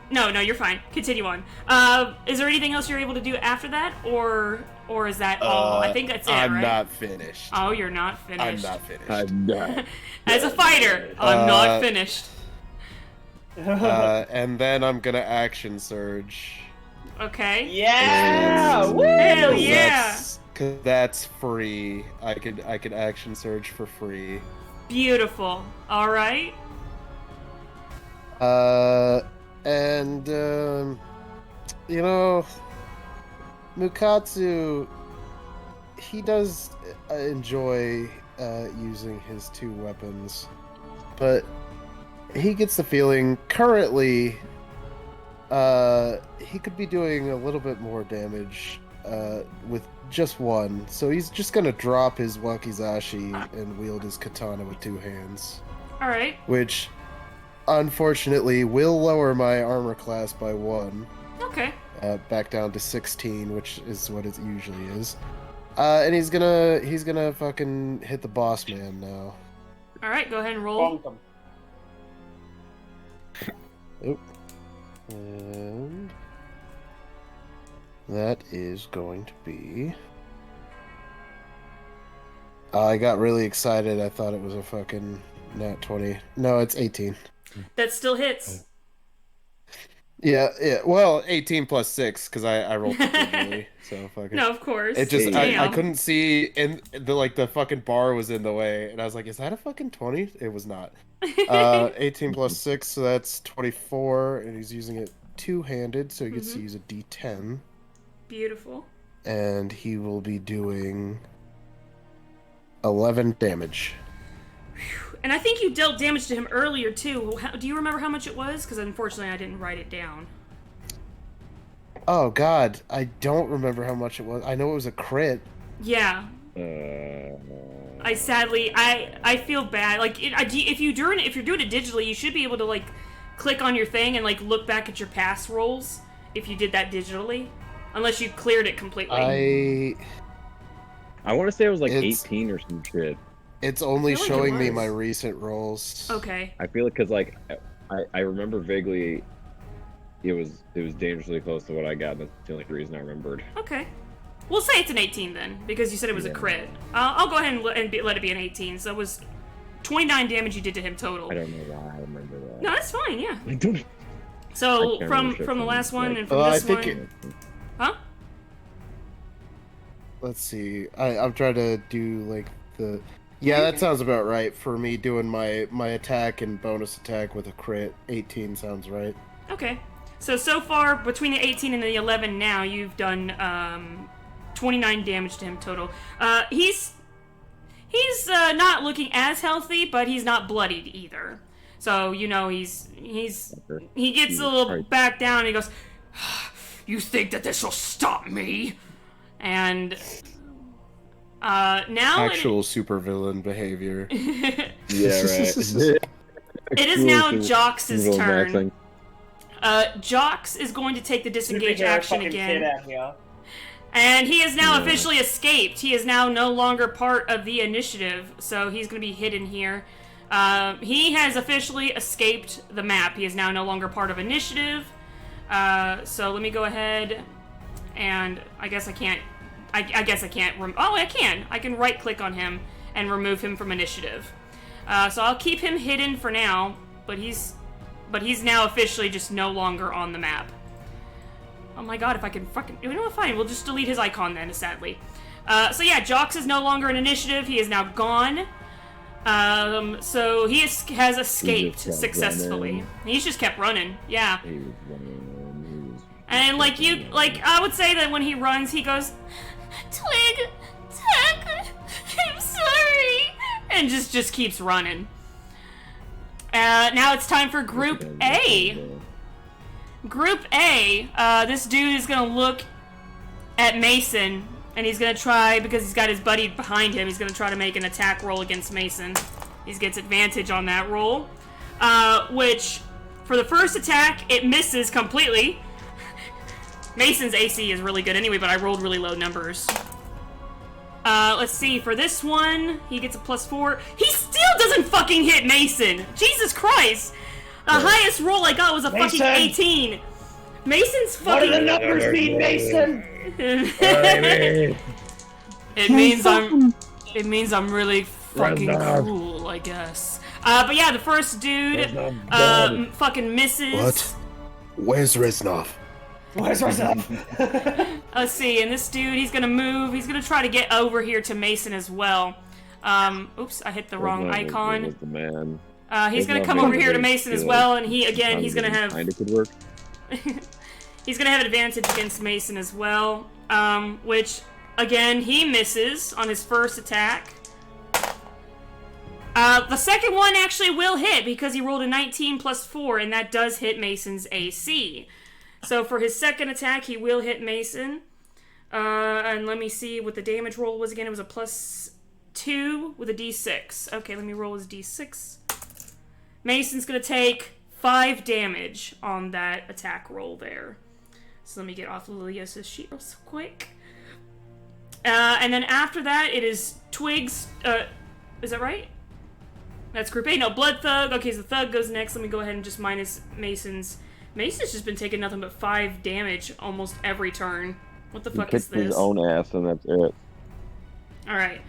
Speaker 1: No, you're fine. Continue on. Is there anything else you're able to do after that, or is that all? I think that's it,
Speaker 9: I'm
Speaker 1: right?
Speaker 9: not finished.
Speaker 1: Oh, you're not finished.
Speaker 9: I'm not finished.
Speaker 14: I'm not.
Speaker 1: As a fighter, I'm not finished.
Speaker 9: And then I'm gonna action surge.
Speaker 1: Okay.
Speaker 13: Yeah! Woo!
Speaker 1: Hell yeah!
Speaker 9: Cause that's free. I could action surge for free.
Speaker 1: Beautiful. All right.
Speaker 9: And you know, Mukatsu, he does enjoy using his two weapons, but he gets the feeling currently he could be doing a little bit more damage with just one, so he's just gonna drop his wakizashi and wield his katana with two hands.
Speaker 1: All right.
Speaker 9: Which, unfortunately, will lower my armor class by 1.
Speaker 1: Okay.
Speaker 9: Back down to 16, which is what it usually is. And he's gonna fucking hit the boss man now.
Speaker 1: All right. Go ahead and roll.
Speaker 9: Oop. And that is going to be... I got really excited. I thought it was a fucking nat 20. No, it's 18.
Speaker 1: That still hits.
Speaker 9: Yeah. Well, 18 plus 6 because I rolled digitally, so fucking.
Speaker 1: No, of course.
Speaker 9: It just I
Speaker 1: Damn.
Speaker 9: couldn't see, and the fucking bar was in the way, and I was like, "Is that a fucking 20?" It was not. 18 plus 6, so that's 24, and he's using it two-handed, so he gets to use a D10.
Speaker 1: Beautiful.
Speaker 9: And he will be doing 11 damage.
Speaker 1: And I think you dealt damage to him earlier too. Do you remember how much it was? Because unfortunately, I didn't write it down.
Speaker 9: Oh God, I don't remember how much it was. I know it was a crit.
Speaker 1: Yeah. I sadly, I feel bad. Like, if you're doing it digitally, you should be able to like click on your thing and like look back at your past rolls if you did that digitally, unless you cleared it completely.
Speaker 14: I want to say it was like 18 or some shit.
Speaker 9: It's only
Speaker 1: like
Speaker 9: showing
Speaker 1: it
Speaker 9: me
Speaker 1: was.
Speaker 9: my recent rolls.
Speaker 1: Okay.
Speaker 14: I feel it because like I remember vaguely it was dangerously close to what I got. And that's the only reason I remembered.
Speaker 1: Okay. We'll say it's an 18 then, because you said it was a crit. I'll go ahead and let it be an 18. So it was 29 damage you did to him total.
Speaker 14: I don't know why I remember that.
Speaker 1: No, that's fine. Yeah.
Speaker 14: I don't.
Speaker 1: So
Speaker 14: I
Speaker 1: from
Speaker 14: can't
Speaker 1: the last one
Speaker 14: like-
Speaker 1: and from this one. Huh?
Speaker 9: Let's see. I'm trying to do like the. Yeah, that sounds about right for me doing my attack and bonus attack with a crit. 18 sounds right.
Speaker 1: Okay. So far, between the 18 and the 11 now, you've done 29 damage to him total. He's not looking as healthy, but he's not bloodied either. So, you know, he gets a little back down and he goes, "You think that this will stop me?" And now
Speaker 9: Actual supervillain behavior.
Speaker 14: Yeah, right.
Speaker 1: it is now Jox's
Speaker 14: Little
Speaker 1: turn.
Speaker 14: maxing.
Speaker 1: Jox is going to take the disengage
Speaker 13: Superhero
Speaker 1: action
Speaker 13: fucking
Speaker 1: again.
Speaker 13: kid out here.
Speaker 1: And he has now officially escaped. He is now no longer part of the initiative, so he's going to be hidden here. He has officially escaped the map. He is now no longer part of initiative. So let me go ahead and I guess I can't. I guess I can't. I can. I can right click on him and remove him from initiative. So I'll keep him hidden for now, but he's but he's now officially just no longer on the map. Oh my god, if I can fucking... You know what, fine, we'll just delete his icon then, sadly. So yeah, Jox is no longer an initiative, he is now gone. So he has escaped successfully.
Speaker 5: Running.
Speaker 1: He's just kept running, yeah. And I would say that when he runs, he goes, Twig, Tuck, I'm sorry, and just keeps running. Now it's time for Group A. Group A, this dude is gonna look at Mason, and he's gonna try, because he's got his buddy behind him, he's gonna try to make an attack roll against Mason. He gets advantage on that roll, which, for the first attack, it misses completely. Mason's AC is really good anyway, but I rolled really low numbers. Let's see, for this one, he gets a +4. He still doesn't fucking hit Mason! Jesus Christ! The highest roll I got was a fucking 18. Mason's fucking...
Speaker 7: What do the numbers mean, Mason?
Speaker 1: It means I'm really fucking cool, I guess. But yeah, the first dude, fucking misses.
Speaker 15: What? Where's Reznov?
Speaker 7: Where's Reznov?
Speaker 1: Let's see, and this dude, he's gonna move. He's gonna try to get over here to Mason as well. Oops, I hit the wrong icon.
Speaker 5: The man.
Speaker 1: He's gonna come over here to Mason as well, and he's gonna have...
Speaker 5: Kinda could work.
Speaker 1: He's gonna have advantage against Mason as well, which, again, he misses on his first attack. The second one actually will hit, because he rolled a 19 +4, and that does hit Mason's AC. So for his second attack, he will hit Mason. And let me see what the damage roll was again. It was a +2 with a D6. Okay, let me roll his D6. Mason's gonna take 5 damage on that attack roll there. So let me get off Lilia's sheet real quick. And then after that, it is Twig's... is that right? That's Group A. No, Blood Thug. Okay, so the Thug goes next. Let me go ahead and just minus Mason's... Mason's just been taking nothing but 5 damage almost every turn. What the fuck is this?
Speaker 5: He kicked his own ass, and that's it.
Speaker 1: Alright.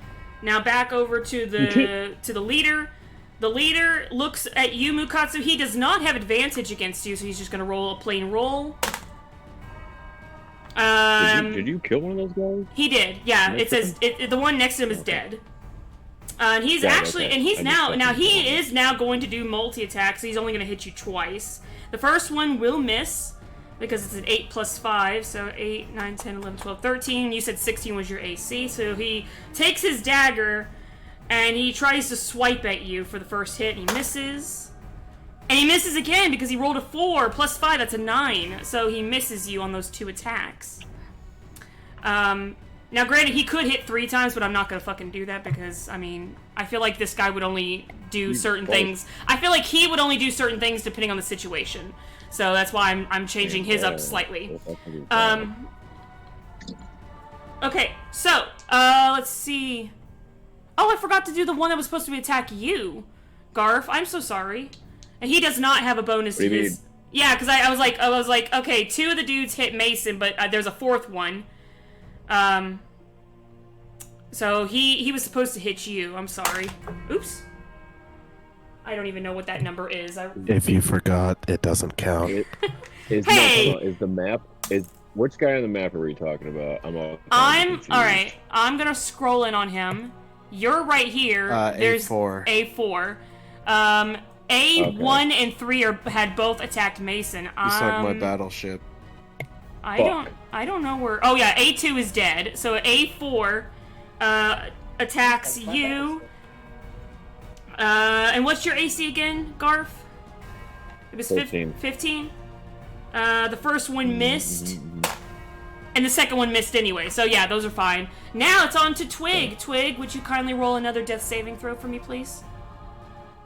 Speaker 1: Now back over to the leader. The leader looks at you, Mukatsu. He does not have advantage against you, so he's just going to roll a plain roll.
Speaker 5: Did you kill one of those guys?
Speaker 1: He did, yeah. It says the one next to him is dead. And he's he is now going to do multi-attack, so he's only going to hit you twice. The first one will miss, because it's an 8 + 5, so 8, 9, 10, 11, 12, 13. You said 16 was your AC, so he takes his dagger, and he tries to swipe at you for the first hit, and he misses. And he misses again, because he rolled a 4 + 5, that's a 9, so he misses you on those 2 attacks. Now granted, he could hit 3 times, but I'm not gonna fucking do that, because, I mean, I feel like this guy would only do certain things. I feel like he would only do certain things depending on the situation. So that's why I'm changing his up slightly. Okay, so, let's see. Oh, I forgot to do the one that was supposed to attack you, Garf. I'm so sorry. And he does not have a bonus to his... Yeah, because I was like, okay, 2 of the dudes hit Mason, but there's a 4th one. So he was supposed to hit you. I'm sorry. Oops. I don't even know what that number is.
Speaker 15: If you forgot, it doesn't count.
Speaker 1: Hey!
Speaker 5: Is the map... Which guy on the map are we talking about?
Speaker 1: Alright, I'm gonna scroll in on him. You're right here. There's
Speaker 9: A4.
Speaker 1: A4. A1 and 3 had both attacked Mason.
Speaker 9: He's talking my battleship.
Speaker 1: I don't know where... Oh yeah, A2 is dead. So A4 attacks you. And what's your AC again, Garf? It was 15. 15? The first one missed. And the second one missed anyway. So yeah, those are fine. Now it's on to Twig. Twig, would you kindly roll another death saving throw for me, please?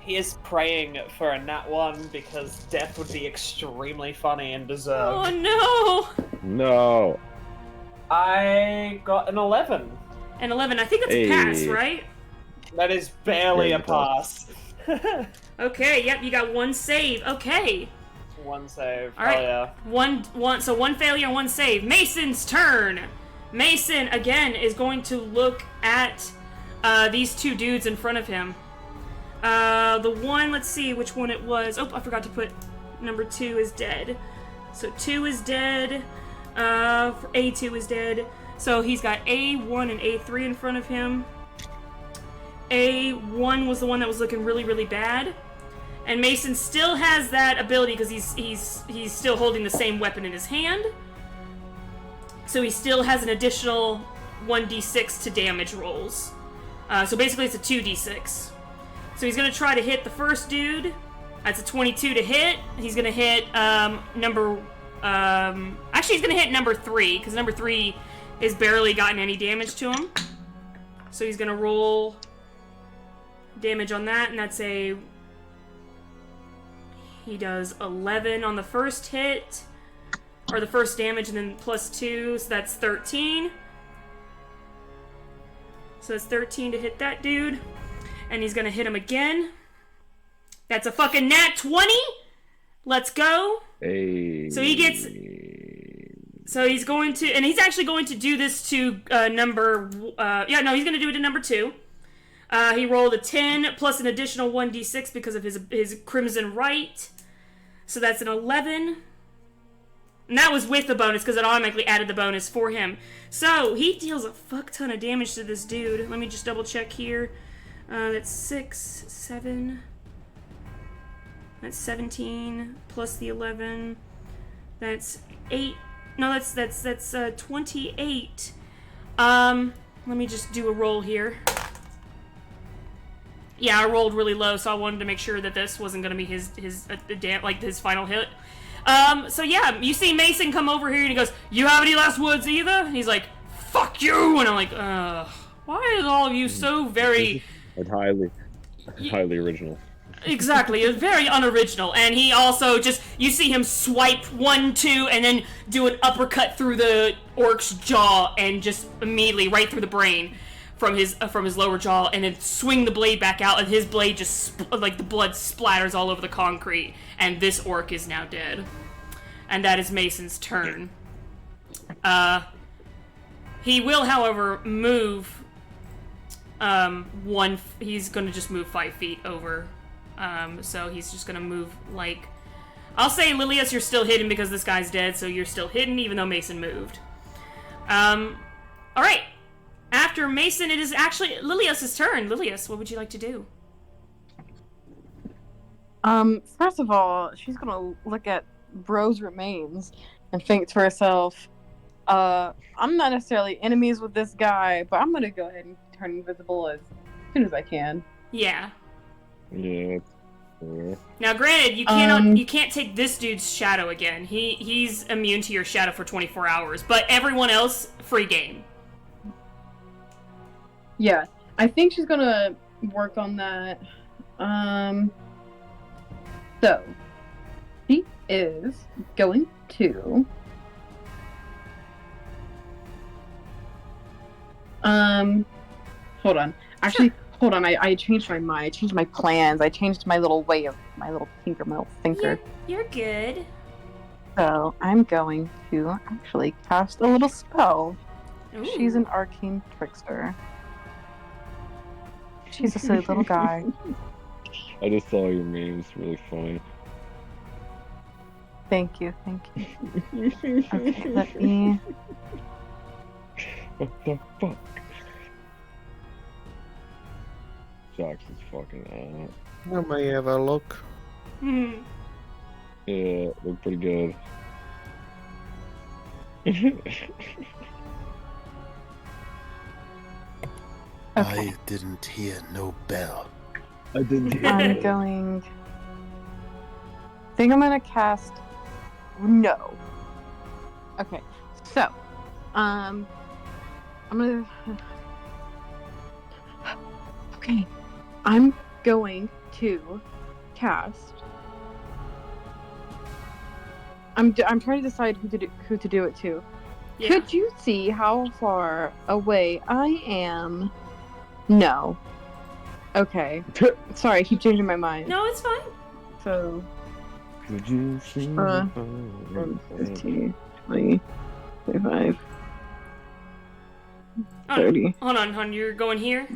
Speaker 13: He is praying for a nat 1 because death would be extremely funny and deserved.
Speaker 1: Oh no!
Speaker 5: No.
Speaker 13: I got an 11.
Speaker 1: An 11. I think that's a pass, right?
Speaker 13: That is barely a pass.
Speaker 1: Okay, yep, you got 1 save. Okay.
Speaker 13: 1 save.
Speaker 1: All right.
Speaker 13: Oh,
Speaker 1: yeah. So 1 failure, 1 save. Mason's turn. Mason again is going to look at these 2 dudes in front of him. The one, let's see which one it was. Oh, I forgot to put number 2 is dead. So 2 is dead. A2 is dead. So he's got A1 and A3 in front of him. A1 was the one that was looking really, really bad. And Mason still has that ability because he's still holding the same weapon in his hand. So he still has an additional 1d6 to damage rolls. So basically it's a 2d6. So he's going to try to hit the first dude. That's a 22 to hit. He's going to hit actually he's going to hit number 3, because number 3 has barely gotten any damage to him. So he's going to roll damage on that, and that's he does 11 on the first hit, or the first damage, and then plus 2, so that's 13. So that's 13 to hit that dude. And he's gonna hit him again. That's a fucking nat 20! Let's go!
Speaker 14: Hey.
Speaker 1: So he gets... So he's going to... And he's actually going to do this to number... he's gonna do it to number 2. He rolled a 10 plus an additional 1d6 because of his Crimson Right. So that's an 11. And that was with the bonus because it automatically added the bonus for him. So he deals a fuck ton of damage to this dude. Let me just double check here. That's 6, 7. That's 17 plus the 11. That's 8. No, that's 28. Let me just do a roll here. Yeah, I rolled really low, so I wanted to make sure that this wasn't going to be his final hit. So yeah, you see Mason come over here and he goes, "You have any last words either?" And he's like, "Fuck you!" And I'm like, why are all of you so very...
Speaker 5: And highly original.
Speaker 1: Exactly, it's very unoriginal. And he also you see him swipe 1, 2, and then do an uppercut through the orc's jaw, and just immediately right through the brain from his lower jaw, and then swing the blade back out, and his blade just the blood splatters all over the concrete, and this orc is now dead. And that is Mason's turn. He will, however, move he's gonna just move 5 feet over. So he's just gonna move I'll say, Lilius, you're still hidden because this guy's dead, so you're still hidden even though Mason moved. Alright. After Mason, it is actually Lilius' turn. Lilius, what would you like to do?
Speaker 4: First of all, she's gonna look at Bro's remains and think to herself, I'm not necessarily enemies with this guy, but I'm gonna go ahead and turn invisible as soon as I can.
Speaker 1: Yeah.
Speaker 5: Yeah.
Speaker 1: Now, granted, you can't take this dude's shadow again. He's immune to your shadow for 24 hours, but everyone else, free game.
Speaker 4: Yeah, I think she's gonna work on that. So she is going to hold on. Actually, hold on. I changed my mind. I changed my plans. I changed my little way of my little thinker.
Speaker 1: You're good.
Speaker 4: So I'm going to actually cast a little spell.
Speaker 1: Ooh.
Speaker 4: She's an arcane trickster. She's a silly little guy.
Speaker 5: I just saw your memes. Really funny.
Speaker 4: Thank you. Okay, let me...
Speaker 5: What the fuck? Jax is fucking
Speaker 11: Let me have a look.
Speaker 5: Yeah, look pretty good.
Speaker 15: I didn't hear no bell.
Speaker 5: I didn't hear
Speaker 4: I'm going... I think I'm gonna cast... No. Okay, so... I'm gonna... Okay. I'm going to cast... I'm trying to decide who to do it to. Yeah. Could you see how far away I am? No. Okay. Sorry, I keep changing my mind.
Speaker 1: No, it's fine.
Speaker 4: So...
Speaker 5: Could you see
Speaker 4: 15, 20, 25, 30.
Speaker 1: Hold on, you're going here?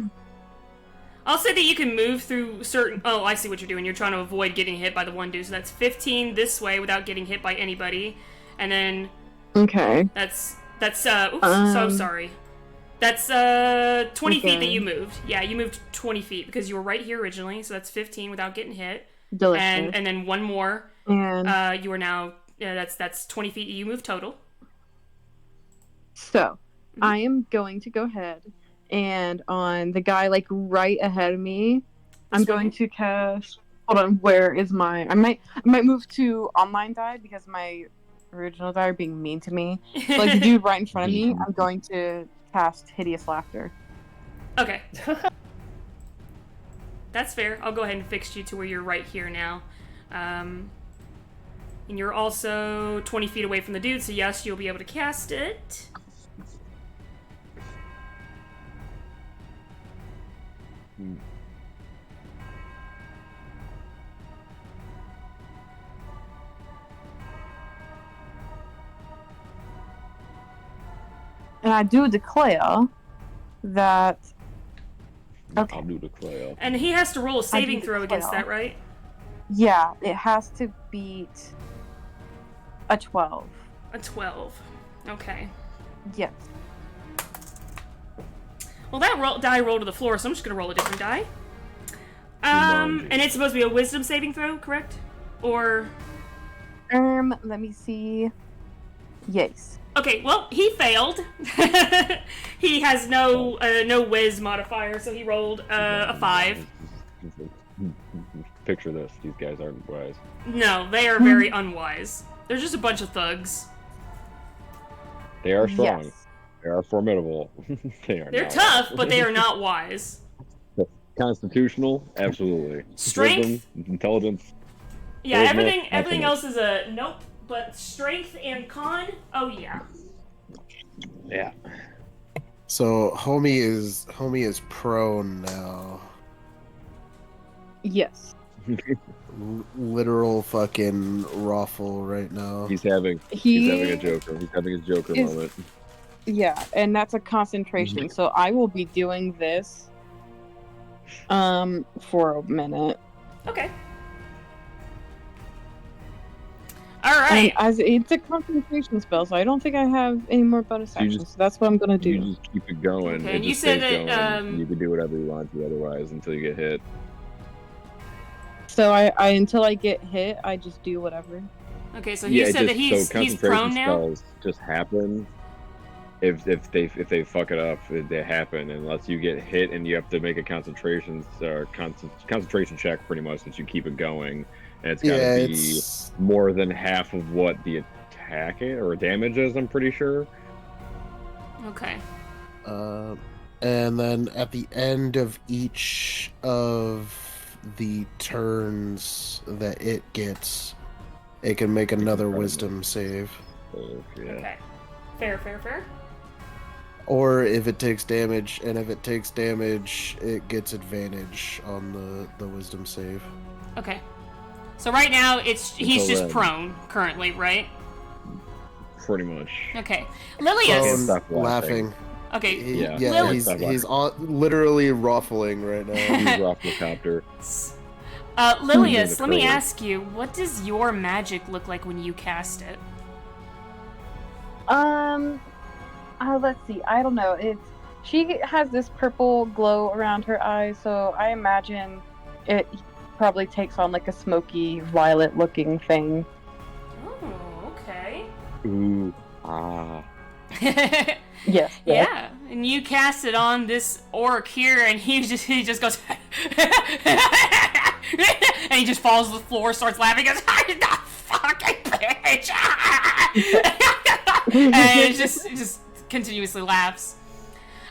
Speaker 1: I'll say that you can move through certain... Oh, I see what you're doing. You're trying to avoid getting hit by the one dude. So that's 15 this way without getting hit by anybody. And then...
Speaker 4: Okay.
Speaker 1: That's oops, so sorry. That's 20 feet that you moved. Yeah, you moved 20 feet because you were right here originally. So that's 15 without getting hit.
Speaker 4: Delicious.
Speaker 1: And then one more.
Speaker 4: And
Speaker 1: you are now... that's 20 feet you moved total.
Speaker 4: So, I am going to go ahead and on the guy like right ahead of me, I'm going to cast. Hold on, where is my? I might move to online die because my original die are being mean to me. So, like the dude right in front of me, I'm going to cast Hideous Laughter.
Speaker 1: Okay. That's fair. I'll go ahead and fix you to where you're right here now. And you're also 20 feet away from the dude, so yes, you'll be able to cast it.
Speaker 4: And I do declare that...
Speaker 5: Okay. I'll do declare.
Speaker 1: And he has to roll a saving throw against that, right?
Speaker 4: Yeah, it has to beat a 12.
Speaker 1: A 12. Okay.
Speaker 4: Yes.
Speaker 1: Well, that die rolled to the floor, so I'm just gonna roll a different die. And it's supposed to be a wisdom saving throw, correct? Or...
Speaker 4: let me see. Yes.
Speaker 1: Okay, well, he failed. He has no whiz modifier, so he rolled a 5.
Speaker 5: Picture this. These guys aren't wise.
Speaker 1: No, they are very unwise. They're just a bunch of thugs.
Speaker 5: They are strong.
Speaker 4: Yes.
Speaker 5: They are formidable.
Speaker 1: They're tough, but they are not wise.
Speaker 5: Constitutional? Absolutely.
Speaker 1: Strength?
Speaker 5: Wisdom, intelligence.
Speaker 1: Yeah,
Speaker 5: charisma,
Speaker 1: everything else is a nope, but strength and con, oh yeah.
Speaker 5: Yeah.
Speaker 9: So homie is prone now.
Speaker 4: Yes.
Speaker 9: Literal fucking raffle right now.
Speaker 5: He's having a joker. He's having his joker moment.
Speaker 4: Yeah, and that's a concentration. So I will be doing this for a minute.
Speaker 1: Okay. Alright.
Speaker 4: As it's a concentration spell, so I don't think I have any more bonus actions. So that's what I'm gonna do.
Speaker 5: You just keep it going.
Speaker 1: Okay,
Speaker 5: it
Speaker 1: you
Speaker 5: just
Speaker 1: said
Speaker 5: stays
Speaker 1: that
Speaker 5: going. You can do whatever you want to otherwise until you get hit.
Speaker 4: So I until I get hit, I just do whatever.
Speaker 1: Okay, so he said that he's prone now.
Speaker 5: Spells just happen. If they fuck it up, they happen unless you get hit and you have to make a concentration check pretty much that you keep it going, and it's got to be more than half of what the attack or damage is. I'm pretty sure.
Speaker 1: Okay.
Speaker 9: And then at the end of each of the turns that it gets, it can make another wisdom save.
Speaker 1: Okay. Fair.
Speaker 9: Or if it takes damage, and if it takes damage, it gets advantage on the wisdom save.
Speaker 1: Okay. So right now he's just prone currently, right?
Speaker 5: Pretty much.
Speaker 1: Okay. Lilius.
Speaker 9: Laughing.
Speaker 1: Okay.
Speaker 9: He's literally ruffling right now.
Speaker 5: He's rufflecopter.
Speaker 1: Lilius, let me ask you, what does your magic look like when you cast it?
Speaker 4: Let's see. I don't know. She has this purple glow around her eyes, so I imagine it probably takes on like a smoky violet-looking thing.
Speaker 1: Oh, okay.
Speaker 5: Ooh, ah.
Speaker 4: Yes.
Speaker 1: Yeah, and you cast it on this orc here, and he just goes, and he just falls to the floor, starts laughing, goes, "I'm the fucking bitch!" And it just continuously laughs.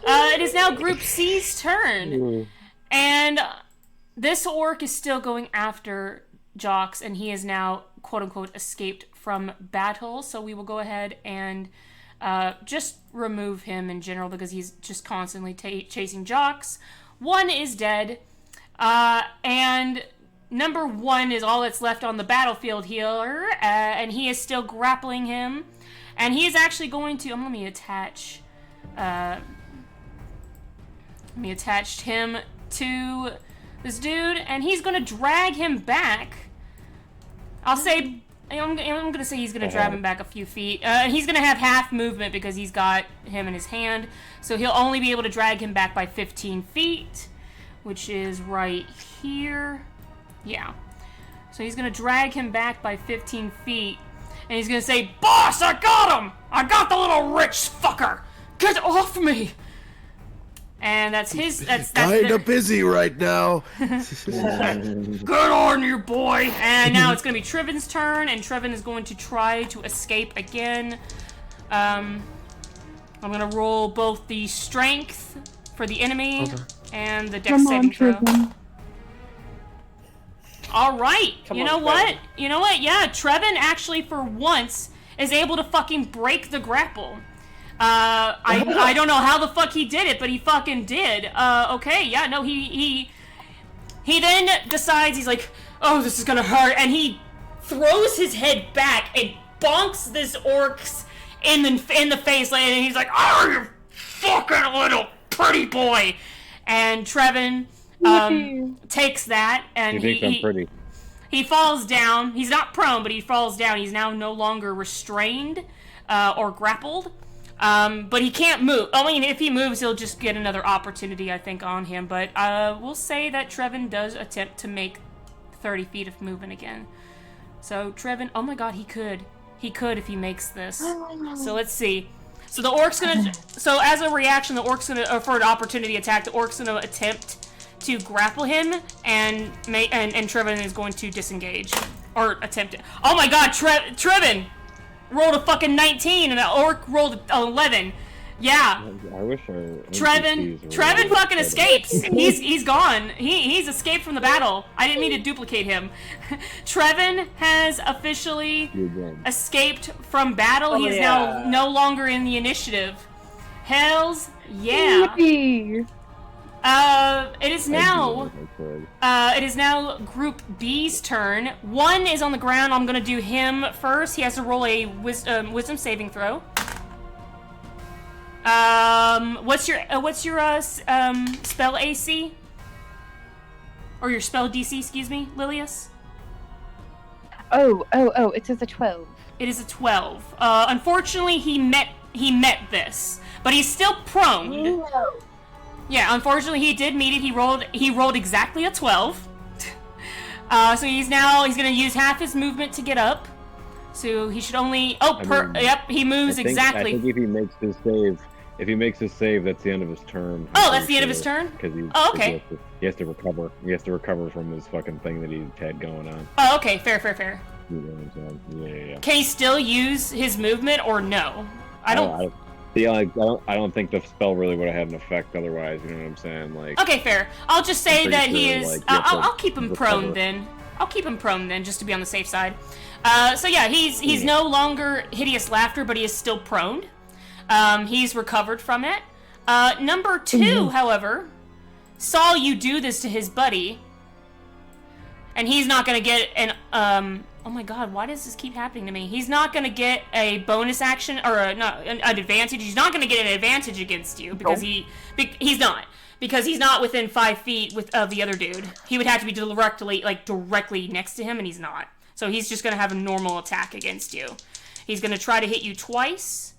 Speaker 1: It is now Group C's turn, and this orc is still going after Jocks, and he has now quote unquote escaped from battle. So we will go ahead and just remove him in general because he's just constantly chasing Jocks. One is dead, and number 1 is all that's left on the battlefield here, and he is still grappling him. And he is actually going to... let me attach him to this dude, and he's gonna drag him back. I'll say, I'm gonna say he's gonna drag him back a few feet. He's gonna have half movement because he's got him in his hand, so he'll only be able to drag him back by 15 feet, which is right here. Yeah. So he's gonna drag him back by 15 feet, and he's gonna say, "Boss, I got him! I got the little rich fucker! Get off me!" And that's his. That's
Speaker 9: kinda busy right now.
Speaker 1: Good on you, boy! And now it's gonna be Trivin's turn, and Trivin is going to try to escape again. I'm gonna roll both the strength for the enemy and the dex saving throw. All right. You know what? Yeah, Trevin actually for once is able to fucking break the grapple. I don't know how the fuck he did it, but he fucking did. Okay, yeah, no, he then decides, he's like, oh, this is gonna hurt, and he throws his head back and bonks this orc's in the face, and he's like, oh, you fucking little pretty boy. And Trevin takes that, and
Speaker 5: he thinks I'm pretty.
Speaker 1: He falls down. He's not prone, but he falls down. He's now no longer restrained or grappled. But he can't move. I mean, if he moves, he'll just get another opportunity, I think, on him. But we'll say that Trevin does attempt to make 30 feet of movement again. So Trevin, oh my god, he could. He could if he makes this. So let's see. So the orc's gonna. So as a reaction, the orc's gonna, for an opportunity attack, the orc's gonna attempt to grapple him, and Trevin is going to disengage or attempt it. Oh my god, Trevin rolled a fucking 19, and the orc rolled an 11. Yeah.
Speaker 5: I wish
Speaker 1: Trevin fucking escapes. He's gone. He's escaped from the battle. I didn't mean to duplicate him. Trevin has officially escaped from battle. He is now no longer in the initiative. Hells yeah. It is now Group B's turn. One is on the ground. I'm gonna do him first. He has to roll a wisdom saving throw. What's your spell AC? Or your spell DC, excuse me, Lilius?
Speaker 4: Oh, it says a 12.
Speaker 1: It is a 12. Unfortunately, he met this, but he's still prone. Yeah, unfortunately he did meet it. He rolled exactly a 12. So he's gonna use half his movement to get up. So he should only yep, he moves exactly.
Speaker 5: I think if he makes his save, that's the end of his turn.
Speaker 1: Oh, that's the end of his turn? Okay.
Speaker 5: He has to recover. He has to recover from his fucking thing that he had going on.
Speaker 1: Oh, okay, fair.
Speaker 5: Yeah.
Speaker 1: Can he still use his movement or no? I don't
Speaker 5: think the spell really would have had an effect otherwise. You know what I'm saying? Like.
Speaker 1: Okay, fair. I'll just say that he is. I'll keep him prone then. I'll keep him prone then, just to be on the safe side. So yeah, he's no longer hideous laughter, but he is still prone. He's recovered from it. Number 2, however, saw you do this to his buddy, and he's not gonna get an oh my god, why does this keep happening to me? He's not gonna get a bonus action or an advantage. He's not gonna get an advantage against you because he's not within 5 feet of the other dude. He would have to be directly next to him, and he's not. So he's just gonna have a normal attack against you. He's gonna try to hit you twice.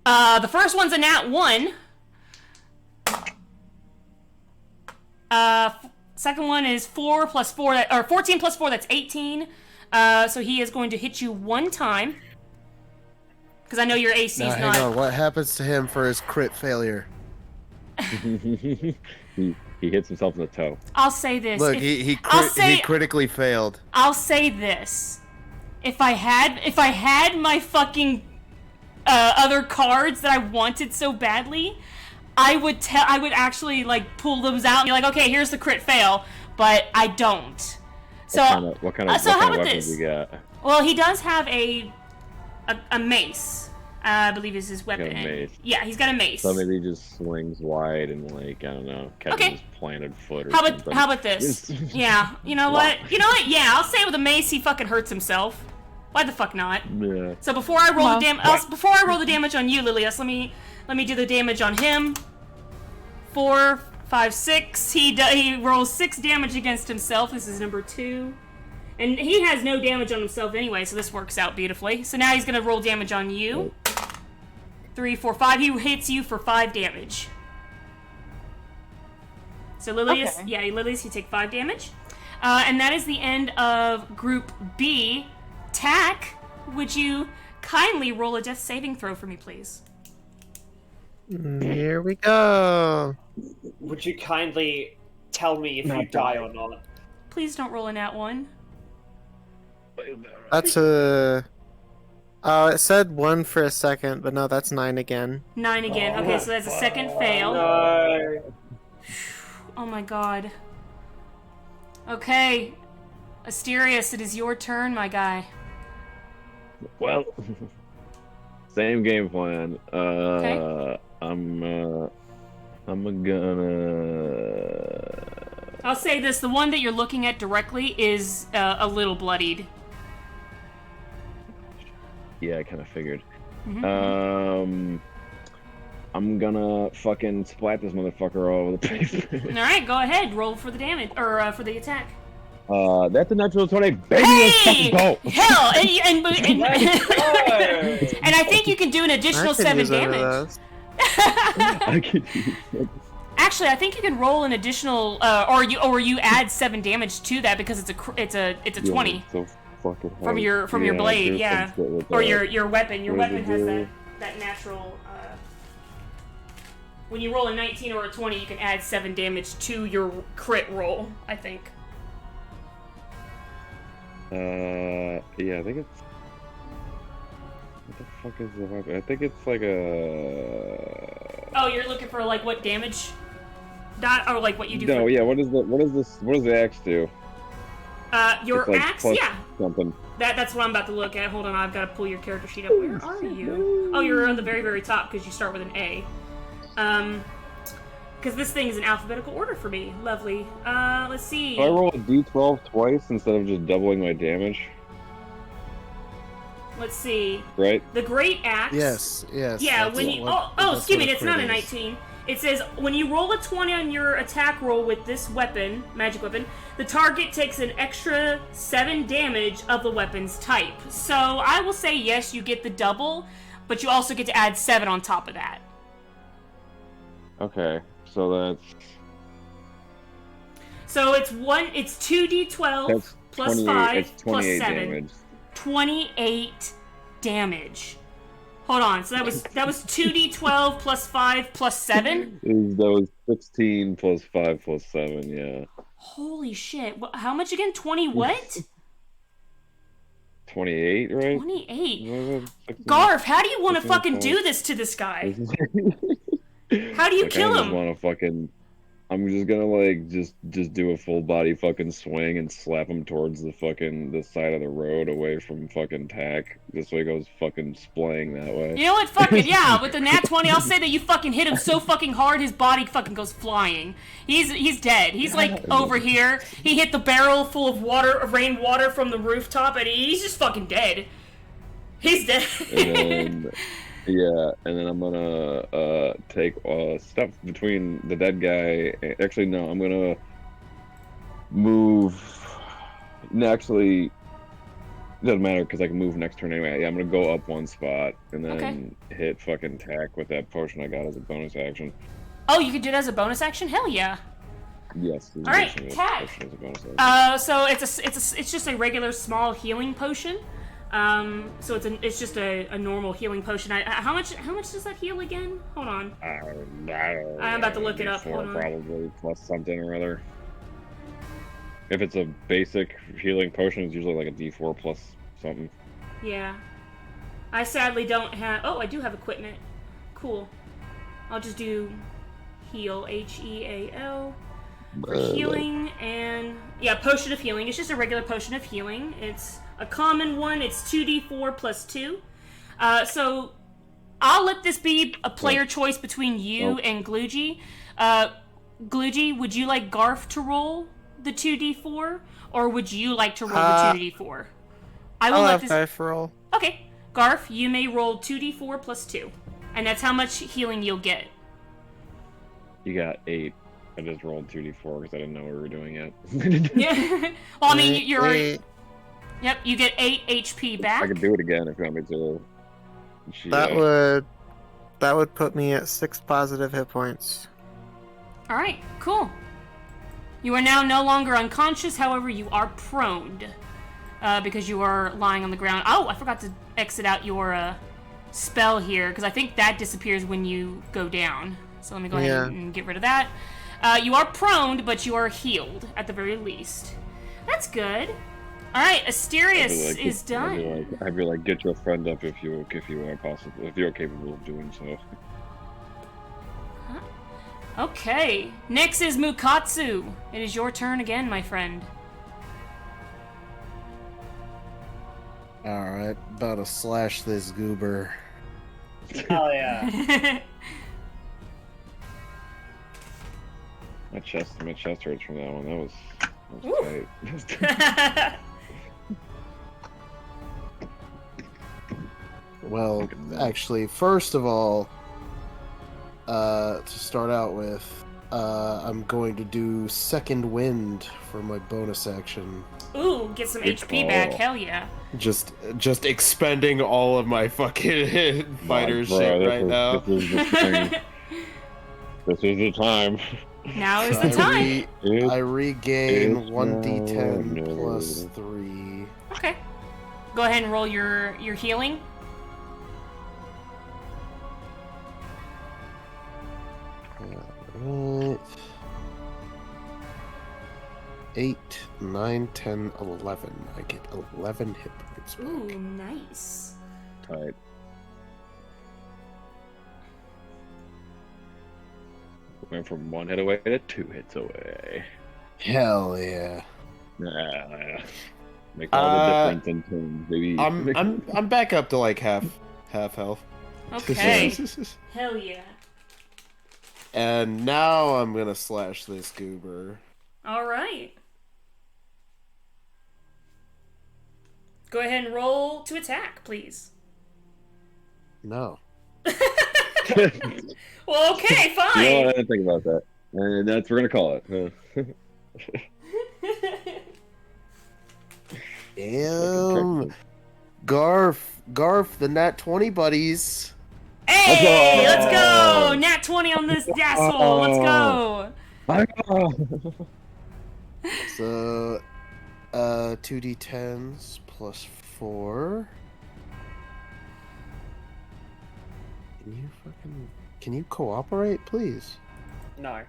Speaker 1: The first one's a nat 1. Second one is 4 plus 4, or 14 plus 4, that's 18. So he is going to hit you 1 time. Because I know your AC is not...
Speaker 9: Hang on, what happens to him for his crit failure?
Speaker 5: He hits himself in the toe.
Speaker 1: I'll say this.
Speaker 9: Look, he critically failed.
Speaker 1: I'll say this. If I had my fucking other cards that I wanted so badly, I would actually pull those out and be like, okay, here's the crit fail, but I don't. So
Speaker 5: what kind of weapons you got?
Speaker 1: Well, he does have a mace. I believe is his weapon.
Speaker 5: He's got a mace.
Speaker 1: Yeah, he's got a mace.
Speaker 5: So maybe he just swings wide and I don't know, catches his planted foot or something.
Speaker 1: How about this? Yeah, you know what? Yeah, I'll say with a mace he fucking hurts himself. Why the fuck not?
Speaker 5: Yeah.
Speaker 1: So before I roll the damage on you, Lilius, let me do the damage on him. 4, 5, 6. He rolls 6 damage against himself. This is number 2. And he has no damage on himself anyway, so this works out beautifully. So now he's going to roll damage on you. 3, 4, 5. He hits you for 5 damage. So Lilius, yeah, Lilius, you take 5 damage. And that is the end of Group B. Tack, would you kindly roll a death saving throw for me, please?
Speaker 11: Here we go.
Speaker 13: Would you kindly tell me if you die or not?
Speaker 1: Please don't roll a nat 1.
Speaker 11: That's a... it said 1 for a second, but no, that's 9 again.
Speaker 1: 9 again. Okay, so that's a second fail.
Speaker 13: No.
Speaker 1: Oh my god. Okay. Asterius, it is your turn, my guy.
Speaker 14: Well, same game plan.
Speaker 1: Okay.
Speaker 14: I'm gonna...
Speaker 1: I'll say this, the one that you're looking at directly is a little bloodied.
Speaker 14: Yeah, I kind of figured.
Speaker 1: Mm-hmm.
Speaker 14: I'm gonna fucking splat this motherfucker all over the place.
Speaker 1: Alright, go ahead. Roll for the damage, or for the attack.
Speaker 14: That's a natural 20. Baby, let's fucking go!
Speaker 1: Hell! And I think you can do an additional 7 damage.
Speaker 14: I could use it.
Speaker 1: Actually, I think you can roll an additional, or you add 7 damage to that because it's a 20
Speaker 14: so fucking
Speaker 1: from your blade, yeah, or your weapon. Your weapon has
Speaker 14: do?
Speaker 1: that natural. When you roll a 19 or a 20, you can add 7 damage to your crit roll, I think.
Speaker 14: Yeah, I think it's... What the fuck is the weapon? I think it's like a...
Speaker 1: Oh, you're looking for, like, what damage? Dot, or, like, what you do
Speaker 14: No,
Speaker 1: for...
Speaker 14: yeah, what does the axe do?
Speaker 1: Your
Speaker 14: it's like
Speaker 1: axe?
Speaker 14: plus
Speaker 1: Yeah.
Speaker 14: something.
Speaker 1: That's what I'm about to look at. Hold on, I've got to pull your character sheet up. Where are you? Oh, you're on the very, very top, because you start with an A. Because this thing is in alphabetical order for me. Lovely. Let's see.
Speaker 14: Do I roll a d12 twice instead of just doubling my damage?
Speaker 1: Let's see.
Speaker 14: Right?
Speaker 1: The Great Axe.
Speaker 11: Yes.
Speaker 1: Yeah, when you... excuse me, it's not a 19. It says, when you roll a 20 on your attack roll with this weapon, magic weapon, the target takes an extra 7 damage of the weapon's type. So, I will say, yes, you get the double, but you also get to add 7 on top of that.
Speaker 14: Okay, so that's...
Speaker 1: So it's 2d12
Speaker 14: That's
Speaker 1: plus
Speaker 14: 28,
Speaker 1: 5
Speaker 14: it's
Speaker 1: plus
Speaker 14: 28
Speaker 1: 7.
Speaker 14: damage.
Speaker 1: 28 damage. Hold on, so that was 2d12 plus 5 plus 7?
Speaker 14: That was 16 plus 5 plus 7, yeah.
Speaker 1: Holy shit. How much again? 20 what?
Speaker 14: 28, right?
Speaker 1: 28. Garf, how do you want to fucking do this to this guy? How do you kill him?
Speaker 14: I'm just gonna like just do a full body fucking swing and slap him towards the side of the road away from fucking Tack. This way goes fucking splaying that way.
Speaker 1: You know what? Fuck it, yeah. With the nat 20, I'll say that you fucking hit him so fucking hard, his body fucking goes flying. He's dead. He's like over here. He hit the barrel full of rainwater from the rooftop, and he's just fucking dead. He's dead.
Speaker 14: Yeah, and then I'm gonna take stuff between the dead guy. Actually, no, I'm gonna move. Actually, it doesn't matter because I can move next turn anyway. Yeah, I'm gonna go up 1 spot and then hit fucking Tack with that potion I got as a bonus action.
Speaker 1: Oh, you can do it as a bonus action? Hell yeah.
Speaker 14: Yes.
Speaker 1: All right, Tack. So it's just a regular small healing potion. So it's just a normal healing potion. How much does that heal again? Hold on. I'm about to look it up. Hold on.
Speaker 14: Probably plus something or other. If it's a basic healing potion, it's usually like a D4 plus something.
Speaker 1: Yeah. I sadly don't have... Oh, I do have equipment. Cool. I'll just do heal. H-E-A-L. For healing and... Yeah, potion of healing. It's just a regular potion of healing. It's a common one. It's 2d4 plus 2. So I'll let this be a player choice between you and Glugy. Glugy, would you like Garf to roll the 2d4? Or would you like to roll the 2d4?
Speaker 11: I'll let Garf roll.
Speaker 1: Okay. Garf, you may roll 2d4 plus 2. And that's how much healing you'll get.
Speaker 14: You got 8.
Speaker 5: I just rolled 2d4 because I didn't know we were doing it.
Speaker 1: Yeah. Well, I mean, you're already... Yep, you get 8 HP back.
Speaker 5: I could do it again if you want me to.
Speaker 11: That would put me at 6 positive hit points.
Speaker 1: Alright, cool. You are now no longer unconscious, however, you are prone. Because you are lying on the ground. Oh, I forgot to exit out your spell here, because I think that disappears when you go down. So let me go ahead and get rid of that. You are prone, but you are healed, at the very least. That's good. Alright, Asterius is done.
Speaker 5: I'd be like, get your friend up if you are possible, if you're capable of doing so.
Speaker 1: Okay, next is Mukatsu. It is your turn again, my friend.
Speaker 9: Alright, about to slash this goober.
Speaker 13: Oh yeah.
Speaker 5: My chest hurts from that one. That was tight.
Speaker 9: Well, actually, first of all, to start out with, I'm going to do Second Wind for my bonus action.
Speaker 1: Ooh, get some HP back, hell yeah.
Speaker 9: Just expending all of my fucking fighter shit right now.
Speaker 5: This is the thing. This is the time.
Speaker 1: Now is the time.
Speaker 9: I regain 1d10 plus 3.
Speaker 1: Okay. Go ahead and roll your healing.
Speaker 9: Alright. 8, 9, 10, 11. I get 11 hit points back.
Speaker 1: Ooh, nice.
Speaker 5: Tight. Went from 1 hit away to 2 hits away.
Speaker 9: Hell yeah.
Speaker 5: Yeah. Make all the difference in turns, baby.
Speaker 9: I'm back up to like half health.
Speaker 1: Okay. Hell yeah.
Speaker 9: And now I'm gonna slash this goober.
Speaker 1: Alright. Go ahead and roll to attack, please.
Speaker 9: No.
Speaker 1: Well, okay, fine.
Speaker 5: You know what? I didn't think about that. And that's we're gonna call it.
Speaker 9: Damn. Garf, the nat 20 buddies.
Speaker 1: Hey, let's go! Nat 20 on this asshole. Let's go.
Speaker 9: So, 2d10s plus 4. Can you cooperate, please?
Speaker 13: No.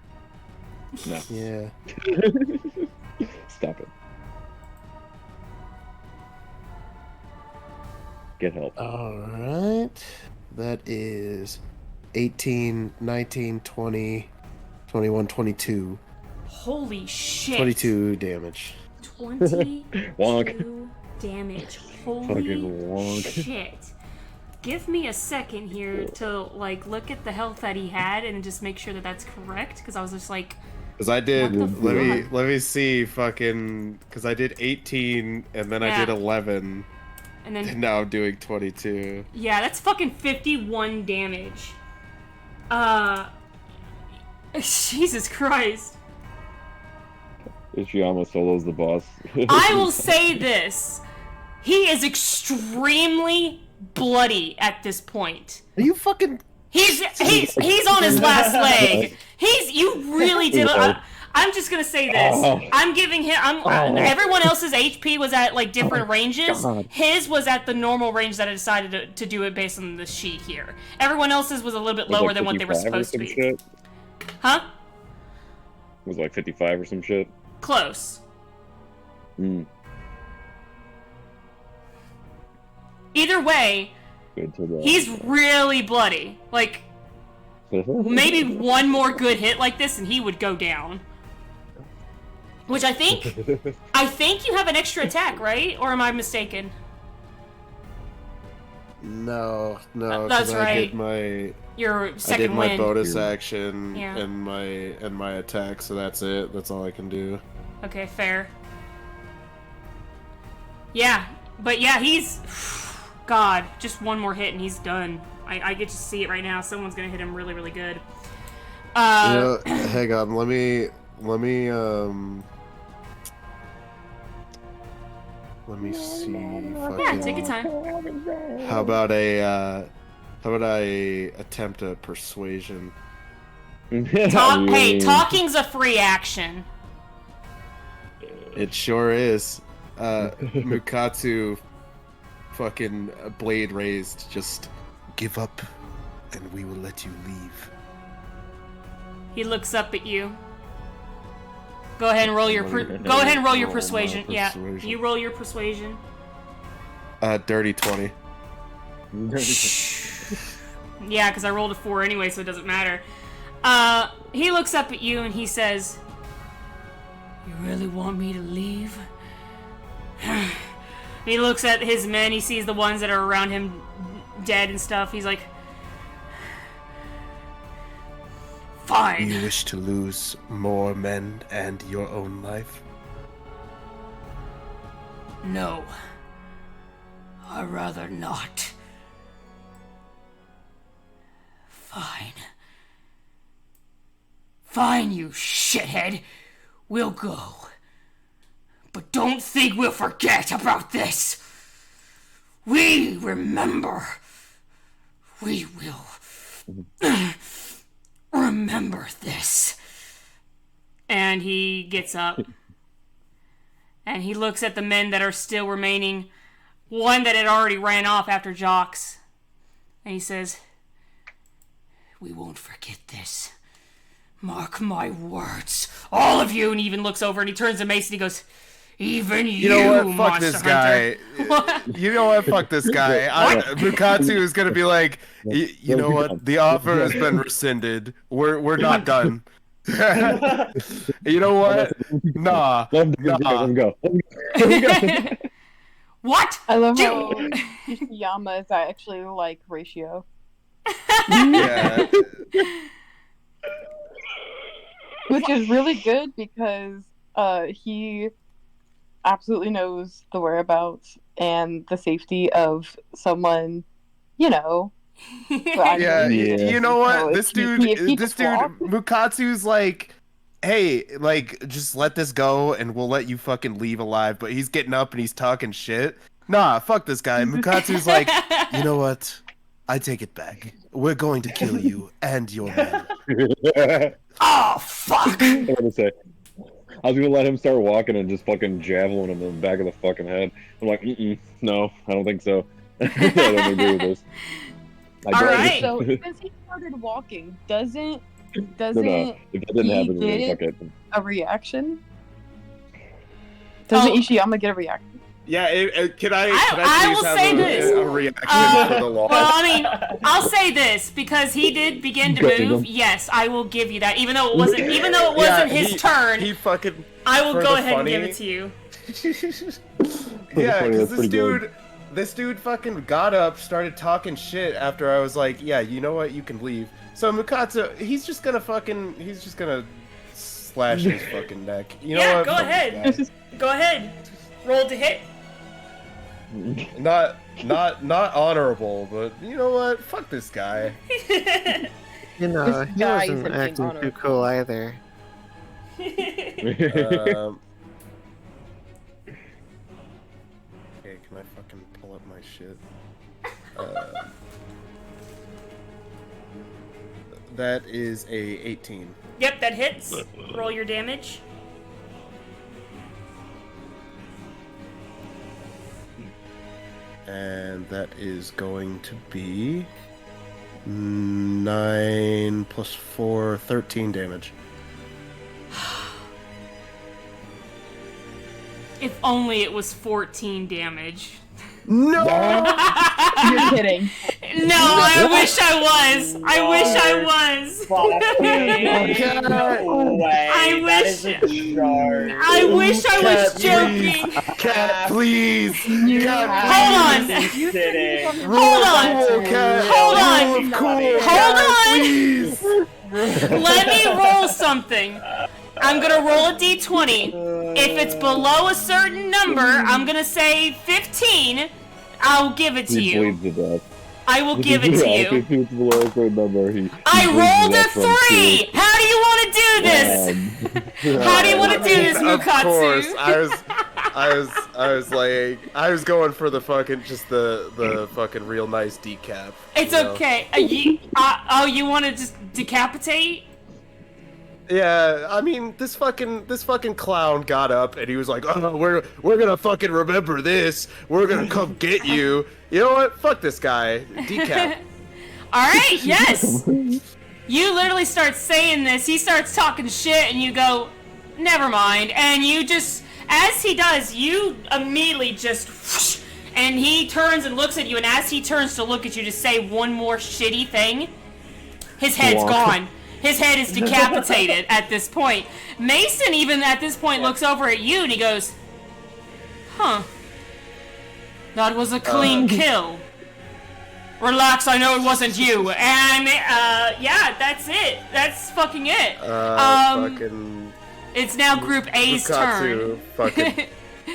Speaker 5: No.
Speaker 9: Yeah.
Speaker 5: Stop it. Get help.
Speaker 9: Alright. That is 18, 19, 20, 21, 22.
Speaker 1: Holy shit.
Speaker 9: 22 damage.
Speaker 1: 22
Speaker 5: Wonk.
Speaker 1: damage.
Speaker 5: Fucking
Speaker 1: Holy
Speaker 5: wonk.
Speaker 1: shit. Give me a second here to, like, look at the health that he had and just make sure that that's correct, because I was just like...
Speaker 9: Because I did,
Speaker 1: what the fuck?
Speaker 9: let me see, fucking, because I did 18, and then I did 11, and now I'm doing 22.
Speaker 1: Yeah, that's fucking 51 damage. Jesus Christ.
Speaker 5: Ishiyama solos the boss.
Speaker 1: I will say this. He is extremely bloody at this point.
Speaker 9: Are you fucking...
Speaker 1: He's on his last leg. You really did. I'm just gonna say this. I'm giving him. Everyone else's HP was at like different ranges.
Speaker 5: God.
Speaker 1: His was at the normal range that I decided to do it based on the sheet here. Everyone else's was a little bit
Speaker 5: Was
Speaker 1: lower
Speaker 5: like
Speaker 1: than what they were
Speaker 5: 55 or
Speaker 1: supposed to
Speaker 5: some
Speaker 1: be.
Speaker 5: shit?
Speaker 1: Huh?
Speaker 5: Was like 55 or some shit.
Speaker 1: Close.
Speaker 5: Mm.
Speaker 1: Either way,
Speaker 5: Good to know.
Speaker 1: he's really bloody. Like, maybe one more good hit like this and he would go down. Which I think you have an extra attack, right? Or am I mistaken?
Speaker 9: No,
Speaker 1: That's right.
Speaker 9: I did my
Speaker 1: Your second
Speaker 9: my
Speaker 1: wind.
Speaker 9: bonus action
Speaker 1: Yeah.
Speaker 9: and my attack, so that's it. That's all I can do.
Speaker 1: Okay, fair. Yeah, but yeah, he's... God, just one more hit and he's done. I get to see it right now. Someone's gonna hit him really, really good.
Speaker 9: Hang on. Let me see.
Speaker 1: Yeah, take your time.
Speaker 9: How about I attempt a persuasion?
Speaker 1: Hey, talking's a free action.
Speaker 9: It sure is. Mukatsu, fucking blade raised, just give up, and we will let you leave.
Speaker 1: He looks up at you. Go ahead and roll your persuasion. Yeah, you roll your persuasion.
Speaker 9: Dirty 20.
Speaker 1: Yeah, because I rolled a 4 anyway, so it doesn't matter. He looks up at you and he says, "You really want me to leave?" He looks at his men, he sees the ones that are around him dead and stuff. He's like, "Fine."
Speaker 9: You wish to lose more men and your own life?
Speaker 1: "No. I'd rather not." "Fine. Fine, you shithead. We'll go. But don't think we'll forget about this. We remember. We will remember this." And he gets up. And he looks at the men that are still remaining. One that had already ran off after Jocks. And he says, "We won't forget this. Mark my words. All of you." And he even looks over and he turns to Mason and he goes, "Even you,
Speaker 9: know what? Fuck
Speaker 1: Monster
Speaker 9: this guy.
Speaker 1: Hunter."
Speaker 9: You know what? Fuck this guy. Mukatsu is gonna be like, you know what? The offer has been rescinded. We're not done. You know what? Nah.
Speaker 14: Let him go.
Speaker 1: What?
Speaker 4: I love how Yama is actually like Ratio.
Speaker 9: Yeah.
Speaker 4: Which is really good because he absolutely knows the whereabouts and the safety of someone, you know.
Speaker 9: Yeah, you know what? This dude, Mukatsu's like, "Hey, like, just let this go and we'll let you fucking leave alive." But he's getting up and he's talking shit. Nah, fuck this guy. Mukatsu's like, "You know what? I take it back. We're going to kill you and your men."
Speaker 1: Oh, fuck!
Speaker 14: I was gonna let him start walking and just fucking javelin him in the back of the fucking head. I'm like, no, I don't think so. I don't agree with this.
Speaker 4: Alright. So since he started walking, doesn't
Speaker 14: no. If that didn't happen, then fuck it.
Speaker 4: A reaction? Doesn't Ishiyama get a reaction?
Speaker 9: Yeah, can I
Speaker 1: will
Speaker 9: please
Speaker 1: say
Speaker 9: have
Speaker 1: this.
Speaker 9: a reaction for the law?
Speaker 1: Well, I mean, I'll say this because he did begin to move. Yes, I will give you that. Even though it wasn't his turn,
Speaker 9: he fucking.
Speaker 1: I will go ahead and give it to you.
Speaker 9: Yeah, because this dude fucking got up, started talking shit after I was like, "Yeah, you know what? You can leave." So Mukatsu, he's just gonna slash his fucking neck. You know what?
Speaker 1: Go ahead. Go ahead. Roll to hit.
Speaker 9: Not honorable, but you know what? Fuck this guy.
Speaker 11: You know, he wasn't acting too cool either.
Speaker 9: Okay, can I fucking pull up my shit? That is a 18.
Speaker 1: Yep, that hits. Roll your damage.
Speaker 9: And that is going to be 9 plus 4, 13 damage.
Speaker 1: If only it was 14 damge.
Speaker 9: No!
Speaker 4: You're kidding.
Speaker 1: No, I wish I was. I wish I was.
Speaker 13: No way.
Speaker 1: I wish. I wish I was joking.
Speaker 9: Cat, please.
Speaker 1: Hold on. Hold on. Hold on. Hold on. Let me roll something. I'm gonna roll a d20. If it's below a certain number, I'm gonna say 15. I'll give it to you. I will give it to you.
Speaker 14: If it's the lowest number,
Speaker 1: I rolled a 3! How do you want to do this? How do you want to do this, Mukatsu?
Speaker 9: Of course, I was going for the fucking, just the fucking real nice decap.
Speaker 1: It's okay. You want to just decapitate?
Speaker 9: Yeah, I mean, this fucking clown got up and he was like, "Oh, we're gonna fucking remember this. We're gonna come get you." You know what? Fuck this guy. Decap.
Speaker 1: All right. Yes. You literally start saying this. He starts talking shit, and you go, "Never mind." And you just, as he does, you immediately just, whoosh, and he turns and looks at you. And as he turns to look at you to say one more shitty thing, his head's gone. His head is decapitated at this point. Mason, even at this point, looks over at you and he goes, "Huh. That was a clean kill. Relax, I know it wasn't you." And, yeah, that's it. That's fucking it. It's now Group A's turn.
Speaker 9: Fucking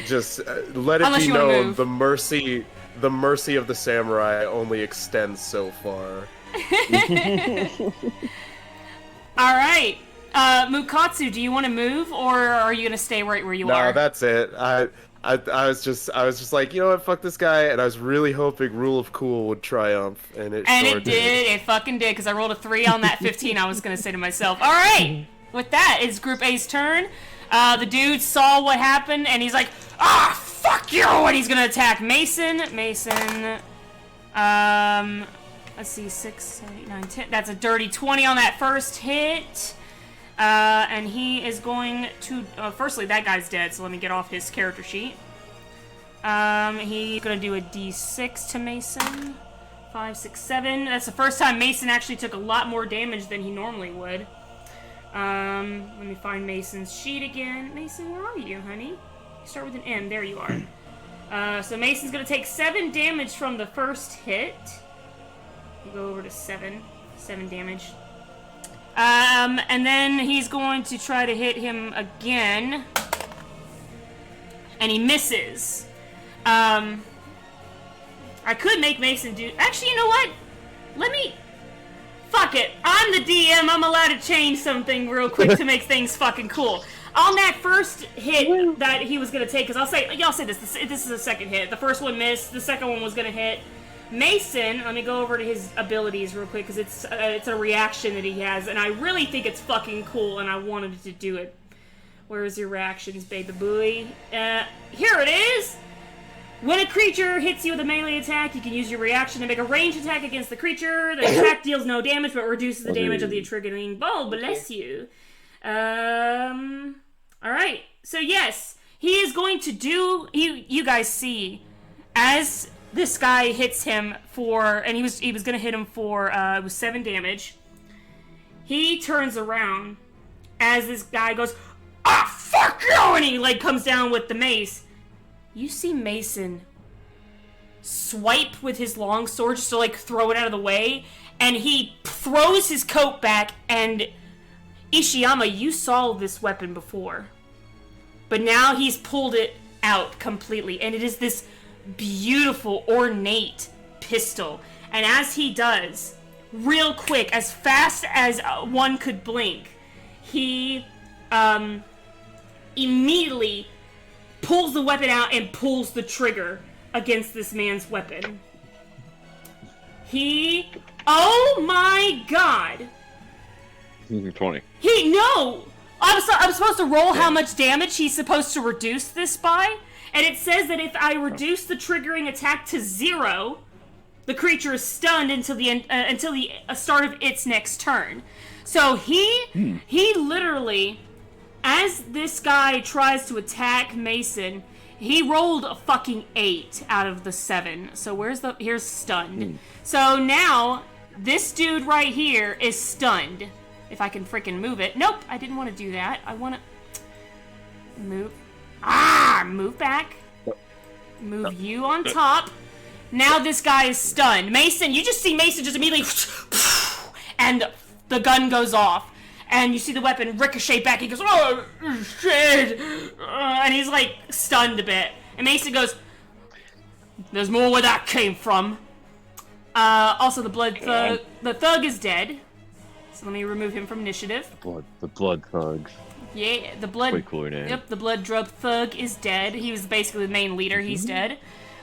Speaker 9: just let it be known, the mercy of the samurai only extends so far.
Speaker 1: Alright. Mukatsu, do you want to move, or are you gonna stay right where you are?
Speaker 9: No, that's it. I was just like, you know what, fuck this guy, and I was really hoping Rule of Cool would triumph, and it sure did.
Speaker 1: It fucking did, because I rolled a 3 on that 15, I was gonna say to myself. Alright! With that, it's Group A's turn. The dude saw what happened, and he's like, "Ah, fuck you!" And he's gonna attack Mason. Let's see, 6, 7, 8, 9, 10. That's a dirty 20 on that first hit. And he is going to... firstly, that guy's dead, so let me get off his character sheet. He's going to do a d6 to Mason. 5, 6, 7. That's the first time Mason actually took a lot more damage than he normally would. Let me find Mason's sheet again. Mason, where are you, honey? You start with an M. There you are. So Mason's going to take 7 damage from the first hit. Go over to 7 damage. And then he's going to try to hit him again. And he misses. I could make Mason do... Actually, you know what? Fuck it. I'm the DM. I'm allowed to change something real quick to make things fucking cool. On that first hit that he was going to take, because y'all say this. This is the second hit. The first one missed. The second one was going to hit. Mason, let me go over to his abilities real quick, because it's a reaction that he has, and I really think it's fucking cool, and I wanted to do it. Where is your reactions, baby boy? Here it is! When a creature hits you with a melee attack, you can use your reaction to make a ranged attack against the creature. The attack deals no damage, but reduces the damage of the triggering ball. Bless you. Alright, so yes, he is going to do... You guys see, as... this guy hits him for, and he was gonna hit him for, it was 7 damage. He turns around as this guy goes, "Ah, fuck you!" and he, comes down with the mace. You see Mason swipe with his longsword just to, throw it out of the way, and he throws his coat back, and Ishiyama, you saw this weapon before. But now he's pulled it out completely, and it is this beautiful, ornate pistol. And as he does, real quick, as fast as one could blink, he immediately pulls the weapon out and pulls the trigger against this man's weapon. Oh my god!
Speaker 14: 20.
Speaker 1: I'm supposed to roll how much damage he's supposed to reduce this by? And it says that if I reduce the triggering attack to 0, the creature is stunned until the start of its next turn. So he literally, as this guy tries to attack Mason, he rolled a fucking 8 out of the 7. So here's stunned. So now this dude right here is stunned. If I can freaking move it. Nope, I didn't want to do that. I want to move. Move back. Move you on top. Now this guy is stunned. Mason, you just see Mason just immediately... and the gun goes off. And you see the weapon ricochet back. He goes, "Oh, shit!" And he's, stunned a bit. And Mason goes, "There's more where that came from. Also, the thug is dead. So let me remove him from initiative.
Speaker 14: The blood thugs.
Speaker 1: Yeah, the blood.
Speaker 14: Quite cooler name.
Speaker 1: Yep, the blood drug thug is dead. He was basically the main leader. He's dead.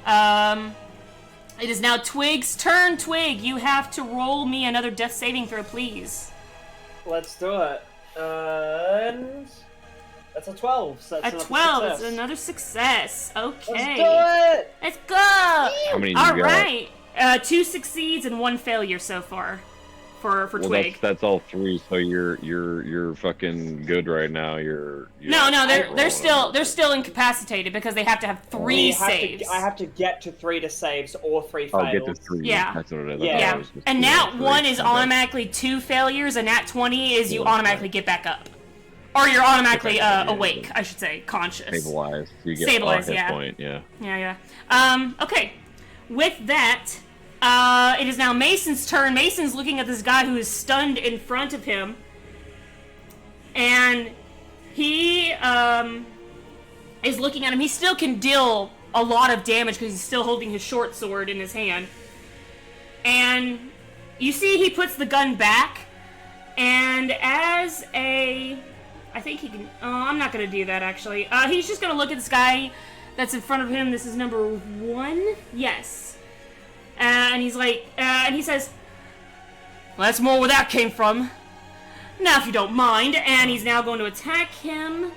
Speaker 1: It is now Twig's turn. Twig, you have to roll me another death saving throw, please.
Speaker 13: Let's do it. And that's a 12. So that's
Speaker 1: a 12. It's another success. Okay.
Speaker 13: Let's do it.
Speaker 1: Let's go.
Speaker 14: How many do you got?
Speaker 1: All right. 2 succeeds and 1 failure so far for Twig.
Speaker 14: That's all 3. So you're fucking good right now.
Speaker 1: No, they're still incapacitated because they have to have 3 saves.
Speaker 13: I have to get to 3 to saves or 3 fails.
Speaker 14: I'll get to 3.
Speaker 1: Yeah.
Speaker 14: That's what it is.
Speaker 1: Yeah. And nat 1 is automatically 2 failures, and nat 20 is you automatically get back up. Or you're automatically awake, I should say, conscious.
Speaker 14: Stabilized. You get
Speaker 1: Stabilized,
Speaker 14: hit
Speaker 1: yeah.
Speaker 14: point, yeah.
Speaker 1: Yeah. Okay. With that, it is now Mason's turn. Mason's looking at this guy who is stunned in front of him. And he is looking at him. He still can deal a lot of damage because he's still holding his short sword in his hand. And you see he puts the gun back. And as a... I think he can... Oh, I'm not going to do that, actually. He's just going to look at this guy that's in front of him. This is number 1. Yes. And he's like... and he says... Well, that's more where that came from. Now, if you don't mind. And he's now going to attack him.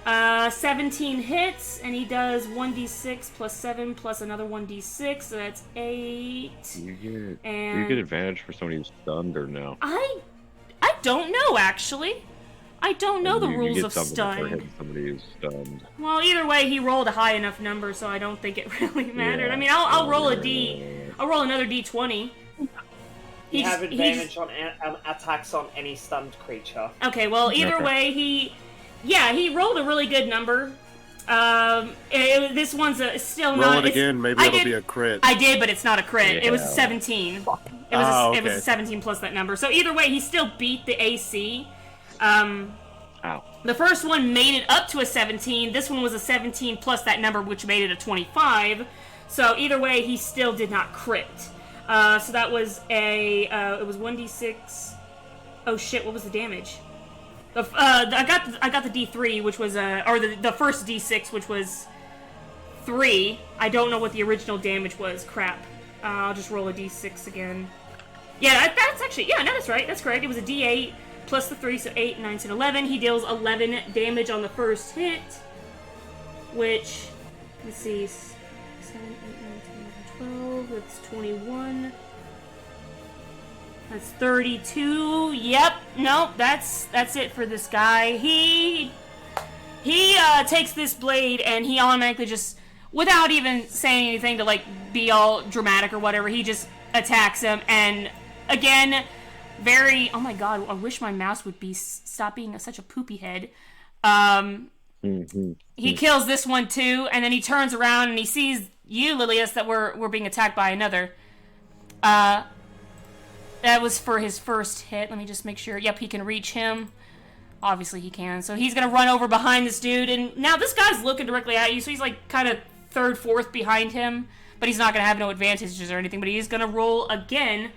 Speaker 1: 17 hits. And he does 1d6 plus 7 plus another 1d6. So that's 8.
Speaker 14: Do you get advantage for somebody who's stunned or no?
Speaker 1: I don't know, actually. I don't know the rules of stun.
Speaker 14: Hitting somebody who's stunned.
Speaker 1: Well, either way, he rolled a high enough number, so I don't think it really mattered. I mean, I'll roll I'll roll another d20.
Speaker 13: You have advantage on attacks on any stunned creature.
Speaker 1: Okay, well, either way, he rolled a really good number. This one's still not.
Speaker 9: Roll it again. Maybe it'll be a crit.
Speaker 1: I did, but it's not a crit.
Speaker 9: Yeah.
Speaker 1: It was 17. It was a 17 plus that number. So either way, he still beat the AC. The first one made it up to a 17. This one was a 17 plus that number, which made it a 25. So either way, he still did not crit. So that was it was 1d6. Oh shit! What was the damage? I got the D3, which was or the first D6, which was 3. I don't know what the original damage was. Crap. I'll just roll a D6 again. Yeah, that's actually that's right. That's correct. It was a D8 plus the 3, so 8, 9, 10, 11. He deals 11 damage on the first hit, which let's see, 7, 8, 9, 10, 11, 12. That's 21. That's 32. Yep. Nope. That's it for this guy. He takes this blade and he automatically just, without even saying anything to like be all dramatic or whatever, he just attacks him. And again, oh my god, I wish my mouse would stop being such a poopy head. He kills this one too, and then he turns around and he sees you, Lilius, that we're being attacked by another. That was for his first hit. Let me just make sure. Yep, he can reach him. Obviously he can. So he's going to run over behind this dude. And now this guy's looking directly at you. So he's like kind of 3rd, 4th behind him. But he's not going to have no advantages or anything. But he's going to roll again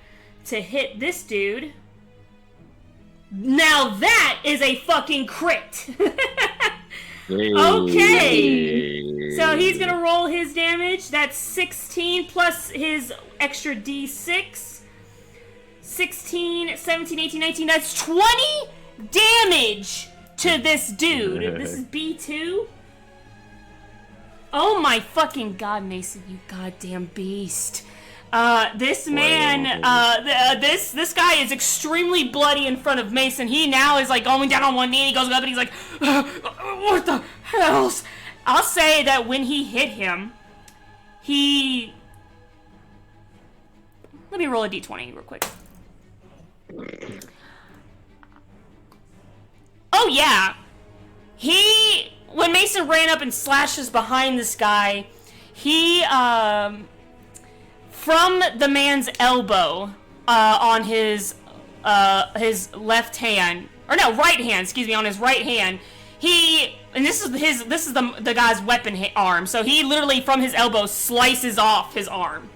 Speaker 1: to hit this dude. Now that is a fucking crit. Okay. So he's going to roll his damage. That's 16 plus his extra D6. 16, 17, 18, 19, that's 20 damage to this dude. This is B2. Oh my fucking god, Mason, you goddamn beast. This man, this guy is extremely bloody in front of Mason. He now is like going down on one knee, he goes up and he's like, what the hell? I'll say that when he hit him, let me roll a d20 real quick. Oh yeah, when Mason ran up and slashes behind this guy, he from the man's elbow on his left hand, or no, right hand, excuse me, on his right hand, and this is the guy's weapon arm, so he literally from his elbow slices off his arm.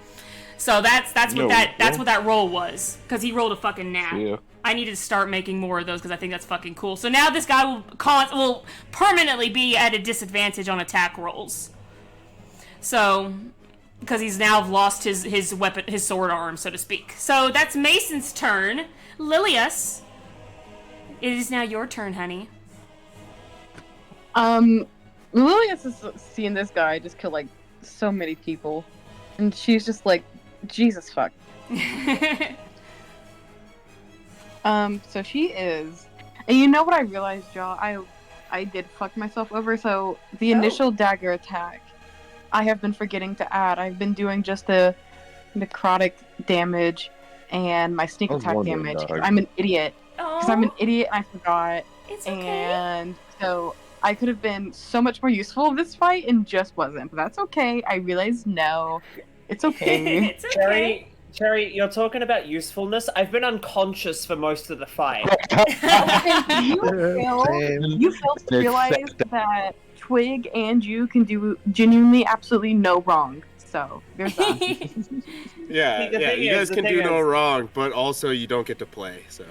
Speaker 1: So that's what that roll was, because he rolled a fucking nat.
Speaker 14: Yeah.
Speaker 1: I need to start making more of those because I think that's fucking cool. So now this guy will permanently be at a disadvantage on attack rolls. So, because he's now lost his weapon, his sword arm, so to speak. So that's Mason's turn. Lilius, it is now your turn, honey.
Speaker 4: Lilius is seeing this guy just kill like so many people, and she's just like, Jesus fuck. So she is, and you know what I realized, y'all? I did fuck myself over. So the initial dagger attack, I have been forgetting to add. I've been doing just the necrotic damage and my sneak attack damage. I'm an idiot. Because I'm an idiot and I forgot.
Speaker 1: It's okay.
Speaker 4: And so I could have been so much more useful in this fight and just wasn't. But that's okay. I realized no. It's okay.
Speaker 1: It's okay.
Speaker 13: Cherry, you're talking about usefulness. I've been unconscious for most of the fight.
Speaker 4: You failed to realize that Twig and you can do genuinely absolutely no wrong. So there's that.
Speaker 9: You guys can do no wrong, but also you don't get to play. So.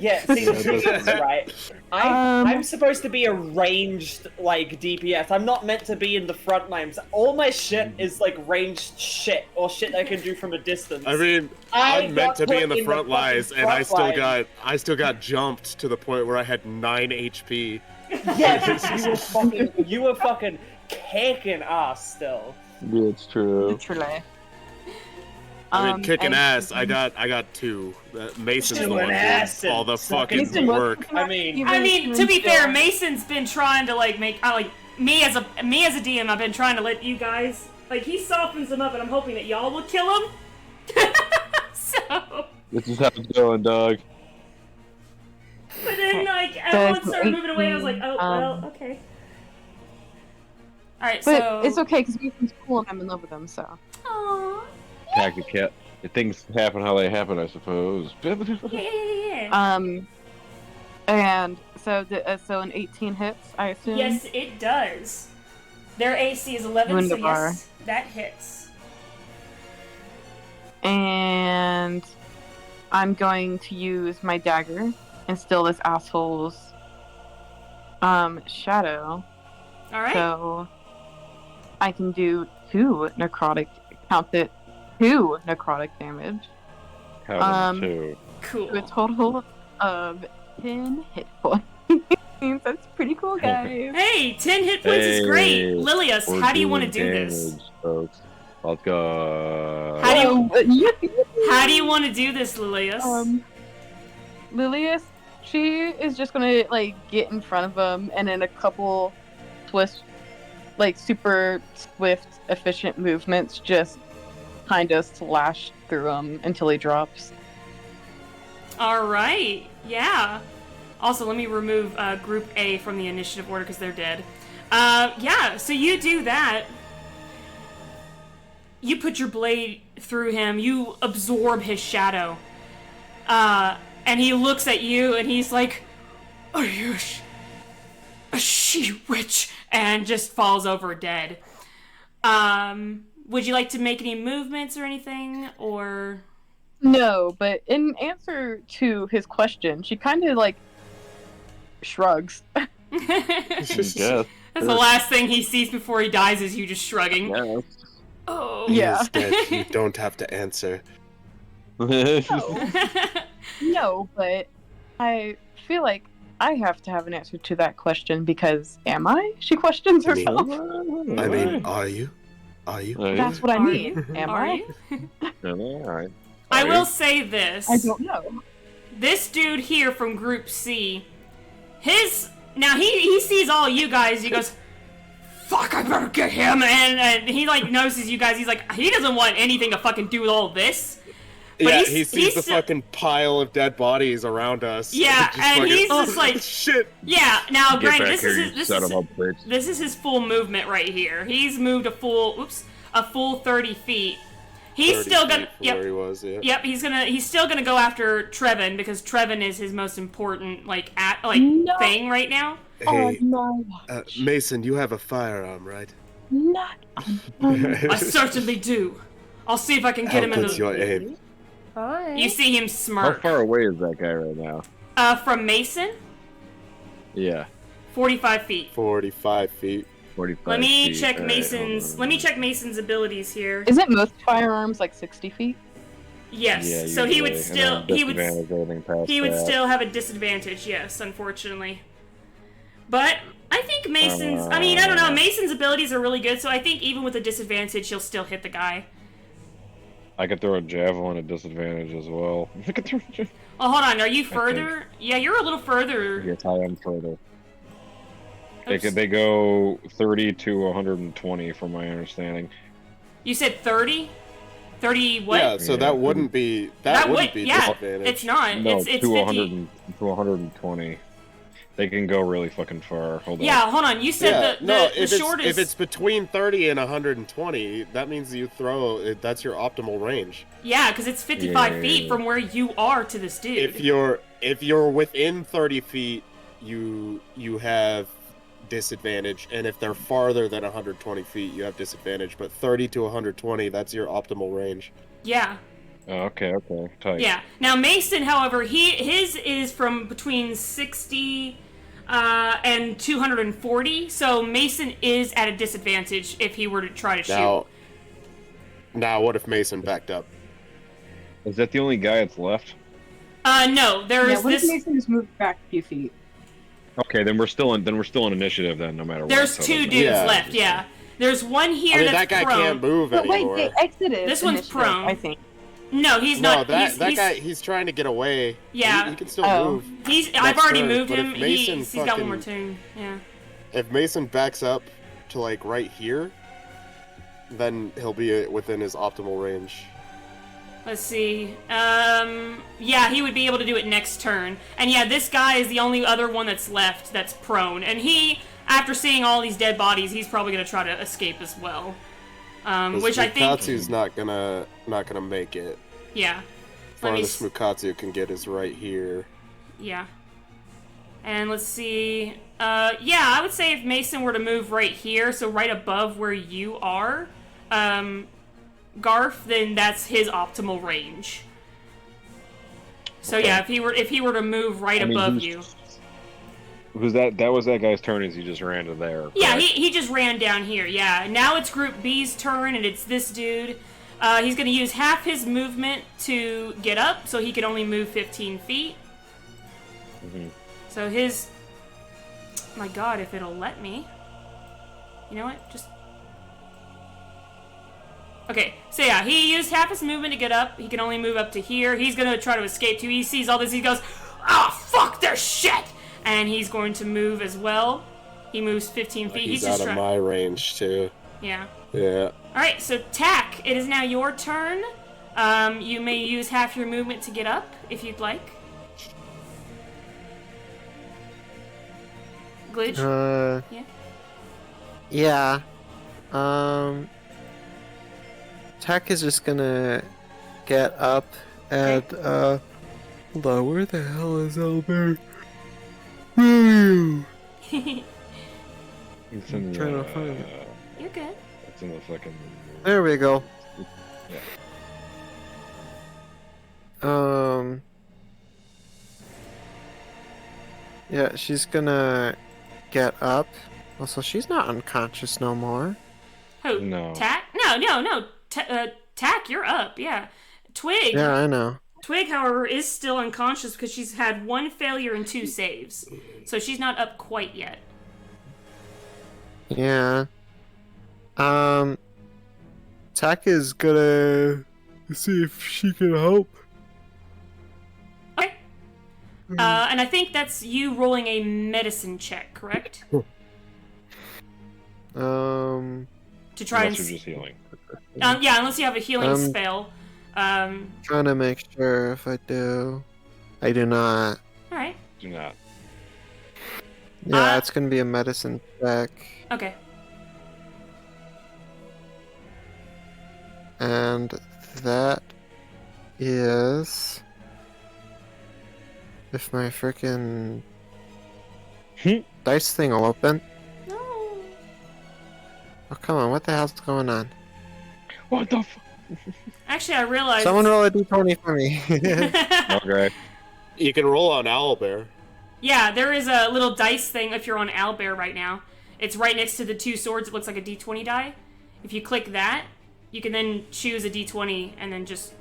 Speaker 13: Yeah, see, the thing is, right? I'm supposed to be a ranged, like, DPS. I'm not meant to be in the front lines. All my shit is, like, ranged shit, or shit I can do from a distance.
Speaker 9: I mean, I'm meant to be in the front lines, and I still got jumped to the point where I had 9 HP.
Speaker 13: Yes, you were fucking kicking ass still.
Speaker 14: Yeah, it's true.
Speaker 4: Literally.
Speaker 9: I mean, kicking ass. I got 2. Mason's the one doing all the fucking work.
Speaker 1: I mean, to be fair, Mason's been trying to like make me as a DM. I've been trying to let you guys he softens them up, and I'm hoping that y'all will kill him. So.
Speaker 14: This is how it's going, dog.
Speaker 1: But then everyone started moving away. And I was like, oh well, okay. All right,
Speaker 4: but it's okay because Mason's cool and I'm in love with him. So.
Speaker 1: Aww.
Speaker 14: Cat. Things happen how they happen, I suppose.
Speaker 1: Yeah.
Speaker 4: And so an 18 hits, I assume.
Speaker 1: Yes, it does. Their AC is 11, so yes, that hits.
Speaker 4: And I'm going to use my dagger and steal this asshole's shadow.
Speaker 1: All right.
Speaker 4: So I can do 2 necrotic. Count it. 2 necrotic damage.
Speaker 14: Count 2.
Speaker 1: Cool.
Speaker 4: To a total of 10 hit points. That's pretty cool, guys.
Speaker 1: Hey, 10 hit points is great. Lilius, how do you want to do this?
Speaker 14: Folks. Let's go.
Speaker 1: How do you want to do this, Lilius?
Speaker 4: Lilius, she is just gonna get in front of him, and in a couple super swift, efficient movements, just kind of slash through him until he drops.
Speaker 1: Alright, yeah. Also, let me remove Group A from the initiative order because they're dead. Yeah, so you do that. You put your blade through him, you absorb his shadow. And he looks at you and he's like, "Are you a she-witch?" And just falls over dead. Would you like to make any movements or anything, or?
Speaker 4: No, but in answer to his question, she kind of shrugs.
Speaker 1: That's the last thing he sees before he dies is you just shrugging.
Speaker 14: Yeah.
Speaker 1: Oh.
Speaker 4: Yeah.
Speaker 9: Instead, you don't have to answer.
Speaker 4: No, but I feel like I have to have an answer to that question because am I? She questions herself.
Speaker 9: I mean, are you?
Speaker 4: That's what I mean. Am I?
Speaker 14: Alright.
Speaker 1: I will say this.
Speaker 4: I don't know.
Speaker 1: This dude here from Group C, he sees all you guys. He goes, "Fuck! I better get him!" And he notices you guys. He's like, he doesn't want anything to fucking do with all this. But
Speaker 9: yeah, he sees the fucking pile of dead bodies around us.
Speaker 1: Yeah, and he's just like,
Speaker 9: shit.
Speaker 1: Yeah, now, Greg, this
Speaker 14: bitch.
Speaker 1: is his full movement right here. He's moved a full 30 feet. He's still gonna. Yep.
Speaker 9: He was, yeah.
Speaker 1: Yep. He's still gonna go after Trevin because Trevin is his most important thing right now.
Speaker 9: Hey, Mason, you have a firearm, right?
Speaker 4: Not.
Speaker 1: I certainly do. I'll see if I can get him in
Speaker 9: your
Speaker 1: the.
Speaker 9: aim?
Speaker 4: Hi.
Speaker 1: You see him
Speaker 14: How
Speaker 1: smirk.
Speaker 14: far away is that guy right now?
Speaker 1: From Mason,
Speaker 14: Yeah.
Speaker 1: 45 feet.
Speaker 9: 45 feet.
Speaker 14: 45
Speaker 1: Let me
Speaker 14: feet.
Speaker 1: check
Speaker 14: All right,
Speaker 1: Mason's.
Speaker 14: hold
Speaker 1: Let me
Speaker 14: on.
Speaker 1: check Mason's abilities here.
Speaker 4: Isn't most firearms like 60 feet?
Speaker 1: Yes.
Speaker 14: Yeah,
Speaker 1: So he would
Speaker 14: usually, and
Speaker 1: still.
Speaker 14: then
Speaker 1: He would.
Speaker 14: disadvantage everything past
Speaker 1: He would
Speaker 14: that.
Speaker 1: still have a disadvantage. Yes, unfortunately. But I think Mason's. I mean, I don't know. Mason's abilities are really good, so I think even with a disadvantage, he'll still hit the guy.
Speaker 14: I could throw a javelin at disadvantage as well. I could throw a javelin.
Speaker 1: Oh, hold on. Are you further? Yeah, you're a little further.
Speaker 14: Yes, I am further.
Speaker 1: Oops.
Speaker 14: They go 30 to 120 from my understanding.
Speaker 1: You said 30? 30 what?
Speaker 9: Yeah, so that wouldn't be wouldn't be
Speaker 1: yeah,
Speaker 9: disadvantage.
Speaker 1: it's not.
Speaker 14: No,
Speaker 1: it's
Speaker 14: to
Speaker 1: 50.
Speaker 14: 100 to 120. They can go really fucking far. Hold on.
Speaker 1: Yeah, hold on. You said the shortest.
Speaker 9: If it's between 30 and 120, that means you throw. That's your optimal range.
Speaker 1: Yeah, because it's 55
Speaker 9: Yeah.
Speaker 1: feet from where you are to this dude.
Speaker 9: If you're within 30 feet, you have disadvantage, and if they're farther than 120 feet, you have disadvantage. But 30 to 120, that's your optimal range.
Speaker 1: Yeah.
Speaker 14: Oh, okay. Tight.
Speaker 1: Yeah. Now Mason, however, his is from between 60 and 240. So Mason is at a disadvantage if he were to try to shoot.
Speaker 9: Now, what if Mason backed up?
Speaker 14: Is that the only guy that's left?
Speaker 1: No. There's
Speaker 4: what
Speaker 1: this.
Speaker 4: if Mason just moved back a few feet?
Speaker 14: Okay, then we're still in initiative then, no matter what.
Speaker 1: There's
Speaker 14: so
Speaker 1: two
Speaker 14: that's-
Speaker 1: dudes left. Yeah. There's one here
Speaker 9: I mean,
Speaker 1: that's
Speaker 9: that guy
Speaker 1: prone.
Speaker 9: can't move
Speaker 4: But
Speaker 9: anymore.
Speaker 4: wait, they exited.
Speaker 1: This one's
Speaker 4: initiative,
Speaker 1: prone.
Speaker 4: I think.
Speaker 1: No, he's
Speaker 9: No,
Speaker 1: not.
Speaker 9: that
Speaker 1: he's,
Speaker 9: guy, he's trying to get away.
Speaker 1: Yeah.
Speaker 9: He can still move.
Speaker 1: I've
Speaker 9: Next
Speaker 1: already
Speaker 9: turn,
Speaker 1: moved
Speaker 9: but if
Speaker 1: him.
Speaker 9: Mason
Speaker 1: He's got one more turn. Yeah.
Speaker 9: If Mason backs up to like right here, then he'll be within his optimal range.
Speaker 1: Let's see. Yeah, he would be able to do it next turn. And yeah, this guy is the only other one that's left that's prone. And he, after seeing all these dead bodies, he's probably gonna try to escape as well. Which I think.
Speaker 9: Smukatsu's not gonna make it.
Speaker 1: Yeah.
Speaker 9: Farthest Smukatsu can get is right here.
Speaker 1: Yeah. And let's see. Yeah, I would say if Mason were to move right here, so right above where you are, Garth, then that's his optimal range. So yeah, if he were to move right above you.
Speaker 14: Was that was that guy's turn as he just ran to there?
Speaker 1: Yeah,
Speaker 14: correct?
Speaker 1: he just ran down here. Yeah, now it's Group B's turn, and it's this dude. He's going to use half his movement to get up, so he can only move 15 feet.
Speaker 14: Mm-hmm.
Speaker 1: So his... My god, if it'll let me. You know what? Just... Okay, so yeah, he used half his movement to get up. He can only move up to here. He's going to try to escape too. He sees all this. He goes, "Oh, fuck this shit!" And he's going to move as well. He moves 15 feet.
Speaker 9: He's
Speaker 1: just
Speaker 9: out of my range too.
Speaker 1: Yeah.
Speaker 9: Yeah.
Speaker 1: Alright, so Tack, it is now your turn. You may use half your movement to get up, if you'd like. Glitch?
Speaker 11: Yeah. Tack is just gonna get up and hold on, where the hell is Albert? Where are you?
Speaker 14: It's in
Speaker 11: Trying
Speaker 14: the,
Speaker 11: to find it.
Speaker 1: You're good.
Speaker 14: It's in the fucking.
Speaker 11: There we go.
Speaker 14: Yeah.
Speaker 11: Yeah, she's gonna get up. Also, she's not unconscious no more.
Speaker 1: Who?
Speaker 14: No.
Speaker 1: Tack? No. Tack, you're up, yeah. Twig.
Speaker 11: Yeah, I know.
Speaker 1: Twig, however, is still unconscious because she's had 1 failure and 2 saves. So she's not up quite yet.
Speaker 11: Yeah. Tack is gonna see if she can help.
Speaker 1: Okay. And I think that's you rolling a medicine check, correct? To try
Speaker 14: Unless
Speaker 1: and
Speaker 14: you're just healing.
Speaker 1: yeah, unless you have a healing spell.
Speaker 11: Trying to make sure if I do. I do not.
Speaker 1: Alright.
Speaker 14: Do not.
Speaker 11: Yeah, it's gonna be a medicine check.
Speaker 1: Okay.
Speaker 11: And that is... If my freaking dice thing will open.
Speaker 1: No.
Speaker 11: Oh, come on, what the hell's going on?
Speaker 14: What the fuck?
Speaker 1: Actually, I realized.
Speaker 11: Someone roll a d20 for me.
Speaker 14: Okay.
Speaker 9: You can roll on Owlbear.
Speaker 1: Yeah, there is a little dice thing if you're on Owlbear right now. It's right next to the two swords. It looks like a d20 die. If you click that, you can then choose a d20 and then just,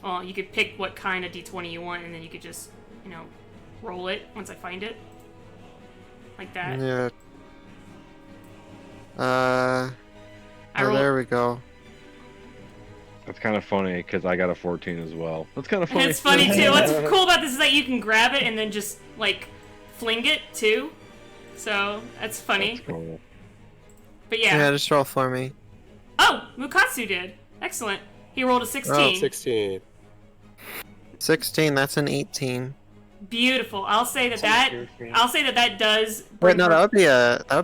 Speaker 1: well, you could pick what kind of d20 you want, and then you could just, roll it once I find it. Like that.
Speaker 11: Yeah. There we go.
Speaker 14: That's kind of funny because I got a 14 as well. That's kind of funny.
Speaker 1: It's funny too. What's cool about this is that you can grab it and then just like fling it too. So that's funny.
Speaker 14: That's cool.
Speaker 1: But yeah.
Speaker 11: Yeah, just roll for me.
Speaker 1: Oh, Mukatsu did. Excellent. He rolled a 16.
Speaker 9: Oh, 16.
Speaker 11: 16. That's an 18.
Speaker 1: Beautiful. I'll say that that does.
Speaker 11: Wait, no, that would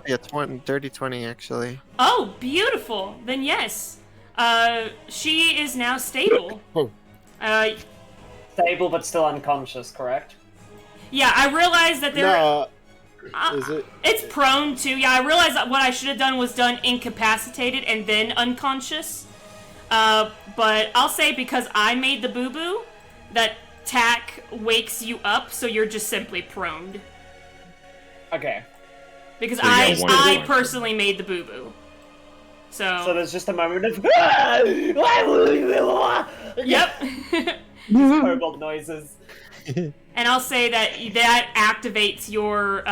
Speaker 11: be a 20, dirty 20 actually.
Speaker 1: Oh, beautiful. Then yes. She is now stable.
Speaker 13: Stable but still unconscious, correct?
Speaker 1: Yeah, I realized that there.
Speaker 9: No. Is it?
Speaker 1: It's prone to. Yeah, I realized that what I should have done was done incapacitated and then unconscious. But I'll say because I made the boo-boo, that Tack wakes you up, so you're just simply proned.
Speaker 13: Okay.
Speaker 1: Because I personally made the boo-boo. So
Speaker 13: there's just a moment of
Speaker 1: Yep.
Speaker 13: Kobold noises.
Speaker 1: And I'll say that activates your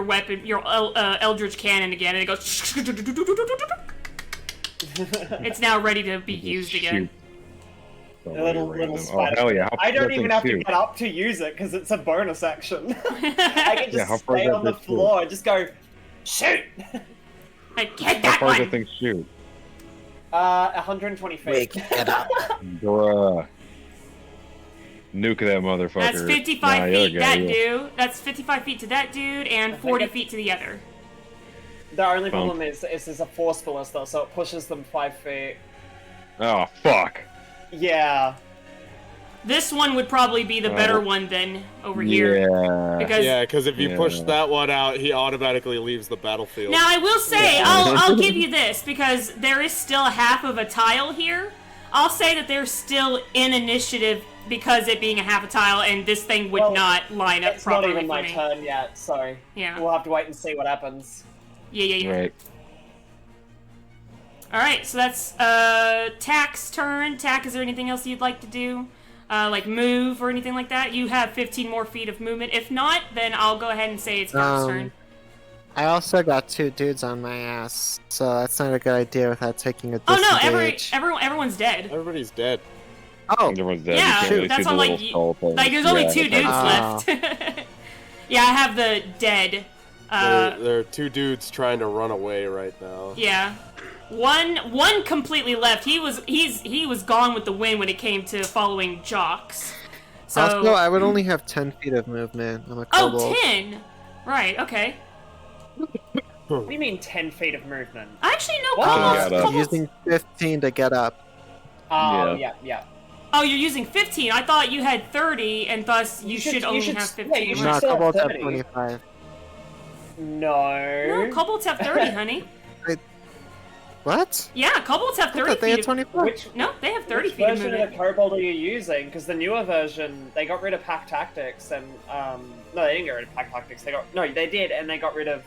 Speaker 1: weapon, your Eldritch Cannon again, and it goes. It's now ready to be used again.
Speaker 13: Little spider.
Speaker 14: Oh, hell yeah.
Speaker 13: I don't even have to get up to use it because it's a bonus action. I can just stay on the floor and just go shoot.
Speaker 1: Like, get
Speaker 14: How far does that thing shoot?
Speaker 13: 120 feet.
Speaker 11: Get up.
Speaker 14: Bruh. Nuke that motherfucker.
Speaker 1: That's 55 feet dude. That's 55 feet to that dude and 40 feet to the other.
Speaker 13: The only problem is there's a force ballista, so it pushes them 5 feet.
Speaker 14: Oh, fuck.
Speaker 13: Yeah.
Speaker 1: This one would probably be the better one than over here.
Speaker 14: Yeah.
Speaker 9: Because if you push that one out, he automatically leaves the battlefield.
Speaker 1: Now I will say, I'll give you this, because there is still half of a tile here. I'll say that they're still in initiative because it being a half a tile, and this thing would not line up properly.
Speaker 13: It's not even my turn yet, so we'll have to wait and see what happens.
Speaker 1: Yeah.
Speaker 14: Right.
Speaker 1: Alright, so that's Tack's turn. Tack, is there anything else you'd like to do? Like move or anything like that? You have 15 more feet of movement. If not, then I'll go ahead and say it's Garf's turn.
Speaker 11: I also got 2 dudes on my ass, so that's not a good idea without taking a
Speaker 1: Oh
Speaker 11: disengage.
Speaker 1: no, everyone's dead.
Speaker 9: Everybody's dead.
Speaker 11: Oh,
Speaker 14: everyone's dead.
Speaker 1: Yeah,
Speaker 14: you can't really
Speaker 1: that's
Speaker 14: see
Speaker 1: all,
Speaker 14: the
Speaker 1: like,
Speaker 14: little skull
Speaker 1: like there's only 2 dudes left. Yeah, I have the dead.
Speaker 9: There are 2 dudes trying to run away right now.
Speaker 1: Yeah. One completely left. He was gone with the wind when it came to following Jocks. So
Speaker 11: also, I would only have 10 feet of movement. I'm a kobold.
Speaker 1: Oh, 10! Right, okay.
Speaker 13: What do you mean 10 feet of movement?
Speaker 1: Actually, no, kobolds.
Speaker 11: Using 15 to get up.
Speaker 13: Oh, yeah.
Speaker 1: Oh, you're using 15. I thought you had 30, and thus you should only have 15.
Speaker 13: Yeah, you should
Speaker 11: No,
Speaker 13: still
Speaker 11: kobolds
Speaker 13: have
Speaker 11: have 25.
Speaker 13: No,
Speaker 1: kobolds have 30, honey.
Speaker 11: What?
Speaker 1: Yeah, kobolds have 30
Speaker 11: I thought they
Speaker 1: feet.
Speaker 11: had 25.
Speaker 1: No, they have 30
Speaker 13: Which
Speaker 1: feet of
Speaker 13: version
Speaker 1: movement.
Speaker 13: of the kobold are you using? Because the newer version, they got rid of pack tactics, and no, they didn't get rid of pack tactics. They did, and they got rid of.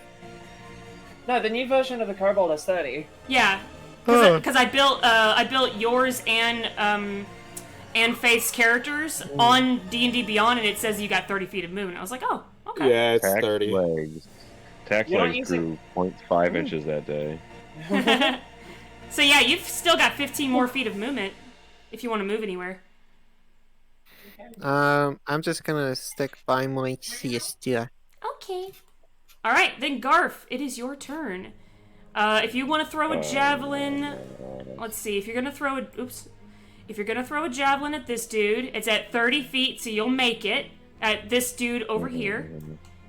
Speaker 13: No, the new version of the kobold is 30.
Speaker 1: Yeah, because I built yours and Faith's characters on D&D Beyond, and it says you got 30 feet of movement. I was like, oh, okay.
Speaker 9: Yeah, it's 30.
Speaker 14: Tack's legs grew 0.5 inches that day.
Speaker 1: So yeah, you've still got 15 more feet of movement if you want to move anywhere.
Speaker 11: I'm just gonna stick by my siesta.
Speaker 1: Okay. All right, then Garf, it is your turn. If you want to throw a javelin, let's see. If you're gonna throw a javelin at this dude, it's at 30 feet, so you'll make it at this dude over here.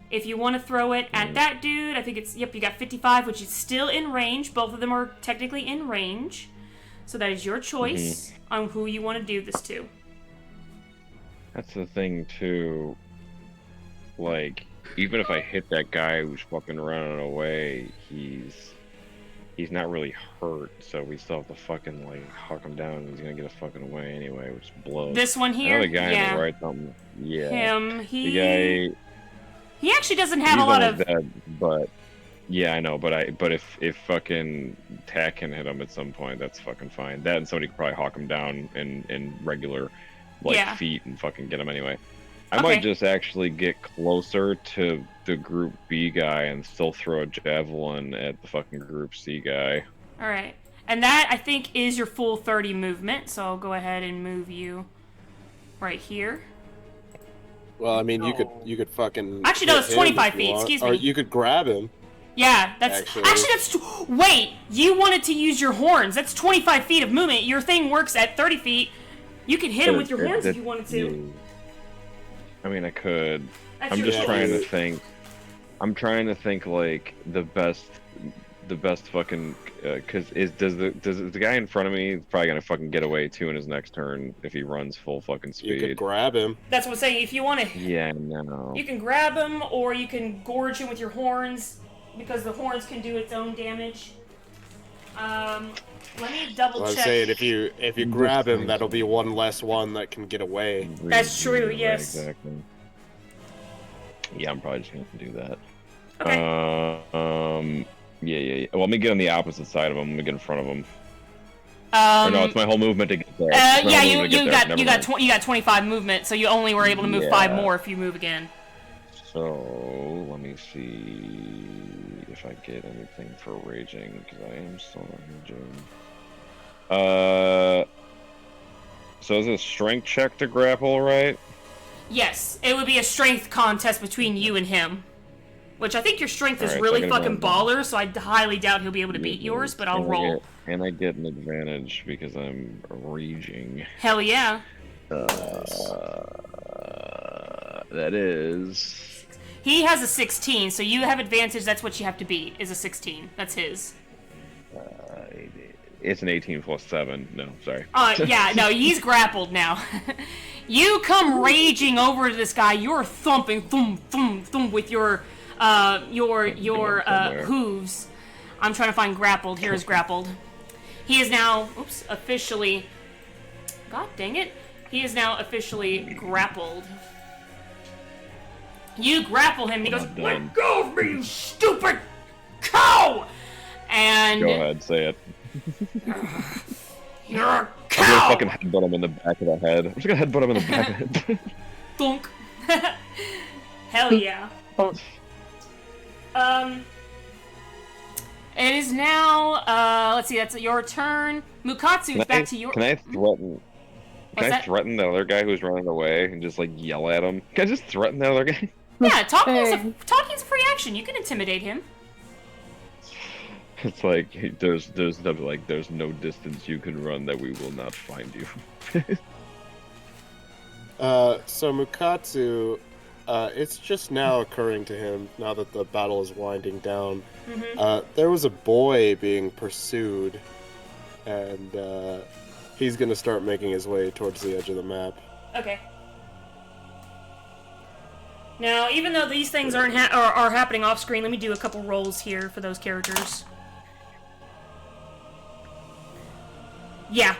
Speaker 1: If you want to throw it at that dude, I think it's, you got 55, which is still in range. Both of them are technically in range. So that is your choice on who you want to do this to.
Speaker 14: That's the thing, too. Like, even if I hit that guy who's fucking running away, he's he's not really hurt, so we still have to fucking like huck him down, and he's gonna get us fucking away anyway, which blows.
Speaker 1: This one here?
Speaker 14: Another guy
Speaker 1: Yeah.
Speaker 14: on the right, something. Yeah.
Speaker 1: Him,
Speaker 14: The guy.
Speaker 1: He actually doesn't have
Speaker 14: He's
Speaker 1: a lot
Speaker 14: almost
Speaker 1: of.
Speaker 14: dead, but yeah, I know. But if fucking Tack can hit him at some point, that's fucking fine. That and somebody could probably hawk him down in regular feet and fucking get him anyway. I might just actually get closer to the Group B guy and still throw a javelin at the fucking Group C guy.
Speaker 1: All right, and that I think is your full 30 movement. So I'll go ahead and move you right here.
Speaker 9: Well, I mean, you could fucking.
Speaker 1: Actually, no, it's 25 feet.
Speaker 9: Want.
Speaker 1: Excuse
Speaker 9: Or
Speaker 1: me.
Speaker 9: you could grab him.
Speaker 1: Yeah, that's actually wait. You wanted to use your horns. That's 25 feet of movement. Your thing works at 30 feet. You can hit him with your horns if you wanted to.
Speaker 14: I mean, I could.
Speaker 1: That's
Speaker 14: I'm
Speaker 1: your
Speaker 14: just
Speaker 1: choice.
Speaker 14: trying to think. I'm trying to think like the best fucking. Does the guy in front of me probably gonna fucking get away too in his next turn if he runs full fucking speed?
Speaker 9: You could grab him.
Speaker 1: That's what I'm saying. If you want to,
Speaker 14: Yeah, no.
Speaker 1: you can grab him or you can gorge him with your horns because the horns can do its own damage. Let me double
Speaker 9: I'm
Speaker 1: check.
Speaker 9: saying if you grab him, that'll be one less one that can get away.
Speaker 1: That's true. Yes.
Speaker 14: Exactly. Yeah, I'm probably just gonna do that.
Speaker 1: Okay.
Speaker 14: Yeah. Well, let me get on the opposite side of him. Let me get in front of him.
Speaker 1: Or
Speaker 14: no, it's my whole movement to get there.
Speaker 1: Yeah, you got 25 movement, so you only were able to move 5 more if you move again.
Speaker 14: So let me see if I get anything for raging, because I am still not raging. So is it a strength check to grapple, right?
Speaker 1: Yes, it would be a strength contest between you and him. Which I think your strength is
Speaker 14: Alright,
Speaker 1: really
Speaker 14: so I
Speaker 1: fucking baller, so I highly doubt he'll be able to beat yours, but I'll roll.
Speaker 14: And I get an advantage because I'm raging.
Speaker 1: Hell yeah.
Speaker 14: That is...
Speaker 1: He has a 16, so you have advantage, that's what you have to beat, is a 16. That's his.
Speaker 14: It's an 18 plus 7. No, sorry.
Speaker 1: Yeah, no, he's grappled now. You come raging over to this guy, you're thumping, thump, thump, thump, with your hooves. I'm trying to find grappled. Here's grappled. He is now, officially... God dang it. He is now officially grappled. You grapple him, and he goes, "Let go of me, you stupid cow!" And...
Speaker 14: Go ahead, say it.
Speaker 1: You're a cow!
Speaker 14: I'm gonna fucking headbutt him in the back of the head. I'm just gonna headbutt him in the back of the head.
Speaker 1: Thunk. Hell yeah. It is now, let's see, that's your turn. Mukatsu, back to your...
Speaker 14: Can I threaten... Can I threaten the other guy who's running away and just, like, yell at him? Can I just threaten the other guy?
Speaker 1: Yeah, talking's a free action. You can intimidate him.
Speaker 14: It's like, there's no distance you can run that we will not find you.
Speaker 9: So Mukatsu, it's just now occurring to him, now that the battle is winding down, there was a boy being pursued, and he's gonna start making his way towards the edge of the map.
Speaker 1: Okay. Now, even though these things are happening off screen, let me do a couple rolls here for those characters. Yeah.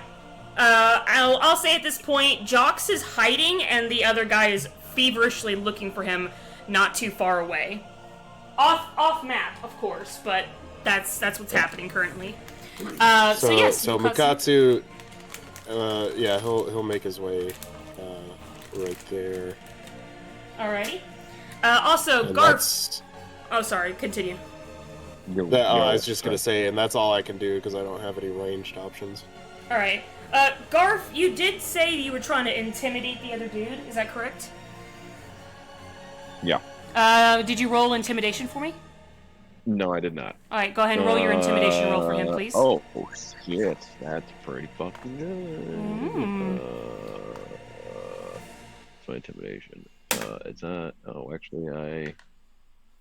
Speaker 1: I'll say at this point, Jox is hiding, and the other guy is feverishly looking for him not too far away. Off map, of course, but that's what's happening currently. So yes,
Speaker 9: so Mukatsu, yeah, he'll make his way right there.
Speaker 1: Alrighty. Also,
Speaker 9: And
Speaker 1: Garf. Oh, sorry. Continue.
Speaker 9: I was just gonna say, and that's all I can do because I don't have any ranged options.
Speaker 1: All right. Garf, you did say you were trying to intimidate the other dude. Is that correct?
Speaker 14: Yeah.
Speaker 1: Did you roll intimidation for me?
Speaker 14: No, I did not.
Speaker 1: All right, go ahead and roll your intimidation roll for him, please.
Speaker 14: Oh, shit. That's pretty fucking good. So intimidation. It's not... Oh, actually, I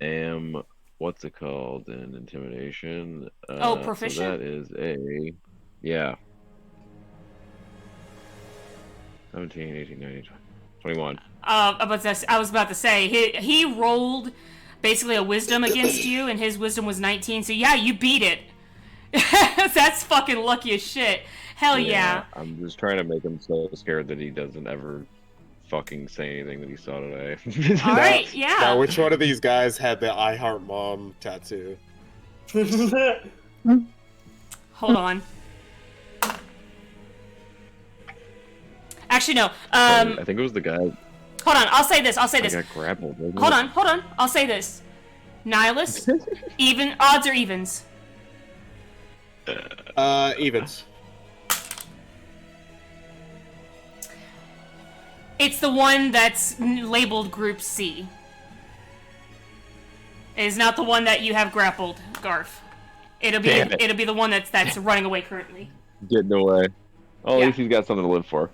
Speaker 14: am... What's it called in intimidation?
Speaker 1: Proficient?
Speaker 14: So that is a... Yeah. 17, 18, 19, 21.
Speaker 1: I was about to say, he rolled basically a wisdom against you, and his wisdom was 19, so yeah, you beat it. That's fucking lucky as shit. Hell yeah.
Speaker 14: I'm just trying to make him so scared that he doesn't ever fucking say anything that he saw today.
Speaker 1: All right, yeah.
Speaker 9: Now, which one of these guys had the I Heart Mom tattoo?
Speaker 1: Hold on. Actually, no.
Speaker 14: I think it was the guy.
Speaker 1: Hold on, I'll say this.
Speaker 14: Got grappled.
Speaker 1: Hold on. I'll say this. Nihilus, odds or evens?
Speaker 9: Evens.
Speaker 1: It's the one that's labeled Group C. It is not the one that you have grappled, Garf. It'll be the one that's running away currently.
Speaker 14: Getting away. Oh, at least he's got something to live for.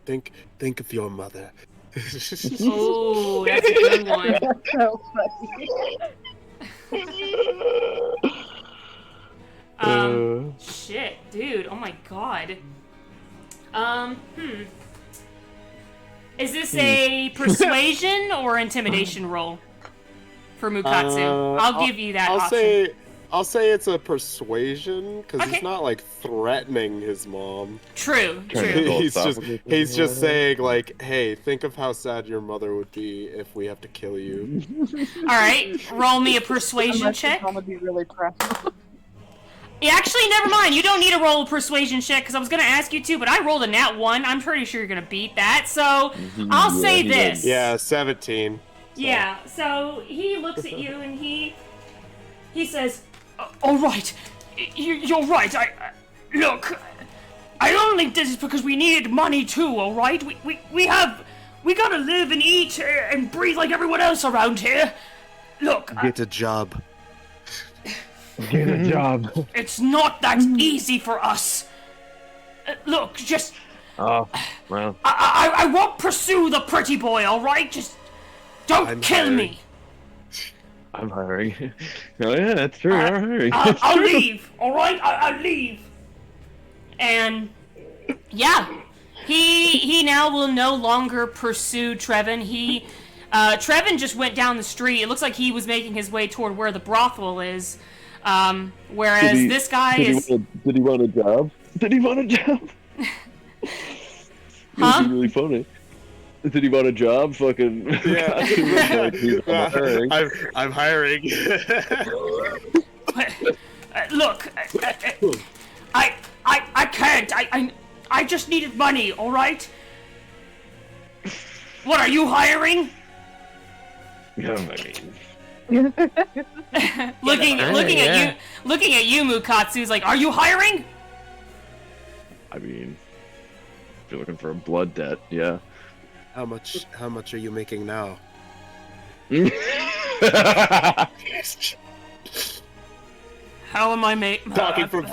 Speaker 9: Think of your mother.
Speaker 1: Oh, that's a good one.
Speaker 4: That's so funny.
Speaker 1: Shit, dude. Oh my god. Is this a persuasion or intimidation roll for Mukatsu? I'll give you that option.
Speaker 9: I'll say it's a persuasion because he's not like threatening his mom.
Speaker 1: True.
Speaker 9: He's just saying like, hey, think of how sad your mother would be if we have to kill you.
Speaker 1: All right, roll me a persuasion check.
Speaker 4: I'm gonna be really proud.
Speaker 1: Actually, never mind. You don't need to roll a persuasion check because I was gonna ask you to, but I rolled a nat 1. I'm pretty sure you're gonna beat that. So I'll say this.
Speaker 9: Yeah, 17.
Speaker 1: So. Yeah. So he looks at you and he says, "All right, you're right. Look. I only did this because we needed money too. All right. We gotta live and eat and breathe like everyone else around here. Look.
Speaker 9: Get a job."
Speaker 3: Get a job.
Speaker 1: It's not that easy for us. Look, just...
Speaker 14: Oh, well.
Speaker 1: I won't pursue the pretty boy, alright? Just don't kill me.
Speaker 14: I'm hiring. Oh yeah, that's true. I'm hiring.
Speaker 1: I'll leave, alright? I'll leave. And, yeah. He now will no longer pursue Trevin. Trevin just went down the street. It looks like he was making his way toward where the brothel is. Whereas this guy is...
Speaker 14: Did he want a job? Did he want a job?
Speaker 1: Huh?
Speaker 14: It'd be really funny. Did he want a job? Fucking...
Speaker 9: Yeah. I'm hiring.
Speaker 1: Look, I can't. I just needed money, alright? What, are you hiring?
Speaker 14: No, I mean...
Speaker 1: looking at you, Mukatsu's like, are you hiring?
Speaker 14: I mean, if you're looking for a blood debt, yeah.
Speaker 9: How much are you making now?
Speaker 1: How am I making?
Speaker 9: Talking from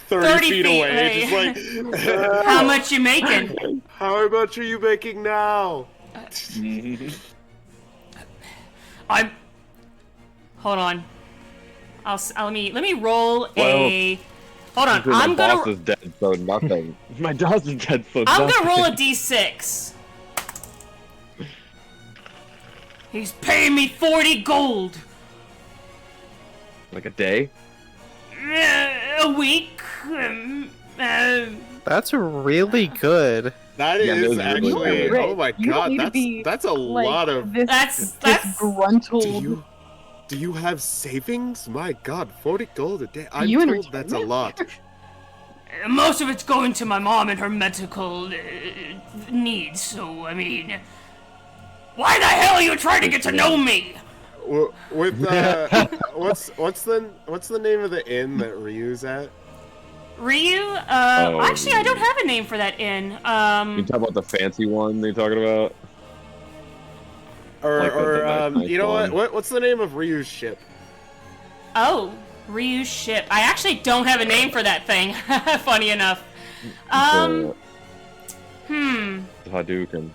Speaker 9: 30 feet away. Just like,
Speaker 1: how much you making?
Speaker 9: How much are you making now?
Speaker 1: Hold on. Let me roll a. Hold on.
Speaker 14: My boss is dead, so nothing. My boss is dead, so
Speaker 1: I'm
Speaker 14: nothing.
Speaker 1: gonna roll a d6. He's paying me 40 gold.
Speaker 14: Like a day?
Speaker 1: A week.
Speaker 11: That's really good.
Speaker 9: That is actually. Oh my god, that's a lot of.
Speaker 1: That's
Speaker 4: gruntled.
Speaker 9: Do you have savings? My god, 40 gold a day. I'm told that's a lot.
Speaker 1: Most of it's going to my mom and her medical needs, so, I mean... Why the hell are you trying to get to know me?
Speaker 9: With, what's the name of the inn that Ryu's at?
Speaker 1: Ryu? Actually, I don't have a name for that inn.
Speaker 14: You talk about the fancy one they're talking about?
Speaker 9: You know what? What's the name of Ryu's ship?
Speaker 1: Oh, Ryu's ship. I actually don't have a name for that thing. Funny enough.
Speaker 14: Hadouken.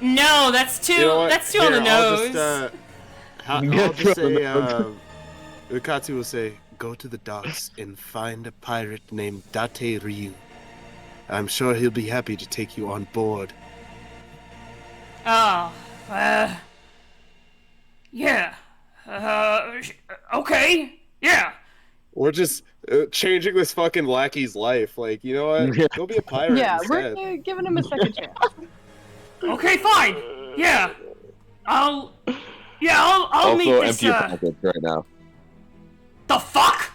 Speaker 1: No, that's too. That's too on the nose.
Speaker 9: I'll just say. Ukatsu will say, "Go to the docks and find a pirate named Date Ryu. I'm sure he'll be happy to take you on board."
Speaker 1: Oh. Yeah. Okay. Yeah.
Speaker 9: We're just changing this fucking lackey's life. Like, you know what? Go be a pirate
Speaker 4: Yeah,
Speaker 9: instead.
Speaker 4: we're giving him a second chance.
Speaker 1: Okay, fine. Yeah, I'll
Speaker 14: Also,
Speaker 1: meet this.
Speaker 14: empty your pockets right now.
Speaker 1: The fuck?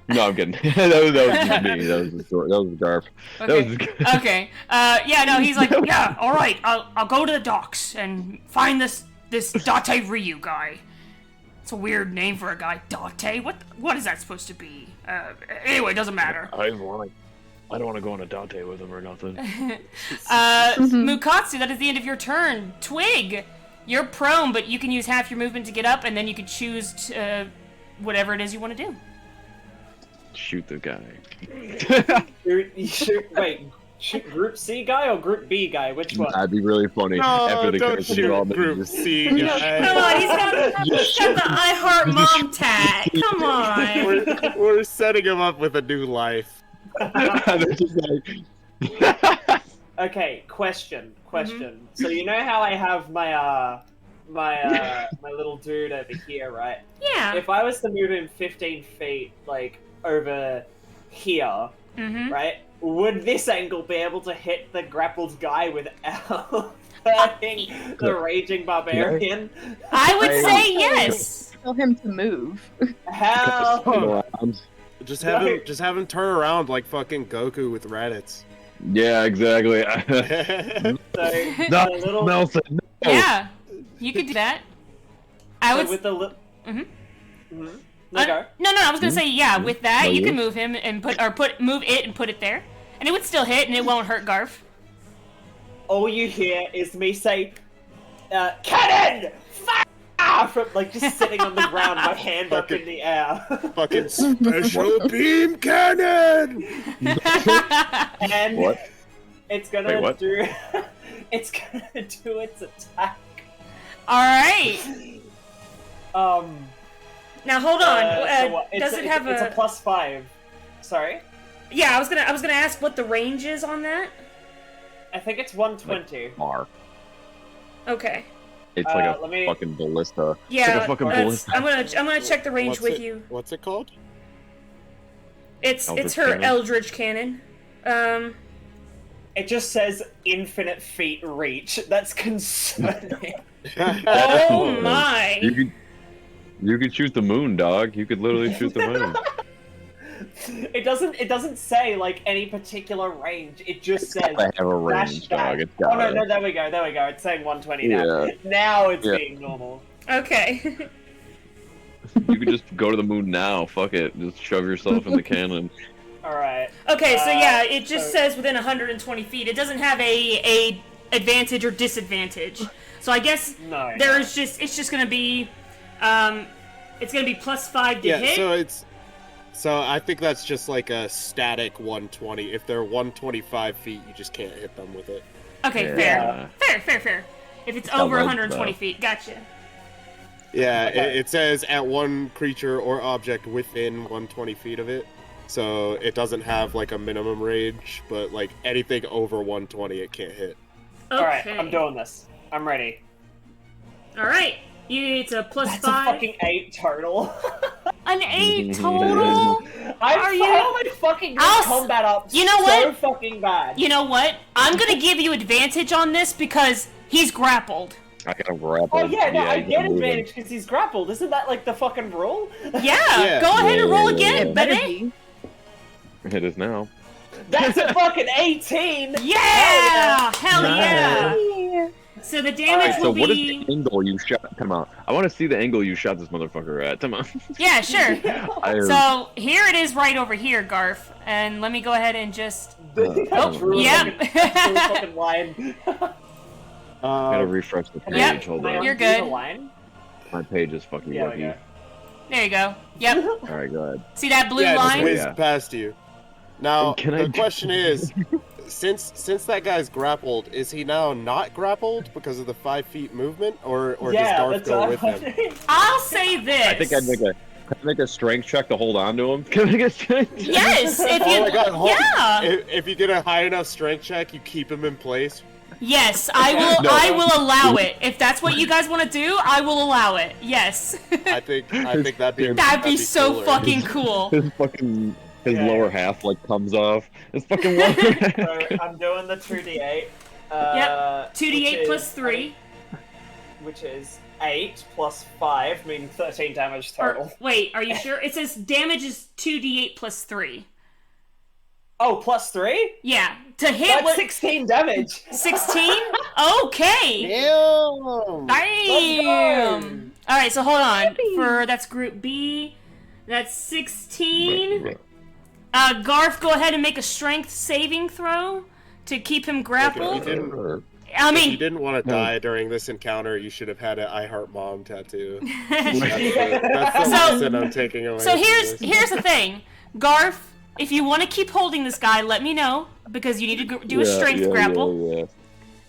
Speaker 14: No, I'm kidding. that was just me. That was Garf.
Speaker 1: Okay. Okay. Yeah. No. He's like, yeah. All right. I'll go to the docks and find this Date Ryu guy. It's a weird name for a guy. Date. What is that supposed to be? Anyway, it doesn't matter.
Speaker 5: I don't want to go on a Dante with him or nothing.
Speaker 1: Mukatsu, that is the end of your turn. Twig, you're prone, but you can use half your movement to get up, and then you can choose whatever it is you want to do.
Speaker 14: Shoot the guy.
Speaker 13: Shoot Group C guy or Group B guy? Which one?
Speaker 14: That'd be really funny.
Speaker 9: No,
Speaker 14: after the
Speaker 9: don't shoot Group C guy.
Speaker 1: Come on, he's got the I Heart Mom tag. Come on.
Speaker 9: We're setting him up with a new life.
Speaker 13: Okay, question. So you know how I have my my little dude over here, right?
Speaker 1: Yeah.
Speaker 13: If I was to move him 15 feet, like over here, right? Would this angle be able to hit the grappled guy without hurting the raging barbarian?
Speaker 1: I would say yes.
Speaker 4: Tell him to move.
Speaker 13: How?
Speaker 9: Just have him turn around like fucking Goku with Raditz.
Speaker 14: Yeah, exactly.
Speaker 13: Nelson.
Speaker 14: No.
Speaker 1: Yeah, you could do that. I would.
Speaker 13: With the
Speaker 1: go.
Speaker 13: No,
Speaker 1: I was gonna say yeah. With that, you can move him and move it and put it there, and it would still hit and it won't hurt Garf.
Speaker 13: All you hear is me say, "Cannon! Fire!" From like just sitting on the ground, my hand up in the air.
Speaker 9: Fucking special beam cannon.
Speaker 13: And
Speaker 14: what?
Speaker 13: It's gonna do. It's gonna do its attack.
Speaker 1: All right. Now hold on. Does it have
Speaker 13: It's a +5. Sorry.
Speaker 1: Yeah, I was gonna ask what the range is on that.
Speaker 13: I think it's 120.
Speaker 14: Far.
Speaker 1: Okay.
Speaker 14: It's like a fucking ballista.
Speaker 1: Yeah,
Speaker 14: it's like a fucking ballista.
Speaker 1: I'm gonna check the range with you.
Speaker 9: What's it called?
Speaker 1: It's her
Speaker 14: cannon.
Speaker 1: Eldritch Cannon.
Speaker 13: It just says infinite feet reach. That's concerning.
Speaker 1: Oh my!
Speaker 14: You could shoot the moon, dog. You could literally shoot the moon.
Speaker 13: It doesn't say like any particular range. It just says
Speaker 14: I have a range, dog. It's got
Speaker 13: no, there we go. It's saying 120 now.
Speaker 14: Yeah.
Speaker 13: Now it's being normal.
Speaker 1: Okay.
Speaker 14: You could just go to the moon now. Fuck it. Just shove yourself in the cannon.
Speaker 13: Alright.
Speaker 1: Okay, so yeah, it just says within 120 feet. It doesn't have a advantage or disadvantage. So I guess it's just gonna be it's gonna be +5 to hit.
Speaker 9: Yeah, so I think that's just like a static 120. If they're 125 feet, you just can't hit them with it.
Speaker 1: Okay,
Speaker 14: Yeah.
Speaker 1: fair. If it's over 120 feet, gotcha.
Speaker 9: Yeah, it says at one creature or object within 120 feet of it. So it doesn't have like a minimum range, but like anything over 120 it can't hit.
Speaker 1: Okay.
Speaker 13: Alright, I'm doing this. I'm ready.
Speaker 1: Alright. It's a +5.
Speaker 13: That's a fucking 8 total.
Speaker 1: An 8 total?
Speaker 13: I found my fucking combat up so fucking bad.
Speaker 1: You know what? I'm gonna give you advantage on this because he's grappled.
Speaker 14: I got grappled.
Speaker 13: Oh yeah, no, I
Speaker 14: you
Speaker 13: get
Speaker 14: can move
Speaker 13: advantage because he's grappled. Isn't that like the fucking rule?
Speaker 1: Yeah, go ahead and roll again, baby.
Speaker 14: It is now.
Speaker 13: That's a fucking 18!
Speaker 1: Yeah! Hell yeah! So the damage will
Speaker 14: so
Speaker 1: be...
Speaker 14: what is the angle you shot? Come on. I want to see the angle you shot this motherfucker at. Come on.
Speaker 1: Yeah, sure. So here it is right over here, Garf. And let me go ahead and just... Yep.
Speaker 13: Fucking line.
Speaker 14: Gotta refresh the page.
Speaker 1: Yep,
Speaker 14: Hold on.
Speaker 1: you're good.
Speaker 14: My page is fucking buggy.
Speaker 1: There you go. Yep.
Speaker 14: Alright, go ahead.
Speaker 1: See that blue
Speaker 9: Yeah,
Speaker 1: line?
Speaker 9: just whiz past you. Now, the question is, since that guy's grappled, is he now not grappled because of the 5 feet movement, or does Darth go with him?
Speaker 1: I'll say this.
Speaker 14: I think I'd make a strength check to hold on to him. Can I make a strength check?
Speaker 1: Yes, if you...
Speaker 9: Oh my God,
Speaker 1: yeah!
Speaker 9: If you get a high enough strength check, you keep him in place.
Speaker 1: Yes, I will.
Speaker 14: No.
Speaker 1: I will allow it. If that's what you guys want to do, I will allow it. Yes.
Speaker 9: I think that'd
Speaker 1: be so
Speaker 9: cooler.
Speaker 1: fucking cool.
Speaker 14: His lower half like comes off. His fucking lower half.
Speaker 13: So I'm doing the 2d8.
Speaker 1: Yep. 2d8
Speaker 13: which
Speaker 1: plus
Speaker 13: is-
Speaker 1: 3.
Speaker 13: Which is 8 plus 5, meaning 13 damage total.
Speaker 1: Wait, are you sure? It says damage is 2d8 plus 3.
Speaker 13: Oh, plus 3?
Speaker 1: Yeah. To hit
Speaker 13: That's 16 damage.
Speaker 1: 16? Okay.
Speaker 9: Damn.
Speaker 1: Damn. All right, so hold on. That's group B. That's 16. Garth, go ahead and make a strength saving throw to keep him grappled.
Speaker 9: If you didn't want to die during this encounter, you should have had an I Heart Mom tattoo. That's the lesson I'm taking away.
Speaker 1: So
Speaker 9: from
Speaker 1: here's
Speaker 9: this.
Speaker 1: the thing, Garth. If you want to keep holding this guy, let me know because you need to do a strength grapple.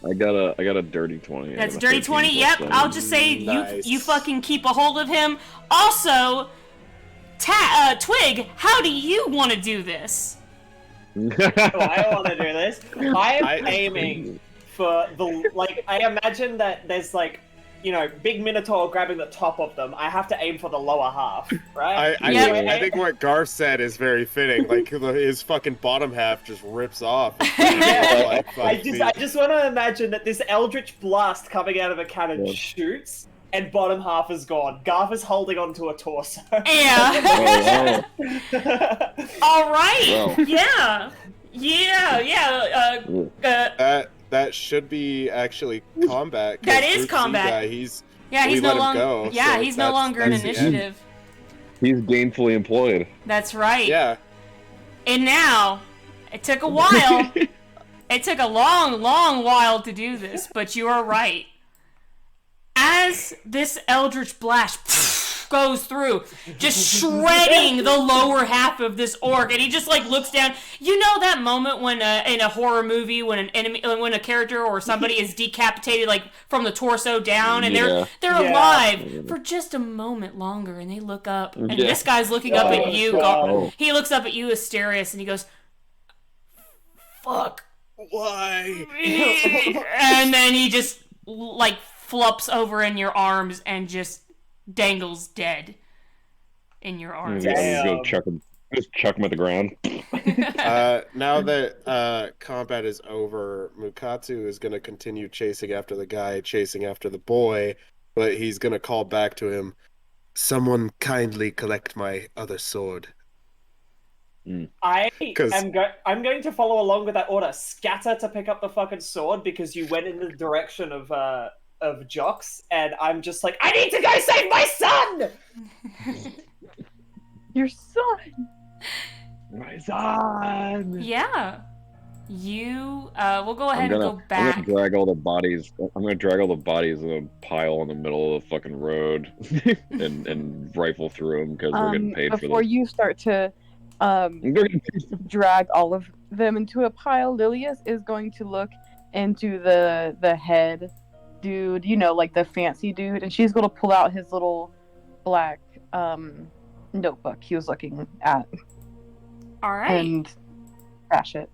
Speaker 14: Yeah. I got a dirty 20.
Speaker 1: That's dirty 20. Yep. I'll just say you fucking keep a hold of him. Also, Twig, how do you want to do this?
Speaker 13: I want to do this. I am aiming for the I imagine that there's big Minotaur grabbing the top of them. I have to aim for the lower half, right?
Speaker 9: I think what Garth said is very fitting. Like his fucking bottom half just rips off.
Speaker 13: I just want to imagine that this eldritch blast coming out of a cannon shoots, and bottom half is gone. Garth is holding onto a torso.
Speaker 1: Yeah. All right.
Speaker 9: Wow.
Speaker 1: Yeah.
Speaker 9: That should be actually combat.
Speaker 1: That is
Speaker 9: Group C
Speaker 1: combat.
Speaker 9: Guy,
Speaker 1: he's
Speaker 9: we
Speaker 1: no
Speaker 9: let him
Speaker 1: longer.
Speaker 9: go,
Speaker 1: Yeah,
Speaker 9: so
Speaker 1: he's no longer in
Speaker 9: that's the end.
Speaker 1: initiative.
Speaker 14: He's gainfully employed.
Speaker 1: That's right.
Speaker 9: Yeah.
Speaker 1: And now, it took a while. It took a long, long while to do this, but you are right. As this eldritch blast goes through, just shredding the lower half of this orc, and he just looks down. You know that moment when in a horror movie when when a character or somebody is decapitated from the torso down, and they're alive for just a moment longer, and they look up, and this guy's looking up at you. He looks up at you, Asterius, and he goes, "Fuck,
Speaker 9: why?"
Speaker 1: And then he just flops over in your arms and just dangles dead in your arms.
Speaker 14: Just chuck him at the ground.
Speaker 9: Now that combat is over, Mukatsu is going to continue chasing after the guy, chasing after the boy, but he's going to call back to him, "Someone kindly collect my other sword."
Speaker 13: I'm going to follow along with that order. Scatter to pick up the fucking sword because you went in the direction of Jox, and I'm just I need to go save my son!
Speaker 4: Your son!
Speaker 14: My son!
Speaker 1: Yeah. You, we'll go ahead and go back.
Speaker 14: I'm gonna drag all the bodies in a pile in the middle of the fucking road and rifle through them because we're getting paid for this.
Speaker 4: Before you start to drag all of them into a pile, Lilius is going to look into the head dude, the fancy dude, and she's going to pull out his little black notebook he was looking at.
Speaker 1: All right.
Speaker 4: And crash it.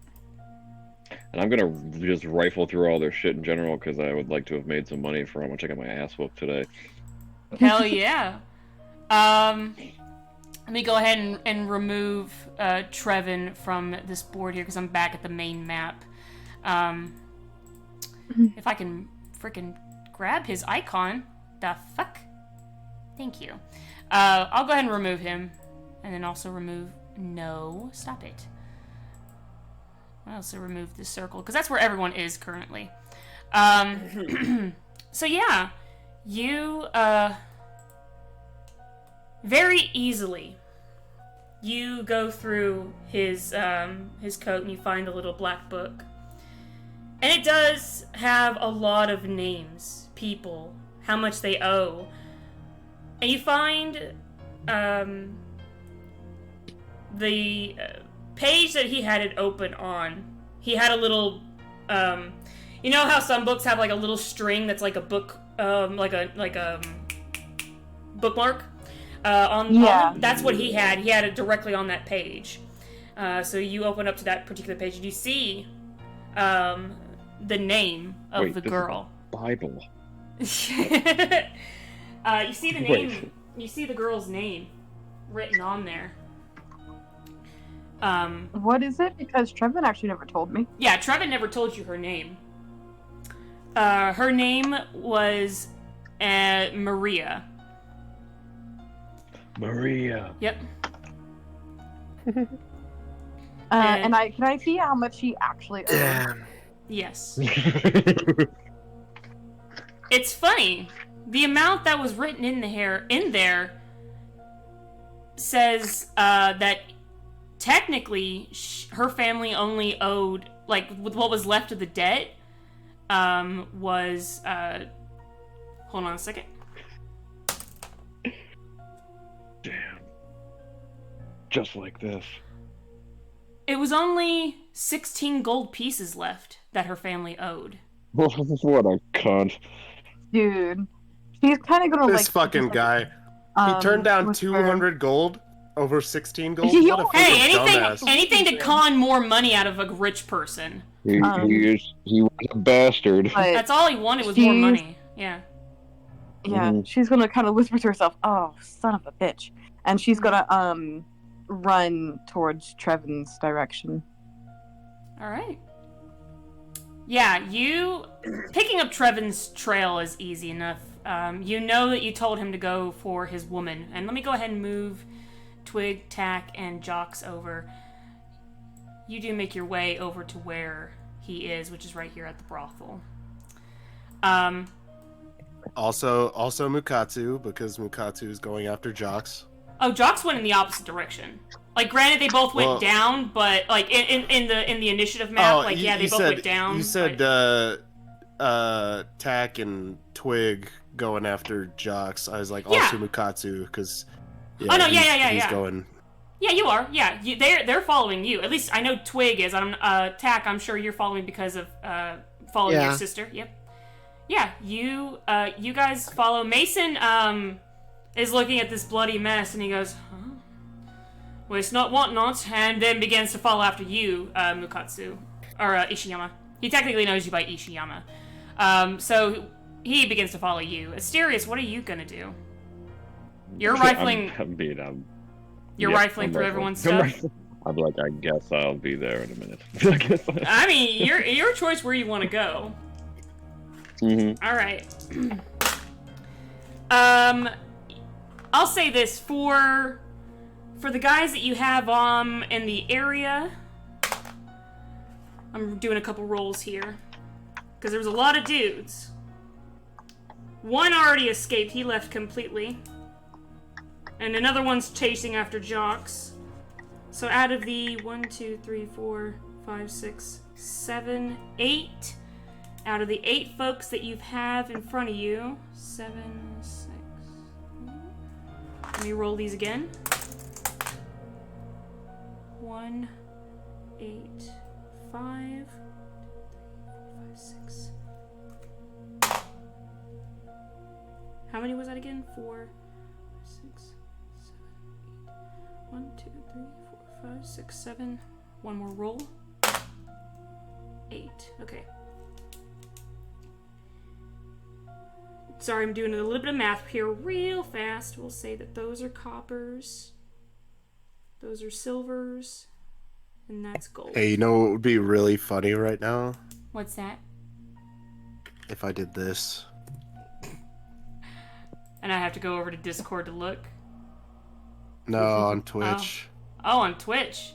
Speaker 14: And I'm gonna just rifle through all their shit in general because I would like to have made some money for how much I got my ass whooped today.
Speaker 1: Hell yeah. Let me go ahead and remove Trevin from this board here because I'm back at the main map. If I can freaking grab his icon. The fuck? Thank you. I'll go ahead and remove him. And then also remove... No. Stop it. I'll also remove this circle, because that's where everyone is currently. So yeah. You, very easily, you go through his coat and you find a little black book. And it does have a lot of names, people, how much they owe. And you find the page that he had it open on. He had a little, you know how some books have like a little string that's like a book, like a bookmark on them? That's what he had. He had it directly on that page. So you open up to that particular page and you see the name of
Speaker 14: Wait,
Speaker 1: the
Speaker 14: this
Speaker 1: girl.
Speaker 14: Is the Bible.
Speaker 1: You see the name.
Speaker 14: Wait.
Speaker 1: You see the girl's name written on there.
Speaker 4: What is it? Because Trevin actually never told me.
Speaker 1: Yeah, Trevin never told you her name. Her name was Maria.
Speaker 14: Maria.
Speaker 1: Yep.
Speaker 4: And can I see how much she actually owes?
Speaker 11: Damn.
Speaker 1: Yes. It's funny. The amount that was written in there says that technically her family only owed, like, with what was left of the debt was hold on a second.
Speaker 14: Damn. Just like this.
Speaker 1: It was only 16 gold pieces left that her family owed.
Speaker 14: What a cunt.
Speaker 4: Dude. She's kind of gonna
Speaker 9: This fucking guy. He turned down 200 gold over 16 gold. What a
Speaker 1: Hey,
Speaker 9: fucking dumbass.
Speaker 1: anything to con more money out of a rich person.
Speaker 14: He was a bastard.
Speaker 1: That's all he wanted was more money. Yeah.
Speaker 4: Yeah, she's gonna kind of whisper to herself, "Oh, son of a bitch," and she's gonna run towards Trevin's direction.
Speaker 1: All right. Yeah, you picking up Trevin's trail is easy enough. You know that you told him to go for his woman, and let me go ahead and move Twig, Tack, and Jocks over. You do make your way over to where he is, which is right here at the brothel.
Speaker 9: Also Mukatsu, because Mukatsu is going after Jocks.
Speaker 1: Oh, Jocks went in the opposite direction. Like, granted, they both went down, but like in the initiative map, they both went down.
Speaker 9: You said Tack and Twig going after Jocks. I was like, also Mukatsu, because he's going.
Speaker 1: Yeah, you are. Yeah, they're following you. At least I know Twig is. Tack, I'm sure you're following because of following your sister. Yep. Yeah, you guys follow. Mason is looking at this bloody mess, and he goes, huh? Waste not, want not, and then begins to follow after you, Mukatsu. Or Ishiyama. He technically knows you by Ishiyama. So he begins to follow you. Asterius, what are you gonna do? You're rifling... You're rifling through everyone's stuff?
Speaker 14: I'm like, I guess I'll be there in a minute.
Speaker 1: I mean, your choice where you want to go.
Speaker 14: Mm-hmm.
Speaker 1: All right. I'll say this for the guys that you have in the area. I'm doing a couple rolls here because there was a lot of dudes. One already escaped; he left completely, and another one's chasing after Jocks. So out of the 1, 2, 3, 4, 5, 6, 7, 8. Out of the 8 folks that you have in front of you, 7, 6. Let me roll these again. 1, 8, 5, 6. How many was that again? 4, 6, 7, 8. 1, 2, 3, 4, 5, 6, 7. One more roll. 8. Okay. Sorry, I'm doing a little bit of math here real fast. We'll say that those are coppers, those are silvers, and that's gold.
Speaker 9: Hey, you know what would be really funny right now?
Speaker 1: What's that?
Speaker 9: If I did this.
Speaker 1: And I have to go over to Discord to look?
Speaker 9: No, on Twitch.
Speaker 1: Oh, on Twitch.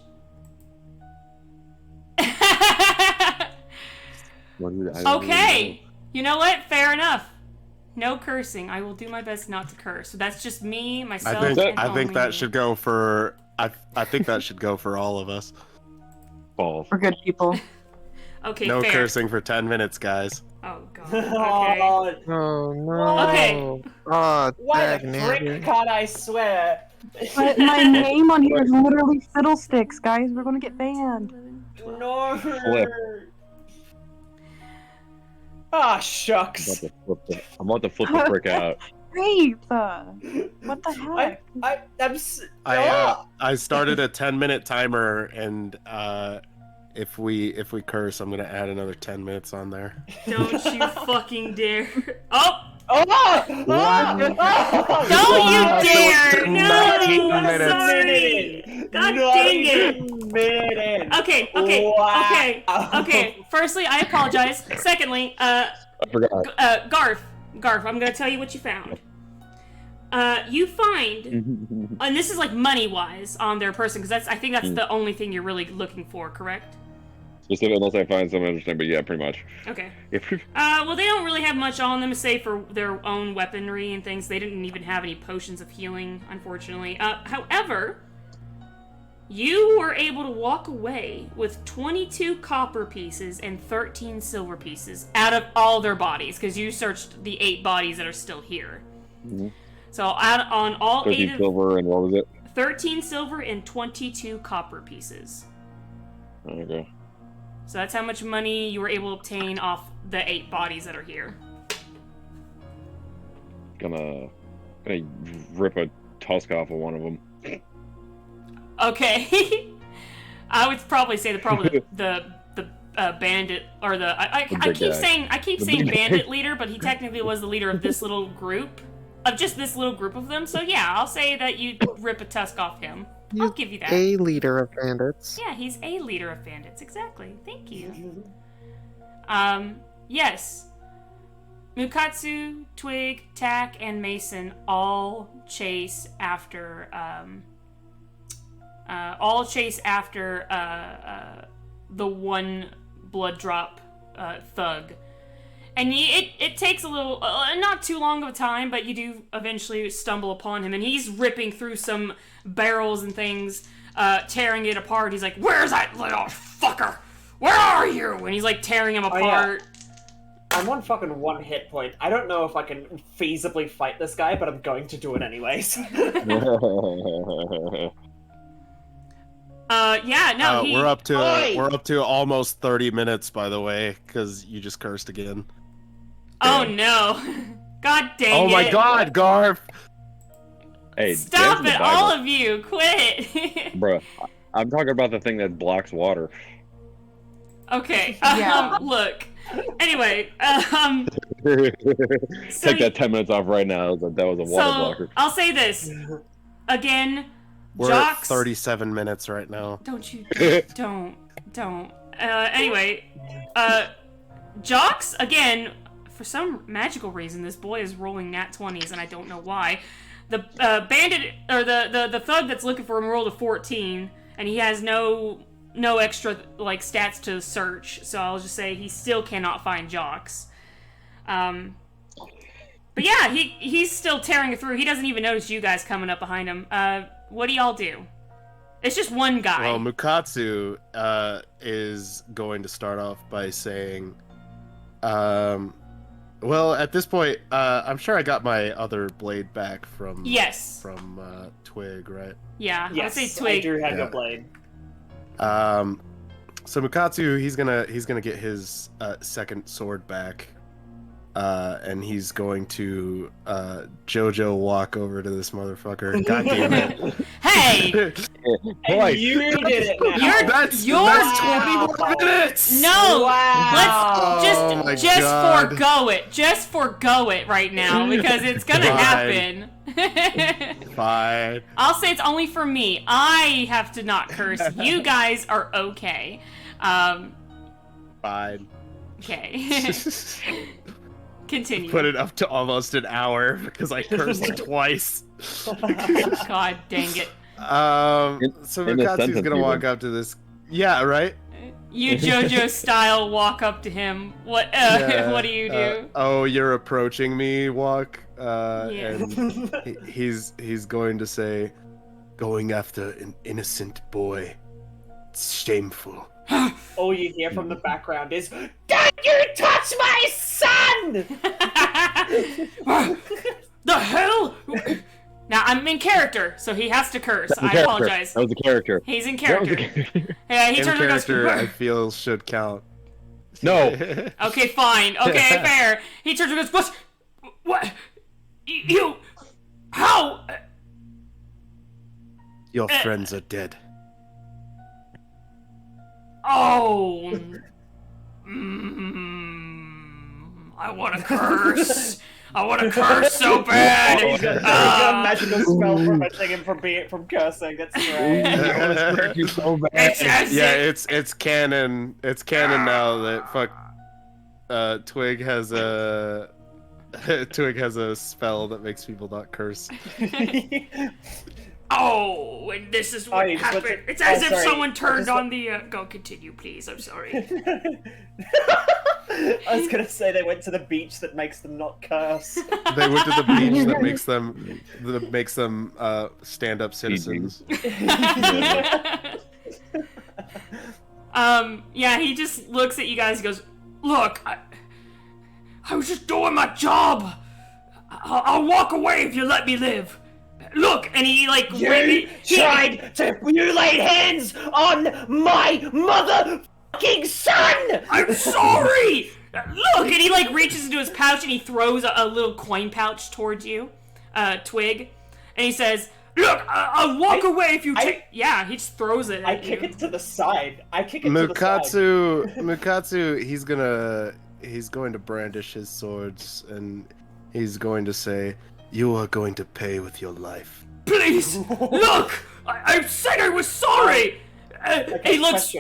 Speaker 1: Okay. You know what? Fair enough. No cursing. I will do my best not to curse. So that's just me, myself,
Speaker 9: I think that should go for I think that should go for all of us.
Speaker 14: Balls.
Speaker 4: We're good people.
Speaker 1: Okay,
Speaker 9: no
Speaker 1: fair.
Speaker 9: cursing for 10 minutes, guys.
Speaker 1: Oh god. Okay.
Speaker 11: Oh no.
Speaker 1: Okay.
Speaker 11: Oh,
Speaker 13: What a
Speaker 11: dang
Speaker 13: prick, God, I swear.
Speaker 4: But my name on here is literally Fiddlesticks, guys. We're gonna get banned.
Speaker 13: No.
Speaker 14: Flip.
Speaker 13: Ah, shucks.
Speaker 14: I'm about to flip the frick out.
Speaker 4: Great. What the heck?
Speaker 13: I'm
Speaker 9: I started a 10-minute timer, and if we curse, I'm gonna add another 10 minutes on there.
Speaker 1: Don't you fucking dare! Oh!
Speaker 13: Oh!
Speaker 9: What?
Speaker 1: Don't you dare! No!
Speaker 9: 19
Speaker 1: I'm
Speaker 9: minutes.
Speaker 1: sorry! God
Speaker 13: Not
Speaker 1: dang
Speaker 13: even
Speaker 1: it!
Speaker 13: minute in.
Speaker 1: Okay. Firstly, I apologize. Secondly,
Speaker 14: I forgot.
Speaker 1: Garf, I'm gonna tell you what you found. You find, and this is like money-wise on their person, because I think that's the only thing you're really looking for, correct?
Speaker 14: Specific, unless I find something interesting, but yeah, pretty much.
Speaker 1: Okay. Well, they don't really have much on them, save for their own weaponry and things. They didn't even have any potions of healing, unfortunately. However, you were able to walk away with 22 copper pieces and 13 silver pieces out of all their bodies, because you searched the 8 bodies that are still here.
Speaker 14: Mm-hmm.
Speaker 1: So on all 8 of...
Speaker 14: silver and what was it?
Speaker 1: 13 silver and 22 copper pieces.
Speaker 14: Okay.
Speaker 1: So that's how much money you were able to obtain off the 8 bodies that are here.
Speaker 14: Gonna rip a tusk off of one of them.
Speaker 1: Okay. I would probably say the bandit, or I keep saying bandit leader, but he technically was the leader of this little group. Of just this little group of them. So yeah, I'll say that you rip a tusk off him. I'll give you that.
Speaker 11: A leader of bandits.
Speaker 1: Yeah, he's a leader of bandits. Exactly. Thank you. Yes. Mukatsu, Twig, Tak, and Mason all chase after the one blood drop thug. And it takes a little, not too long of a time, but you do eventually stumble upon him, and he's ripping through some barrels and things, tearing it apart. He's like, "Where's that little fucker? Where are you?" And he's like tearing him apart.
Speaker 13: Yeah. I'm on fucking 1 hit point. I don't know if I can feasibly fight this guy, but I'm going to do it anyways.
Speaker 9: We're up to almost 30 minutes, by the way, because you just cursed again.
Speaker 1: Oh no! God dang it!
Speaker 9: Oh my God, Garf!
Speaker 14: Hey,
Speaker 1: stop it, all of you! Quit!
Speaker 14: Bruh, I'm talking about the thing that blocks water.
Speaker 1: Okay. Look. Anyway.
Speaker 14: Take that 10 mints off right now. That was a water blocker.
Speaker 1: I'll say this again.
Speaker 9: We're
Speaker 1: Jocks,
Speaker 9: at 37 minutes right now.
Speaker 1: Don't. Anyway, Jocks, again, for some magical reason, this boy is rolling nat 20s, and I don't know why. The bandit, or the thug that's looking for him rolled a 14, and he has no extra, like, stats to search, so I'll just say he still cannot find Jocks. But yeah, he's still tearing it through. He doesn't even notice you guys coming up behind him. What do y'all do? It's just one guy.
Speaker 9: Well, Mukatsu is going to start off by saying, well, at this point, I'm sure I got my other blade back from Twig, right?
Speaker 1: Yeah,
Speaker 13: yes,
Speaker 1: I would say Twig.
Speaker 13: I do have your blade.
Speaker 9: So Mukatsu, he's gonna get his second sword back. And he's going to JoJo walk over to this motherfucker. God damn it!
Speaker 1: Hey!
Speaker 14: Boy,
Speaker 13: you did it now.
Speaker 9: That's 21 minutes.
Speaker 1: No,
Speaker 13: wow.
Speaker 1: Let's just forgo it. Just forgo it right now because it's gonna happen.
Speaker 9: Fine.
Speaker 1: I'll say it's only for me. I have to not curse. You guys are okay.
Speaker 9: Fine.
Speaker 1: Okay. Continue.
Speaker 9: Put it up to almost an hour because I cursed twice.
Speaker 1: God dang it.
Speaker 9: So Mukatsu's gonna walk up to this. Yeah, right?
Speaker 1: You JoJo style walk up to him. What what do you do?
Speaker 9: Oh, you're approaching me, walk. And he's going to say, going after an innocent boy. It's shameful.
Speaker 13: All you hear from the background is, "Don't you touch my son!"
Speaker 1: The hell? Now, I'm in character, so he has to curse. I apologize.
Speaker 14: That was a character.
Speaker 1: He's in character. Yeah, he turns around and goes,
Speaker 9: I feel should count.
Speaker 14: No.
Speaker 1: Okay, fine. Okay, fair. He turns around and goes, what? You... How?
Speaker 9: Your friends are dead.
Speaker 1: Oh! Oh. I want to curse. I want to curse so bad.
Speaker 13: He's got a magical spell preventing him from cursing. That's great.
Speaker 9: It's canon. It's canon now that Twig has a spell that makes people not curse.
Speaker 1: Oh, and this is what happened. It's as if someone turned on the. Go continue, please. I'm sorry.
Speaker 13: I was gonna say they went to the beach that makes them not curse.
Speaker 9: They went to the beach that makes them stand-up citizens.
Speaker 1: Yeah, he just looks at you guys and goes, "Look, I was just doing my job. I'll walk away if you let me live. Look," and he
Speaker 7: tried to laid hands on my motherfucking son.
Speaker 1: I'm sorry. Look, and he reaches into his pouch and he throws a little coin pouch towards you, Twig, and he says, "Look, I'll walk away if you take." Yeah, he just throws it.
Speaker 13: I kick it to the side.
Speaker 9: Mukatsu, he's going to brandish his swords and he's going to say, "You are going to pay with your life."
Speaker 1: Please, look! I said I was sorry!
Speaker 13: Okay, he looks...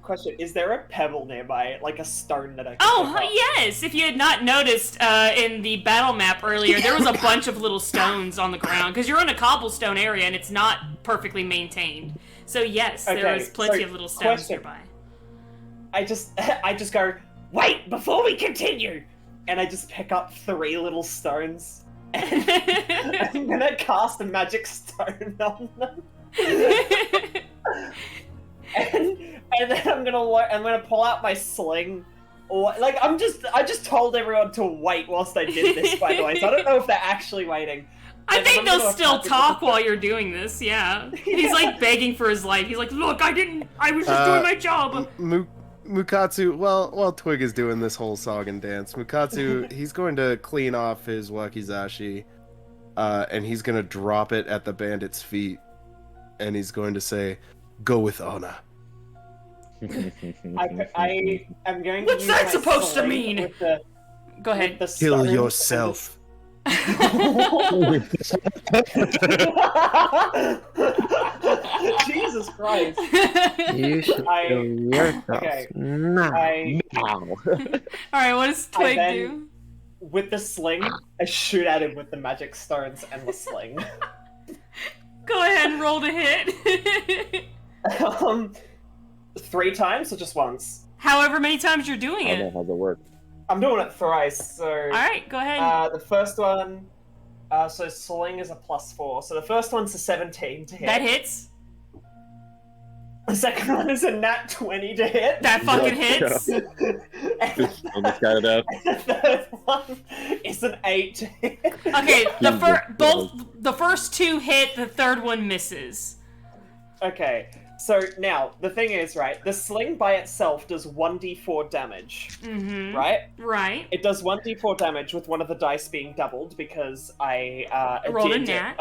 Speaker 13: Question, is there a pebble nearby? Like a stone that I can pick up?
Speaker 1: Yes! If you had not noticed in the battle map earlier, there was a bunch of little stones on the ground, because you're in a cobblestone area and it's not perfectly maintained. So yes, there is plenty of little stones nearby.
Speaker 13: I just go, "Wait, before we continue!" And I just pick up 3 little stones. And I'm gonna cast a magic stone on them. and then I'm gonna pull out my sling. I just told everyone to wait whilst I did this, by the way, so I don't know if they're actually waiting.
Speaker 1: I think they'll still talk while you're doing this, yeah. He's begging for his life. He's like, "Look, I was just doing my job."
Speaker 9: Mukatsu, while Twig is doing this whole song and dance, Mukatsu, he's going to clean off his wakizashi, and he's going to drop it at the bandit's feet, and he's going to say, "Go with honor."
Speaker 13: I am going to
Speaker 1: What's that supposed to mean? Go ahead.
Speaker 9: Kill yourself.
Speaker 13: Jesus Christ.
Speaker 11: You should kill yourself.
Speaker 13: Okay.
Speaker 11: Now.
Speaker 1: Alright, what does Twig do?
Speaker 13: With the sling, I shoot at him with the magic stones and the sling.
Speaker 1: Go ahead and roll to hit.
Speaker 13: 3 times or just once?
Speaker 1: However many times you're doing it.
Speaker 14: I don't know how that works.
Speaker 13: I'm doing it thrice, so...
Speaker 1: Alright, go ahead.
Speaker 13: The first one... so sling is a +4. So the first one's a 17 to hit.
Speaker 1: That hits.
Speaker 13: The second one is a nat 20 to hit.
Speaker 1: That fucking hits.
Speaker 13: And the third one is an 8 to hit.
Speaker 1: Okay, the first 2 hit, the third one misses.
Speaker 13: Okay, so now, the thing is, right, the sling by itself does 1d4 damage, right?
Speaker 1: Right.
Speaker 13: It does 1d4 damage with one of the dice being doubled because I
Speaker 1: rolled a nat.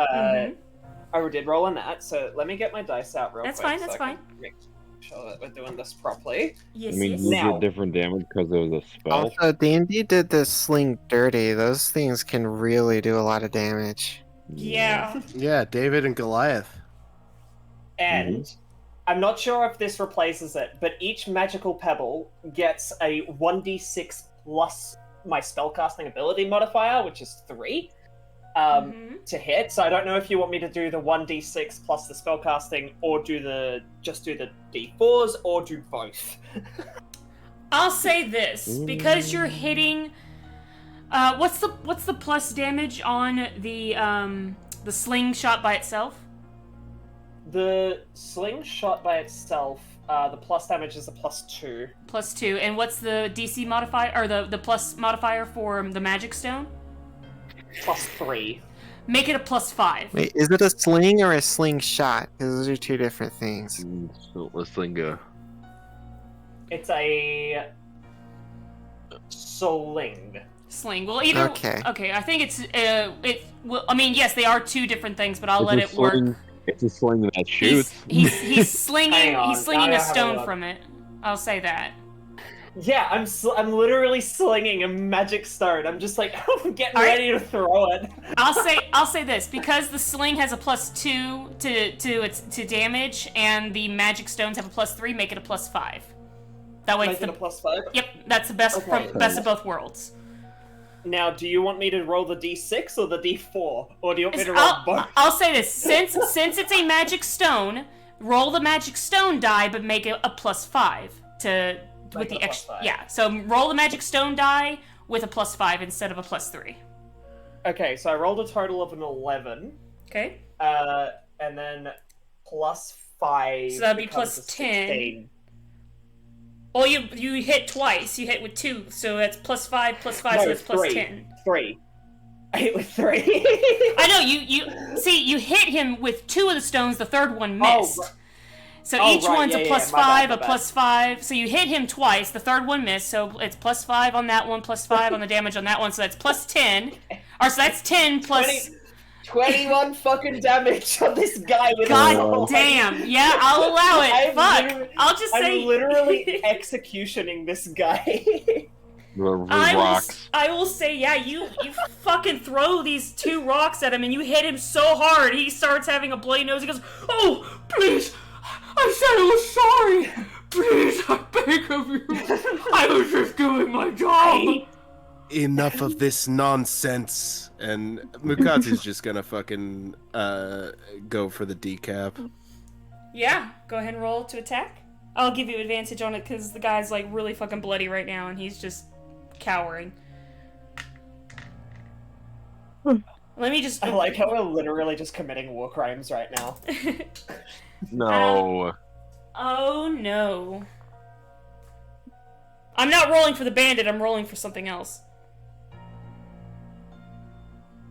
Speaker 13: I did roll a nat, so let me get my dice out real quick.
Speaker 1: That's fine.
Speaker 13: Make sure that we're doing this properly.
Speaker 14: Yes, you did different damage because it was a spell?
Speaker 11: Also, D&D did the sling dirty. Those things can really do a lot of damage.
Speaker 1: Yeah.
Speaker 9: Yeah, David and Goliath.
Speaker 13: And I'm not sure if this replaces it, but each magical pebble gets a 1d6 plus my spellcasting ability modifier, which is 3, to hit. So I don't know if you want me to do the 1d6 plus the spellcasting, or just do the d4s, or do both.
Speaker 1: I'll say this, because you're hitting. What's the plus damage on the slingshot by itself?
Speaker 13: The slingshot by itself, the plus damage is a +2.
Speaker 1: +2, and what's the DC modifier, or the plus modifier for the magic stone?
Speaker 13: +3.
Speaker 1: Make it a +5.
Speaker 11: Wait, is it a sling or a slingshot? Because those are 2 different things.
Speaker 14: So let's sling.
Speaker 13: It's a sling.
Speaker 1: Sling. Well, either.
Speaker 11: Okay.
Speaker 1: Okay, I think it's. Well, I mean, yes, they are 2 different things, but I'll let it work.
Speaker 14: It's a sling that shoots.
Speaker 1: He's slinging. He's slinging a stone from it. I'll say that.
Speaker 13: Yeah, I'm literally slinging a magic stone. I'm just like, I'm getting ready to throw it.
Speaker 1: I'll say this, because the sling has a +2 to damage, and the magic stones have a +3. Make it a +5. That way,
Speaker 13: Make it a +5.
Speaker 1: Yep, that's the best best of both worlds.
Speaker 13: Now, do you want me to roll the d6 or the d4, or do you want me to roll both?
Speaker 1: I'll say this: since it's a magic stone, roll the magic stone die, but make it a +5 to. With the extra, yeah. So roll the magic stone die with a +5 instead of a +3.
Speaker 13: Okay, so I rolled a total of an 11.
Speaker 1: Okay.
Speaker 13: And then +5.
Speaker 1: So that'd be +10. Well, you hit twice. You hit with 2, so that's +5, +5, so it's +10.
Speaker 13: 3. I hit with 3.
Speaker 1: I know you see. You hit him with 2 of the stones. The third one missed. So each one's a +5, a +5. So you hit him twice. The third one missed. So it's +5 on that one, +5 on the damage on that one. So that's +10. Or so that's 10 plus
Speaker 13: 21 fucking damage on this guy with
Speaker 1: God damn. Yeah, I'll allow it. Fuck. I'll just say
Speaker 13: I'm literally executioning this guy.
Speaker 1: I will say, yeah, you fucking throw these 2 rocks at him and you hit him so hard he starts having a bloody nose. He goes, "Oh, please, I said I was sorry. Please, I beg of you. I was just doing my job."
Speaker 9: Enough of this nonsense. And Mukatsu's just gonna fucking go for the decap.
Speaker 1: Yeah, go ahead and roll to attack. I'll give you advantage on it because the guy's like really fucking bloody right now and he's just cowering. Let me just.
Speaker 13: I like how we're literally just committing war crimes right now.
Speaker 14: No.
Speaker 1: Oh no. I'm not rolling for the bandit, I'm rolling for something else.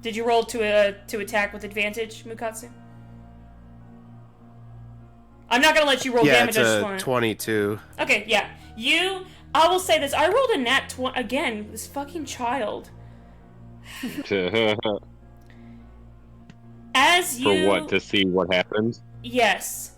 Speaker 1: Did you roll to attack with advantage, Mukatsu? I'm not gonna let you roll damage.
Speaker 9: Yeah, it's a 22.
Speaker 1: Okay, yeah. I will say this. I rolled a nat 20 again. This fucking child. As you.
Speaker 14: For what? To see what happens?
Speaker 1: Yes.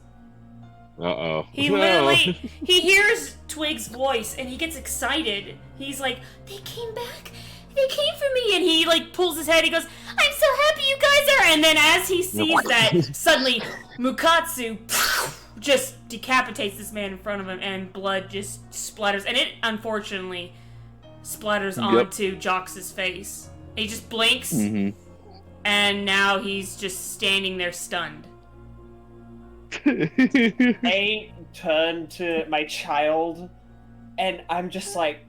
Speaker 14: Uh-oh.
Speaker 1: He literally, he hears Twig's voice and he gets excited. He's like, "They came back. They came for me." And he like pulls his head. He goes, "I'm so happy you guys are." And then as he sees that, suddenly Mukatsu just decapitates this man in front of him and blood just splatters. And it unfortunately splatters onto Jox's face. He just blinks and now he's just standing there stunned.
Speaker 13: I turn to my child, and I'm just like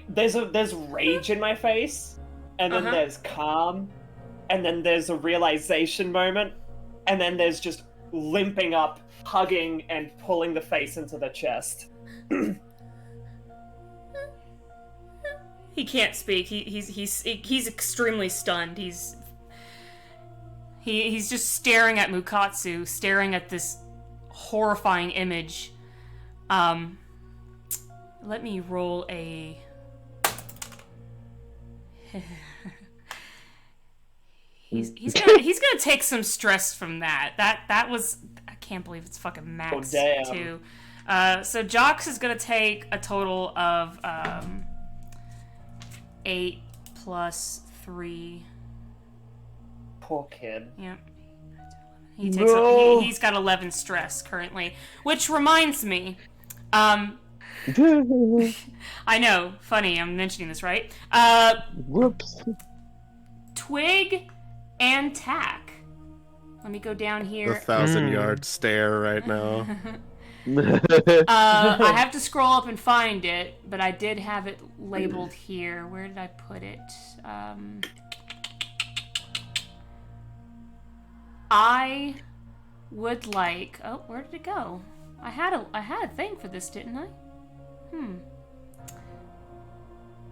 Speaker 13: there's rage in my face, and then there's calm, and then there's a realization moment, and then there's just limping up, hugging, and pulling the face into the chest.
Speaker 1: He can't speak. He's extremely stunned. He's just staring at Mukatsu, staring at this horrifying image. Let me roll a. he's gonna take some stress from that. That was, I can't believe it's fucking max too. So Jox is gonna take a total of 8 plus 3.
Speaker 13: Poor kid.
Speaker 1: Yep. He's got 11 stress currently, which reminds me. I know, funny. I'm mentioning this, right?
Speaker 11: Whoops.
Speaker 1: Twig and Tack. Let me go down here.
Speaker 9: The 1,000-yard stare right now.
Speaker 1: I have to scroll up and find it, but I did have it labeled here. Where did I put it? I would like. Oh, where did it go? I had a thing for this, didn't I?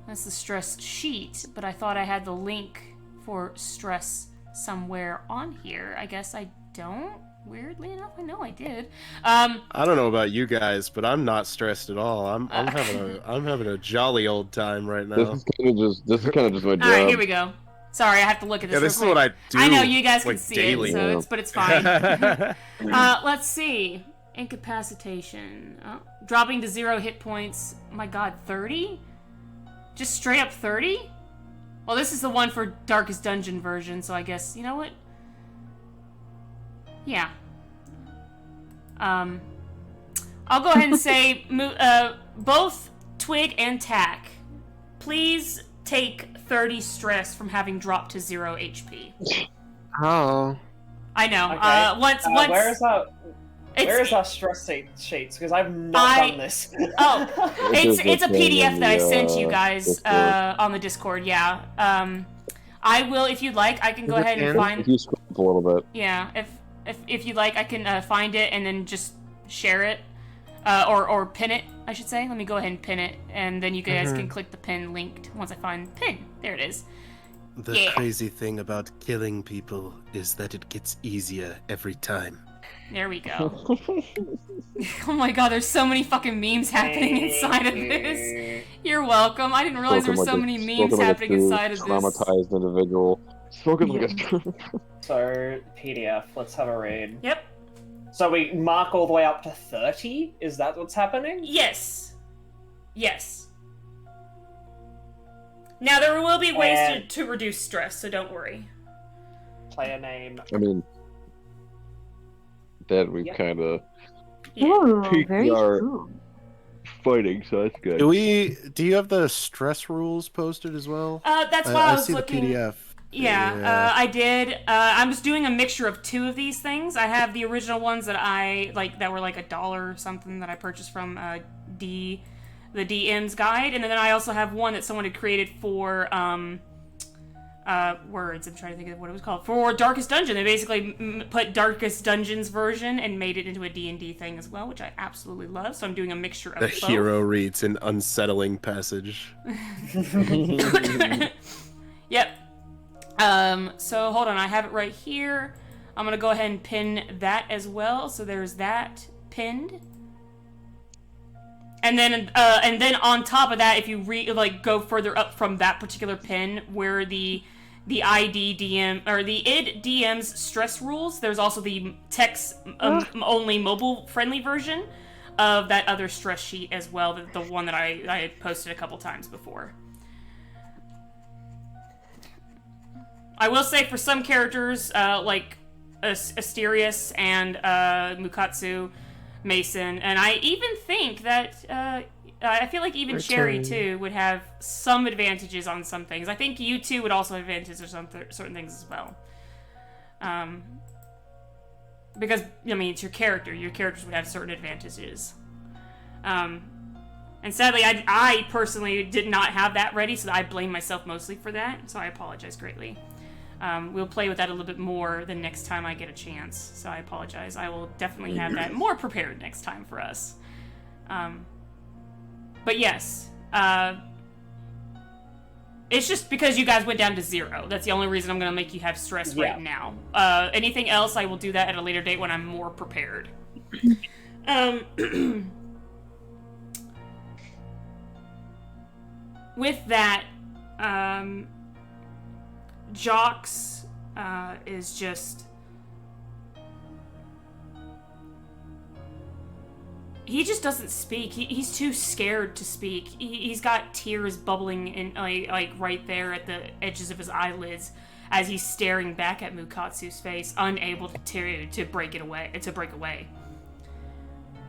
Speaker 1: That's the stress sheet, but I thought I had the link for stress somewhere on here. I guess I don't. Weirdly enough, I know I did.
Speaker 9: I don't know about you guys, but I'm not stressed at all. I'm having a jolly old time right now.
Speaker 14: This is kind of just my job.
Speaker 1: All right, here we go. Sorry, I have to look at this.
Speaker 9: Yeah, this is what I do.
Speaker 1: I know you guys can
Speaker 9: like,
Speaker 1: see
Speaker 9: daily.
Speaker 1: it, but it's fine. Let's see. Incapacitation. Oh, dropping to 0 hit points. Oh my god, 30? Just straight up 30? Well, this is the one for Darkest Dungeon version, so I guess, you know what? Yeah. I'll go ahead and say, both Twig and Tack, please take 30 stress from having dropped to 0 HP.
Speaker 11: Oh.
Speaker 1: I know.
Speaker 13: Okay.
Speaker 1: Once.
Speaker 13: Where is our stress sheets? Because I've not done this.
Speaker 1: Oh, it's a PDF that I sent you guys on the Discord. Yeah. I will, if you'd like, I can go ahead and find.
Speaker 14: If you scroll up a little bit.
Speaker 1: Yeah, if you'd like, I can find it and then just share it, or pin it, I should say. Let me go ahead and pin it, and then you guys can click the pin linked once I find the pin. There it is.
Speaker 9: The crazy thing about killing people is that it gets easier every time.
Speaker 1: There we go. Oh my god, there's so many fucking memes happening inside of this. You're welcome. I didn't realize there were so many memes happening inside of this.
Speaker 14: Traumatized individual. Spoken like a...
Speaker 13: So, PDF, let's have a read.
Speaker 1: Yep.
Speaker 13: So we mark all the way up to 30? Is that what's happening?
Speaker 1: Yes. Yes. Now, there will be ways to reduce stress, so don't worry.
Speaker 13: Player name.
Speaker 14: I mean, that we've kind of
Speaker 4: peaked
Speaker 14: our fighting, so that's good.
Speaker 9: Do you have the stress rules posted as well?
Speaker 1: That's why I was
Speaker 9: see
Speaker 1: looking.
Speaker 9: The PDF.
Speaker 1: Yeah, I did. I'm just doing a mixture of 2 of these things. I have the original ones that I that were like $1 or something that I purchased from the DM's guide, and then I also have one that someone had created for words. I'm trying to think of what it was called. For Darkest Dungeon, they basically put Darkest Dungeon's version and made it into a D&D thing as well, which I absolutely love. So I'm doing a mixture of both.
Speaker 9: The hero reads an unsettling passage.
Speaker 1: Yep. So hold on, I have it right here. I'm gonna go ahead and pin that as well. So there's that pinned. And then on top of that, if you go further up from that particular pin, where the ID DM or the id DM's stress rules, there's also the text only mobile friendly version of that other stress sheet as well. The one that I had posted a couple times before. I will say for some characters, like Asterius and Mukatsu, Mason, and I even think that I feel like even Sherry too would have some advantages on some things. I think you two would also have advantages on certain things as well. Because I mean, it's your character. Your characters would have certain advantages. And sadly, I personally did not have that ready, so I blame myself mostly for that. So I apologize greatly. We'll play with that a little bit more the next time I get a chance, so I apologize. I will definitely have that more prepared next time for us. But yes, it's just because you guys went down to 0. That's the only reason I'm going to make you have stress right now. Anything else, I will do that at a later date when I'm more prepared. With that, Jocks is just... He just doesn't speak. He's too scared to speak. He's got tears bubbling in like right there at the edges of his eyelids as he's staring back at Mukatsu's face, unable to break away.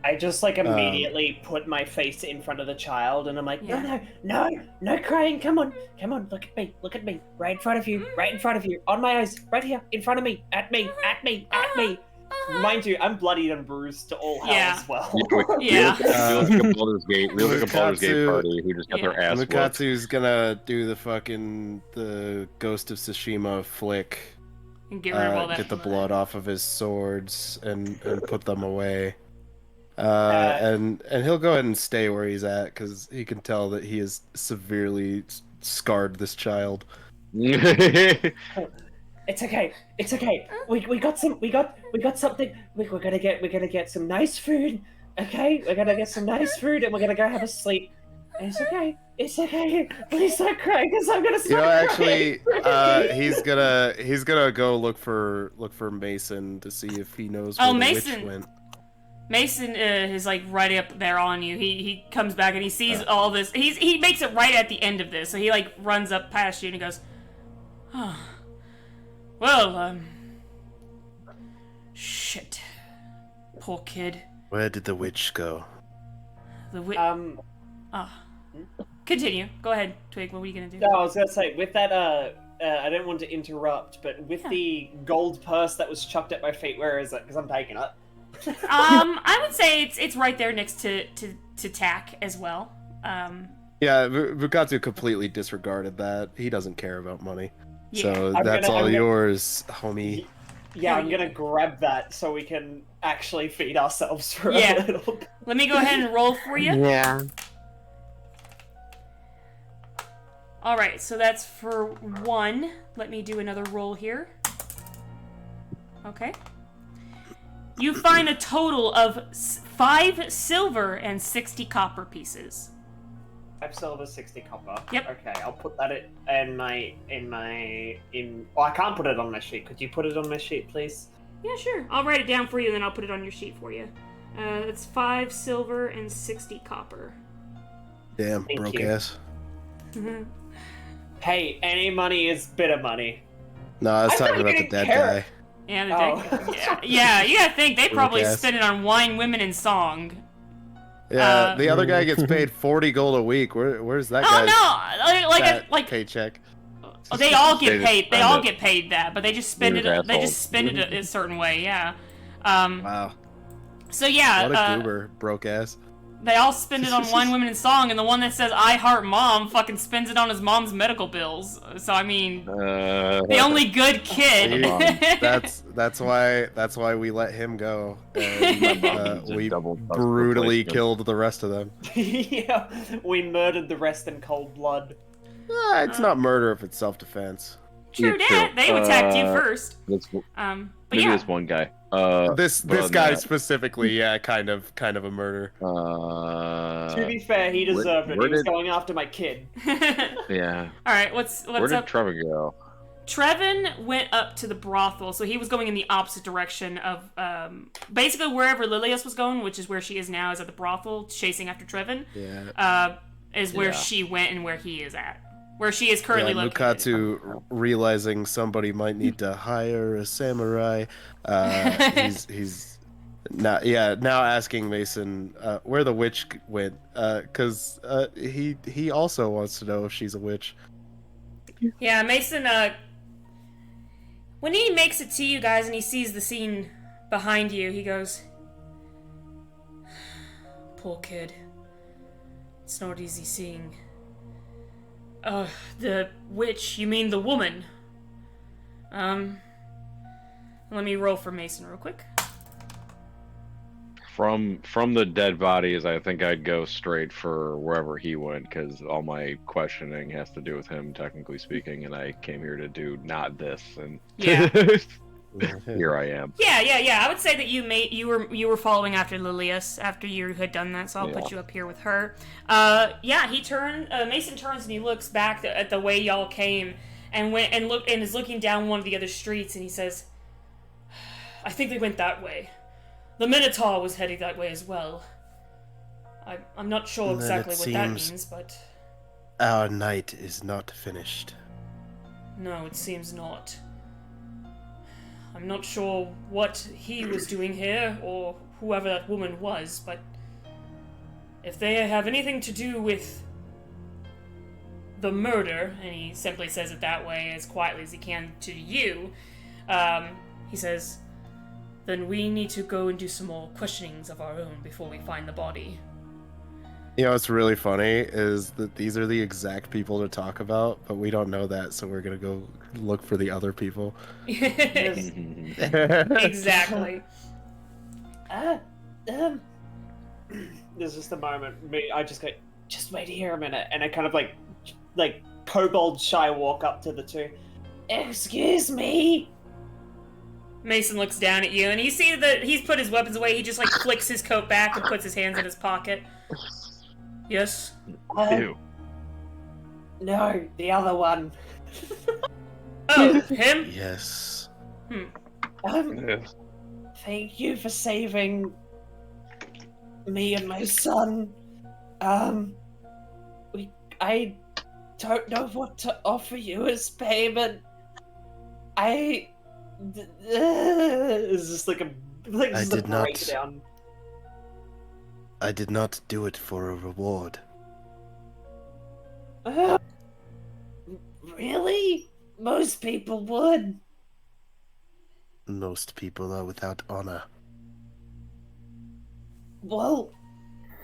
Speaker 13: I just immediately put my face in front of the child, and I'm like, no crying, come on, look at me, right in front of you, on my eyes, right here, in front of me, at me. Mind you, I'm bloodied and bruised to all hell as well.
Speaker 14: We look like a Baldur's Gate party who just got their ass whooped.
Speaker 9: Mukatsu's gonna do the Ghost of Tsushima flick.
Speaker 1: And get rid of all that
Speaker 9: get the blood off of his swords and put them away. And he'll go ahead and stay where he's at because he can tell that he has severely scarred this child.
Speaker 13: It's okay. We got something. We're gonna get some nice food. Okay, we're gonna get some nice food and we're gonna go have a sleep. It's okay. Please don't cry because I'm gonna start crying.
Speaker 9: Actually, he's gonna go look for Mason to see if he knows where the witch went.
Speaker 1: Mason is like right up there on you. He comes back and he sees all this. He makes it right at the end of this, so he like runs up past you and he goes, "Oh, well, shit, poor kid."
Speaker 9: Where did the witch go?
Speaker 1: The witch. Continue. Go ahead, Twig. What were you gonna do?
Speaker 13: No, I was gonna say with that. I don't want to interrupt, but with the gold purse that was chucked at my feet, where is it? Because I'm taking it.
Speaker 1: I would say it's right there next to Tack as well.
Speaker 9: Yeah, Bukatsu completely disregarded that. He doesn't care about money.
Speaker 1: Yeah.
Speaker 9: So that's all yours, homie.
Speaker 13: Yeah, I'm gonna grab that so we can actually feed ourselves for a little bit.
Speaker 1: Let me go ahead and roll for you.
Speaker 11: Yeah.
Speaker 1: Alright, so that's for 1. Let me do another roll here. Okay. You find a total of 5 silver and 60 copper pieces.
Speaker 13: 5 silver, 60 copper.
Speaker 1: Yep.
Speaker 13: Okay, I'll put that in my. Well, I can't put it on my sheet. Could you put it on my sheet, please?
Speaker 1: Yeah, sure. I'll write it down for you, and then I'll put it on your sheet for you. It's 5 silver and 60 copper.
Speaker 9: Damn,
Speaker 13: Thank
Speaker 9: broke
Speaker 13: you.
Speaker 9: ass.
Speaker 13: Hey, any money is bitter money.
Speaker 9: No, I was talking about the dead guy.
Speaker 1: Yeah, the dead. Yeah, you gotta think they probably
Speaker 9: Broke ass.
Speaker 1: spend it on wine, women, and song.
Speaker 9: Yeah, the other guy gets paid 40 gold a week. Where's that guy?
Speaker 1: Oh no, like
Speaker 9: paycheck.
Speaker 1: Oh, they all get
Speaker 9: They
Speaker 1: paid. They
Speaker 9: spend
Speaker 1: all
Speaker 9: it.
Speaker 1: get paid that, but they just spend it.
Speaker 9: Weird
Speaker 1: They just
Speaker 9: assholes.
Speaker 1: spend it a certain way. Yeah.
Speaker 9: Wow.
Speaker 1: So yeah.
Speaker 9: What a goober, broke ass.
Speaker 1: They all spend it on wine, women, and song, and the one that says "I heart mom" fucking spends it on his mom's medical bills. So I mean, the only good kid.
Speaker 9: that's why we let him go. And, we brutally killed the rest of them.
Speaker 13: Yeah, we murdered the rest in cold blood.
Speaker 9: It's not murder if it's self-defense.
Speaker 1: True that. They attacked you first. But
Speaker 14: Maybe
Speaker 1: yeah.
Speaker 14: this one guy.
Speaker 9: This guy specifically, yeah, kind of a murder.
Speaker 13: To be fair, he deserved it. He was going after my kid.
Speaker 14: Yeah.
Speaker 1: All right, what's
Speaker 14: Where did
Speaker 1: up?
Speaker 14: Trevor go?
Speaker 1: Trevin went up to the brothel, so he was going in the opposite direction of basically wherever Lilius was going, which is where she is now, is at the brothel, chasing after Trevin.
Speaker 9: Yeah.
Speaker 1: Is where
Speaker 9: Yeah.
Speaker 1: she went and where he is at. Where she is currently located.
Speaker 9: Mukatsu, realizing somebody might need to hire a samurai, he's now asking Mason where the witch went, because he also wants to know if she's a witch.
Speaker 1: Yeah, Mason, when he makes it to you guys and he sees the scene behind you, he goes, "Poor kid. It's not easy seeing." The witch, you mean the woman? Let me roll for Mason real quick.
Speaker 14: From the dead bodies, I think I'd go straight for wherever he went, because all my questioning has to do with him, technically speaking, and I came here to do not this, and
Speaker 1: Yeah.
Speaker 14: here I am.
Speaker 1: Yeah. I would say that you were following after Lilius after you had done that, so I'll put
Speaker 14: Yeah.
Speaker 1: you up here with her. Mason turns and he looks back at the way y'all came and went and is looking down one of the other streets, and he says, "I think they went that way. The Minotaur was heading that way as well. I'm not sure
Speaker 9: And then
Speaker 1: exactly
Speaker 9: it
Speaker 1: what that
Speaker 9: seems
Speaker 1: means, but
Speaker 9: our night is not finished."
Speaker 1: no, it seems not. I'm not sure what he was doing here, or whoever that woman was, but if they have anything to do with the murder, and he simply says it that way as quietly as he can to you, he says, then we need to go and do some more questionings of our own before we find the body.
Speaker 9: You know what's really funny is that these are the exact people to talk about, but we don't know that, so we're gonna go look for the other people.
Speaker 1: Exactly.
Speaker 13: There's just a moment. I just go, just wait here a minute, and I kind of like kobold shy walk up to the two. Excuse me.
Speaker 1: Mason looks down at you, and you see that he's put his weapons away. He just like flicks his coat back and puts his hands in his pocket. Yes.
Speaker 14: Ew.
Speaker 13: No, the other one.
Speaker 1: Oh, him?
Speaker 9: Yes.
Speaker 13: Thank you for saving
Speaker 7: me and my son, I don't know what to offer you as payment. It's just like a breakdown.
Speaker 15: I did not do it for a reward.
Speaker 7: Really? Most people would.
Speaker 15: Most people are without honor.
Speaker 7: Well,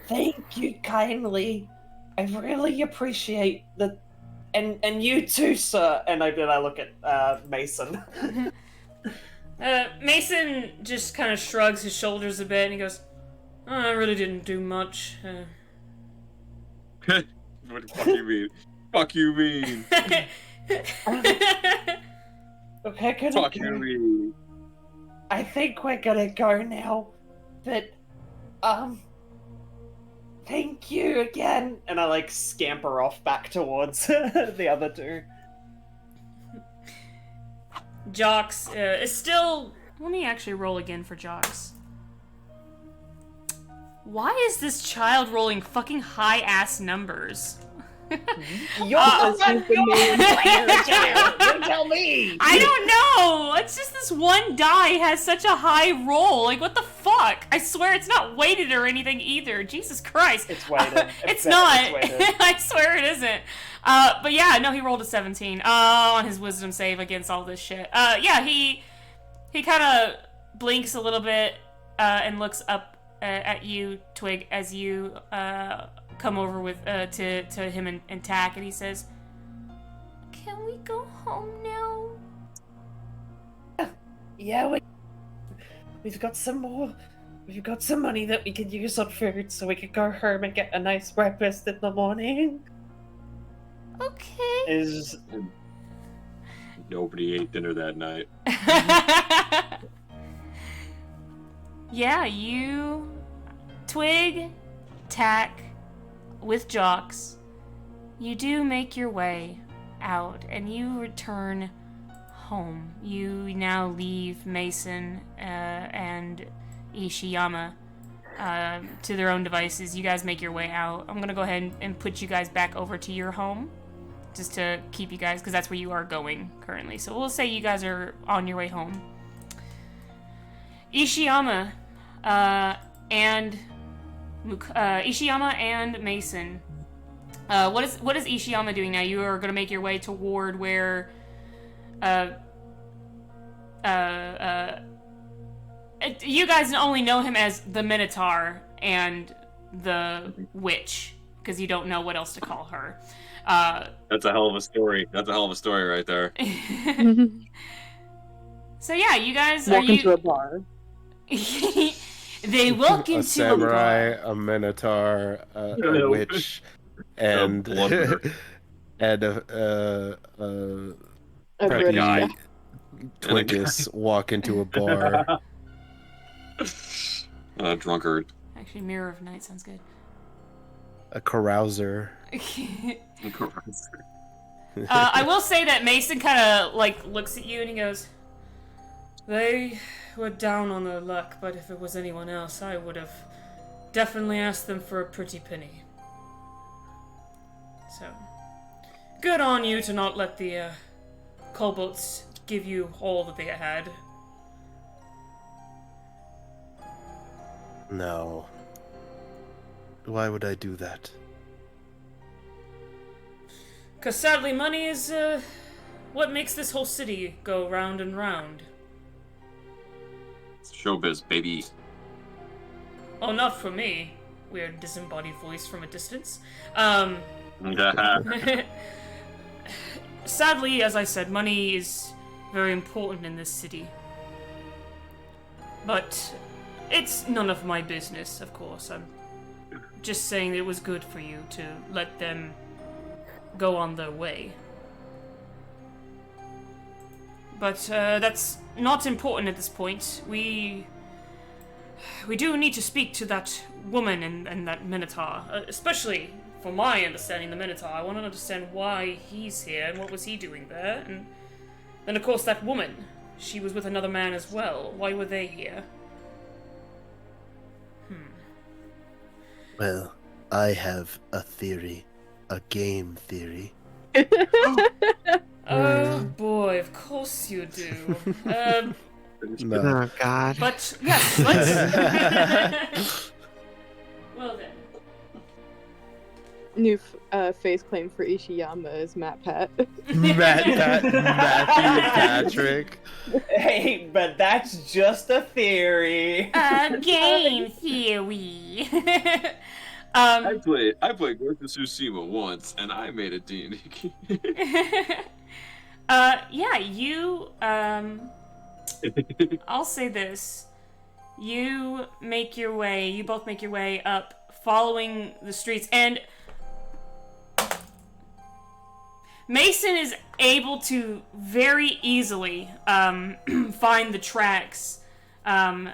Speaker 7: thank you kindly. I really appreciate the, and you too, sir. And I look at Mason.
Speaker 1: Mason just kind of shrugs his shoulders a bit and he goes, "Oh, I really didn't do much.
Speaker 16: What the fuck you mean? Fuck you mean?
Speaker 7: Okay,
Speaker 16: Fuck you mean?
Speaker 7: I think we're gonna go now, but thank you again. And I like scamper off back towards the other two.
Speaker 1: Jocks is still... Let me actually roll again for Jocks. Why is this child rolling fucking high-ass numbers?
Speaker 7: You're the main player, you tell me!
Speaker 1: I don't know! It's just this one die has such a high roll. Like, what the fuck? I swear it's not weighted or anything either. Jesus Christ.
Speaker 7: It's weighted.
Speaker 1: It's not. I swear it isn't. But yeah, no, he rolled a 17 on his wisdom save against all this shit. Yeah, he kind of blinks a little bit and looks up at you, Twig, as you come over with to him and Tack, and he says,
Speaker 8: "Can we go home now?"
Speaker 7: Yeah, we've got some more. We've got some money that we could use on food, so we could go home and get a nice breakfast in the morning.
Speaker 8: Okay.
Speaker 16: Nobody ate dinner that night.
Speaker 1: Yeah, you, Twig, Tack, with Jocks, you do make your way out, and you return home. You now leave Mason and Ishiyama to their own devices. You guys make your way out. I'm gonna go ahead and put you guys back over to your home, just to keep you guys, because that's where you are going currently. So we'll say you guys are on your way home. Ishiyama and Mason. What is Ishiyama doing now? You are going to make your way toward where you guys only know him as the Minotaur and the Witch, because you don't know what else to call her.
Speaker 16: That's a hell of a story. That's a hell of a story right there.
Speaker 1: So yeah, you guys
Speaker 4: walk into a bar.
Speaker 1: They walk into
Speaker 9: a samurai, a minotaur, a witch, and and a preppy Twinkus walk into a bar.
Speaker 16: Drunkard.
Speaker 1: Actually, Mirror of Night sounds good.
Speaker 9: A carouser.
Speaker 1: I will say that Mason kind of like looks at you and he goes, "They were down on their luck, but if it was anyone else, I would have definitely asked them for a pretty penny. So, good on you to not let the kobolds give you all that they had."
Speaker 15: No. Why would I do that?
Speaker 1: Because sadly, money is what makes this whole city go round and round.
Speaker 16: Showbiz, baby.
Speaker 1: Oh, not for me. Weird disembodied voice from a distance. Sadly, as I said, money is very important in this city. But it's none of my business, of course. I'm just saying that it was good for you to let them go on their way. But that's not important at this point. We do need to speak to that woman and that Minotaur, especially for my understanding, the Minotaur. I want to understand why he's here and what was he doing there. And then, of course, that woman. She was with another man as well. Why were they here?
Speaker 15: Well, I have a theory. A game theory.
Speaker 1: Oh boy, of course you do.
Speaker 9: No.
Speaker 11: Oh God.
Speaker 1: But yes, let's. Well then.
Speaker 4: New face claim for Ishiyama is Matt Pat.
Speaker 11: Matthew Patrick.
Speaker 13: Hey, but that's just a theory.
Speaker 12: A game theory.
Speaker 16: I played Ghost of Tsushima once, and I made a D&D.
Speaker 1: Yeah, you, I'll say this. You both make your way up, following the streets, and Mason is able to very easily, find the tracks, following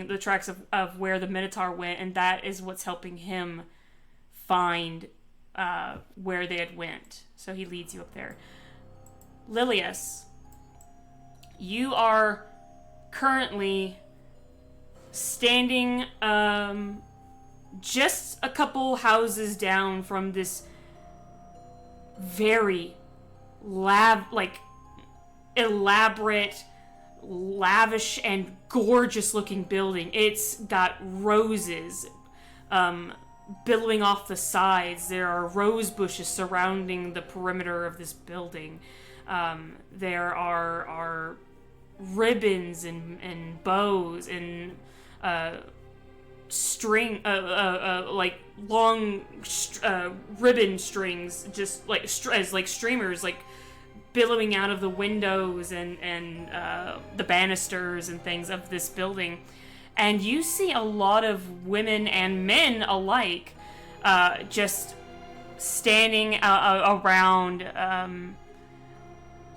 Speaker 1: the tracks of where the Minotaur went, and that is what's helping him find where they had went. So he leads you up there. Lilius, you are currently standing just a couple houses down from this very elaborate, lavish, and gorgeous looking building. It's got roses billowing off the sides. There are rose bushes surrounding the perimeter of this building. There are ribbons and bows and like long ribbon strings, just like as like streamers, like billowing out of the windows and the banisters and things of this building. And you see a lot of women and men alike just standing around,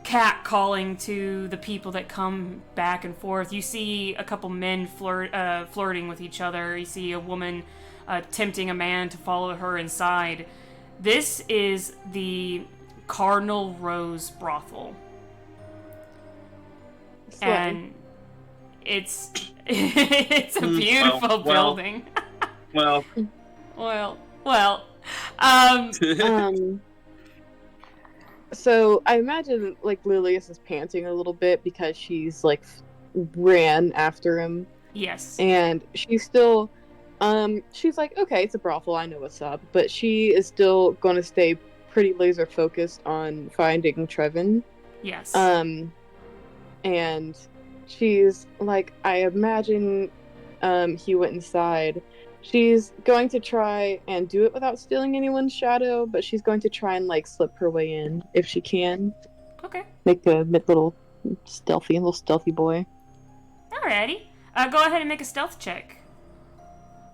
Speaker 1: catcalling to the people that come back and forth. You see a couple men flirting with each other. You see a woman tempting a man to follow her inside. This is the Cardinal Rose brothel. And it's it's a beautiful building.
Speaker 16: Well.
Speaker 4: So I imagine like Lilius is panting a little bit because she's like ran after him.
Speaker 1: Yes.
Speaker 4: And she's still she's like, okay, it's a brothel, I know what's up, but she is still going to stay pretty laser focused on finding Trevin.
Speaker 1: Yes.
Speaker 4: And she's like, I imagine he went inside. She's going to try and do it without stealing anyone's shadow, but she's going to try and like slip her way in if she can.
Speaker 1: Okay.
Speaker 4: Make a little stealthy boy.
Speaker 1: Alrighty. Go ahead and make a stealth check.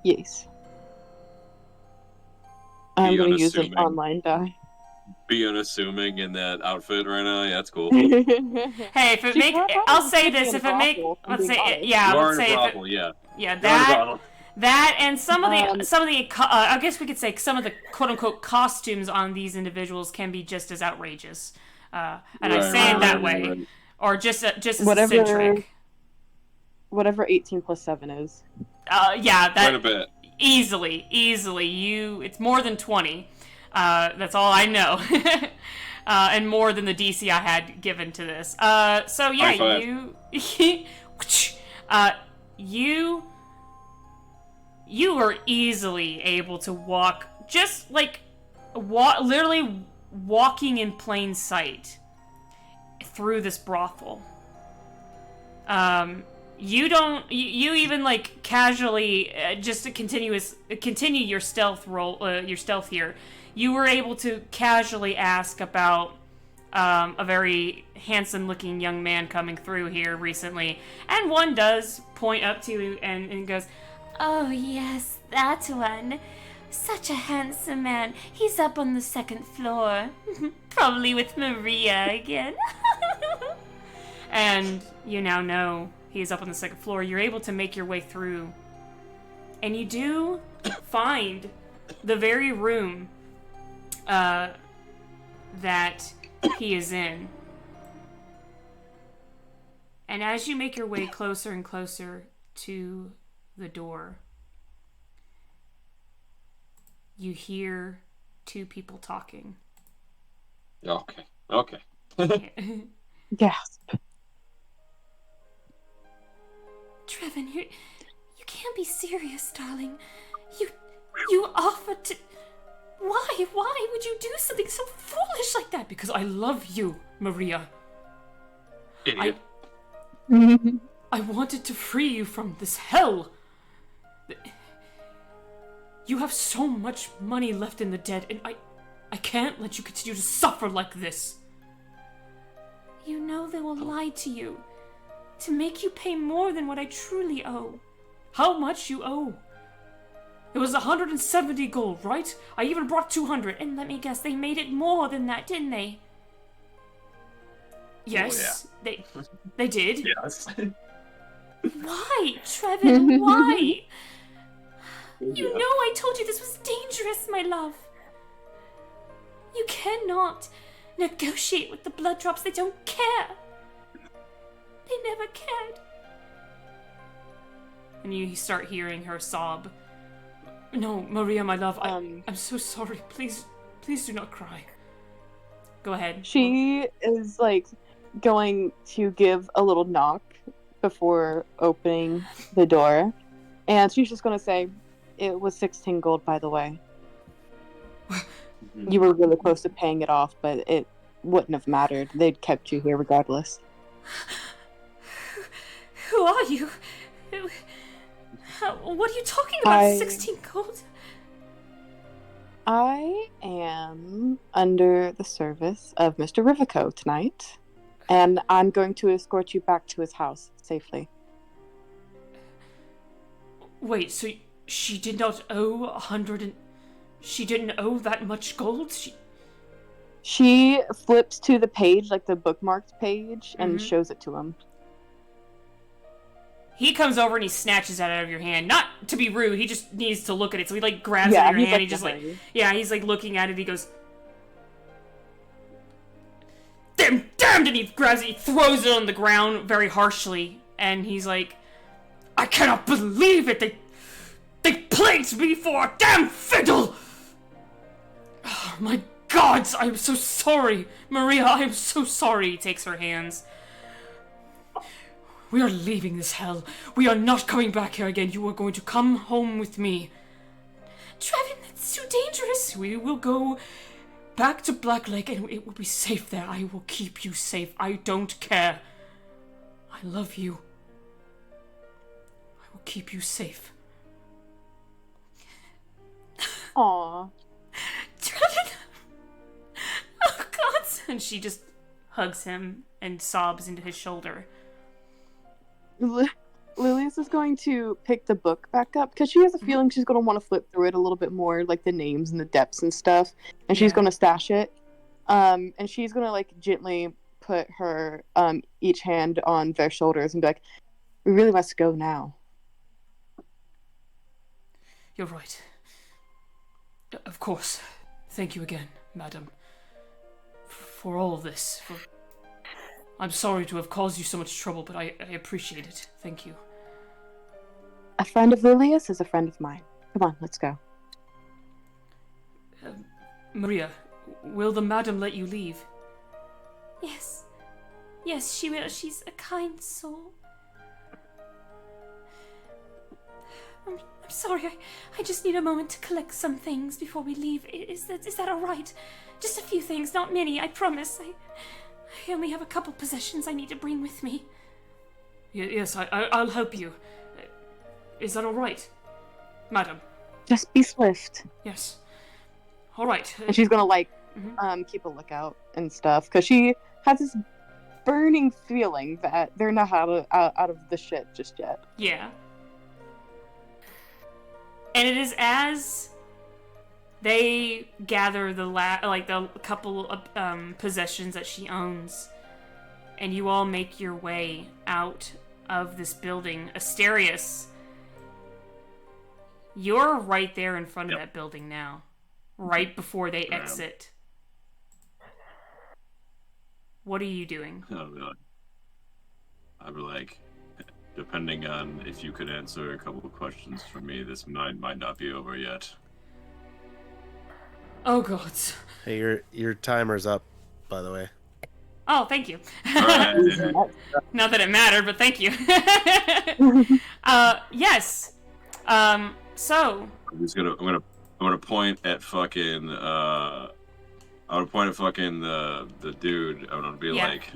Speaker 4: Yes. I'm going to use an online die.
Speaker 16: Be unassuming in that outfit right now. Yeah, that's cool.
Speaker 1: Hey, if it make, I'll say this. If it make, let's say, yeah, let's say if it, yeah, that and some of the, I guess we could say some of the quote unquote costumes on these individuals can be just as outrageous, and I say it that way, or just as eccentric.
Speaker 4: Whatever 18 plus 7 is.
Speaker 1: Yeah, that
Speaker 16: quite a bit.
Speaker 1: Easily, it's more than 20. That's all I know. And more than the DC I had given to this. So yeah, you were easily able to walk, just like literally walking in plain sight through this brothel. You even like casually, just to continue your stealth roll, your stealth here. You were able to casually ask about a very handsome-looking young man coming through here recently, and one does point up to you and goes,
Speaker 8: "Oh yes, that one. Such a handsome man. He's up on the second floor, probably with Maria again."
Speaker 1: And you now know he's up on the second floor. You're able to make your way through, and you do find the very room that he is in. And as you make your way closer and closer to the door, you hear two people talking.
Speaker 16: Okay. Okay.
Speaker 4: Gasp.
Speaker 8: Trevin, you can't be serious, darling. You offered to... Why? Why would you do something so foolish like that?
Speaker 1: Because I love you, Maria.
Speaker 16: Idiot.
Speaker 1: I wanted to free you from this hell. You have so much money left in the dead, and I can't let you continue to suffer like this.
Speaker 8: You know they will lie to you to make you pay more than what I truly owe.
Speaker 1: How much you owe? It was 170 gold, right? I even brought 200.
Speaker 8: And let me guess, they made it more than that, didn't they?
Speaker 1: Yes, they did.
Speaker 16: Yes.
Speaker 8: Why, Trevin? Why? You know I told you this was dangerous, my love. You cannot negotiate with the blood drops. They don't care. They never cared.
Speaker 1: And you start hearing her sob. No, Maria, my love, I'm so sorry. Please do not cry. Go ahead.
Speaker 4: She is, like, going to give a little knock before opening the door. And she's just going to say, it was 16 gold, by the way. You were really close to paying it off, but it wouldn't have mattered. They'd kept you here regardless.
Speaker 8: Who are you? What are you talking about? 16 gold?
Speaker 4: I am under the service of Mr. Rivico tonight, and I'm going to escort you back to his house safely.
Speaker 1: Wait, so she did not owe 100 and... She didn't owe that much gold?
Speaker 4: She flips to the page, like the bookmarked page, and shows it to him.
Speaker 1: He comes over and he snatches that out of your hand. Not to be rude, he just needs to look at it. So he, like, grabs it in your hand. Like, he just, like... Yeah, he's, like, looking at it. He goes... Damned! And he grabs it, he throws it on the ground very harshly. And he's like... I cannot believe it! They plagued me for a damn fiddle! Oh, my gods! I am so sorry! Maria, I am so sorry! He takes her hands. We are leaving this hell. We are not coming back here again. You are going to come home with me.
Speaker 8: Trevin, that's too dangerous.
Speaker 1: We will go back to Black Lake and it will be safe there. I will keep you safe. I don't care. I love you. I will keep you safe.
Speaker 4: Aww.
Speaker 8: Trevin! Oh, God!
Speaker 1: And she just hugs him and sobs into his shoulder.
Speaker 4: Lilius is going to pick the book back up because she has a feeling she's going to want to flip through it a little bit more, like the names and the depths and stuff. And she's going to stash it. And she's going to, like, gently put her each hand on their shoulders and be like, we really must go now.
Speaker 1: You're right. Of course. Thank you again, madam. For all of this. I'm sorry to have caused you so much trouble, but I appreciate it. Thank you.
Speaker 4: A friend of Lilius is a friend of mine. Come on, let's go.
Speaker 1: Maria, will the madam let you leave?
Speaker 8: Yes. Yes, she will. She's a kind soul. I'm sorry. I just need a moment to collect some things before we leave. Is that all right? Just a few things, not many, I promise. I only have a couple possessions I need to bring with me.
Speaker 1: Yes, I'll help you. Is that all right, madam?
Speaker 4: Just be swift.
Speaker 1: Yes. All right.
Speaker 4: And she's gonna, like, keep a lookout and stuff, because she has this burning feeling that they're not out of the shit just yet.
Speaker 1: Yeah. And it is as they gather the couple of possessions that she owns, and you all make your way out of this building. Asterius, you're right there in front of that building now, right before they exit. What are you doing?
Speaker 16: I'd be like, depending on if you could answer a couple of questions for me, this might not be over yet.
Speaker 1: Oh god.
Speaker 9: Hey, your timer's up, by the way.
Speaker 1: Oh, thank you.
Speaker 16: Right.
Speaker 1: Not that it mattered, but thank you. Yes. So.
Speaker 16: I'm gonna point at fucking I'm gonna point at fucking the dude. I'm gonna be like,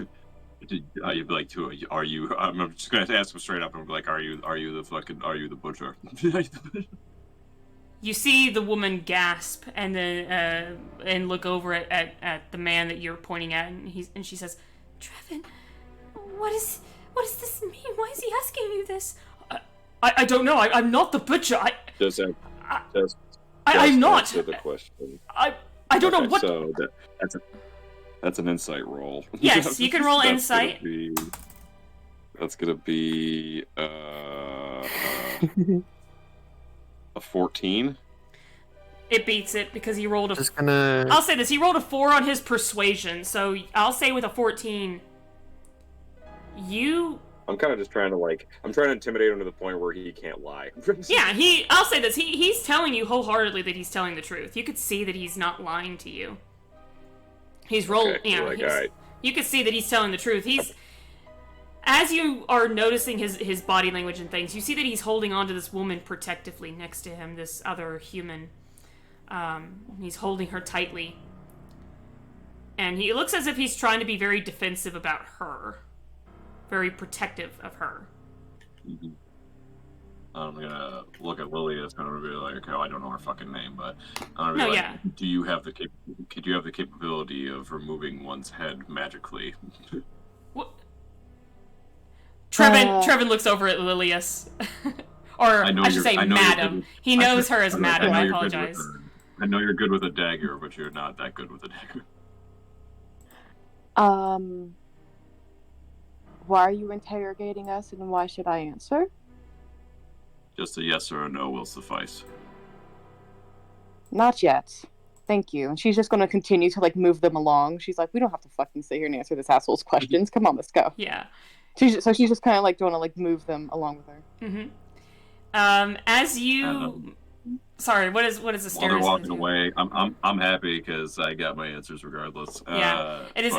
Speaker 16: you'd be like, are you? I'm just gonna ask him straight up and be like, are you the butcher?
Speaker 1: You see the woman gasp and then and look over at the man that you're pointing at, and she says, "Trevin, what does this mean? Why is he asking you this?" I don't know. I'm not the butcher. I'm not.
Speaker 16: Answer the question.
Speaker 1: I don't know what.
Speaker 16: So that's an insight roll.
Speaker 1: Yes, you can roll insight.
Speaker 16: That's gonna be a 14.
Speaker 1: It beats it because he rolled a.
Speaker 11: Just gonna.
Speaker 1: I'll say this: he rolled a 4 on his persuasion, so I'll say with a 14, you.
Speaker 17: I'm kind of just trying to I'm trying to intimidate him to the point where he can't lie.
Speaker 1: Yeah, I'll say this: he's telling you wholeheartedly that he's telling the truth. You could see that he's not lying to you. He's rolling.
Speaker 17: Okay,
Speaker 1: Yeah, you could see that he's telling the truth. As you are noticing his body language and things, you see that he's holding on to this woman protectively next to him, this other human. He's holding her tightly. And he looks as if he's trying to be very defensive about her. Very protective of her.
Speaker 16: Mm-hmm. I'm gonna look at Lily. It's gonna be like, okay, I don't know her fucking name, but I'm gonna be do you have the capability of removing one's head magically?
Speaker 1: What? Trevin looks over at Lilius. Or I should say Madam. He knows her as Madam. I apologize.
Speaker 16: I know you're good with a dagger, but you're not that good with a dagger.
Speaker 4: Why are you interrogating us, and why should I answer?
Speaker 16: Just a yes or a no will suffice.
Speaker 4: Not yet. Thank you. And she's just going to continue to move them along. She's like, we don't have to fucking sit here and answer this asshole's questions. Come on, let's go.
Speaker 1: Yeah.
Speaker 4: She's just kind of going to move them along with her.
Speaker 1: Mm-hmm. As you, sorry, what is the stairs?
Speaker 16: While they're walking away, I'm happy because I got my answers regardless.
Speaker 1: Yeah. It is.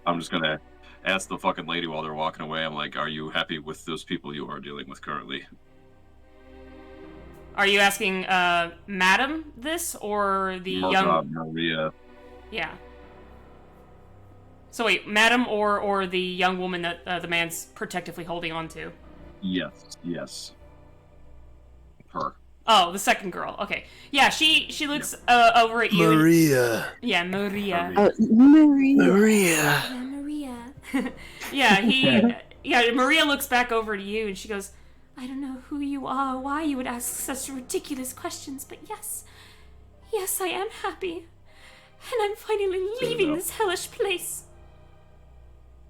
Speaker 16: I'm just gonna ask the fucking lady while they're walking away. I'm like, are you happy with those people you are dealing with currently?
Speaker 1: Are you asking Madam this or the young
Speaker 16: Maria?
Speaker 1: Yeah. So wait, Madam or the young woman that the man's protectively holding on to?
Speaker 16: Yes. Her.
Speaker 1: Oh, the second girl. Okay. Yeah, she looks over at you.
Speaker 15: Maria.
Speaker 1: Yeah, Maria.
Speaker 15: Maria.
Speaker 1: Yeah, Maria looks back over to you and she goes, I don't know who you are, why you would ask such ridiculous questions, but yes, I am happy. And I'm finally leaving this hellish place.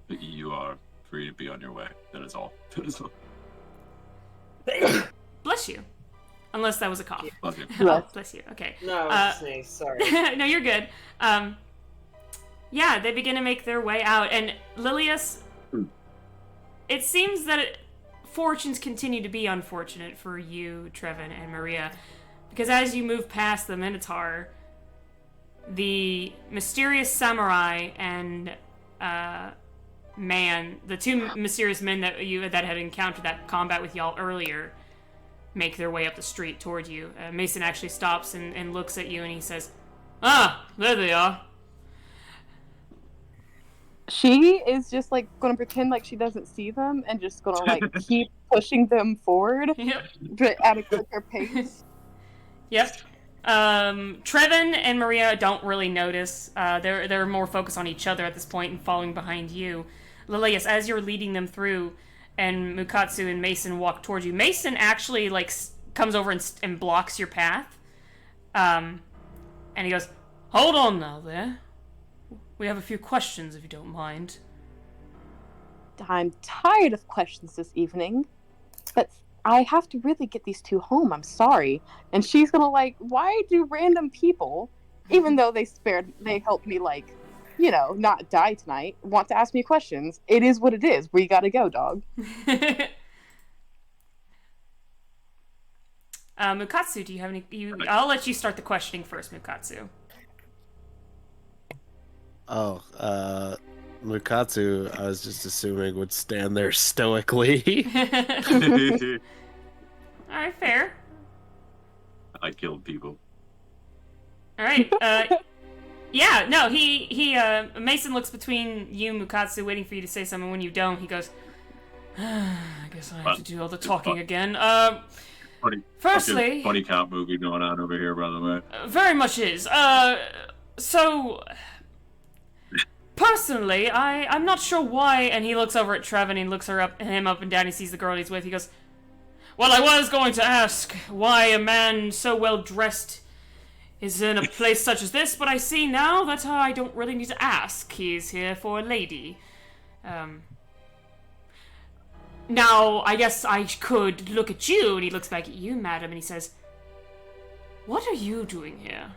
Speaker 16: You are free to be on your way. That is all.
Speaker 1: Bless you. Unless that was a cough.
Speaker 16: Bless you.
Speaker 1: Oh, bless you. Okay.
Speaker 13: No, it's sneeze. Sorry.
Speaker 1: No, you're good. Yeah, they begin to make their way out, and Lilius, it seems that fortunes continue to be unfortunate for you, Trevin, and Maria, because as you move past the Minotaur, the mysterious samurai and man, the two mysterious men that had encountered that combat with y'all earlier, make their way up the street towards you. Mason actually stops and looks at you and he says, "Ah, there they are."
Speaker 4: She is just going to pretend like she doesn't see them and just going to keep pushing them forward, but at a quicker pace.
Speaker 1: Yep. Trevin and Maria don't really notice. They're more focused on each other at this point and following behind you. Lilius, as you're leading them through, and Mukatsu and Mason walk towards you, Mason actually comes over and blocks your path. And he goes, "Hold on now there. We have a few questions if you don't mind."
Speaker 4: I'm tired of questions this evening, but I have to really get these two home. I'm sorry. And she's gonna why do random people, even though they helped me not die tonight, want to ask me questions? It is what it is. We gotta go, dog.
Speaker 1: Mukatsu, do you have any? I'll let you start the questioning first, Mukatsu.
Speaker 9: Oh, Mukatsu, I was just assuming would stand there stoically.
Speaker 1: Alright, fair.
Speaker 16: I killed people.
Speaker 1: Alright, yeah, no, Mason looks between you and Mukatsu waiting for you to say something. When you don't, he goes, I guess I have to do all the talking again. Firstly...
Speaker 16: Funny cop movie going on over here, by the way.
Speaker 1: Very much is. So... Personally, I'm not sure why, and he looks over at Trev and he looks him up and down, he sees the girl he's with, he goes, well, I was going to ask why a man so well dressed is in a place such as this, but I see now that I don't really need to ask. He's here for a lady. Now, I guess I could look at you, and he looks back at you, madam, and he says, what are you doing here?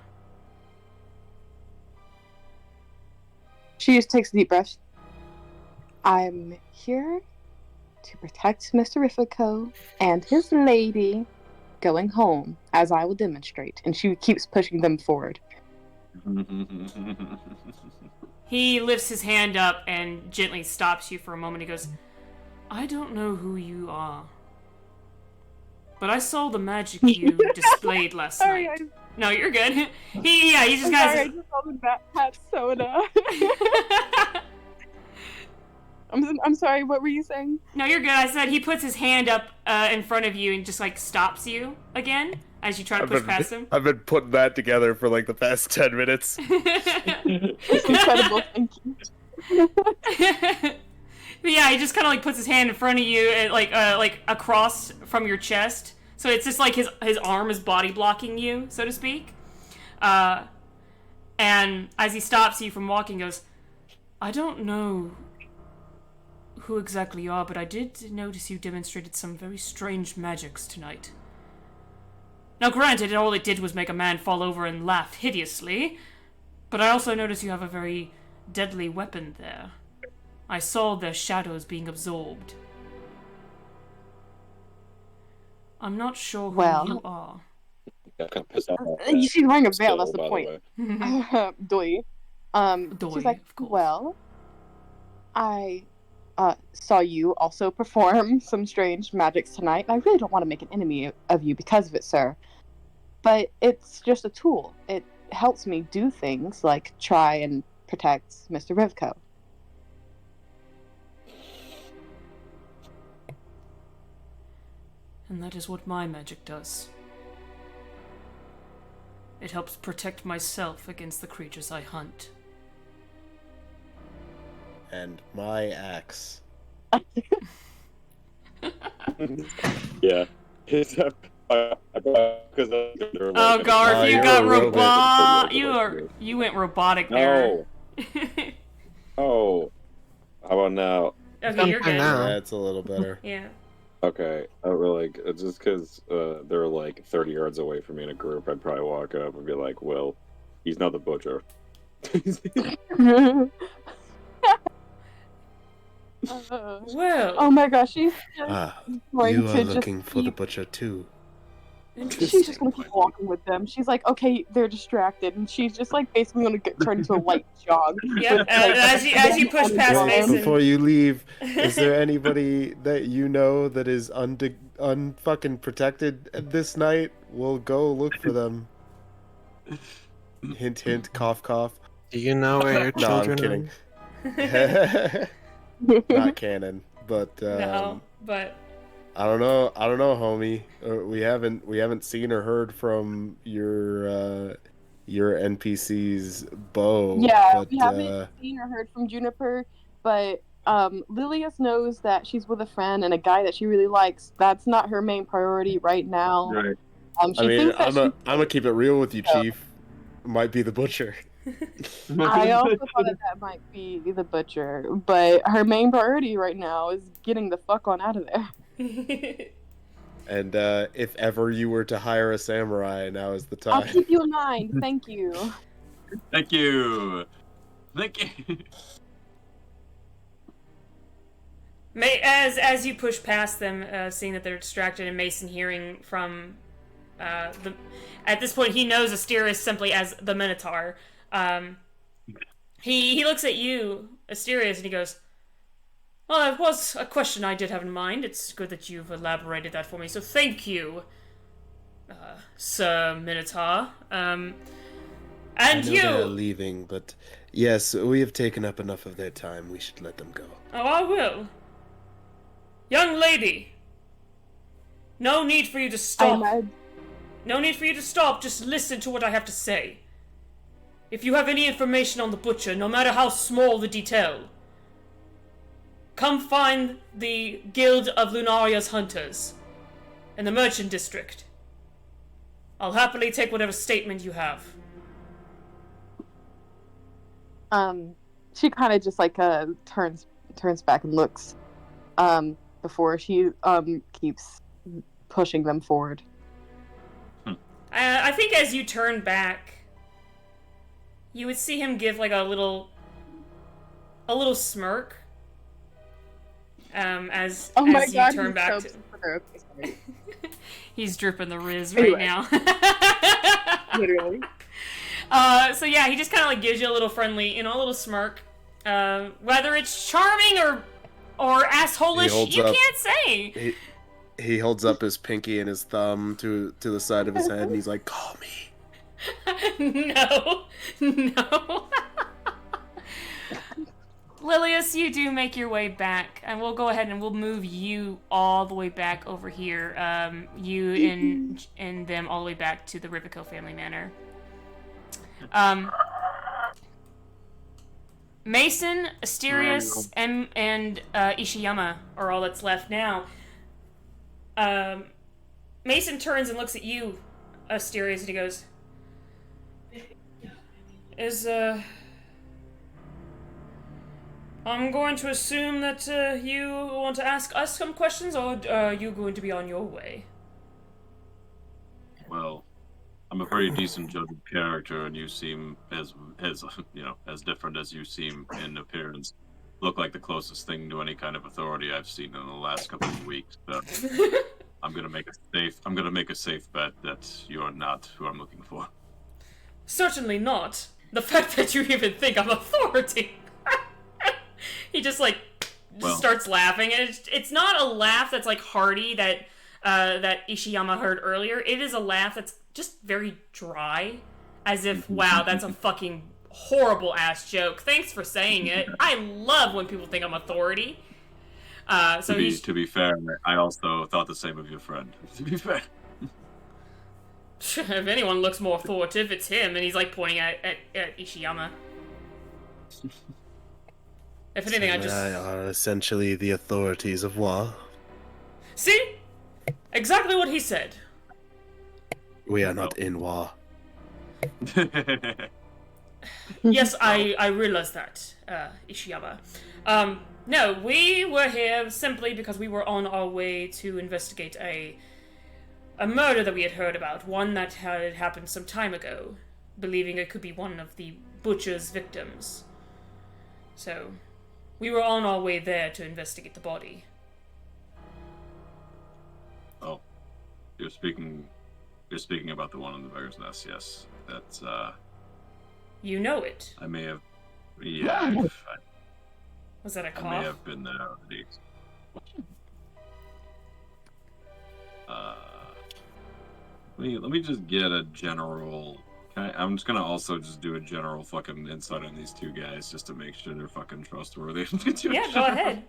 Speaker 4: She just takes a deep breath. I'm here to protect Mr. Riffico and his lady going home, as I will demonstrate. And she keeps pushing them forward.
Speaker 1: He lifts his hand up and gently stops you for a moment. He goes, I don't know who you are, but I saw the magic you displayed last night. No, you're good. He just
Speaker 4: got his... I just saw the Bat soda. I'm sorry, what were you saying?
Speaker 1: No, you're good. I said he puts his hand up in front of you and just, like, stops you again as you try to push past him.
Speaker 9: I've been putting that together for, like, the past 10 minutes.
Speaker 4: It's incredible, thank you.
Speaker 1: But yeah, he just kind of, like, puts his hand in front of you and, like, across from your chest. So it's just like his arm is body blocking you, so to speak. And as he stops you from walking, goes, I don't know who exactly you are, but I did notice you demonstrated some very strange magics tonight. Now granted, all it did was make a man fall over and laugh hideously, but I also noticed you have a very deadly weapon there. I saw their shadows being absorbed. I'm not sure who you are.
Speaker 4: She's wearing a veil, that's the point. Doi. She's like, well, I saw you also perform some strange magics tonight. I really don't want to make an enemy of you because of it, sir. But it's just a tool. It helps me do things like try and protect Mr. Rivko.
Speaker 1: And that is what my magic does. It helps protect myself against the creatures I hunt.
Speaker 9: And my axe.
Speaker 17: Yeah.
Speaker 1: Oh, Garth, you got you went robotic there.
Speaker 17: Oh. How about now?
Speaker 1: Okay, you're good.
Speaker 9: That's a little better.
Speaker 1: Yeah.
Speaker 17: Okay, just because they're like 30 yards away from me in a group, I'd probably walk up and be like, well, he's not the butcher.
Speaker 1: Well.
Speaker 4: Oh my gosh, she's
Speaker 9: you are looking for the butcher too.
Speaker 4: She's just gonna keep walking with them. She's like, okay, they're distracted, and she's just like basically gonna turn into a light jog.
Speaker 1: Yep. As you push past Mason.
Speaker 9: Before you leave, is there anybody that you know that is unfucking protected this night? We'll go look for them. Hint, hint, cough, cough.
Speaker 11: Do you know where your children
Speaker 9: are? Not canon, but
Speaker 1: no, but.
Speaker 9: I don't know, homie. We haven't seen or heard from your NPC's Bo.
Speaker 4: Yeah,
Speaker 9: but,
Speaker 4: we haven't seen or heard from Juniper, but Lilius knows that she's with a friend and a guy that she really likes. That's not her main priority right now.
Speaker 9: Right. I'm gonna keep it real with you, Chief. Might be the butcher.
Speaker 4: I also thought that might be the butcher, but her main priority right now is getting the fuck on out of there.
Speaker 9: And if ever you were to hire a samurai, now is the time.
Speaker 4: I'll keep you in mind. Thank you.
Speaker 16: Thank you.
Speaker 1: As you push past them, seeing that they're distracted, and Mason hearing from at this point he knows Asteris simply as the Minotaur. He looks at you, Asterius, and he goes, well, it was a question I did have in mind. It's good that you've elaborated that for me, so thank you, Sir Minotaur. And
Speaker 9: I know
Speaker 1: you...
Speaker 9: they're leaving, but yes, we have taken up enough of their time. We should let them go.
Speaker 1: Oh, I will. Young lady, no need for you to stop. No need for you to stop, just listen to what I have to say. If you have any information on the butcher, no matter how small the detail, come find the Guild of Lunaria's Hunters in the Merchant District. I'll happily take whatever statement you have.
Speaker 4: She kind of just like turns back and looks before she keeps pushing them forward.
Speaker 1: I think as you turn back, you would see him give like a little smirk. As you turn back to... He's dripping the Riz right now.
Speaker 4: Literally.
Speaker 1: So yeah, he just kind of like gives you a little friendly, a little smirk. Whether it's charming or asshole-ish, you can't say.
Speaker 9: He holds up his pinky and his thumb to the side of his head, and he's like, "Call me."
Speaker 1: No. Lilius, you do make your way back, and we'll go ahead and we'll move you all the way back over here. You and them all the way back to the Rivico family manor. Mason, Asterius, and Ishiyama are all that's left now. Mason turns and looks at you, Asterius, and he goes, I'm going to assume that you want to ask us some questions, or are you going to be on your way?
Speaker 16: Well, I'm a pretty decent judge of character, and you seem as different as you seem in appearance. Look like the closest thing to any kind of authority I've seen in the last couple of weeks. So I'm gonna make a safe bet that you're not who I'm looking for.
Speaker 1: Certainly not. The fact that you even think I'm authority. He just starts laughing, and it's not a laugh that's like hearty that Ishiyama heard earlier. It is a laugh that's just very dry, as if, wow, that's a fucking horrible ass joke. Thanks for saying it. I love when people think I'm authority.
Speaker 16: To be fair, I also thought the same of your friend. To be fair.
Speaker 1: If anyone looks more authoritative, it's him, and he's like pointing at Ishiyama. If anything, I
Speaker 9: are essentially the authorities of Wa.
Speaker 1: See? Exactly what he said.
Speaker 9: We are not in Wa.
Speaker 1: Yes, I realize that, Ishiyama. No, we were here simply because we were on our way to investigate a murder that we had heard about, one that had happened some time ago, believing it could be one of the butcher's victims. So, we were on our way there to investigate the body.
Speaker 16: Oh, you're speaking about the one in the beggar's nest, yes. That's,
Speaker 1: You know it.
Speaker 16: I may have... Yeah,
Speaker 1: Was that a cough?
Speaker 16: I may have been there already. Let me just get a general... I'm just gonna also just do a general fucking insight on these two guys, just to make sure they're fucking trustworthy.
Speaker 1: Yeah, go ahead.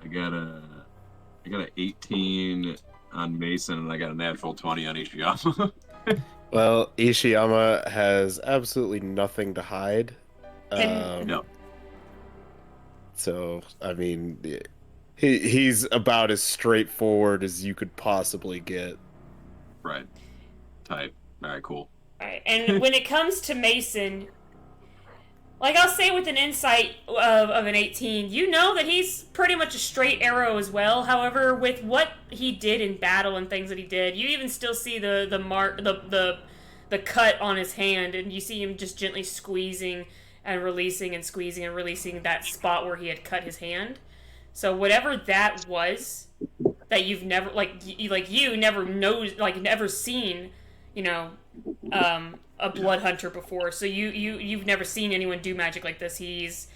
Speaker 16: I got a 18 on Mason, and I got a natural 20 on Ishiyama.
Speaker 9: Well, Ishiyama has absolutely nothing to hide.
Speaker 16: No.
Speaker 9: So, I mean, he's about as straightforward as you could possibly get.
Speaker 16: Right. Type. Alright, cool.
Speaker 1: Alright, and when it comes to Mason, like I'll say with an insight of an 18, you know that he's pretty much a straight arrow as well. However, with what he did in battle and things that he did, you even still see the mark, the cut on his hand, and you see him just gently squeezing and releasing and squeezing and releasing that spot where he had cut his hand. So whatever that was, that you've never you never knows, never seen, a blood hunter before, so you've never seen anyone do magic like this. He's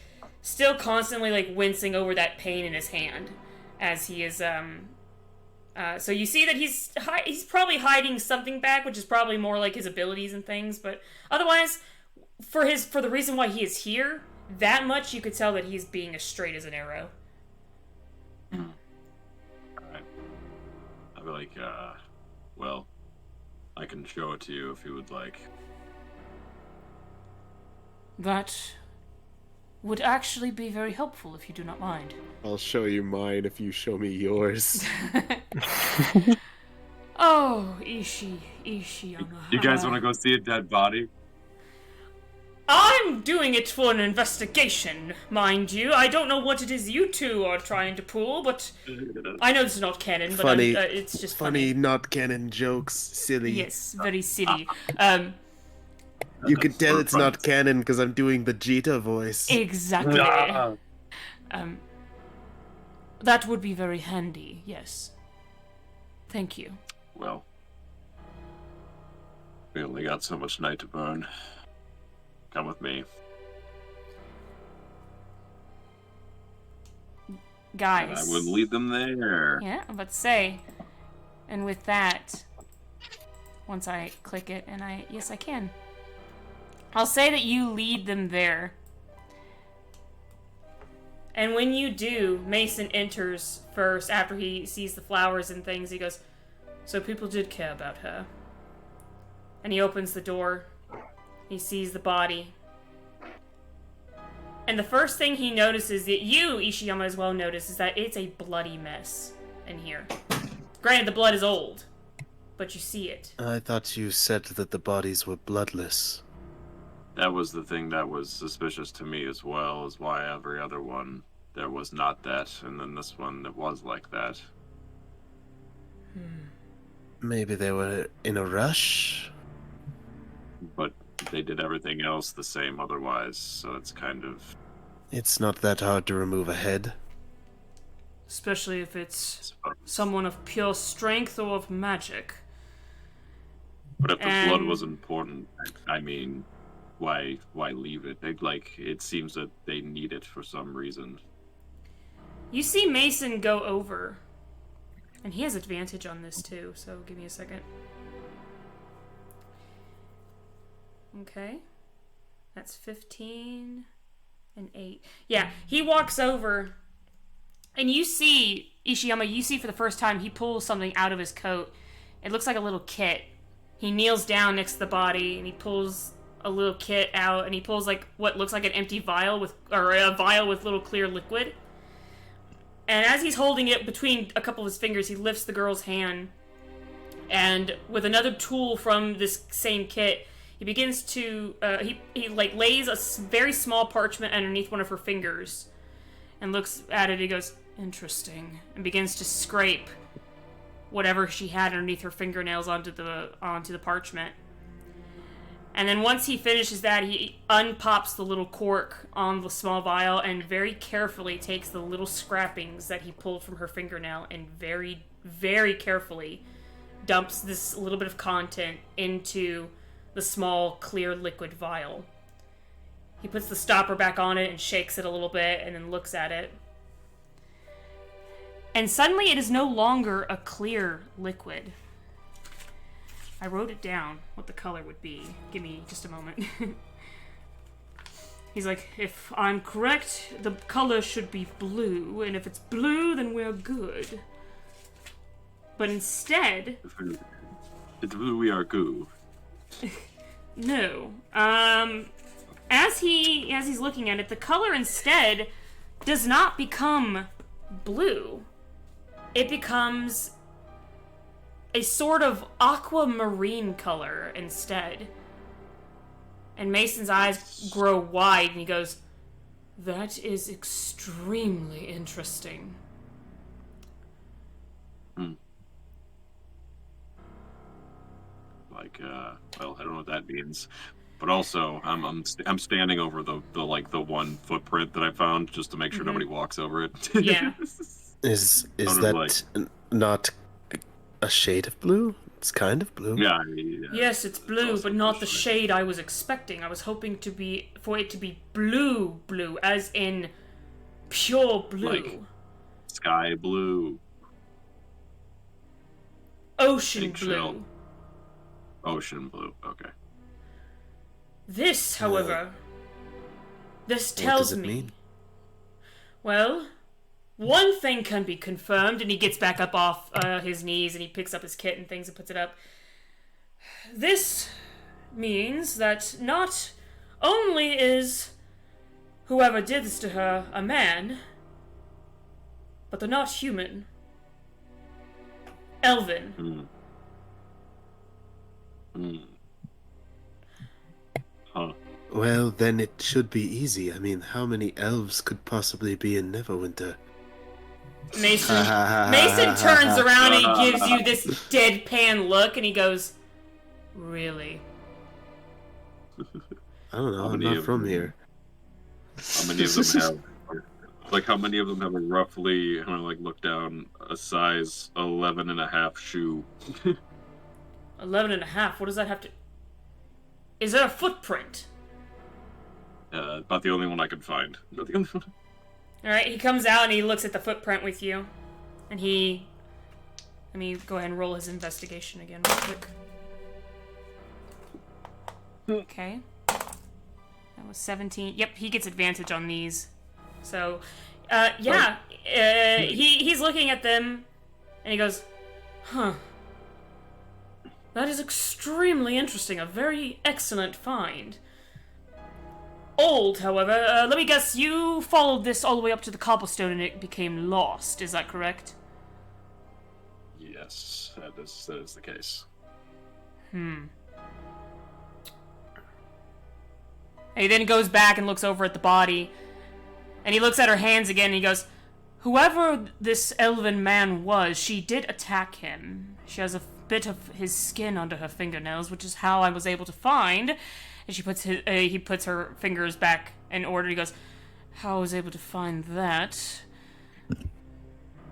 Speaker 1: still constantly like wincing over that pain in his hand as he is so you see that he's probably hiding something back, which is probably more like his abilities and things, but otherwise for the reason why he is here, that much you could tell that he's being as straight as an arrow.
Speaker 16: Alright. I'd be like, well, I can show it to you if you would like.
Speaker 1: That would actually be very helpful if you do not mind.
Speaker 9: I'll show you mine if you show me yours.
Speaker 1: Oh, Ishiyama.
Speaker 16: You guys want to go see a dead body?
Speaker 1: I'm doing it for an investigation, mind you. I don't know what it is you two are trying to pull, but I know this is not canon, but
Speaker 9: Funny.
Speaker 1: It's just funny.
Speaker 9: Not canon jokes. Silly.
Speaker 1: Yes, very silly.
Speaker 9: You can tell it's not canon because I'm doing the Jita voice.
Speaker 1: Exactly. That would be very handy, yes. Thank you.
Speaker 16: Well, we only got so much night to burn. Come with me.
Speaker 1: Guys.
Speaker 16: And I would lead them there.
Speaker 1: Yeah, I'm about to say. And with that, once I click it, and yes, I can. I'll say that you lead them there. And when you do, Mason enters first after he sees the flowers and things. He goes, so people did care about her. And he opens the door. He sees the body. And the first thing he notices, that you, Ishiyama, as well notice, is that it's a bloody mess in here. Granted, the blood is old, but you see it.
Speaker 15: I thought you said that the bodies were bloodless.
Speaker 16: That was the thing that was suspicious to me as well, is why every other one there was not that, and then this one it was like that.
Speaker 15: Maybe they were in a rush?
Speaker 16: But they did everything else the same otherwise, so it's kind of...
Speaker 15: It's not that hard to remove a head.
Speaker 1: Especially if it's someone of pure strength or of magic.
Speaker 16: But if the blood was important, I mean, why leave it? It seems that they need it for some reason.
Speaker 1: You see Mason go over. And he has advantage on this too, so give me a second. Okay. That's 15 and 8. Yeah, he walks over, and you see, Ishiyama, you see for the first time, he pulls something out of his coat. It looks like a little kit. He kneels down next to the body, and he pulls a little kit out, and he pulls like what looks like an empty vial or a vial with little clear liquid. And as he's holding it between a couple of his fingers, he lifts the girl's hand, and with another tool from this same kit, he begins to, he lays a very small parchment underneath one of her fingers and looks at it. He goes, interesting, and begins to scrape whatever she had underneath her fingernails onto the parchment. And then once he finishes that, he unpops the little cork on the small vial and very carefully takes the little scrappings that he pulled from her fingernail and very, very carefully dumps this little bit of content into the small, clear liquid vial. He puts the stopper back on it and shakes it a little bit and then looks at it. And suddenly it is no longer a clear liquid. I wrote it down, what the color would be. Give me just a moment. He's like, if I'm correct, the color should be blue, and if it's blue, then we're good. But instead...
Speaker 16: It's blue, we are goo.
Speaker 1: No. As he's looking at it, the color instead does not become blue. It becomes a sort of aquamarine color instead. And Mason's eyes grow wide and he goes, that is extremely interesting.
Speaker 16: Well, I don't know what that means. But also, I'm standing over the one footprint that I found just to make sure nobody walks over it.
Speaker 1: Yeah.
Speaker 15: Is that not a shade of blue? It's kind of blue.
Speaker 16: Yeah.
Speaker 1: Yes, it's blue, but not the shade I was expecting. I was hoping for it to be blue, as in pure blue.
Speaker 16: Like sky blue.
Speaker 1: Ocean blue.
Speaker 16: Shell. Ocean blue, okay.
Speaker 1: This, however, this tells
Speaker 15: what does it
Speaker 1: me.
Speaker 15: mean?
Speaker 1: Well, one thing can be confirmed, and he gets back up off his knees and he picks up his kit and things and puts it up. This means that not only is whoever did this to her a man, but they're not human. Elven.
Speaker 16: Huh.
Speaker 15: Well, then it should be easy. I mean, how many elves could possibly be in Neverwinter?
Speaker 1: Mason turns around and he gives you this deadpan look, and he goes, "Really?"
Speaker 15: I don't know. I'm not from here.
Speaker 16: How many of them have? Like, how many of them have a roughly? I'm gonna like look down a size 11.5 shoe.
Speaker 1: 11.5. What does that have to? Is there a footprint?
Speaker 16: About the only one I could find.
Speaker 1: Alright, he comes out and he looks at the footprint with you. And he... Let me go ahead and roll his investigation again real quick. Okay. That was 17. Yep, he gets advantage on these. So, yeah. He's looking at them and he goes, "Huh. That is extremely interesting. A very excellent find. Old, however. Let me guess, you followed this all the way up to the cobblestone and it became lost. Is that correct?"
Speaker 16: Yes, that is the case.
Speaker 1: And he then goes back and looks over at the body. And he looks at her hands again and he goes, "Whoever this elven man was, she did attack him. She has a bit of his skin under her fingernails, which is how I was able to find." And he puts her fingers back in order. He goes, "How I was able to find that?"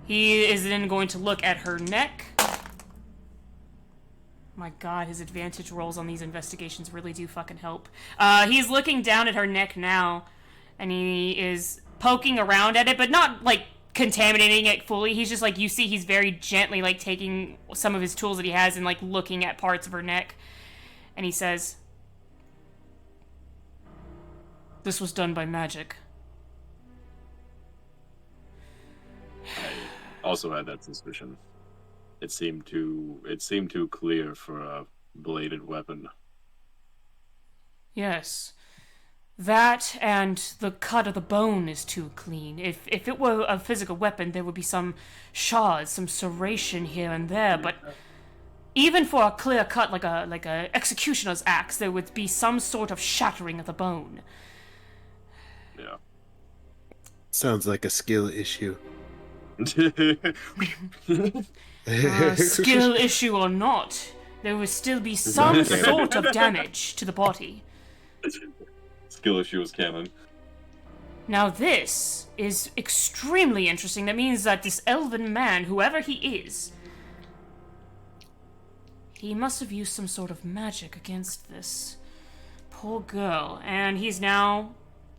Speaker 1: He is then going to look at her neck. My god, his advantage rolls on these investigations really do fucking help. He's looking down at her neck now, and he is poking around at it, but not, like, contaminating it fully. He's just, like, you see he's very gently, like, taking some of his tools that he has and, like, looking at parts of her neck. And he says, "This was done by magic."
Speaker 16: I also had that suspicion. It seemed too clear for a bladed weapon.
Speaker 1: Yes. That and the cut of the bone is too clean. If it were a physical weapon, there would be some shards, some serration here and there, but even for a clear cut like a executioner's axe, there would be some sort of shattering of the bone.
Speaker 16: Yeah.
Speaker 15: Sounds like a skill issue.
Speaker 1: Skill issue or not, there would still be some sort of damage to the body.
Speaker 16: Skill issue is canon.
Speaker 1: Now this is extremely interesting. That means that this elven man, whoever he is, he must have used some sort of magic against this poor girl. And he's now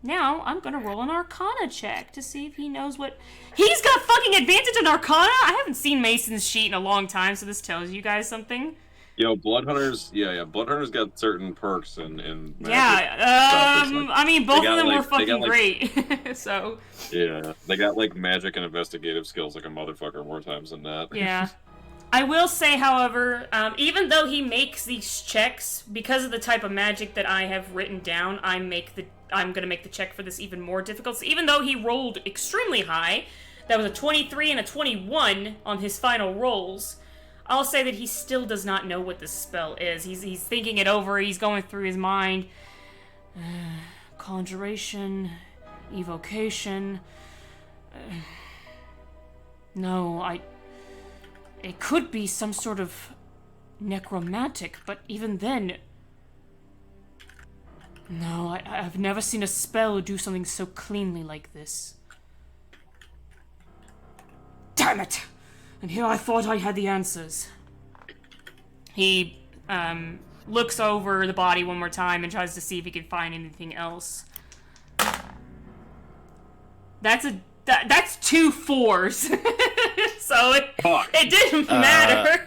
Speaker 1: I'm gonna roll an Arcana check to see if he knows what... He's got fucking advantage on Arcana? I haven't seen Mason's sheet in a long time, so this tells you guys something.
Speaker 16: Yo, Bloodhunters, Bloodhunters got certain perks and magic.
Speaker 1: Yeah,
Speaker 16: Like,
Speaker 1: I mean, both of them were fucking
Speaker 16: like,
Speaker 1: great, so...
Speaker 16: Yeah, they got, like, magic and investigative skills like a motherfucker more times than that.
Speaker 1: Yeah. I will say, however, even though he makes these checks, because of the type of magic that I have written down, I'm gonna make the check for this even more difficult. So even though he rolled extremely high, that was a 23 and a 21 on his final rolls, I'll say that he still does not know what this spell is. He's thinking it over, he's going through his mind. Conjuration, evocation. No, it could be some sort of necromantic, but even then... No, I've never seen a spell do something so cleanly like this. Damn it! And here I thought I had the answers. He looks over the body one more time and tries to see if he can find anything else. That's 2 4s. So it didn't matter.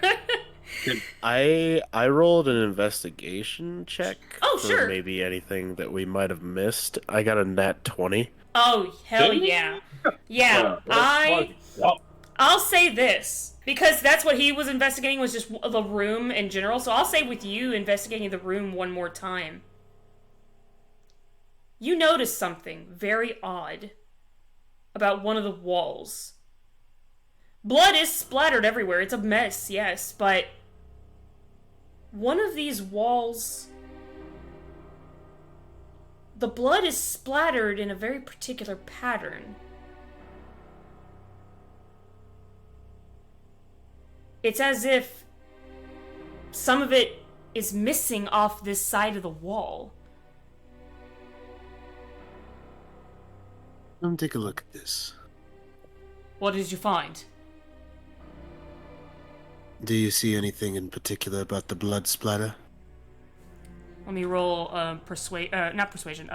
Speaker 9: I rolled an investigation check.
Speaker 1: Oh,
Speaker 9: for
Speaker 1: sure.
Speaker 9: Maybe anything that we might have missed. I got a nat 20.
Speaker 1: Oh, hell yeah. Yeah, I'll say this, because that's what he was investigating, was just the room in general, so I'll say with you investigating the room one more time, you notice something very odd about one of the walls. Blood is splattered everywhere, it's a mess, yes, but one of these walls, the blood is splattered in a very particular pattern. It's as if some of it is missing off this side of the wall.
Speaker 15: Come take a look at this.
Speaker 1: What did you find?
Speaker 15: Do you see anything in particular about the blood splatter?
Speaker 1: Let me roll perception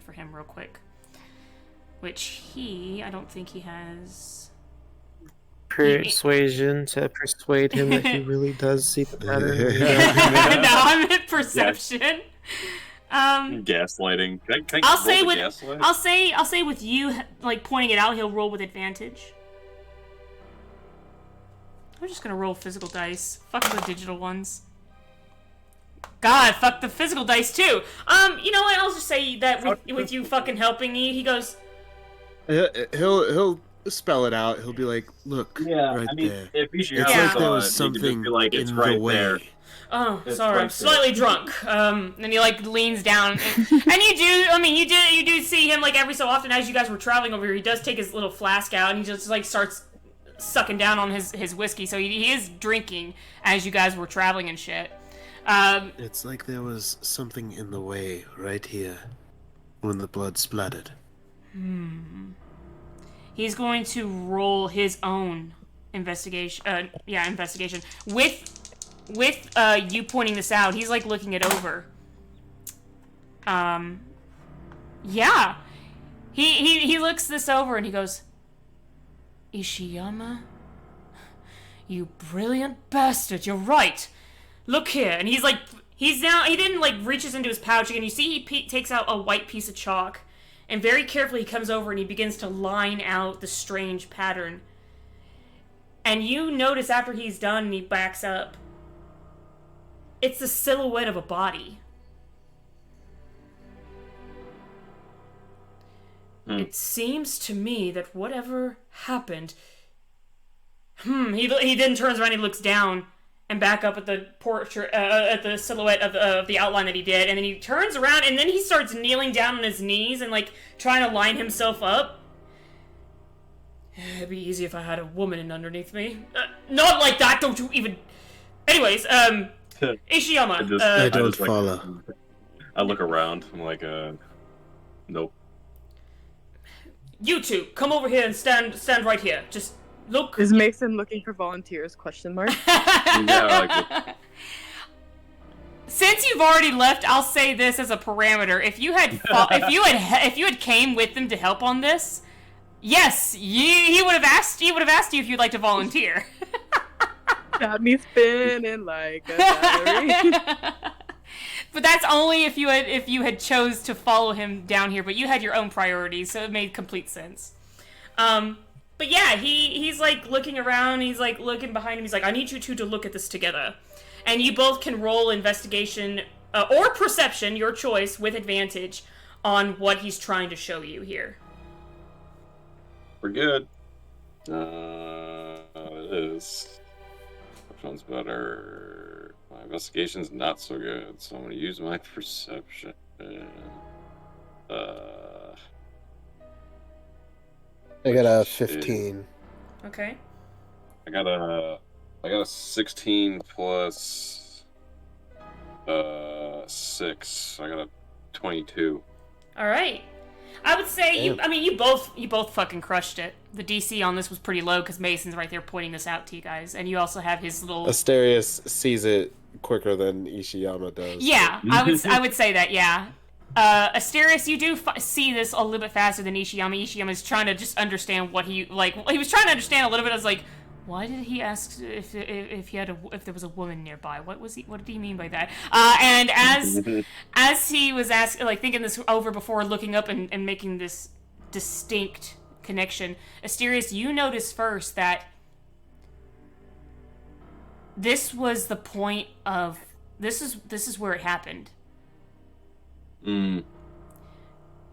Speaker 1: for him real quick. Which I don't think he has.
Speaker 11: Persuasion to persuade him that he really does see the pattern.
Speaker 1: No, I'm at perception.
Speaker 16: Gaslighting. Can I gaslight?
Speaker 1: I'll say with you like pointing it out, he'll roll with advantage. I'm just gonna roll physical dice. Fuck the digital ones. God, fuck the physical dice too. You know what? I'll just say that with you fucking helping me, he goes.
Speaker 9: He'll spell it out. He'll be like, "Look, right there.
Speaker 16: If
Speaker 9: it's like there was something
Speaker 16: like it's
Speaker 9: in
Speaker 16: right
Speaker 9: the way."
Speaker 16: there.
Speaker 1: Oh,
Speaker 16: It's
Speaker 1: sorry,
Speaker 16: right
Speaker 1: I'm slightly drunk. And he like leans down, and you do see him like every so often as you guys were traveling over here. He does take his little flask out, and he just like starts sucking down on his whiskey. So he is drinking as you guys were traveling and shit.
Speaker 15: It's like there was something in the way right here when the blood splattered.
Speaker 1: He's going to roll his own investigation. Investigation with you pointing this out. He's like looking it over. Yeah. He looks this over and he goes, Ishiyama, you brilliant bastard, you're right. Look here. And he then like reaches into his pouch and you see he takes out a white piece of chalk and very carefully he comes over and he begins to line out the strange pattern. And you notice after he's done and he backs up, it's the silhouette of a body. It seems to me that whatever happened... He then turns around and he looks down and back up at the portrait, at the silhouette of the outline that he did, and then he turns around and then he starts kneeling down on his knees and like trying to line himself up. It'd be easy if I had a woman underneath me. Not like that, don't you even... Anyways, Ishiyama.
Speaker 15: I don't follow.
Speaker 16: I look around. I'm like, nope.
Speaker 1: You two, come over here and stand right here. Just look.
Speaker 4: Is Mason looking for volunteers? Question mark.
Speaker 1: Since you've already left, I'll say this as a parameter: if you had came with them to help on this, yes, he would have asked you if you'd like to volunteer.
Speaker 4: Got me spinning like a battery.
Speaker 1: But that's only if you had chose to follow him down here. But you had your own priorities, so it made complete sense. But yeah, he's like looking around. He's like looking behind him. He's like, I need you two to look at this together, and you both can roll investigation or perception, your choice, with advantage on what he's trying to show you here.
Speaker 16: We're good. It is. Which one's better? My investigation's not so good, so I'm gonna use my perception.
Speaker 11: I got a 15.
Speaker 1: Okay.
Speaker 16: I got a 16 plus 6. I got a 22.
Speaker 1: All right. I would say you both fucking crushed it. The DC on this was pretty low because Mason's right there pointing this out to you guys, and you also have his little.
Speaker 9: Asterius sees it quicker than Ishiyama does.
Speaker 1: Yeah, I would say that. Yeah, Asterius, you do see this a little bit faster than Ishiyama. Ishiyama's trying to just understand what he was trying to understand a little bit. I was like, why did he ask if there was a woman nearby? What did he mean by that? And as he was thinking this over before looking up and making this distinct connection, Asterius, you notice first that this was the point of this is where it happened.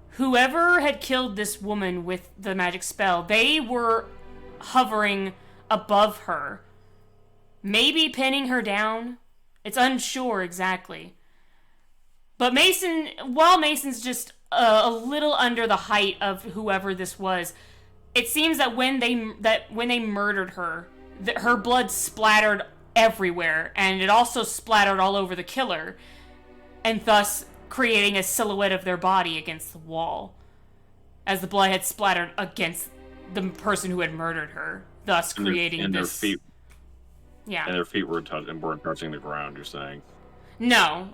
Speaker 1: Whoever had killed this woman with the magic spell, they were hovering above her, maybe pinning her down. It's unsure exactly. But while Mason's just a little under the height of whoever this was, it seems that when they murdered her, her blood splattered everywhere, and it also splattered all over the killer, and thus creating a silhouette of their body against the wall, as the blood had splattered against the person who had murdered her, thus creating
Speaker 16: and
Speaker 1: this.
Speaker 16: Their feet.
Speaker 1: Yeah.
Speaker 16: And their feet weren't touching the ground. You're saying?
Speaker 1: No.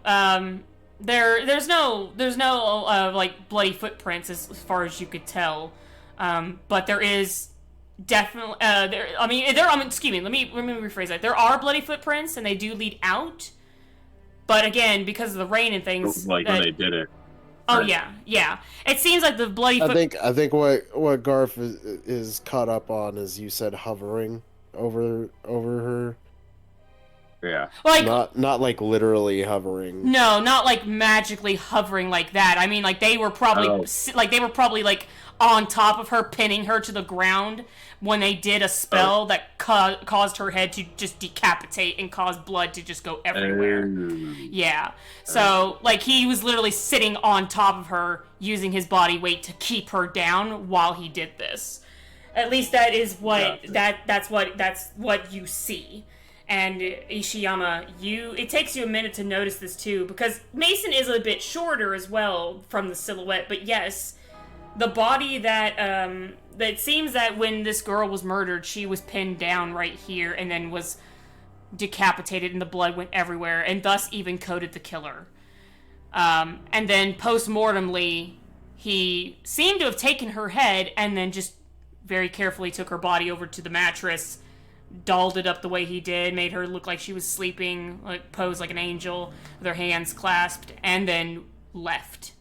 Speaker 1: There's no like bloody footprints as far as you could tell. But there is definitely excuse me. Let me rephrase that. There are bloody footprints, and they do lead out. But again, because of the rain and things,
Speaker 16: when they did it.
Speaker 1: Oh yeah. It seems like the bloody.
Speaker 9: I think what Garth is caught up on is you said hovering over her.
Speaker 16: Yeah.
Speaker 1: Like
Speaker 9: not like literally hovering.
Speaker 1: No, not like magically hovering like that. I mean, like they were probably on top of her, pinning her to the ground when they did a spell that caused her head to just decapitate and cause blood to just go everywhere. Yeah. So, like, he was literally sitting on top of her, using his body weight to keep her down while he did this. At least that is what that's what you see. And Ishiyama, it takes you a minute to notice this too, because Mason is a bit shorter as well from the silhouette, but yes, the body that seems that when this girl was murdered, she was pinned down right here and then was decapitated and the blood went everywhere and thus even coated the killer. And then post-mortemly, he seemed to have taken her head and then just very carefully took her body over to the mattress, dolled it up the way he did, made her look like she was sleeping, like posed like an angel with her hands clasped, and then left.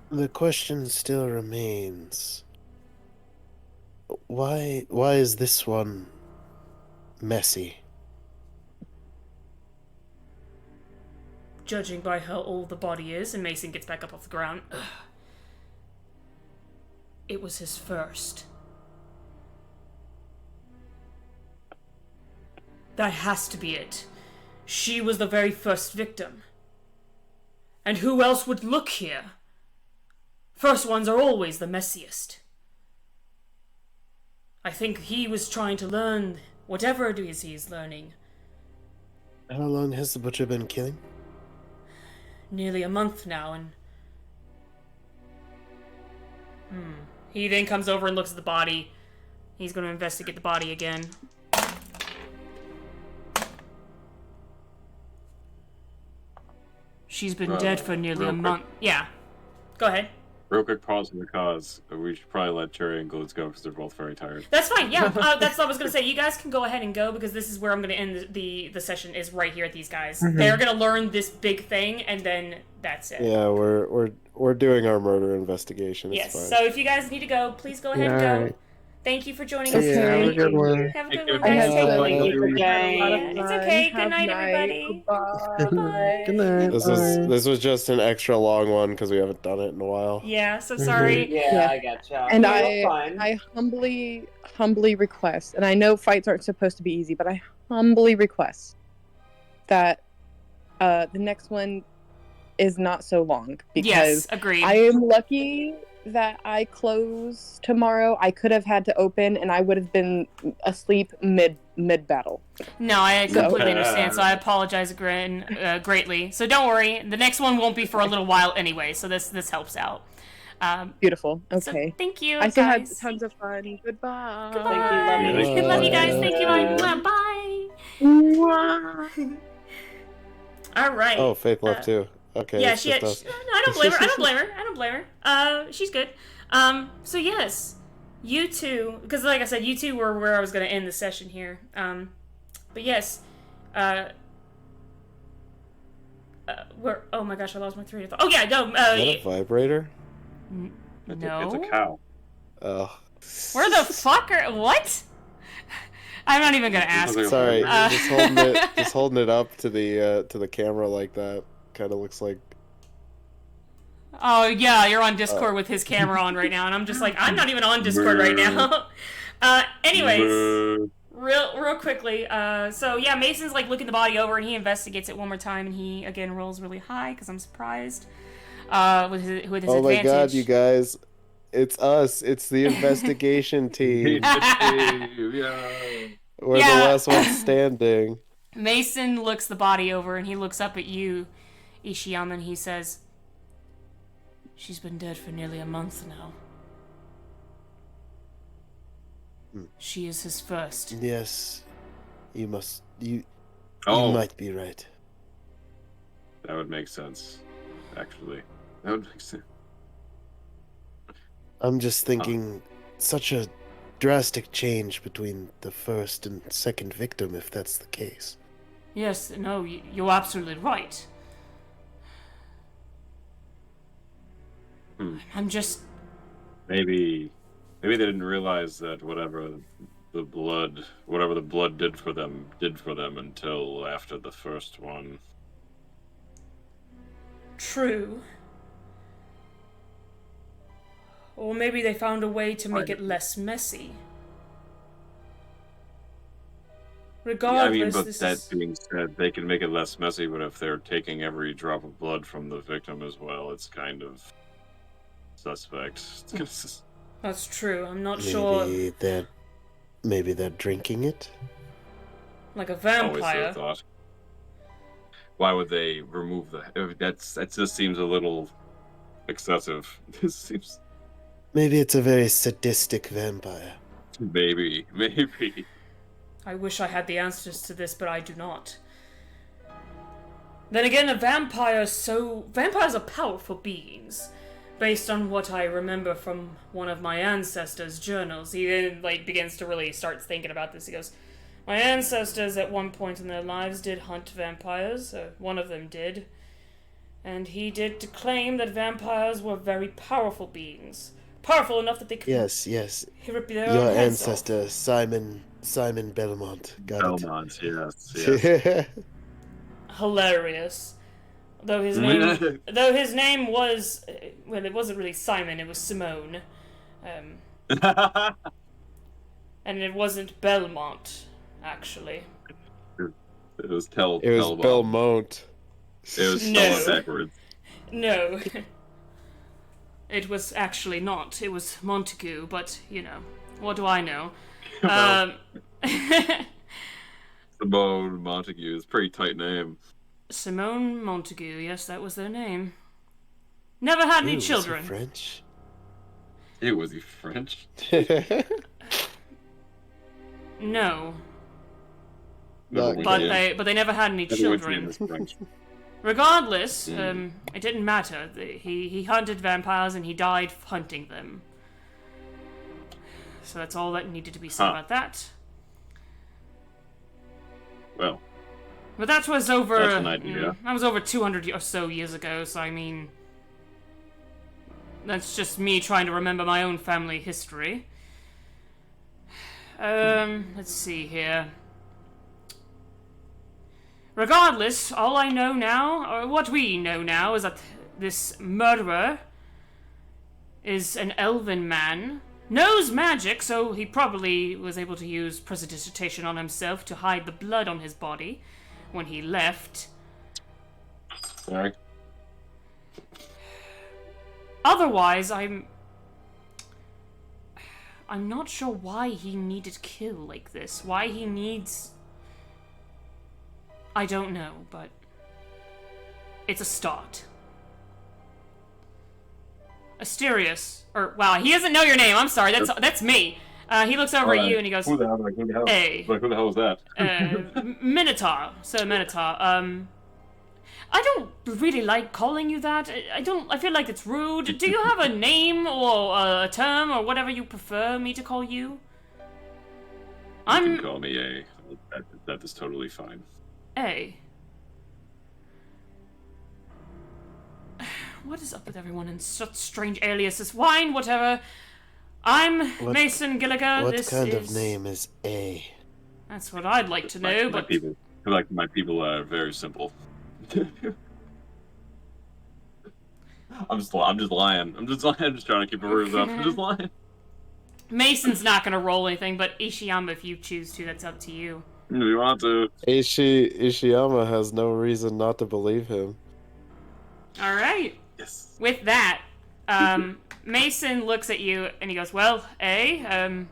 Speaker 15: The question still remains. Why is this one messy?
Speaker 1: Judging by how old the body is, and Mason gets back up off the ground. It was his first. That has to be it. She was the very first victim. And who else would look here? First ones are always the messiest. I think he was trying to learn whatever it is he is learning.
Speaker 15: How long has the butcher been killing?
Speaker 1: Nearly a month now, and... He then comes over and looks at the body. He's going to investigate the body again. She's been dead for nearly a month. Yeah. Go ahead.
Speaker 16: Real quick pause in the cause. We should probably let Cherry and Glutes go because they're both very tired.
Speaker 1: That's fine, yeah. That's what I was going to say. You guys can go ahead and go because this is where I'm going to end the session, is right here at these guys.
Speaker 11: Mm-hmm.
Speaker 1: They're going to learn this big thing, and then that's it.
Speaker 9: Yeah, we're doing our murder investigation. It's
Speaker 1: yes,
Speaker 9: fine.
Speaker 1: so if you guys need to go, please go ahead and go.
Speaker 9: Right.
Speaker 1: Thank you for joining us
Speaker 11: Yeah,
Speaker 1: today.
Speaker 11: have a good one.
Speaker 1: Have a good one, guys. It's okay. Good night, everybody. Bye.
Speaker 11: Good night.
Speaker 9: This was just an extra long one because we haven't done it in a while.
Speaker 1: Yeah, so sorry.
Speaker 13: Yeah, I gotcha.
Speaker 4: And
Speaker 13: You're fine.
Speaker 4: I humbly request, and I know fights aren't supposed to be easy, but I humbly request that the next one is not so long, because
Speaker 1: Yes, agreed.
Speaker 4: I am lucky that I close tomorrow, I could have had to open, and I would have been asleep mid battle.
Speaker 1: No, I completely understand, so I apologize greatly. So don't worry, the next one won't be for a little while anyway, so this helps out.
Speaker 4: Beautiful. Okay.
Speaker 1: So thank you,
Speaker 4: I still had
Speaker 1: guys.
Speaker 4: tons of fun. Goodbye.
Speaker 1: Goodbye.
Speaker 13: Thank you, love you.
Speaker 1: Love you guys. Thank you. Bye. All right.
Speaker 11: Oh, Faith left too. Okay.
Speaker 1: Yeah,
Speaker 11: it's just us.
Speaker 1: I don't blame her. I don't blame her. She's good. So yes, you two, because like I said, you two were where I was gonna end the session here. But yes, where? Oh my gosh, I lost my train of thought. Oh yeah, no.
Speaker 11: Is that a vibrator?
Speaker 1: No.
Speaker 16: It's a cow.
Speaker 11: Oh.
Speaker 1: Where the fuck are what? I'm not even gonna ask.
Speaker 11: Sorry, just holding it up to the camera like that kind of looks like.
Speaker 1: Oh yeah, you're on Discord with his camera on right now, and I'm just like, I'm not even on Discord right now. Anyways, real quickly. So yeah, Mason's like looking the body over, and he investigates it one more time, and he again rolls really high because I'm surprised. With his
Speaker 11: oh
Speaker 1: advantage.
Speaker 11: My god, you guys. It's us. It's the investigation team. We're the last ones standing.
Speaker 1: Mason looks the body over, and he looks up at you, Ishiyama, and he says, "She's been dead for nearly a month now. She is his first."
Speaker 11: Yes. You might be right.
Speaker 16: That would make sense, actually. That would make sense.
Speaker 11: I'm just thinking such a drastic change between the first and second victim, if that's the case.
Speaker 1: Yes, no, you're absolutely right. I'm just...
Speaker 16: Maybe they didn't realize that whatever the blood did for them until after the first one.
Speaker 1: True. Or maybe they found a way to make it less messy. Regardless,
Speaker 16: but that being said, they can make it less messy, but if they're taking every drop of blood from the victim as well, it's kind of suspect.
Speaker 1: That's true. I'm not sure.
Speaker 11: Maybe they're drinking it?
Speaker 1: Like a vampire.
Speaker 16: Always the thought. Why would they remove that just seems a little excessive. This seems...
Speaker 11: Maybe it's a very sadistic vampire.
Speaker 16: Maybe.
Speaker 1: I wish I had the answers to this, but I do not. Then again, vampires are powerful beings. Based on what I remember from one of my ancestors' journals. He then begins to really start thinking about this. He goes, my ancestors at one point in their lives did hunt vampires. One of them did. And he did claim that vampires were very powerful beings. Powerful enough that they could rip their
Speaker 11: Your
Speaker 1: own heads
Speaker 11: ancestor,
Speaker 1: off.
Speaker 11: Simon Belmont.
Speaker 16: Belmont, yes.
Speaker 1: Hilarious. Though his name was, well, it wasn't really Simon, it was Simone. And it wasn't Belmont, actually.
Speaker 16: It was
Speaker 11: Belmont.
Speaker 16: It was spelled backwards.
Speaker 1: No. It was actually not. It was Montague, but, what do I know?
Speaker 16: Simone Montague is a pretty tight name.
Speaker 1: Simone Montague, yes, that was their name. Never had any children.
Speaker 11: Was he French?
Speaker 16: Was he French?
Speaker 1: No. But they never had any children. Regardless, it didn't matter. He hunted vampires and he died hunting them. So that's all that needed to be said about that.
Speaker 16: Well.
Speaker 1: But that was over.
Speaker 16: That's an idea.
Speaker 1: That was over 200 or so years ago. So I mean, that's just me trying to remember my own family history. Let's see here. Regardless, all I know now, or what we know now, is that this murderer is an elven man, knows magic, so he probably was able to use prestidigitation on himself to hide the blood on his body when he left.
Speaker 16: Sorry.
Speaker 1: Otherwise, I'm I'm not sure why he needed kill like this. Why he needs... I don't know, but... it's a start. Asterius. Or, wow, he doesn't know your name. I'm sorry, that's me. He looks over at you and he goes,
Speaker 16: Who the hell? Like, who the hell?
Speaker 1: Hey.
Speaker 16: Like, who the hell is that?
Speaker 1: Minotaur. Sir Minotaur. I don't really like calling you that. I feel like it's rude. Do you have a name or a term or whatever you prefer me to call you?
Speaker 16: You can call me A. That is totally fine.
Speaker 1: A. What is up with everyone in such strange aliases? Wine, whatever. I'm Mason Gilliger.
Speaker 15: What
Speaker 1: this
Speaker 15: kind
Speaker 1: is...
Speaker 15: of name is A?
Speaker 1: That's what I'd like to know, but...
Speaker 16: My people are very simple. I'm just lying. I'm just trying to keep it real up. I'm just lying.
Speaker 1: Mason's not gonna roll anything, but Ishiyama, if you choose to, that's up to you.
Speaker 16: You want to?
Speaker 9: Ishiyama has no reason not to believe him.
Speaker 1: All right.
Speaker 16: Yes.
Speaker 1: With that, Mason looks at you and he goes, "Well, I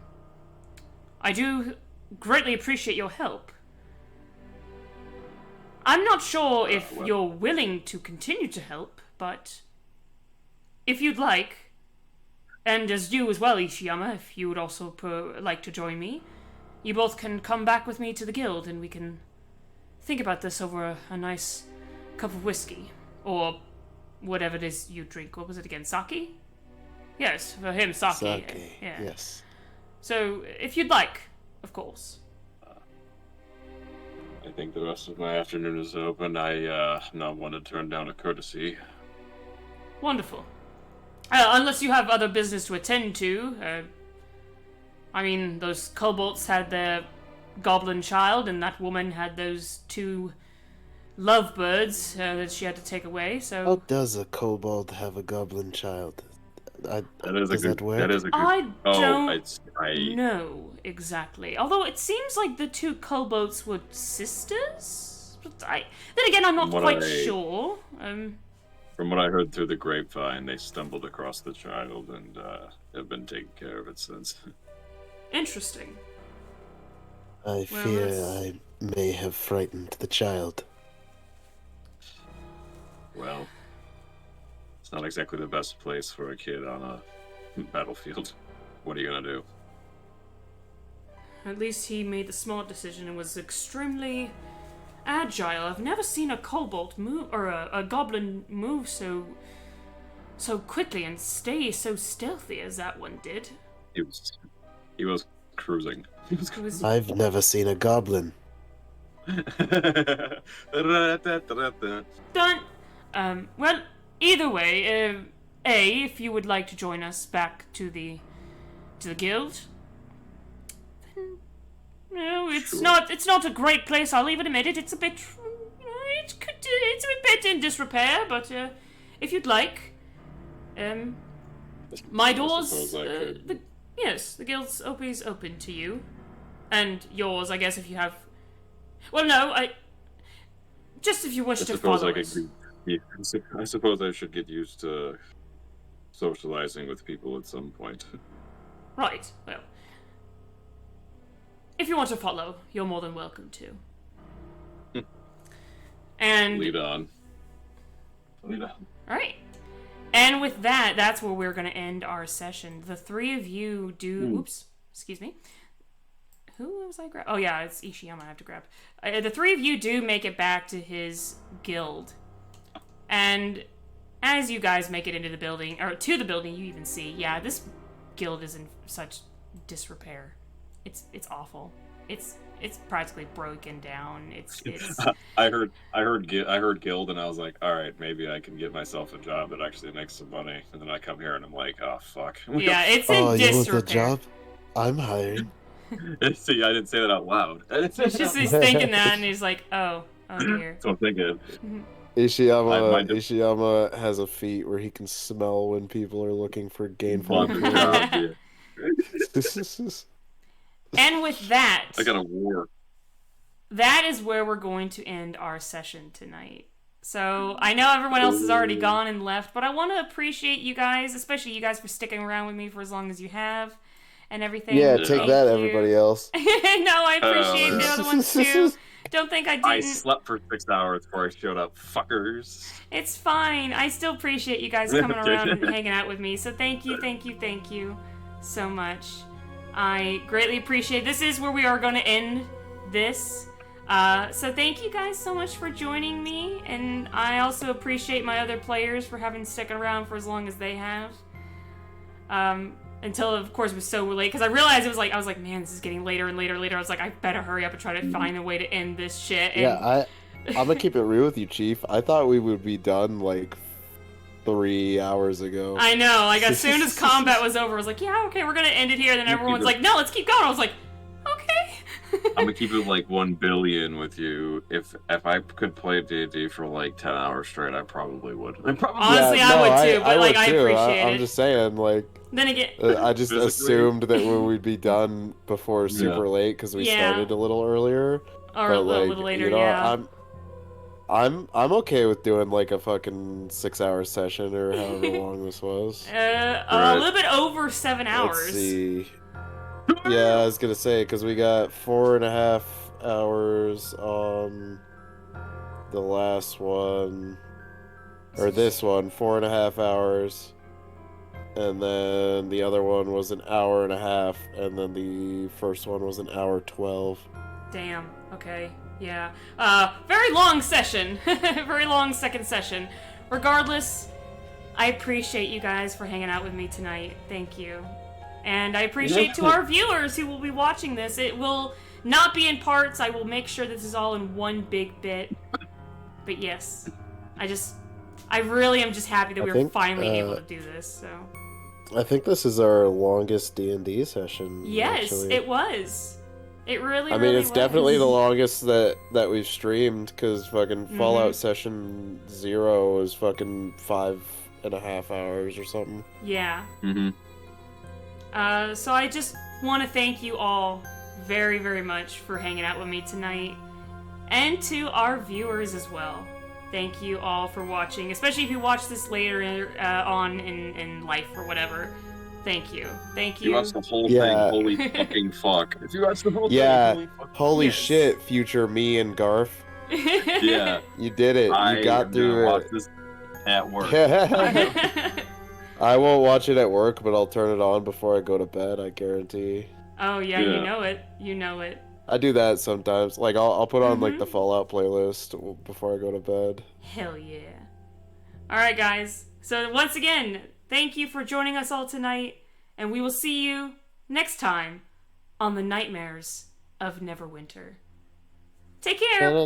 Speaker 1: do greatly appreciate your help. I'm not sure if you're willing to continue to help, but if you'd like, and as you as well, Ishiyama, if you would also like to join me, you both can come back with me to the guild and we can think about this over a nice cup of whiskey. Or whatever it is you drink. What was it again? Sake? Yes, for him, sake.
Speaker 9: Sake,
Speaker 1: yeah.
Speaker 9: yes.
Speaker 1: So, if you'd like, of course.
Speaker 16: I think the rest of my afternoon is open. I not want to turn down a courtesy.
Speaker 1: Wonderful. Unless you have other business to attend to. I mean, those kobolds had their goblin child, and that woman had those 2 lovebirds that she had to take away, so...
Speaker 15: How does a kobold have a goblin child?
Speaker 1: I don't know exactly. Although it seems like the 2 kobolds were sisters? But then again, I'm not quite sure.
Speaker 16: From what I heard through the grapevine, they stumbled across the child and have been taking care of it since.
Speaker 1: Interesting.
Speaker 15: I fear I may have frightened the child.
Speaker 16: Well, it's not exactly the best place for a kid on a battlefield. What are you gonna do?
Speaker 1: At least he made the smart decision and was extremely agile. I've never seen a kobold move, or a goblin move so quickly and stay so stealthy as that one did.
Speaker 16: He was cruising.
Speaker 15: I've never seen a goblin.
Speaker 1: Done. Well, either way, if you would like to join us back to the guild, then, no, it's not a great place. I'll even admit it. It's a bit, it's a bit in disrepair. But if you'd like, my doors, yes, the guild's always open to you, and yours, I guess, if you have. Well, no, just if you wish to follow us.
Speaker 16: Yeah, I suppose I should get used to socializing with people at some point.
Speaker 1: Right, well. If you want to follow, you're more than welcome to. And...
Speaker 16: Lead on.
Speaker 1: Alright. And with that, that's where we're going to end our session. The 3 of you do... Oops, excuse me. Who was I grab? Oh yeah, it's Ishiyama I have to grab. The 3 of you do make it back to his guild. And as you guys make it into the building, or to the building, you even see, yeah, this guild is in such disrepair. It's awful. It's practically broken down. It's
Speaker 16: I heard guild, and I was like, all right, maybe I can get myself a job that actually makes some money. And then I come here and I'm like, oh fuck.
Speaker 1: Yeah, it's in disrepair.
Speaker 15: You want the job? I'm hiring.
Speaker 16: See, I didn't say that out loud.
Speaker 1: It's just he's thinking that, and he's like, oh dear.
Speaker 16: That's what I'm thinking.
Speaker 9: Ishiyama has a feat where he can smell when people are looking for gainful employment.
Speaker 1: And with that,
Speaker 16: I got a war.
Speaker 1: That is where we're going to end our session tonight. So I know everyone else has already gone and left, but I want to appreciate you guys, especially you guys, for sticking around with me for as long as you have. and everything.
Speaker 11: Yeah,
Speaker 1: Thank
Speaker 11: take that,
Speaker 1: you.
Speaker 11: everybody else.
Speaker 1: No, I appreciate the other ones too. Don't think I didn't.
Speaker 16: I slept for 6 hours before I showed up, fuckers.
Speaker 1: It's fine. I still appreciate you guys coming around and hanging out with me. So thank you so much. I greatly appreciate it. This is where we are going to end this. So thank you guys so much for joining me, and I also appreciate my other players for having stuck around for as long as they have. Until, of course, it was so late, because I realized I was like, man, this is getting later and later. I was like, I better hurry up and try to find a way to end this shit. And...
Speaker 11: Yeah, I'm gonna keep it real with you, Chief. I thought we would be done like 3 hours ago.
Speaker 1: I know, like as soon as combat was over, I was like, yeah, okay, we're gonna end it here. Then everyone's like, no, let's keep going. I was like, okay.
Speaker 16: I'm gonna keep it like 1 billion with you. If I could play D&D for like 10 hours straight, I probably would.
Speaker 1: Honestly, I would too, but like I appreciate it.
Speaker 11: I'm just saying, like.
Speaker 1: Then again,
Speaker 11: I just assumed that we'd be done before super late because we started a little earlier.
Speaker 1: Or a little later, yeah.
Speaker 11: I'm okay with doing like a fucking 6-hour session or however long this was.
Speaker 1: A little bit over 7 hours.
Speaker 11: Let's see. Yeah, I was gonna say because we got 4.5 hours on the last one, or this one, 4.5 hours, and then the other one was an hour and a half, and then the first one was an hour 12.
Speaker 1: Damn. Okay. Yeah. Very long session. Very long second session. Regardless, I appreciate you guys for hanging out with me tonight. Thank you. And I appreciate to our viewers who will be watching this. It will not be in parts. I will make sure this is all in one big bit. But yes, I really am just happy that we were finally able to do this. So.
Speaker 11: I think this is our longest D&D session.
Speaker 1: Yes,
Speaker 11: actually.
Speaker 1: It was. It really.
Speaker 11: I mean, it's definitely the longest that we've streamed because fucking Fallout Session 0 was fucking 5.5 hours or something.
Speaker 1: Yeah. So I just want to thank you all very, very much for hanging out with me tonight, and to our viewers as well. Thank you all for watching, especially if you watch this later on in life or whatever. Thank you. Thank you.
Speaker 16: You watched the whole thing, holy fucking fuck. If you watched the whole thing,
Speaker 11: holy shit, future me and Garf.
Speaker 16: Yeah.
Speaker 11: You did it. You got through it.
Speaker 16: Watch this at work.
Speaker 11: I won't watch it at work, but I'll turn it on before I go to bed, I guarantee.
Speaker 1: Oh, yeah, you know it. You know it.
Speaker 11: I do that sometimes. Like, I'll put on, like, the Fallout playlist before I go to bed.
Speaker 1: Hell yeah. Alright, guys. So, once again, thank you for joining us all tonight, and we will see you next time on the Nightmares of Neverwinter. Take care!
Speaker 11: Yo,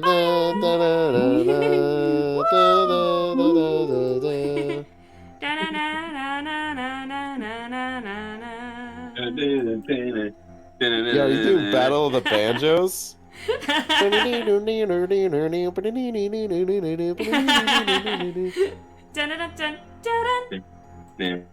Speaker 11: you do Battle of the Banjos?
Speaker 1: Dun, dun, dun, dun, dun.